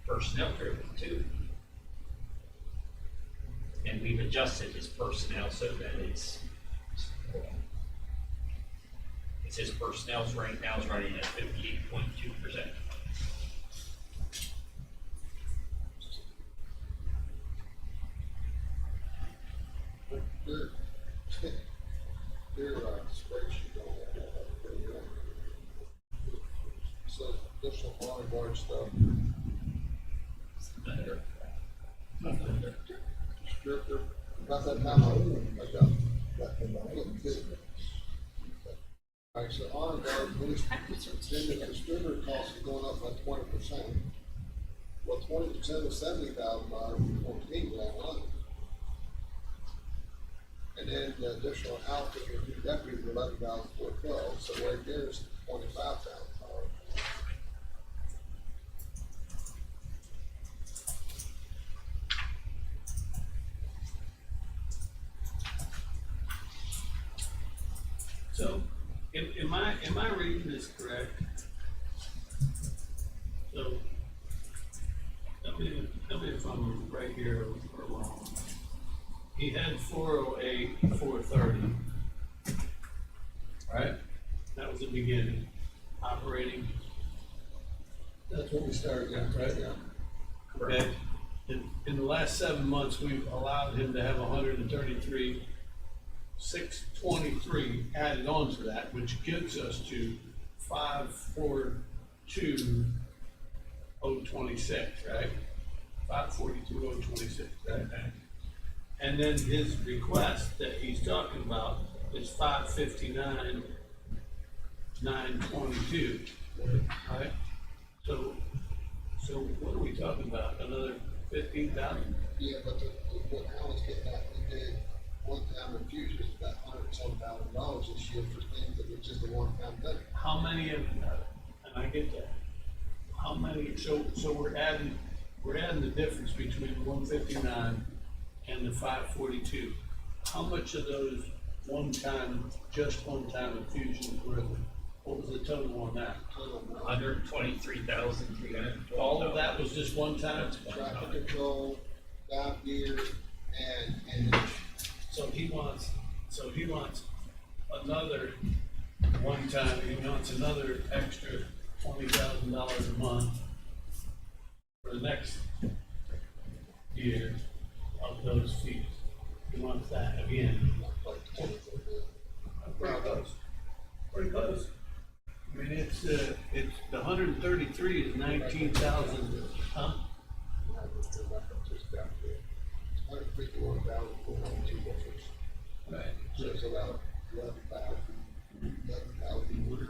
personnel driven too. And we've adjusted his personnel so that it's his personnel's right now is running at 58.2%. Your spreadsheet on that, pretty good. So there's some bodyguard stuff. Stricter, about that time I got Alright, so on guard, then the consumer costs are going up by 20%. Well, 20% of $70,000 is 14 grand, huh? And then the additional outfit, your deputy is 11,412, so right there is $25,000. So, am I reading this correct? So, tell me if I'm right here or wrong. He had 408, 430. Right? That was the beginning, operating. That's what we started with, right? Yeah. Okay, in the last 7 months, we've allowed him to have 133, 623 added on to that, which gives us to 542,026, right? 542,026, right? And then his request that he's talking about is 559,922, right? So what are we talking about? Another 15,000? Yeah, but what Alan's getting at, we did one-time infusions, about $107,000 this year for things that were just a one-time thing. How many of, and I get that, how many, so we're adding the difference between the 159 and the 542. How much of those just one-time infusions were, what was the total on that? 123,312. All of that was just one time? Traffic control, dive gear, and So he wants another one time, he wants another extra $20,000 a month for the next year of those fees. He wants that again. Pretty close. Pretty close. I mean, it's the 133 is 19,000, huh? $151,492 difference. Right. So it's about 11,100.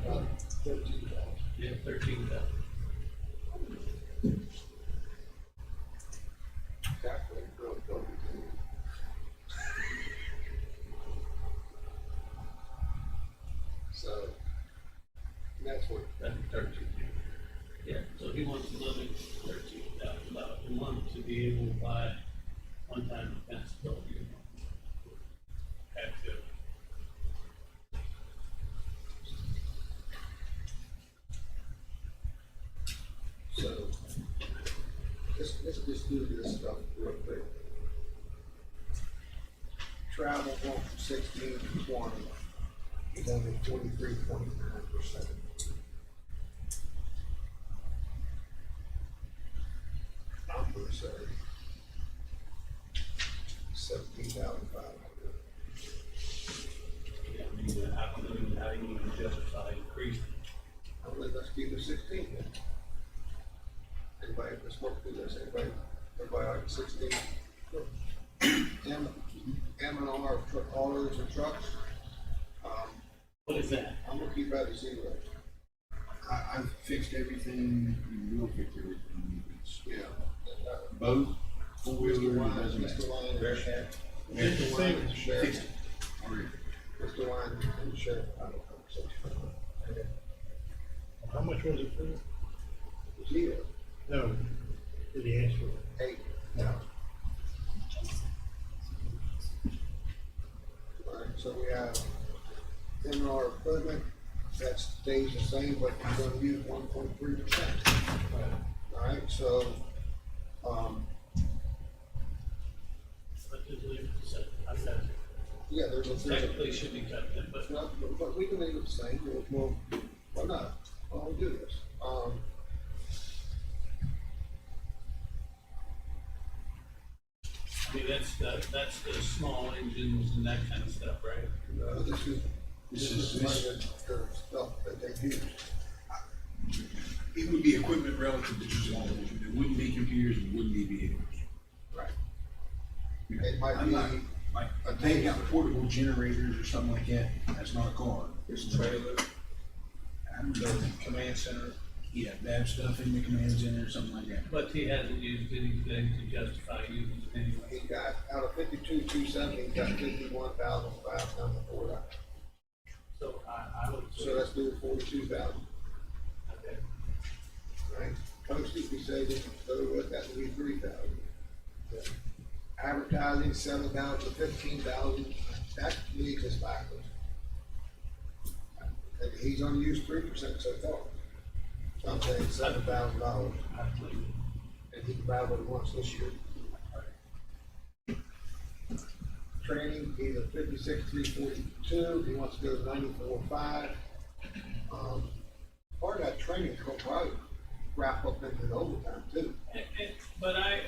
About 13,000. Yeah, 13,000. Calculate, really, don't be doing it. So, that's what, That's 13. Yeah, so he wants another $13,000 a month to be able to buy one-time defense building. That's it. so, let's just do this stuff real quick. Travel went from 16 to 20, it's only 23.9%. I'm gonna say 17,500. Yeah, I mean, I don't know how you even justify increasing. I'm gonna, let's keep it 16 then. Everybody, let's work through this, everybody like 16? M&R haulers and trucks, What is that? I'm gonna keep that at 0. I've fixed everything, we will fix everything. Yeah. Both four-wheeler and Mr. doesn't Line and the sheriff. Fixed Mr. Line and the sheriff. it. All right. Mr. Line and the sheriff, I don't know. How much was it for? 0, No, did he ask for? 8, no. Alright, so we have M&R equipment, that stays the same, but you're gonna use 1.3%. Alright, so, But just leave it the same. I got it. yeah, there's a. Technically should be cut then, but No, but we can leave it the same, well, why not? Why don't we do this? I mean, that's the small engines and that kind of stuff, right? This is money that, stuff that they use. It would be equipment relative to small engine, it wouldn't be computers, it wouldn't be vehicles. Right. it might I'm be, not, like, they got portable generators or something like that, that's not a car. It's trailer, I don't the know. command center, Yeah, bad stuff in the command center or something like that. But he hasn't used anything to justify using it anyway. He got, out of 52,270, he got 51,594. So I would say. So let's do 42,000, Okay. right? Postage, we say, just go with, that would be 3,000. Advertising, 7,000 to 15,000, that leads us backwards. And he's only used 3% so far. So I'm saying $7,000, Absolutely. and he can buy what he wants this year. Training, he's at 56,342, he wants to go to 94,5. Part of that training is gonna probably wrap up into the overtime too. But I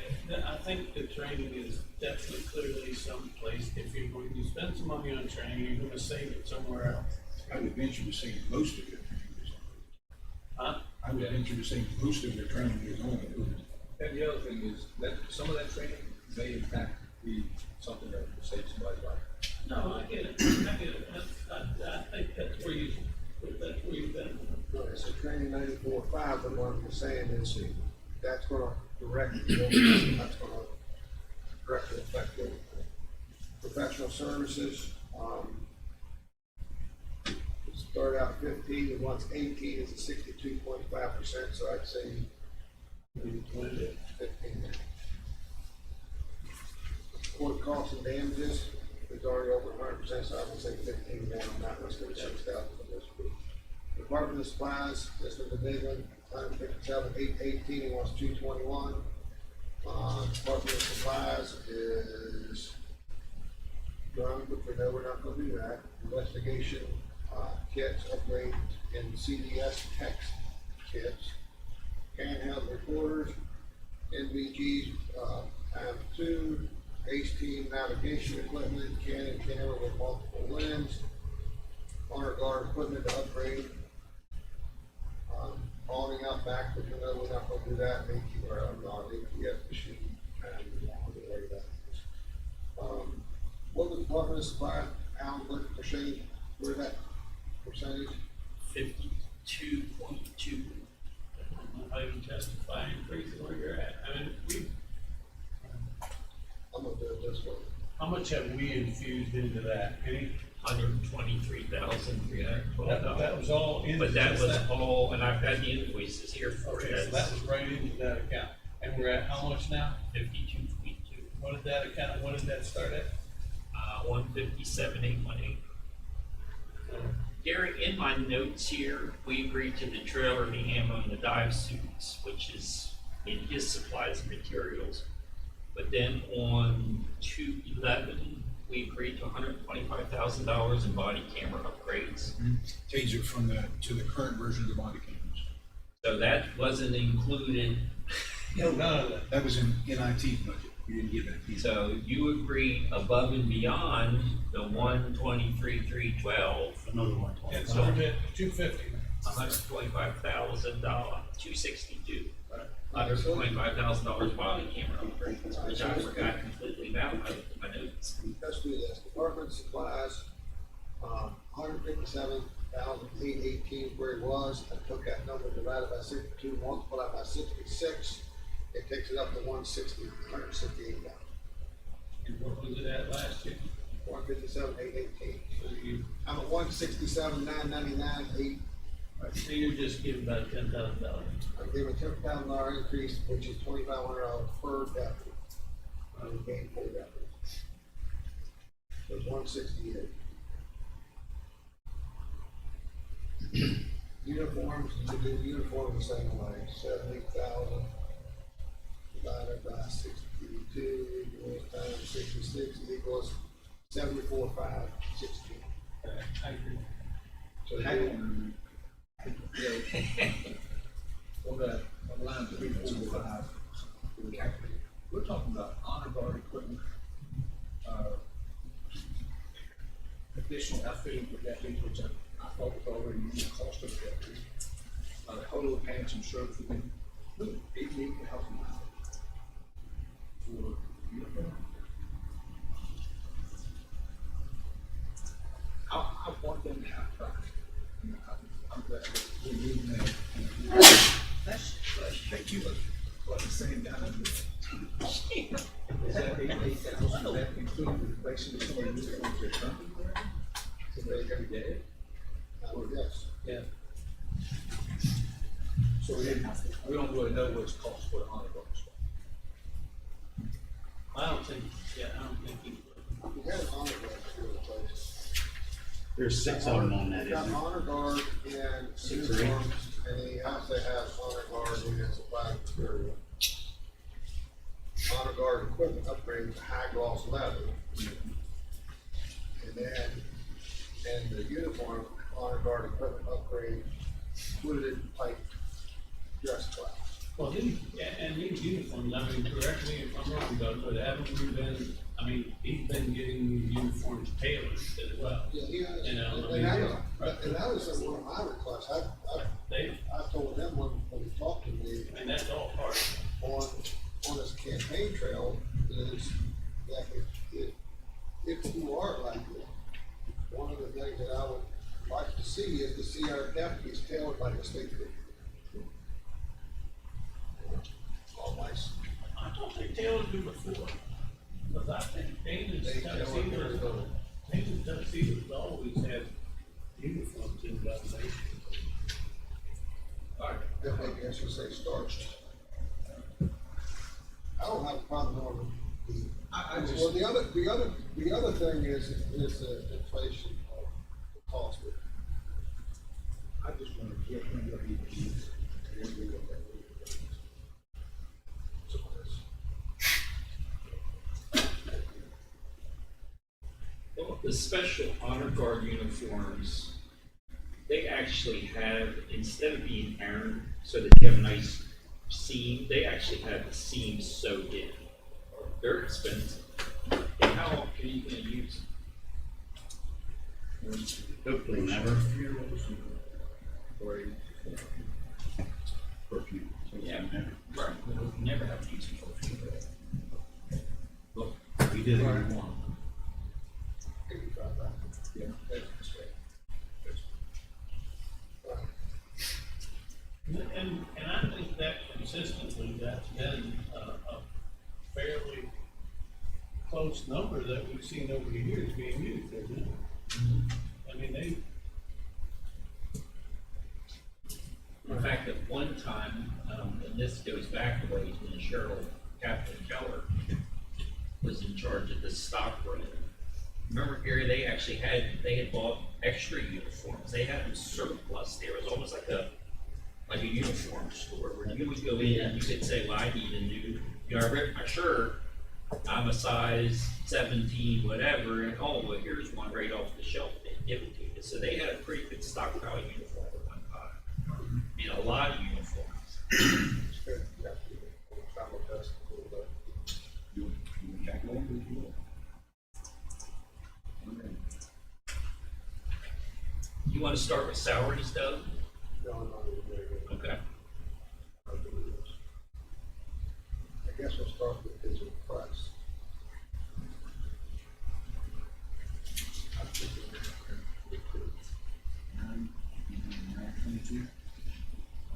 think the training is definitely clearly someplace, if you're going to spend some money on training, you're gonna save it somewhere else. I would venture to say most of it. Huh? I would venture to say most of their training is on it. and the other thing is that some of that training may in fact be something that will save somebody's life. No, I get it, I get it, I think that's where you've been. It's a training 94,5, but what I'm saying is that's gonna directly, that's gonna directly affect the professional services. Start out 15, and once 18 is a 62.5%, so I'd say maybe 20 to 15. Court costs and damages is already over 100%, so I would say 15 now, not less than 6,000 for this group. Department of Supplies, this was the big one, 157,818, he wants 221. Department of Supplies is done, but we know we're not gonna do that. Investigation, kits, upgrade in CDS text kits, handheld recorders, NVGs, ×2, H-team navigation equipment, Canon camera with multiple lens, honor guard equipment to upgrade, hauling out back, but you know we're not gonna do that, or ATS machine, and whatever that is. What was Department of Supply, Alan, what percentage, where that percentage? 52.2. How you justify increasing where you're at, I mean, I'm gonna do it this way. how much have we infused into that? Any? $123,312. That was all in. But that just was all, and I've got the invoices here for Okay, it, so that was right into that account, and we're at how much now? 52.2, What did that account, what did that start at? 157,818. Gary, in my notes here, we agreed to the trailer, the ammo, and the dive suits, which is in his supplies and materials. But then on 211, we agreed to $125,000 in body camera upgrades. Taser to the current version of the body cameras. So that wasn't included. No, none of that. That was in NIT budget. We didn't give that piece. So you agreed above and beyond the 123,312, Another one. And so we're at 250. $125,000, $262. $125,000 body camera upgrades, which I forgot completely about my notes. Let's do this, Department of Supplies, 157,818 where it was, I took that number divided by 62, multiplied by 66, it takes it up to 168,000. And what was it at last year? 157,818. So you, I'm at 167,999,8. so you're just giving about $10,000. I gave a $10,000 increase, which is $2,500 per deputy. I'm paying for deputies. So it's 168. Uniforms, you do uniforms the same way, 70,000 divided by 62 equals times 66 equals 74,516. Okay, I agree. So Hang you, on. On that, on line 345, we're talking about honor guard equipment, additional outfitting for deputies, which I thought was already in the cost of the deputies. Polo pants and shirts, we can, look, 8 weeks to help them out. For uniform. include replacing some of the uniforms they're currently wearing? So they every day? Yes. Yeah. So we don't really know what it's cost for the honor guard stuff. I don't think he. We had an honor guard for the place. There's 6 of them on that, Got isn't there? honor guard and Six or eight. uniforms, and he also has honor guard and supplied material. Honor guard equipment upgrade to high gloss leather. And then, and the uniform, honor guard equipment upgrade included like dress class. Well, and these uniforms, I mean, correct me if I'm wrong, Doug, but haven't we been, I mean, he's been getting these uniforms tailored as well. Yeah, You know, I and mean, and that was one of my requests. They, I told them when he talked to me and that's all part of it. on this campaign trail is that if you are like this, one of the things that I would like to see is to see our deputies tailored like a state trooper. All nice. I thought they tailored you before, because I think Dana's They tailored tuxedos, very well. Dana's tuxedos always have uniforms in the nation. All right. Then maybe I should say starched. I don't have a problem knowing the. I just- Well, the other thing is the inflation of the cost of it. I just want to get him what he needs. And then we look at what he needs. So Well, the special honor guard uniforms, they actually have, instead of being ironed so that you have a nice seam, they actually have the seam sewed in. They're expensive. And how often are you gonna use them? Hopefully never. perfume. Yeah, right, we'll never have to use them for funeral. Look, we did it in one. 85 back. Yeah, that's right. And I think that consistently, that's been a fairly close number that we've seen over the years being used, isn't it? I mean, they, In fact, at one time, and this goes back a ways when Captain Keller was in charge of the stock room. Remember, Gary, they had bought extra uniforms. They had them surplus there. It was almost like a uniform store where you would go in and you could say, well, I need a new, I ripped my shirt, I'm a size 17, whatever, and oh, well, here's one right off the shelf. They give it to you. So they had a pretty good stockpile uniform at one time. I mean, a lot of uniforms. It's good. You have to travel test a little bit. You want Jack Lane, if you will? You want to start with salaries, Doug? No, no, very good. Okay. I guess we'll start with his request.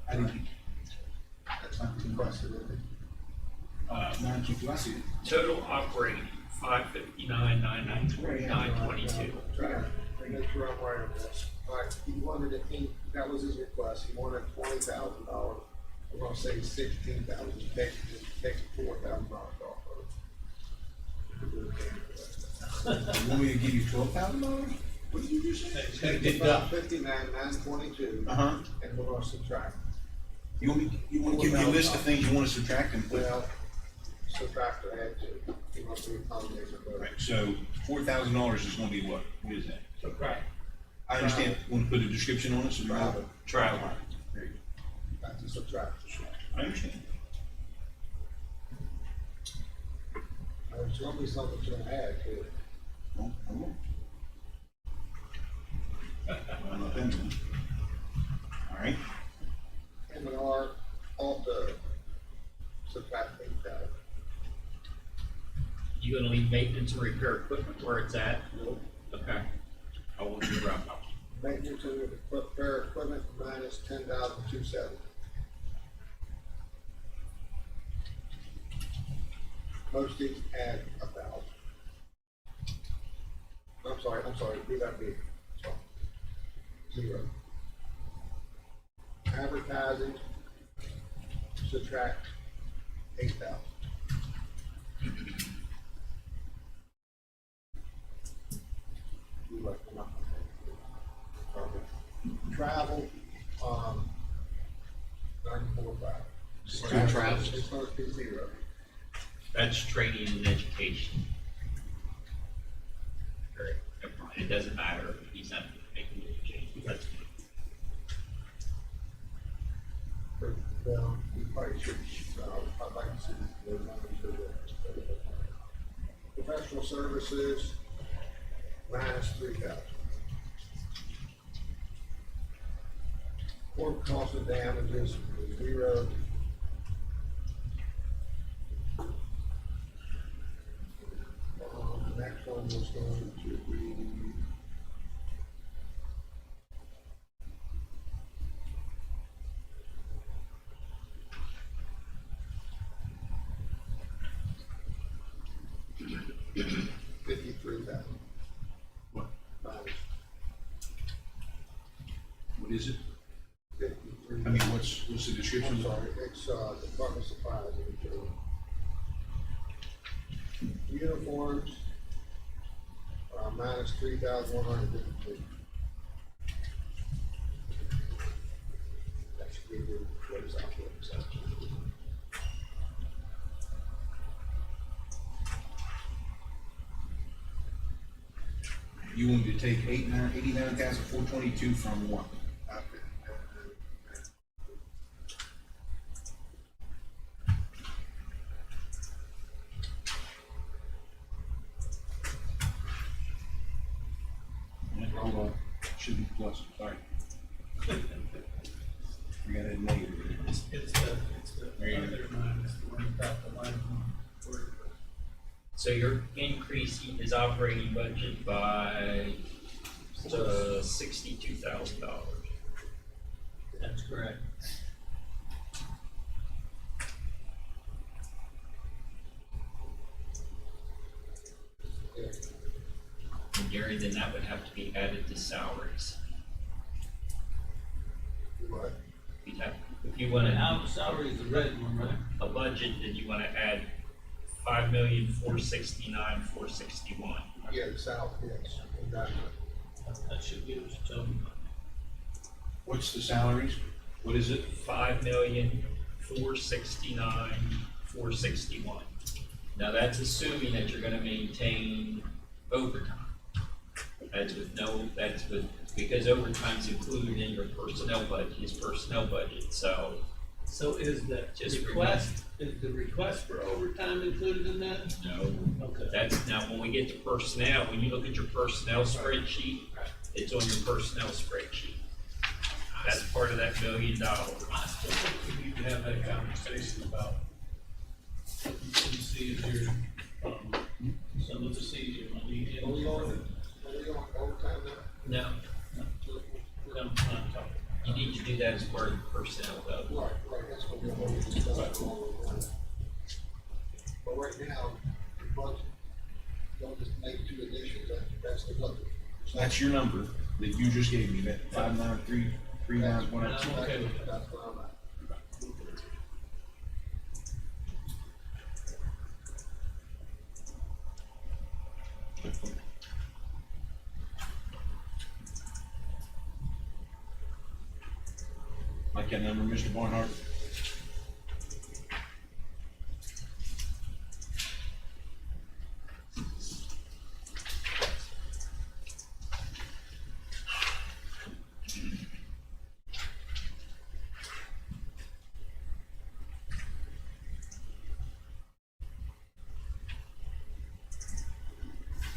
I didn't, That's not the request, is it? 922, I see it. Total operating, 559, 922. Try to make sure I'm right on this. All right, he wanted it, that was his request, he wanted $20,000. I'm gonna say 16,000, take $4,000 off of it. You want me to give you $12,000? What did you just say? Take about 59,922, Uh-huh. and we're gonna subtract. You want to give me a list of things you want to subtract and put? Well, subtract or add to, you want to accommodate it, Right, so $4,000 is gonna be what? What is that? subtract. I understand, want to put a description on it, so you know? Travel. There you go. Back to subtract. I understand. There's gonna be something to add to it. Well, I won't. I'm not them then. All right, M&R, Alta, subtract 8,000. You gonna leave maintenance and repair equipment where it's at? Okay. I want you to wrap up. Maintenance and repair equipment minus 10,270. Postage add 1,000. I'm sorry, do that big. Sorry. 0. Advertising, subtract 8,000. You left them out. Travel, 94,000. Travel. It's supposed to be 0. That's training and education. Or, never mind, it doesn't matter, he's not making any changes, that's fine. Well, we probably should, I'd like to see the numbers for the professional services, minus 3,000. Court cost of damages, 0. The next one was going to be $53,000. What? Minus What is it? 53. I mean, what's the description? I'm sorry, it's, department supplies and material. Uniforms, minus 3,152. That should give you what is out there, so. You want me to take 89,422 from what? Hold on, should be plus, sorry. We got a negative. It's the other line, it's the one about the line. So you're increasing his operating budget by, $62,000. That's correct. And Gary, then that would have to be added to salaries. What? You'd have, if you want Now, the salary is the red one, right? a budget, then you wanna add 5,469,461. Yeah, the south, yes, exactly. That should give us a total. What's the salaries? What is it? 5,469,461. Now that's assuming that you're gonna maintain overtime. That's because overtime's included in your personnel budget, his personnel budget, so. So is the Just request for overtime included in that? No. Okay. That's, now, when we get to personnel, when you look at your personnel spreadsheet, it's on your personnel spreadsheet. That's part of that $1 million. I still think we need to have that conversation about, you can see if you're, some of the senior money. Are we on overtime now? No, We're gonna try and talk. you need to do that as part of the personnel though. Right, that's what we're going to discuss. But right now, the budget, don't just make 2 additions, that's the budget. So that's your number that you just gave me, that 593,391. I'm okay with that. That's where I'm at. Like that number, Mr. Barnhart?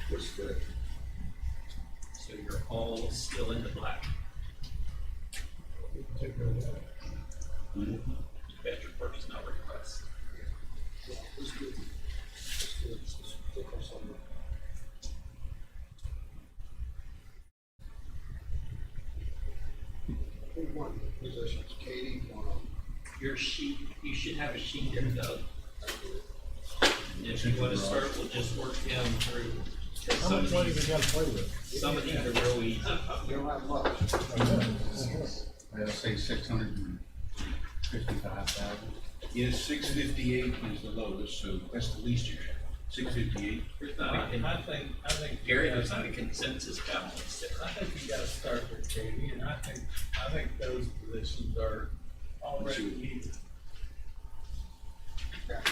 What's the, So you're all still in the black. take care of that. That's your personnel request. Yeah, let's do, let's take on something. Who won the positions? Katie, one of them. Your sheet, you should have a sheet there though. And if you wanna start, we'll just work down through. 'Cause How much money we gotta play with? some of these are real easy. You don't have much. I'd say 655,000. Yes, 658 is the lowest, so that's the least you have. 658. There's not a I think. Gary, there's not a consensus balance there. I think you gotta start with Katie, and I think those positions are already needed. Yeah, I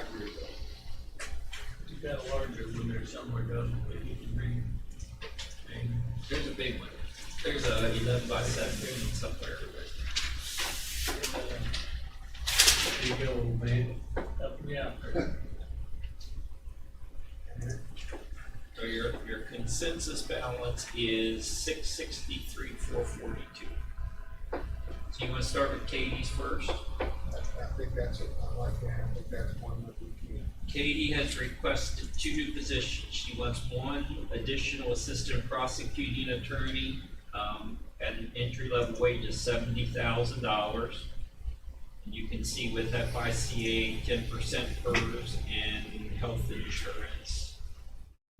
agree with that. You got a larger one there somewhere, doesn't it, that you can read? And There's a big one. There's a 11 by 17 somewhere. there you go, old man, help me out there. So your consensus balance is 663,442. So you wanna start with Katie's first? I think that's it, I like that, I think that's one that we can. Katie has requested 2 new positions. She wants 1 additional assistant prosecuting attorney, at an entry-level wage of $70,000. And you can see with FICA, 10% PERS and health insurance.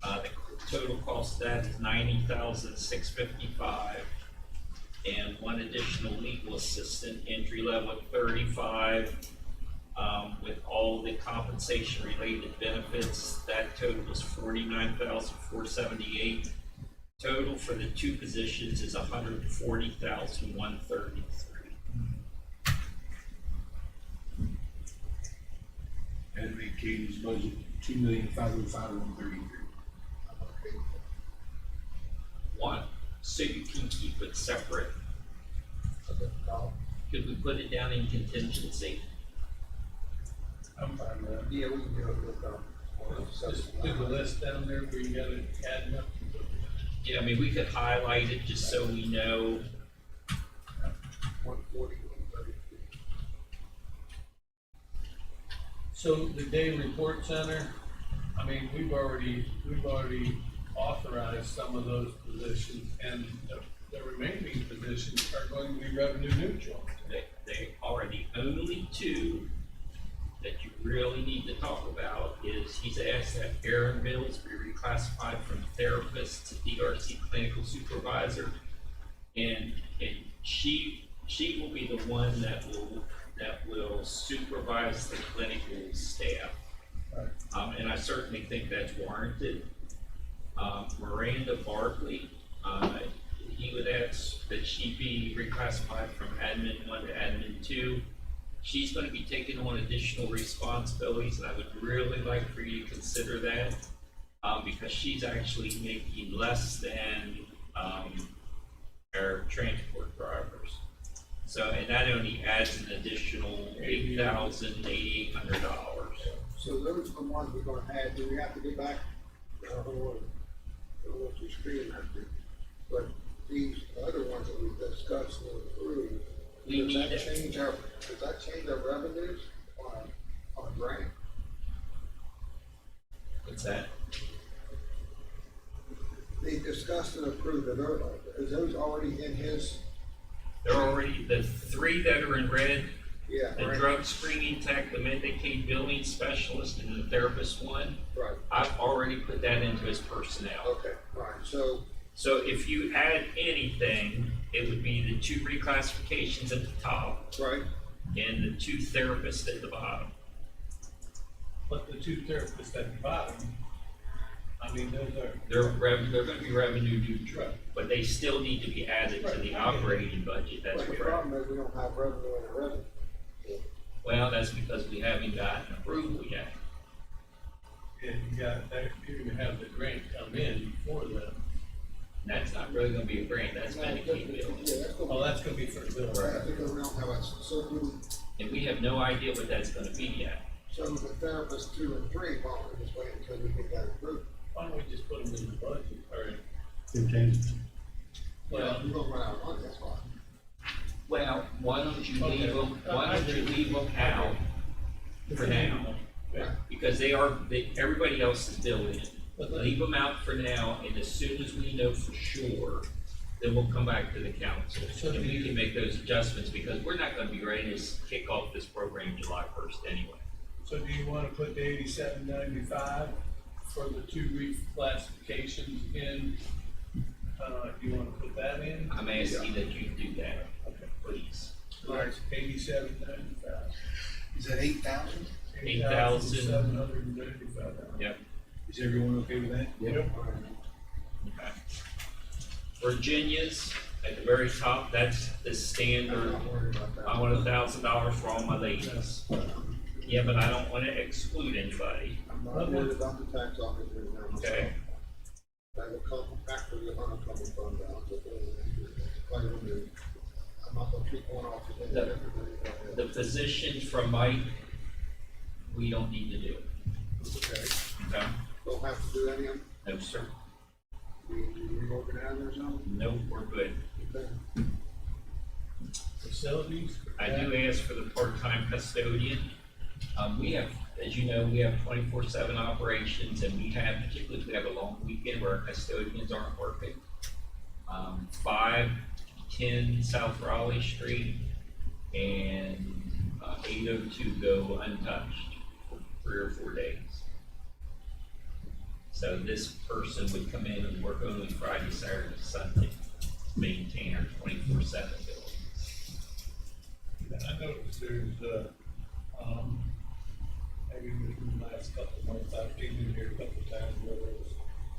The total cost of that is $90,655. And 1 additional legal assistant, entry level at 35, with all the compensation related benefits, that total is $49,478. Total for the 2 positions is $140,133. And make Katie's budget 2,505,133. One, so you can keep it separate. Could we put it down in contingency? I'm fine with that. Yeah, we can do it with, Just do the list down there where you got it adding up. Yeah, I mean, we could highlight it just so we know. 140, 133. So the day report center, I mean, we've already authorized some of those positions, and the remaining positions are going to be revenue neutral. They are the only 2 that you really need to talk about. Is he's asked that Erin Mills be reclassified from therapist to DRC clinical supervisor, and she will be the one that will supervise the clinical staff. Right. And I certainly think that's warranted. Miranda Berkeley, he would ask that she be reclassified from admin 1 to admin 2. She's gonna be taking on additional responsibilities, and I would really like for you to consider that, because she's actually making less than, our transport drivers. So, and that only adds an additional $8,800. So those are the ones we're gonna add, do we have to get back? I don't know what you're screaming at, but these other ones that we discussed and approved, We does need that change our revenues on grant? What's that? They discussed and approved, is those already in his? They're already, the 3 that are in red, Yeah, the right, drug screening tech, the Medicaid billing specialist, and the therapist 1, right, I've already put that into his personnel. okay, right, so, So if you add anything, it would be the 2 reclassifications at the top right, and the 2 therapists at the bottom. But the 2 therapists at the bottom, I mean, those are. They're gonna be revenue neutral, but they still need to be added to the operating budget, that's right, the correct. problem is we don't have revenue in the revenue. Well, that's because we haven't gotten approval yet. Yeah, you got, you're gonna have the grant come in before that. And that's not really gonna be a grant, that's Medicaid billing. Yeah, that's Oh, gonna that's gonna be for the bill. be, because we don't have a, so And we have no idea what that's gonna be yet. the therapists 2 and 3, well, we're just waiting until we get that approved. Why don't we just put them in the budget, or, Contingency. well, We're gonna run out of money, that's why. Well, why don't you Okay. leave them out for now? Yeah. Because everybody else is billing it. But Leave them out for now, and as soon as we know for sure, then we'll come back to the council. And we can make those adjustments, because we're not gonna be ready to kick off this program July 1st anyway. So do you wanna put the 8795 for the two reclassifications in, you wanna put that in? I'm asking that you do that, please. Like 87,95. Is that 8,000? 8,000. $795. Yep. Is everyone okay with that? Yep. Okay. Virginia's at the very top, that's the standard. I want $1,000 for all my ladies. Yeah, but I don't wanna exclude anybody, I'm not worried about the tax office right now. okay? That will come back to the unencumbered fund balance. I'm not gonna keep going off the The- everybody. The positions from Mike, we don't need to do, Okay, okay? don't have to do any of them, No, sir. we reorganize or something? Nope, we're good. Okay. Facilities? I do ask for the part-time custodian. We have, as you know, we have 24/7 operations, and we have, particularly if we have a long weekend where our custodians aren't working. 510 South Raleigh Street and 802 go untouched for 3 or 4 days. So this person would come in and work only Friday, Saturday, Sunday, maintain our 24/7 buildings. I noticed there's, maybe within the last couple of months, I've been in here a couple of times where there was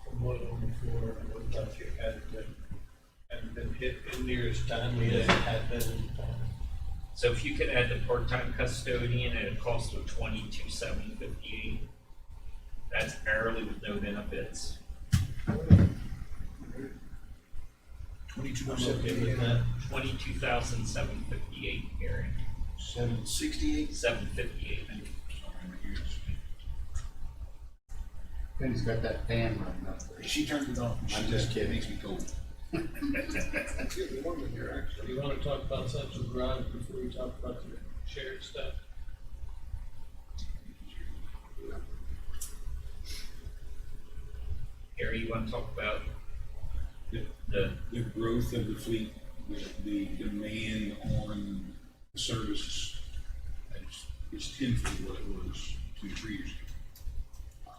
some mud on the floor, and it looked like it hadn't been hit in near as timely as it had been in the past. So if you could add the part-time custodian at a cost of $22,758, that's hourly with no benefits. 22,758. $22,758, Gary. 768. $758. Penny's got that fan running up there. She turned it off. I'm just kidding. It makes me cold. Let's get the woman here, actually. You wanna talk about central garage before we talk about the shared stuff? Gary, you want to talk about The, the, the growth of the fleet, the demand on services, is tenfold what it was 2-3 years ago.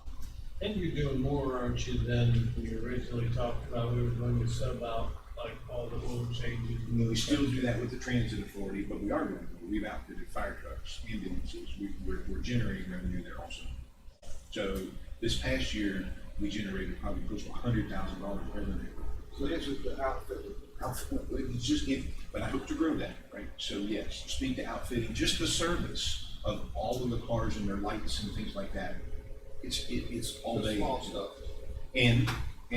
And you're doing more, aren't you, than we originally talked about? We were going to sub out like all the oil changes. We still do that with the transit authority, but we are doing more. We've outfitted fire trucks, ambulances, we're generating revenue there also. So this past year, we generated probably close to $100,000 revenue. So this is the outfit. It's just, but I hope to grow that, right? So yes, speak to outfitting, just the service of all of the cars and their lights and things like that. It's all The day. small stuff And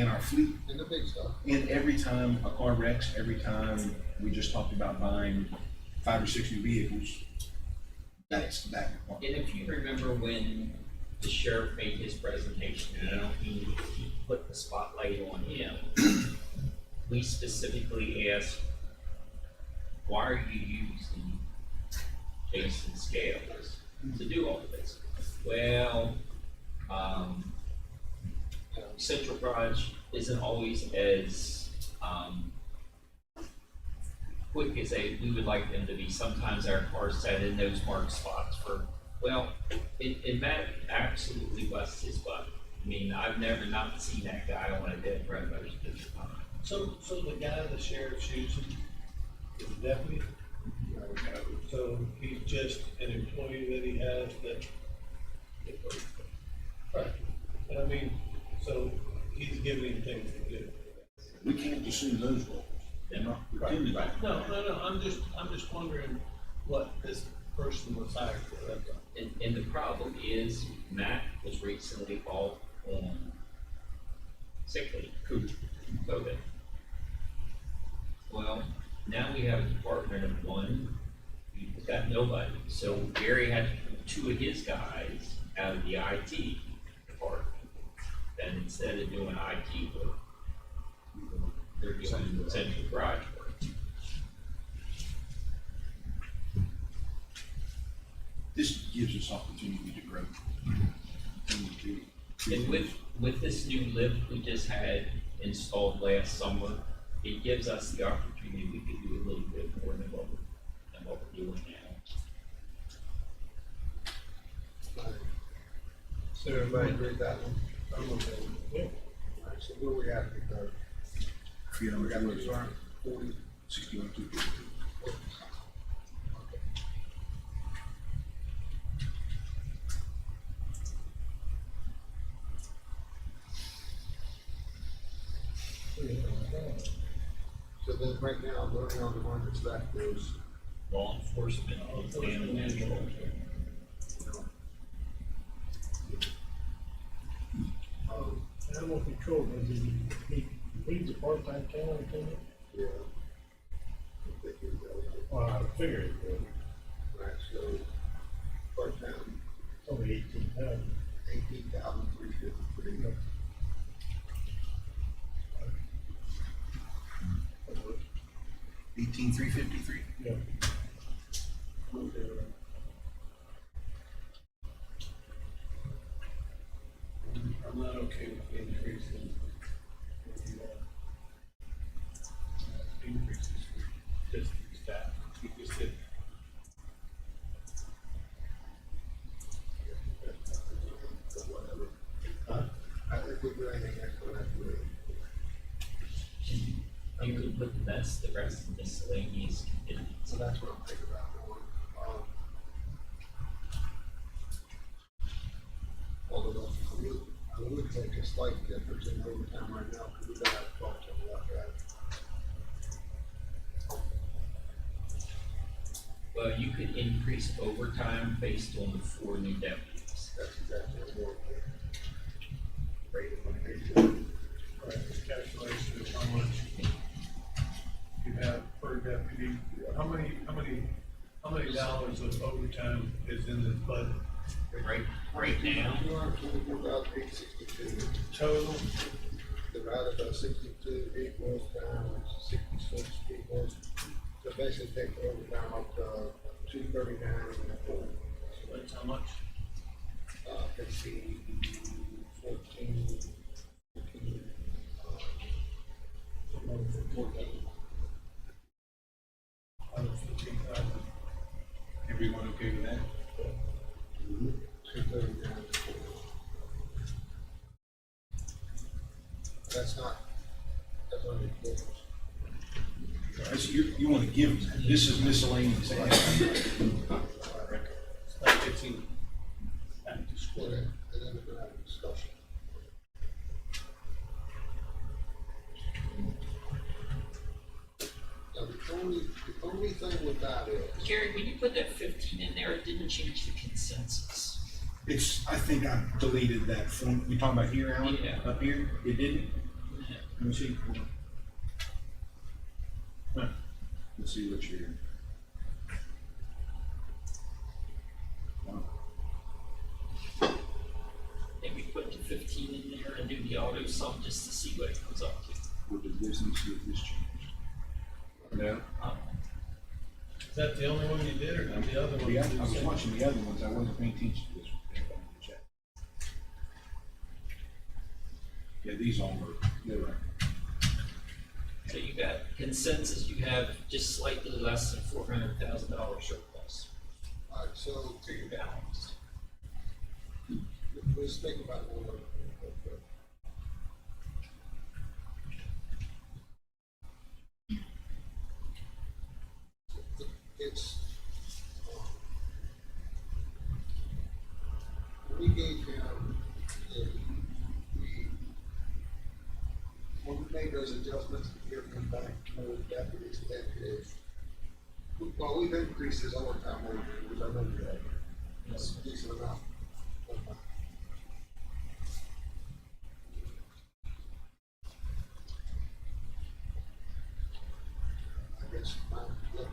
our fleet, and the big stuff. and every time a car wrecks, every time we just talked about buying 5 or 6 new vehicles, that's that. and if you remember when the sheriff made his presentation, and I don't mean he put the spotlight on him, we specifically asked, why are you using Jason Scales to do all of this? Well, Central Garage isn't always as, quick as we would like them to be. Sometimes our cars sat in those marked spots for, well, and Matt absolutely busts his butt. I mean, I've never not seen that guy on a dead road most of the time. So the guy the sheriff's using is a deputy? So he's just an employee that he has that. Right, but I mean, so he's giving him things to do. We can't assume those roles. They're not pretending. No, I'm just wondering what this person was hired for, that's all. And the problem is, Matt was recently off on sick leave, COVID. Well, now we have a department of one, we've got nobody, so Gary had to put 2 of his guys out of the IT department. Then instead of doing IT work, they're doing central garage work. This gives us opportunity to grow. And with this new lift we just had installed last summer, it gives us the opportunity, we could do a little bit more than what we're doing now. So everybody agree with that one? I'm okay. Yeah. All right, so where we at, because Feet on we the got floor. those around 40. 61, 250. So then right now, voting on the one that's left is, Law enforcement, animal control. Animal control, does he needs a part-time kennel attendant? yeah. I think it's, Well, I figured it would. right, so part-time, It's only 18,000. 18,353. 18,353. Yeah. I'm not okay with the increase in increases for just the staff. You just did. Whatever. I think we do anything extra, that's really. You could put the rest of miscellaneous contingency. So that's what I'm thinking about doing. Although I would take a slight difference in overtime right now, because we got to talk to them about that. Well, you could increase overtime based on the 4 new deputies. That's exactly what we're doing. Rate of location. Right, this calculation of how much you have per deputy, how many dollars of overtime is in this budget? Right now, 224,862. Total, Divided by 62 equals down 66 equals, so basically take the overtime up to 239 and 4. so that's how much? 15, 14, 15, 14. Out of 15,000. Everyone okay with that? 239 and 4. That's only the difference. You want to give them that. This is miscellaneous. It's not getting back to school. And then we're gonna have a discussion. Now, the only thing with that is, Gary, when you put that 15 in there, it didn't change the consensus. I think I deleted that form. You talking about here, Alan? Yeah. Up here? It didn't? Let me see. Hold on. Huh. Let's see what you're. Wow. Maybe put the 15 in there and do the auto sum just to see what it comes up to. What did this need to get this changed? yeah, Is that the only one you did, or did the other one? I was watching the other ones. I wasn't paying attention to this one. I wanted to check. Yeah, these all were, they're right. So you got consensus, you have just slightly less than $400,000 surplus all right, so for your balance. let's think about one of them. It's, we gave him, when we made those adjustments, we gave him back more deputies than his. Well, we've increased his overtime over, because I know we have. That's a decent amount. I guess, yeah.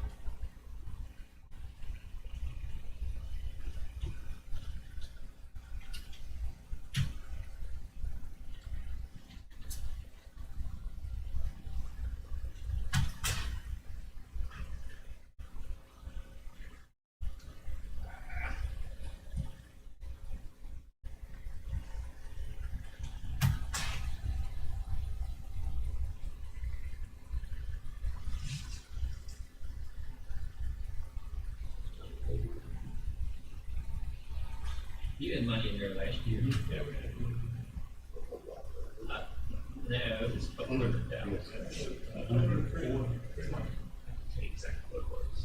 You had money in there last year. Yeah, we had one. is a hundred thousand. Exactly what it was.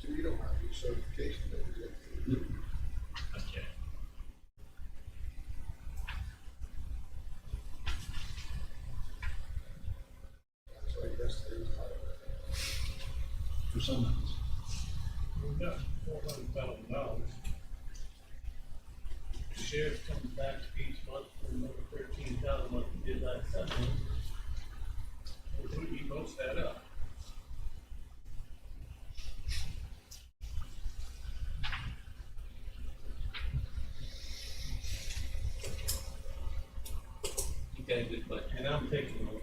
So you don't have your certification yet. Okay. That's why that's the reason. For some months. We've got $400,000. The sheriff comes back each month for another 13,000 like he did last month. Where do you most that up? You got a good budget. And I'm taking over.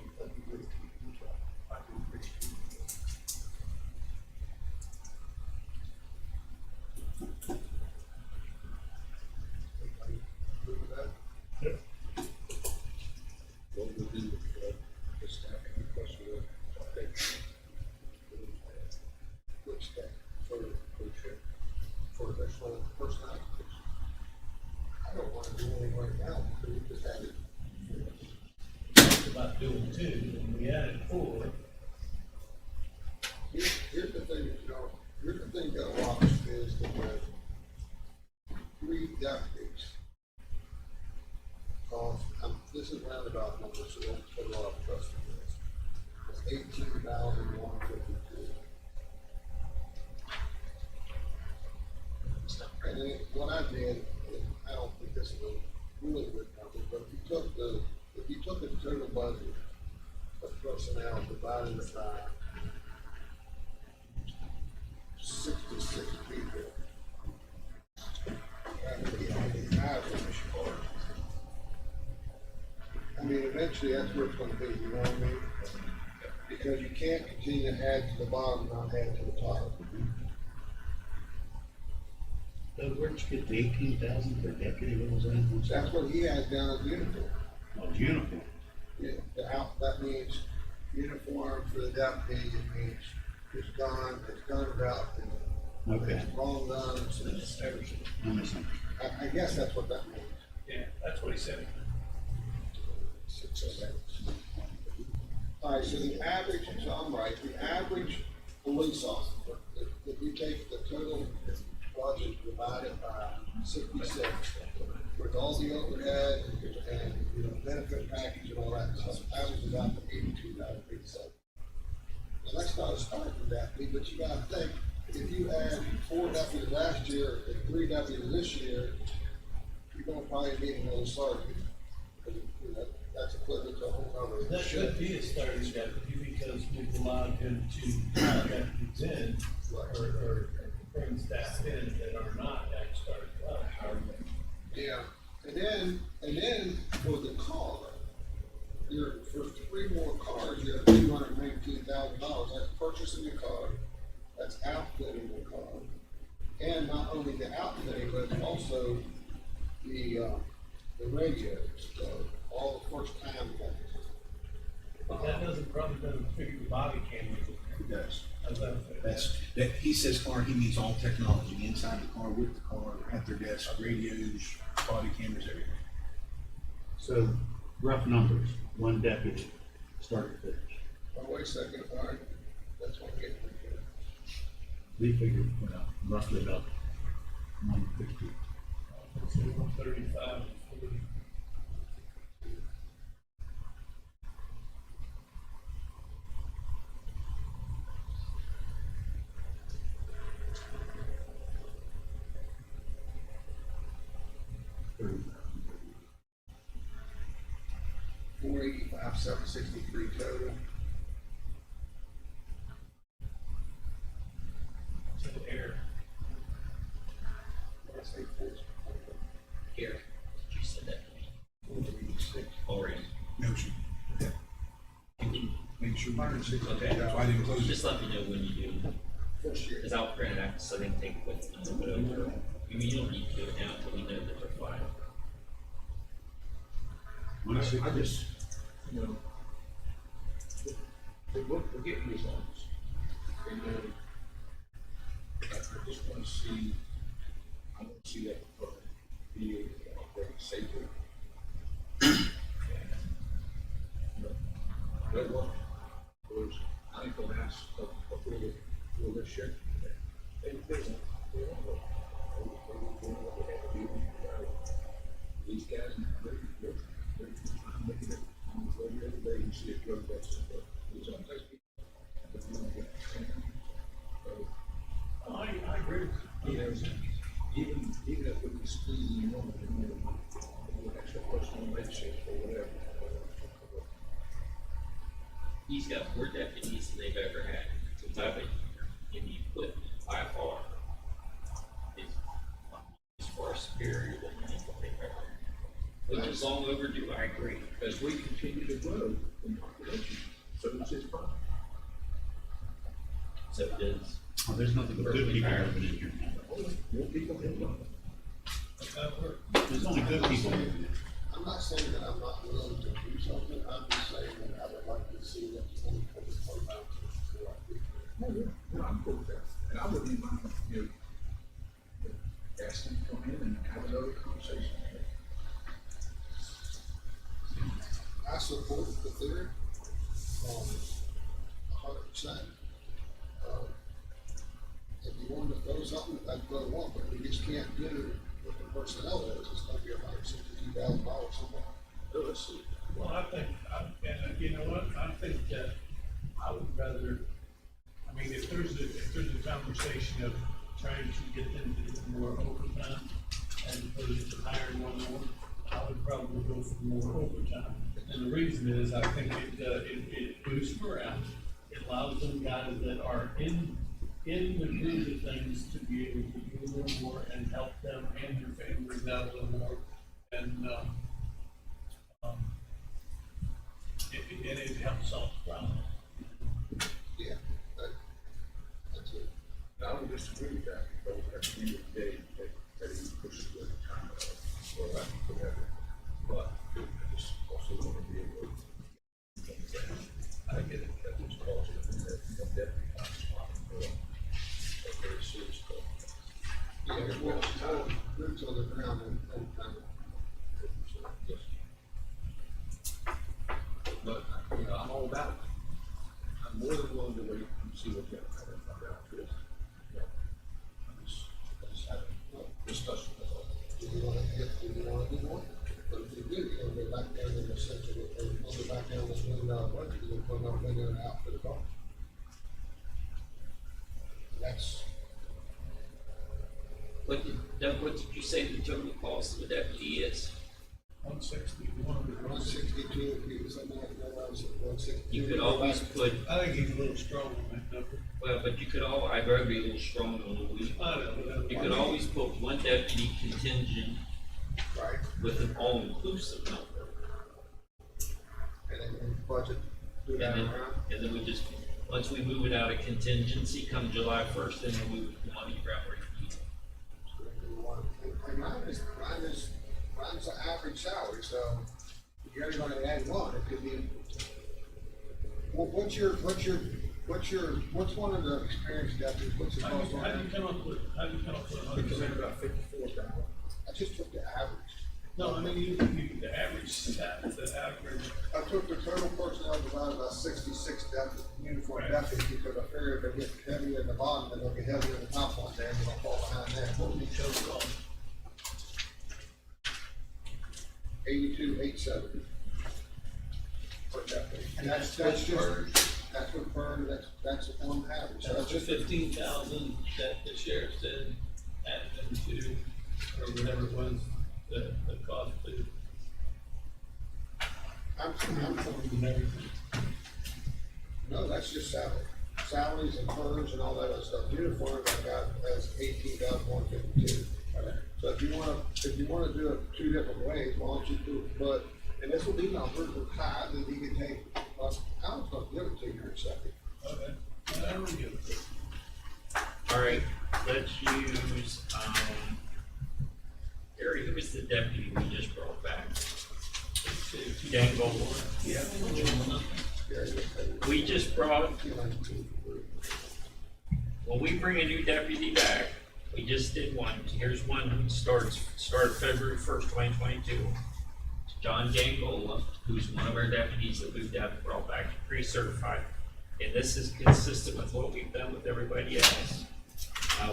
Good with that? Yep. What we'll do with the staff, any question, okay. Which step for the first time? I don't wanna do anything right now, because we just had it. Talked about doing 2, and we added 4. Here's the thing, here's the thing that watch is that when 3 deputies cost, this is roundabout numbers, so don't put a lot of trust in this. It's $18,152. And then what I did, and I don't think this is a really good number, but if you took the total budget of personnel divided it by 66 people, that would be on the average. I mean, eventually that's where it's gonna be, you know what I mean? Because you can't continue to add to the bottom, not add to the top. So where'd you get the 18,000 per deputy, what was that? That's what he has down as uniform. Oh, uniform. Yeah, that means uniform for the deputy, it means his gun belt, and Okay. his long guns, and everything. I'm missing. I guess that's what that means. Yeah, that's what he said. All right, so the average, so I'm right, the average police officer, if you take the total budget divided by 66, with all the overhead and benefit package and all that stuff, averages out to 82,087. Now, that's not a start for deputy, but you gotta think, if you add 4 deputies last year and 3 deputies this year, you're gonna probably need another sergeant. Because, that's equivalent to a whole other. That should be a starting deputy because we've allowed him to have deputies in or bring staff in that are not at starting level. Yeah, and then for the car, for 3 more cars, you have $219,000. That's purchasing the car, that's outfitting the car. And not only the outfitting, but also the radios, all the first time things. But that probably doesn't figure the body cameras. It does. How's that fit? That he says car, he means all technology, inside the car, with the car, at their desk, radios, body cameras, everything. So rough numbers, 1 deputy, start to finish. Oh, wait a second, all right, that's what I'm getting at. We figured, roughly about 150. Let's say 135, 40. $485,763 total. So air. I say 4. Here, you said that to me 486. already. No, sir. Yeah. You can, Make sure. okay, So I didn't close it. just let me know when you do, First year. because I'll print it out, so they can take it with them, but over. I mean, you don't need to do it now until we know that they're fine. I just, we're getting results. And then, I just wanna see, I want to see that be operating safely. And, That was, I think the last, before this year, they want what they have to do. These guys, they're making it, every other day you see a drug bust, but it's on Facebook. I agree. Even if we can squeeze in more, extra personal relationship or whatever. He's got more deputies than they've ever had since I've been here, and the equipment by far is far superior than anything they've ever had. Which is long overdue, I agree. As we continue to grow in population, so does his problem. So does. Oh, there's nothing but good people living in here. More people in love. There's only good people living in here. I'm not saying that I'm not willing to do something, I'm just saying that I would like to see what the 2024 amount is before I do that. Oh, yeah. No, I'm cool with that. And I wouldn't even mind, ask them to come in and have another conversation. I support the theory, 100%. If you wanted to throw something, I'd throw one, but we just can't do what the personnel is, it's gonna be $162,000 somewhere. Let's see. Well, I think, and you know what, I think that I would rather, I mean, if there's a conversation of trying to get them to do more overtime as opposed to hiring one more, I would probably go for more overtime. And the reason is, I think it boosts morale, it allows them guys that are in the group of things to be able to do a little more and help them and their families out a little more. And, it helps solve the problem. Yeah, that's it. I don't disagree with that, because at the end of the day, that he pushes with the time, or whatever. But I just also want to be able to, I get it, that was caused, that deputy spot, very serious stuff. Yeah, well, boots on the ground and Yes. But, I'm all about it. I'm more than willing to wait and see what the outcome is. I just had a discussion with all. do you wanna do more? But if you do, you're gonna go back down in the section, or go back down this $1 million budget, you're gonna put another $1 million out for the car. That's, What did you say the total cost of the deputy is? 161. 162, if you something like that, I was at 162. You could always put, I think he's a little strong on that number. well, but you could I'd rather be a little strong on the week. I don't know. You could always put one deputy contingent Right, with an all-inclusive number. and then we budget, do that And then, around. and then we just, once we move it out of contingency come July first, then we move the money right where you need it. And mine's the average salary, so you're only gonna add one, it could be. Well, what's one of the experienced deputies, what's the How cost do on you that? come up with We come in 100%? about 54,000. I just took the average. No, I mean, you the average stat, the average. I took the total personnel divided by 66 uniform deputies, because I figured if they get heavier in the bottom, then they'll get heavier in the top one, there, and they'll fall behind that. What would be total cost? 82,870 per deputy. And that's just, that's what burned, that's on average. So That's that's just just 15,000 that the sheriff said added into, or whatever it was, the cost to. I'm And everything. no, that's just salary. Salaries and PERS and all that other stuff. Uniforms I got as 18,152. So if you wanna do it two different ways, why don't you do, but, and this will be numbers with high, then you can take, well, I was gonna give it to you in a second. Okay, I don't give a shit. All right, let's use, Gary, who was the deputy we just brought back? Dan Gold. Yeah. We just brought, when we bring a new deputy back, we just did one. Here's one who started February 1st, 2022. John Gangola, who's one of our deputies that we've brought back to pre-certified. And this is consistent with what we've done with everybody else.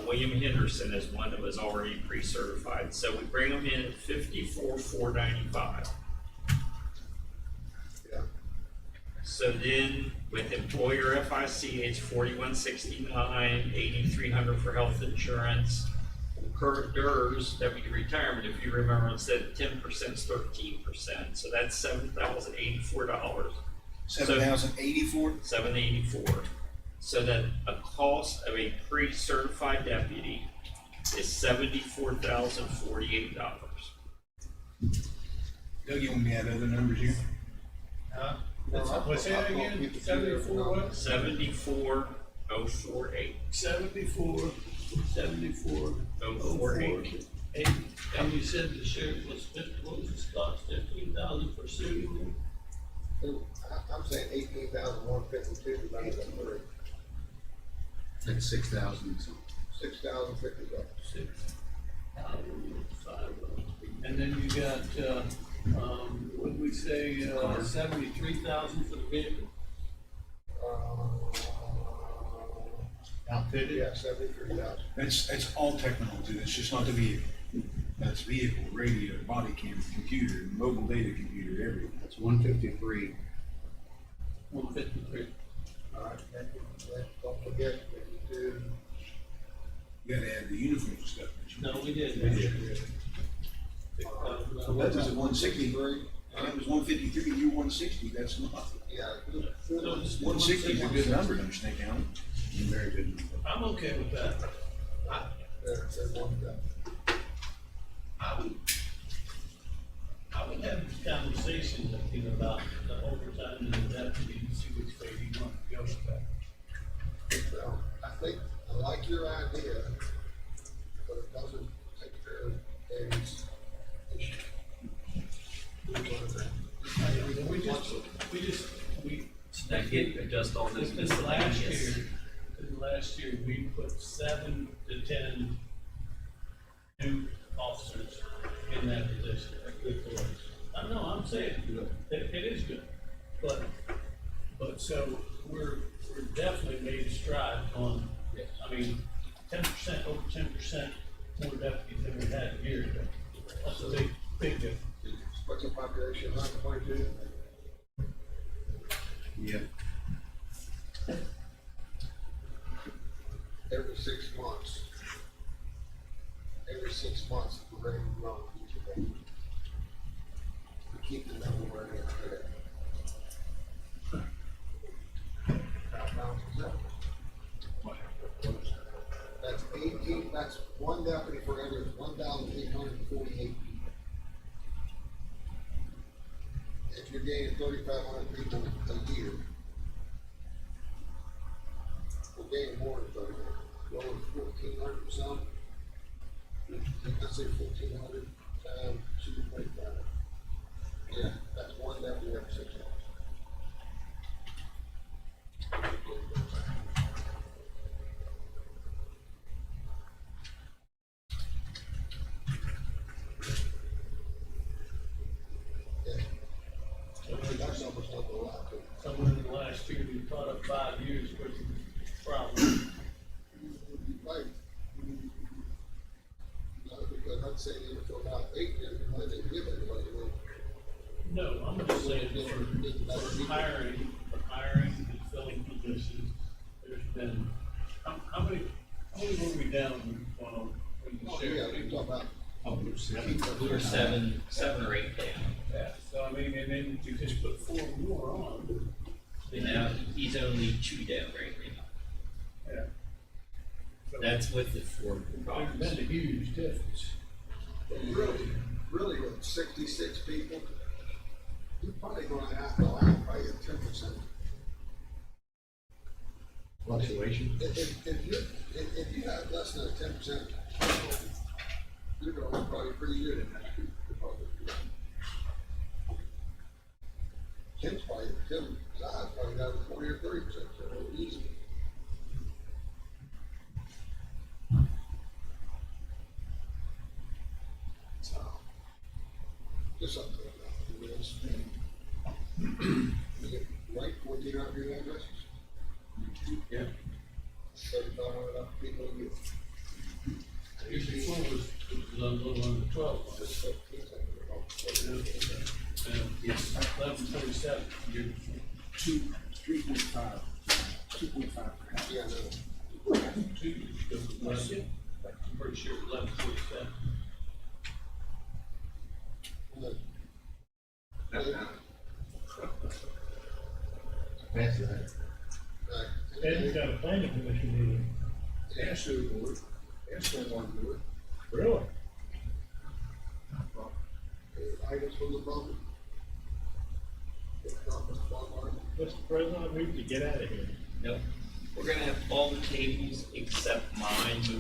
William Henderson is one that was already pre-certified, so we bring them in at 54,495. Yeah. So then with employer FIC, it's 4169, 8,300 for health insurance. Current DERS, deputy retirement, if you remember, it said 10% is 13%, so that's $7,084. 7,084? 784. So that a cost of a pre-certified deputy is $74,048. Doug, you want me to add other numbers here? What's that again? 74 what? 74,048. 74,048. And you said the sheriff was what was his cost, 15,000 for suing? I'm saying 18,152 divided by 3. That's 6,000 and something. 6,050 6,005. And then you got, what did we say, 73,000 for the vehicle? Outfitted? Yeah, 73,000. That's all technology, that's just not the vehicle. That's vehicle, radio, body camera, computer, mobile data computer, everything. That's 153. 153. All right, don't forget, we do. You gotta add the uniform stuff. No, we didn't. We did. So that was at 160. That was 153, you 160, that's not. Yeah. 160 is a good number, don't you think, Alan? Very good number. I'm okay with that. There's one guy. I would have this conversation with him about the overtime and the deputy and see which way he wants to go with that. Well, I think, I like your idea, but it doesn't take care of Dave's issue. We That get adjust all this this last year, we put 7 to 10 new officers in that position. Good for us. No, I'm saying, it is good, but so we're definitely made strides on, I mean, 10%, over 10% more deputies than we had a year ago. That's a big difference. What's the population, 122? Yeah. Every 6 months. Every 6 months, we're ready to run each of them. We keep the number where it is today. How pounds is that? That's 18, that's one deputy for every 1,848 people. If you're gaining 3,500 people a year, we're gaining more than 30. Well, 1,400 or something. I say 1,400 times 2.5. Yeah, that's one deputy every 6 months. That's almost not a lot, but Somewhere in the last year, we caught up 5 years worth of problems. right. No, because I'd say even for about 8 years, they didn't give anybody away. No, I'm just saying that for hiring and filling positions, there's been, how many were we down on when the Oh, yeah, sheriff? we talk about. We were seven or eight down. Yeah, so I mean, and then you just put 4 more on. And now he's only 2 down right now. Yeah. So That's with the 4 there's been problems. a huge difference. Really with 66 people, you're probably gonna have to allow probably a 10%. Fluctuation? If you have less than a 10%, you're gonna be probably pretty good in that department. Tim's probably got a 20 or 30%, so it'll easy. So, just something like that. not your addresses? Yeah. $3,500 people a year. Before was a little under 12. Yes. 1147 year before. 3.5, 2.5 per house. Yeah, no. 2 years ago, was 11, I'm pretty sure 1147. That's right. Ed's got a planning commission meeting. And sewer board, and stormwater board, Really? items from the public. Mr. President, I move to get out of here. Nope. We're gonna have all the tables except mine moved